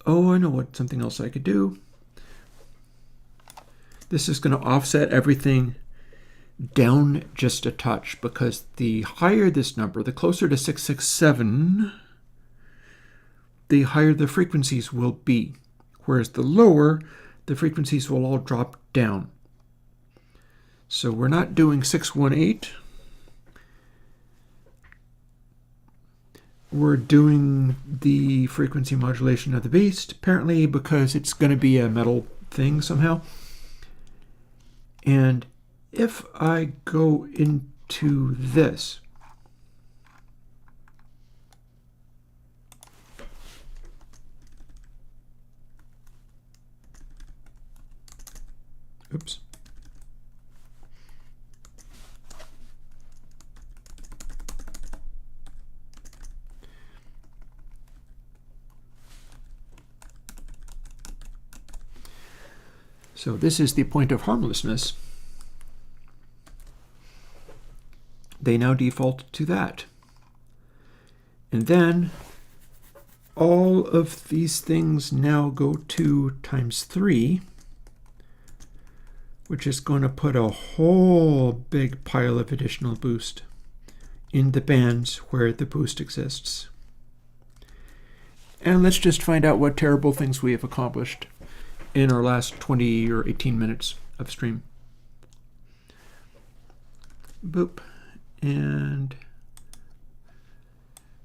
A: Oh, I know what something else I could do. This is going to offset everything down just a touch, because the higher this number, the closer to 667, the higher the frequencies will be, whereas the lower, the frequencies will all drop down. So we're not doing 618. We're doing the frequency modulation of the beast, apparently because it's going to be a metal thing somehow. And if I go into this, oops. So this is the point of harmlessness. They now default to that. And then all of these things now go to ×3, which is going to put a whole big pile of additional boost in the bands where the boost exists. And let's just find out what terrible things we have accomplished in our last 20 or 18 minutes of stream. Boop. And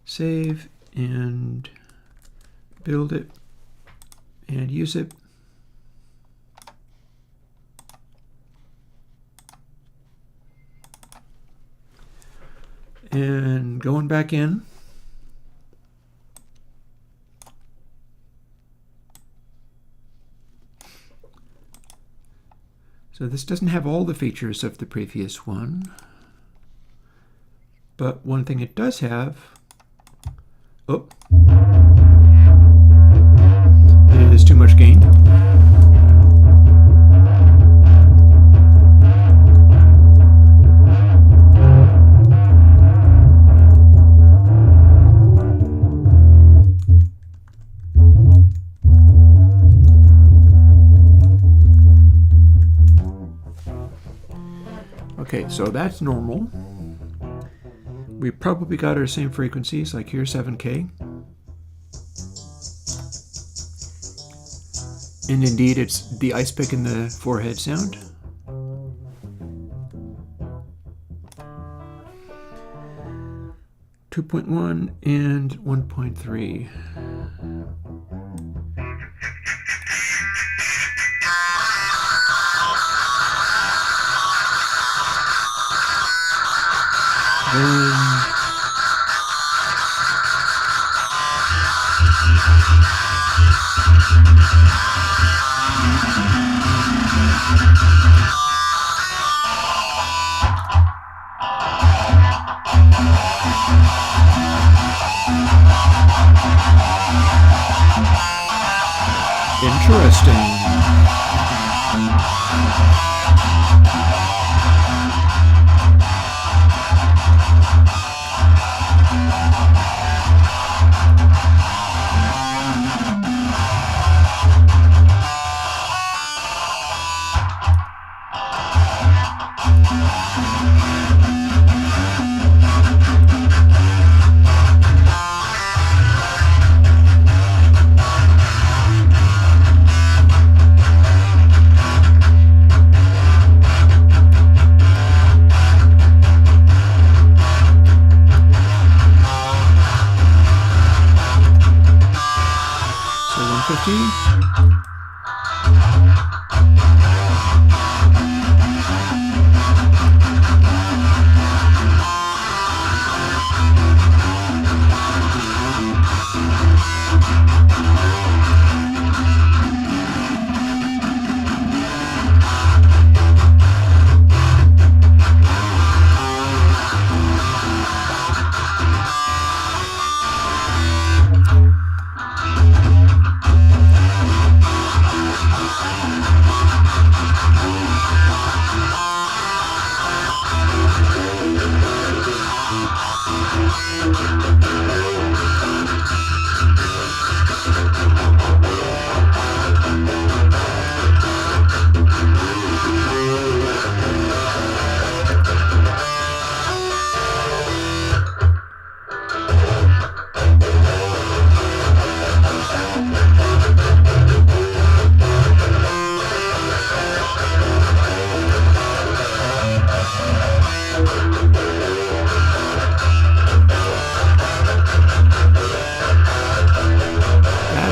A: save and build it and use it. And going back in. So this doesn't have all the features of the previous one. But one thing it does have, is too much gain. Okay, so that's normal. We probably got our same frequencies, like here's 7K. And indeed, it's the ice pick in the forehead sound. .1 and 1.3. Interesting.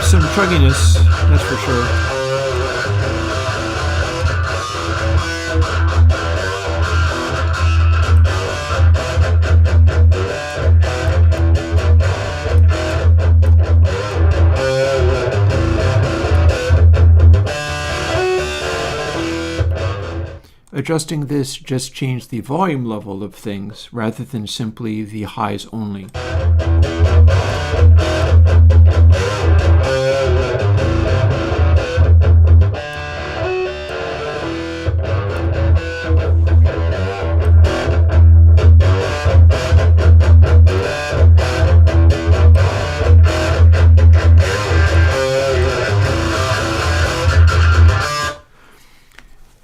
A: Some chugginess, that's for sure. Adjusting this just changed the volume level of things rather than simply the highs only.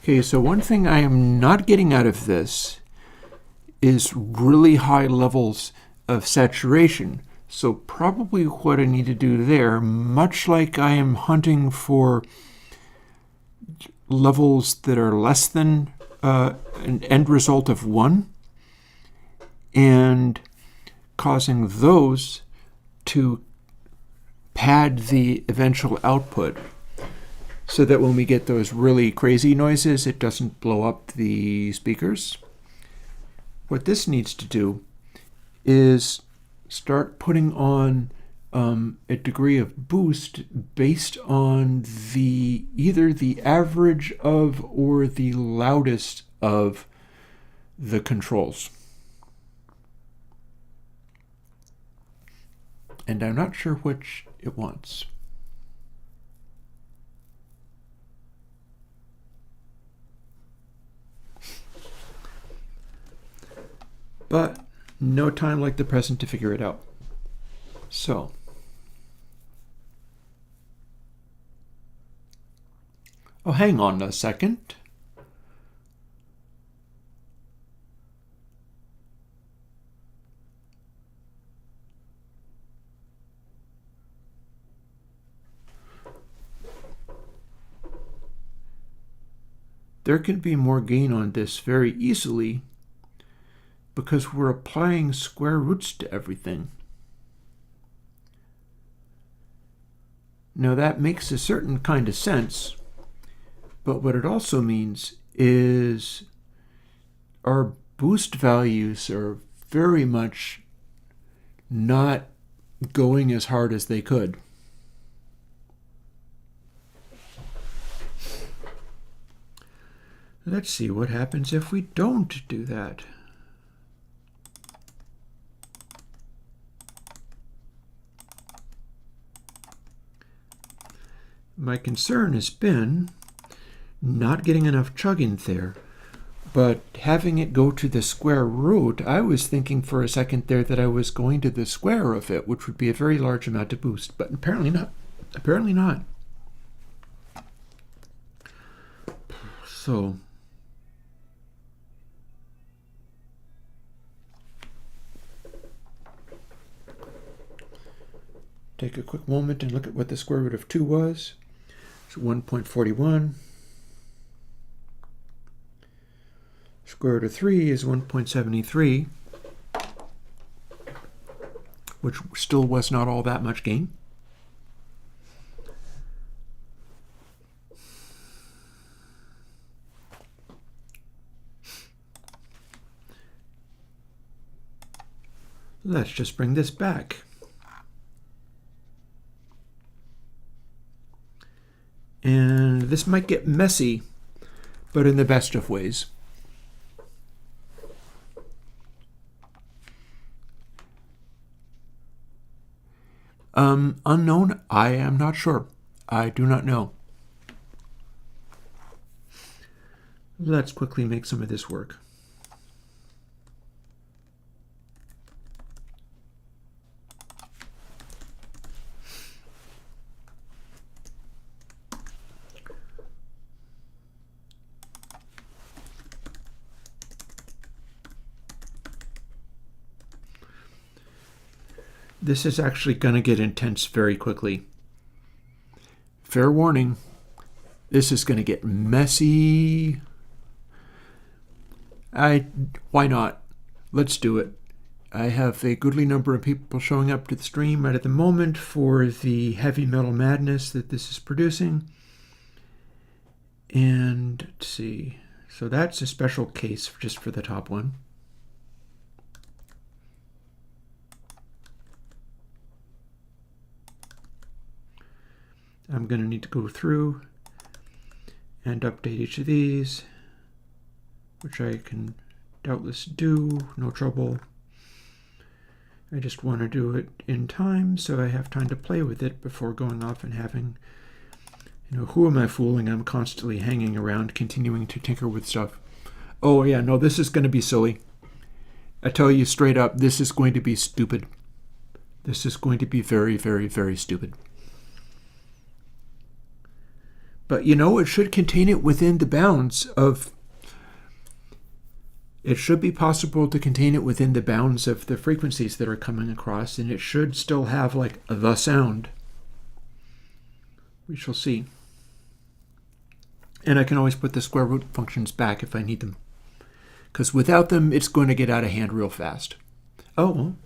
A: Okay, so one thing I am not getting out of this is really high levels of saturation. So probably what I need to do there, much like I am hunting for levels that are less than an end result of 1, and causing those to pad the eventual output, so that when we get those really crazy noises, it doesn't blow up the speakers. What this needs to do is start putting on a degree of boost based on either the average of or the loudest of the controls. And I'm not sure which it wants. But no time like the present to figure it out. So, oh, hang on a second. there can be more gain on this very easily because we're applying square roots to everything. Now that makes a certain kind of sense, but what it also means is our boost values are very much not going as hard as they could. Let's see what happens if we don't do that. My concern has been not getting enough chug in there, but having it go to the square root, I was thinking for a second there that I was going to the square of it, which would be a very large amount of boost, but apparently not. Apparently not. So take a quick moment and look at what the square root of 2 was. So 1.41. Square root of 3 is 1.73, which still was not all that much gain. Let's just bring this back. And this might get messy, but in the best of ways. Unknown, I am not sure. I do not know. Let's quickly make some of this work. This is actually going to get intense very quickly. Fair warning, this is going to get messy. Why not? Let's do it. I have a goodly number of people showing up to the stream right at the moment for the heavy metal madness that this is producing. And let's see. So that's a special case just for the top one. I'm going to need to go through and update each of these, which I can doubtless do, no trouble. I just want to do it in time so I have time to play with it before going off and having, who am I fooling? I'm constantly hanging around, continuing to tinker with stuff. Oh yeah, no, this is going to be silly. I tell you straight up, this is going to be stupid. This is going to be very, very, very stupid. But it should contain it within the bounds of... It should be possible to contain it within the bounds of the frequencies that are coming across, and it should still have, like, the sound. We shall see. And I can always put the square root functions back if I need them. Because without them, it's going to get out of hand real fast. Oh,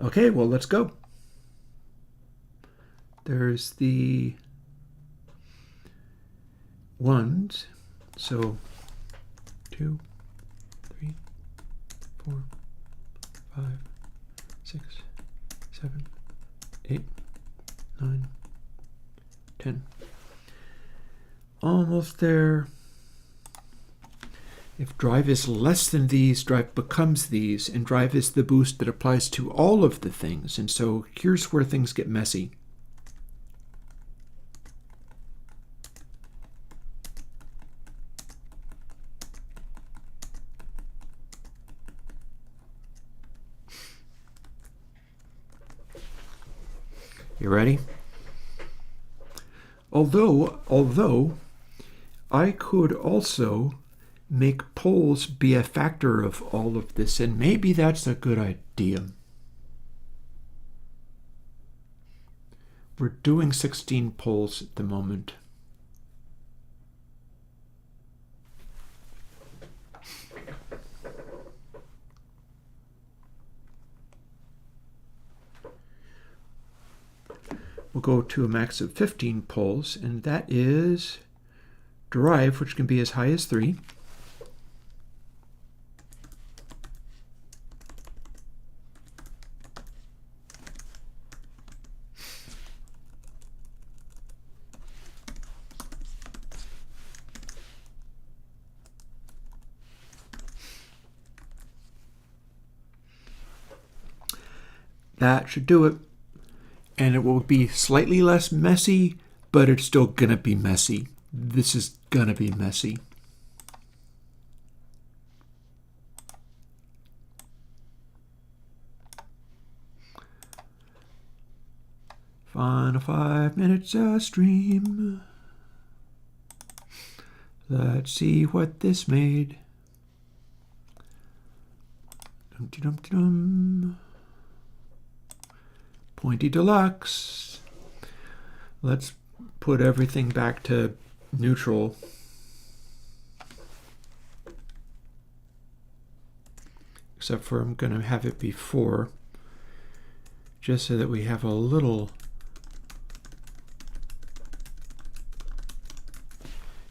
A: okay, well, let's go. There's the... ones, so 2, 3, 4, 5, 6, 7, 8, 9, 10. Almost there. If drive is less than these, drive becomes these, and drive is the boost that applies to all of the things. And so here's where things get messy. You ready? Although I could also make poles be a factor of all of this, and maybe that's a good idea. We're doing 16 poles at the moment. we'll go to a max of 15 poles, and that is drive, which can be as high as 3. That should do it. And it will be slightly less messy, but it's still going to be messy. This is going to be messy. Final 5 minutes a stream. Let's see what this made. Dum-de-dum-de-dum. Pointy Deluxe. Let's put everything back to neutral. Except for I'm going to have it before, just so that we have a little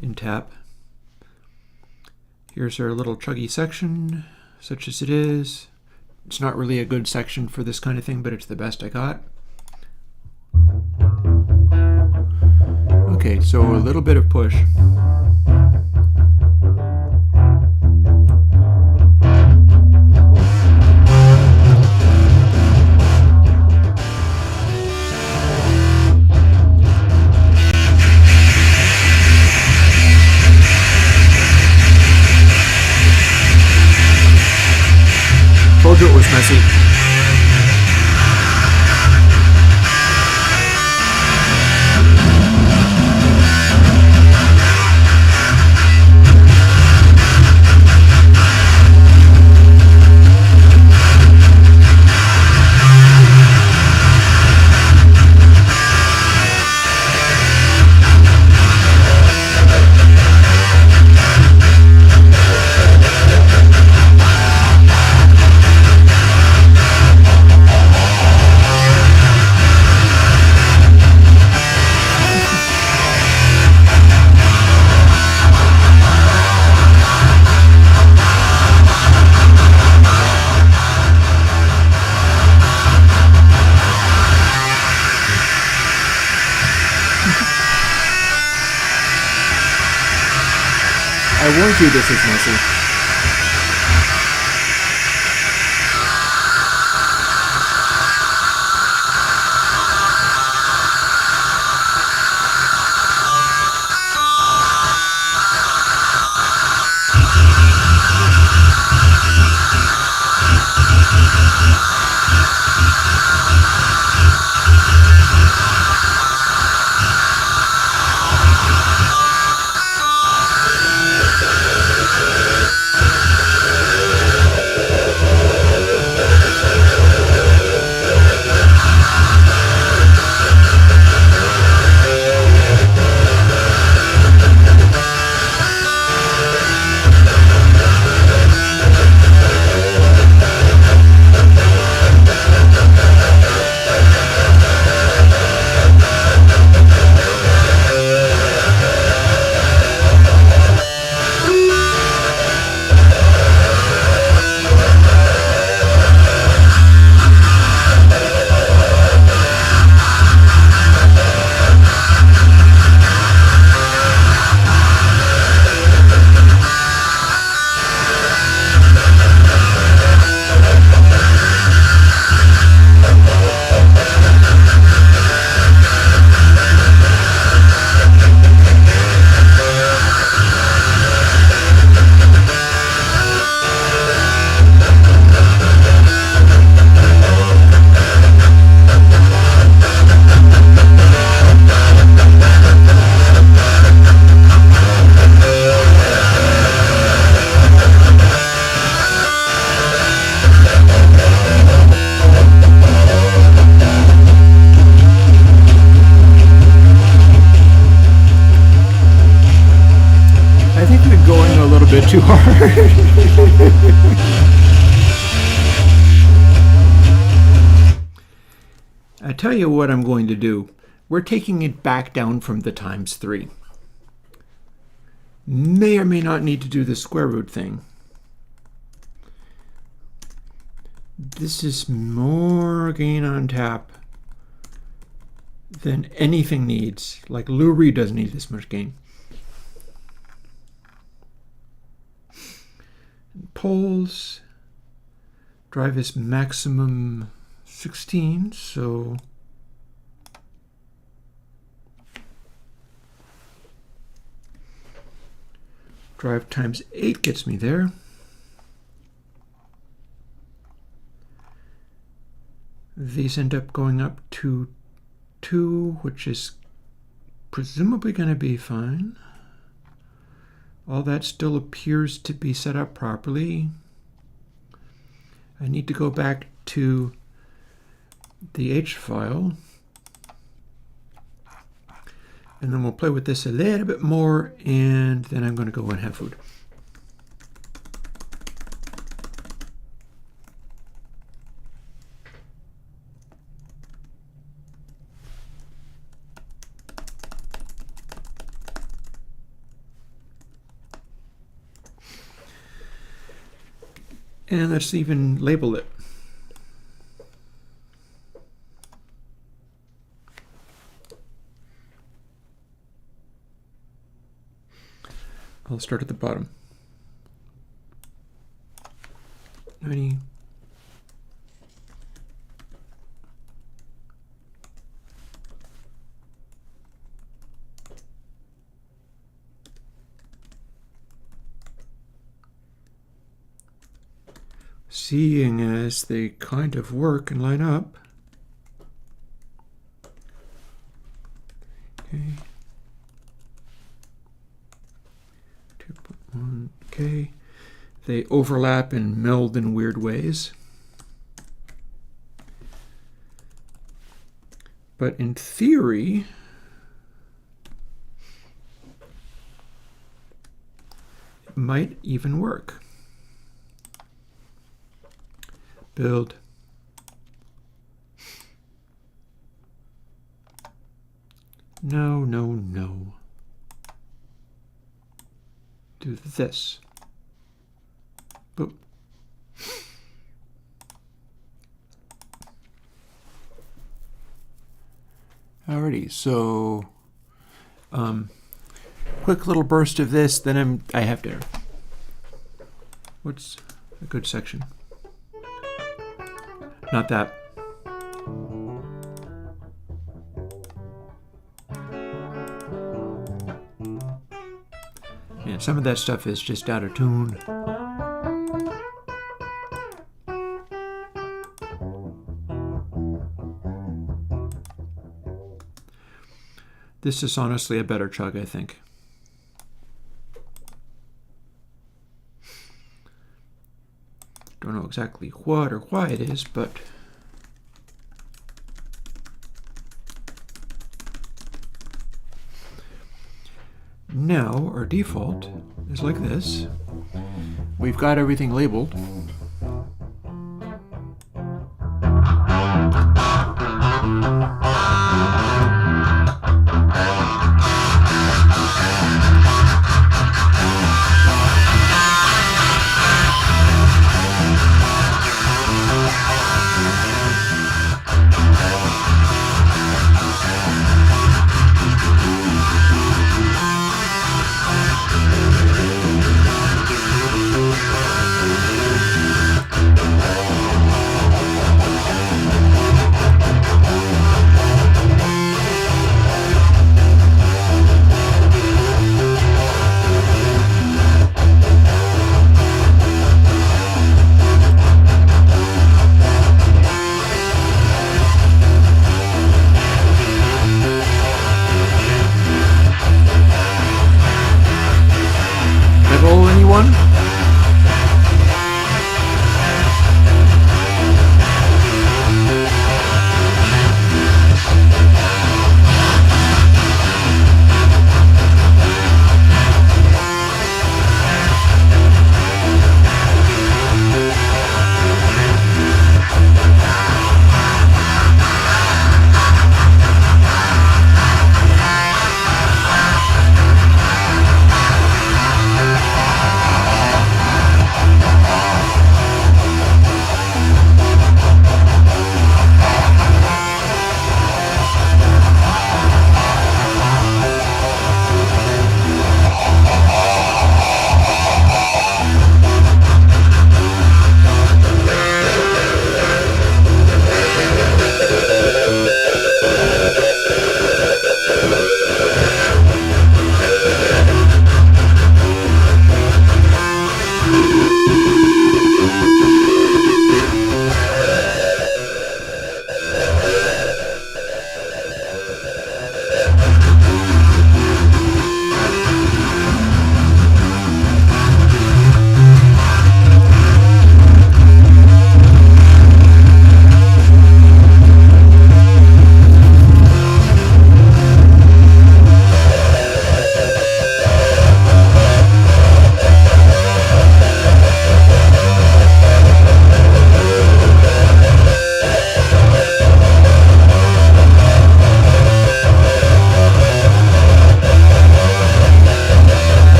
A: in tap. Here's our little chuggy section, such as it is. It's not really a good section for this kind of thing, but it's the best I got. Okay, so a little bit of push. Told you it was messy. I warned you this is messy. bit too hard. I tell you what I'm going to do. we're taking it back down from the times 3. May or may not need to do the square root thing. This is more gain on tap than anything needs. Like Lou Reed doesn't need this much gain. Poles drive is maximum 16, so drive times 8 gets me there. These end up going up to 2, which is presumably going to be fine. All that still appears to be set up properly. I need to go back to the H file. And then we'll play with this a little bit more, and then I'm going to go and have food. And let's even label it. I'll start at the bottom. 90. Seeing as they kind of work and line up. Okay. 2.1, okay. They overlap and meld in weird ways. But in theory, it might even work. Build. No, no, no. Do this. Boop. Alrighty, so quick little burst of this, then I have dinner. What's a good section? Not that. Yeah, some of that stuff is just out of tune. This is honestly a better chug, I think. Don't know exactly what or why it is, but now our default is like this. We've got everything labeled.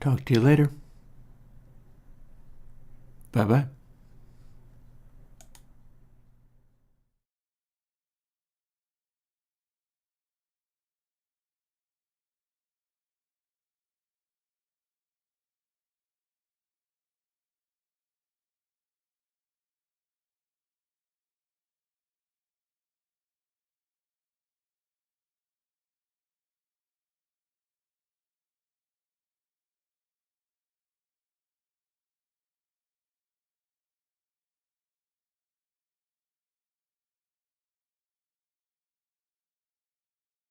A: Talk to you later. Bye-bye.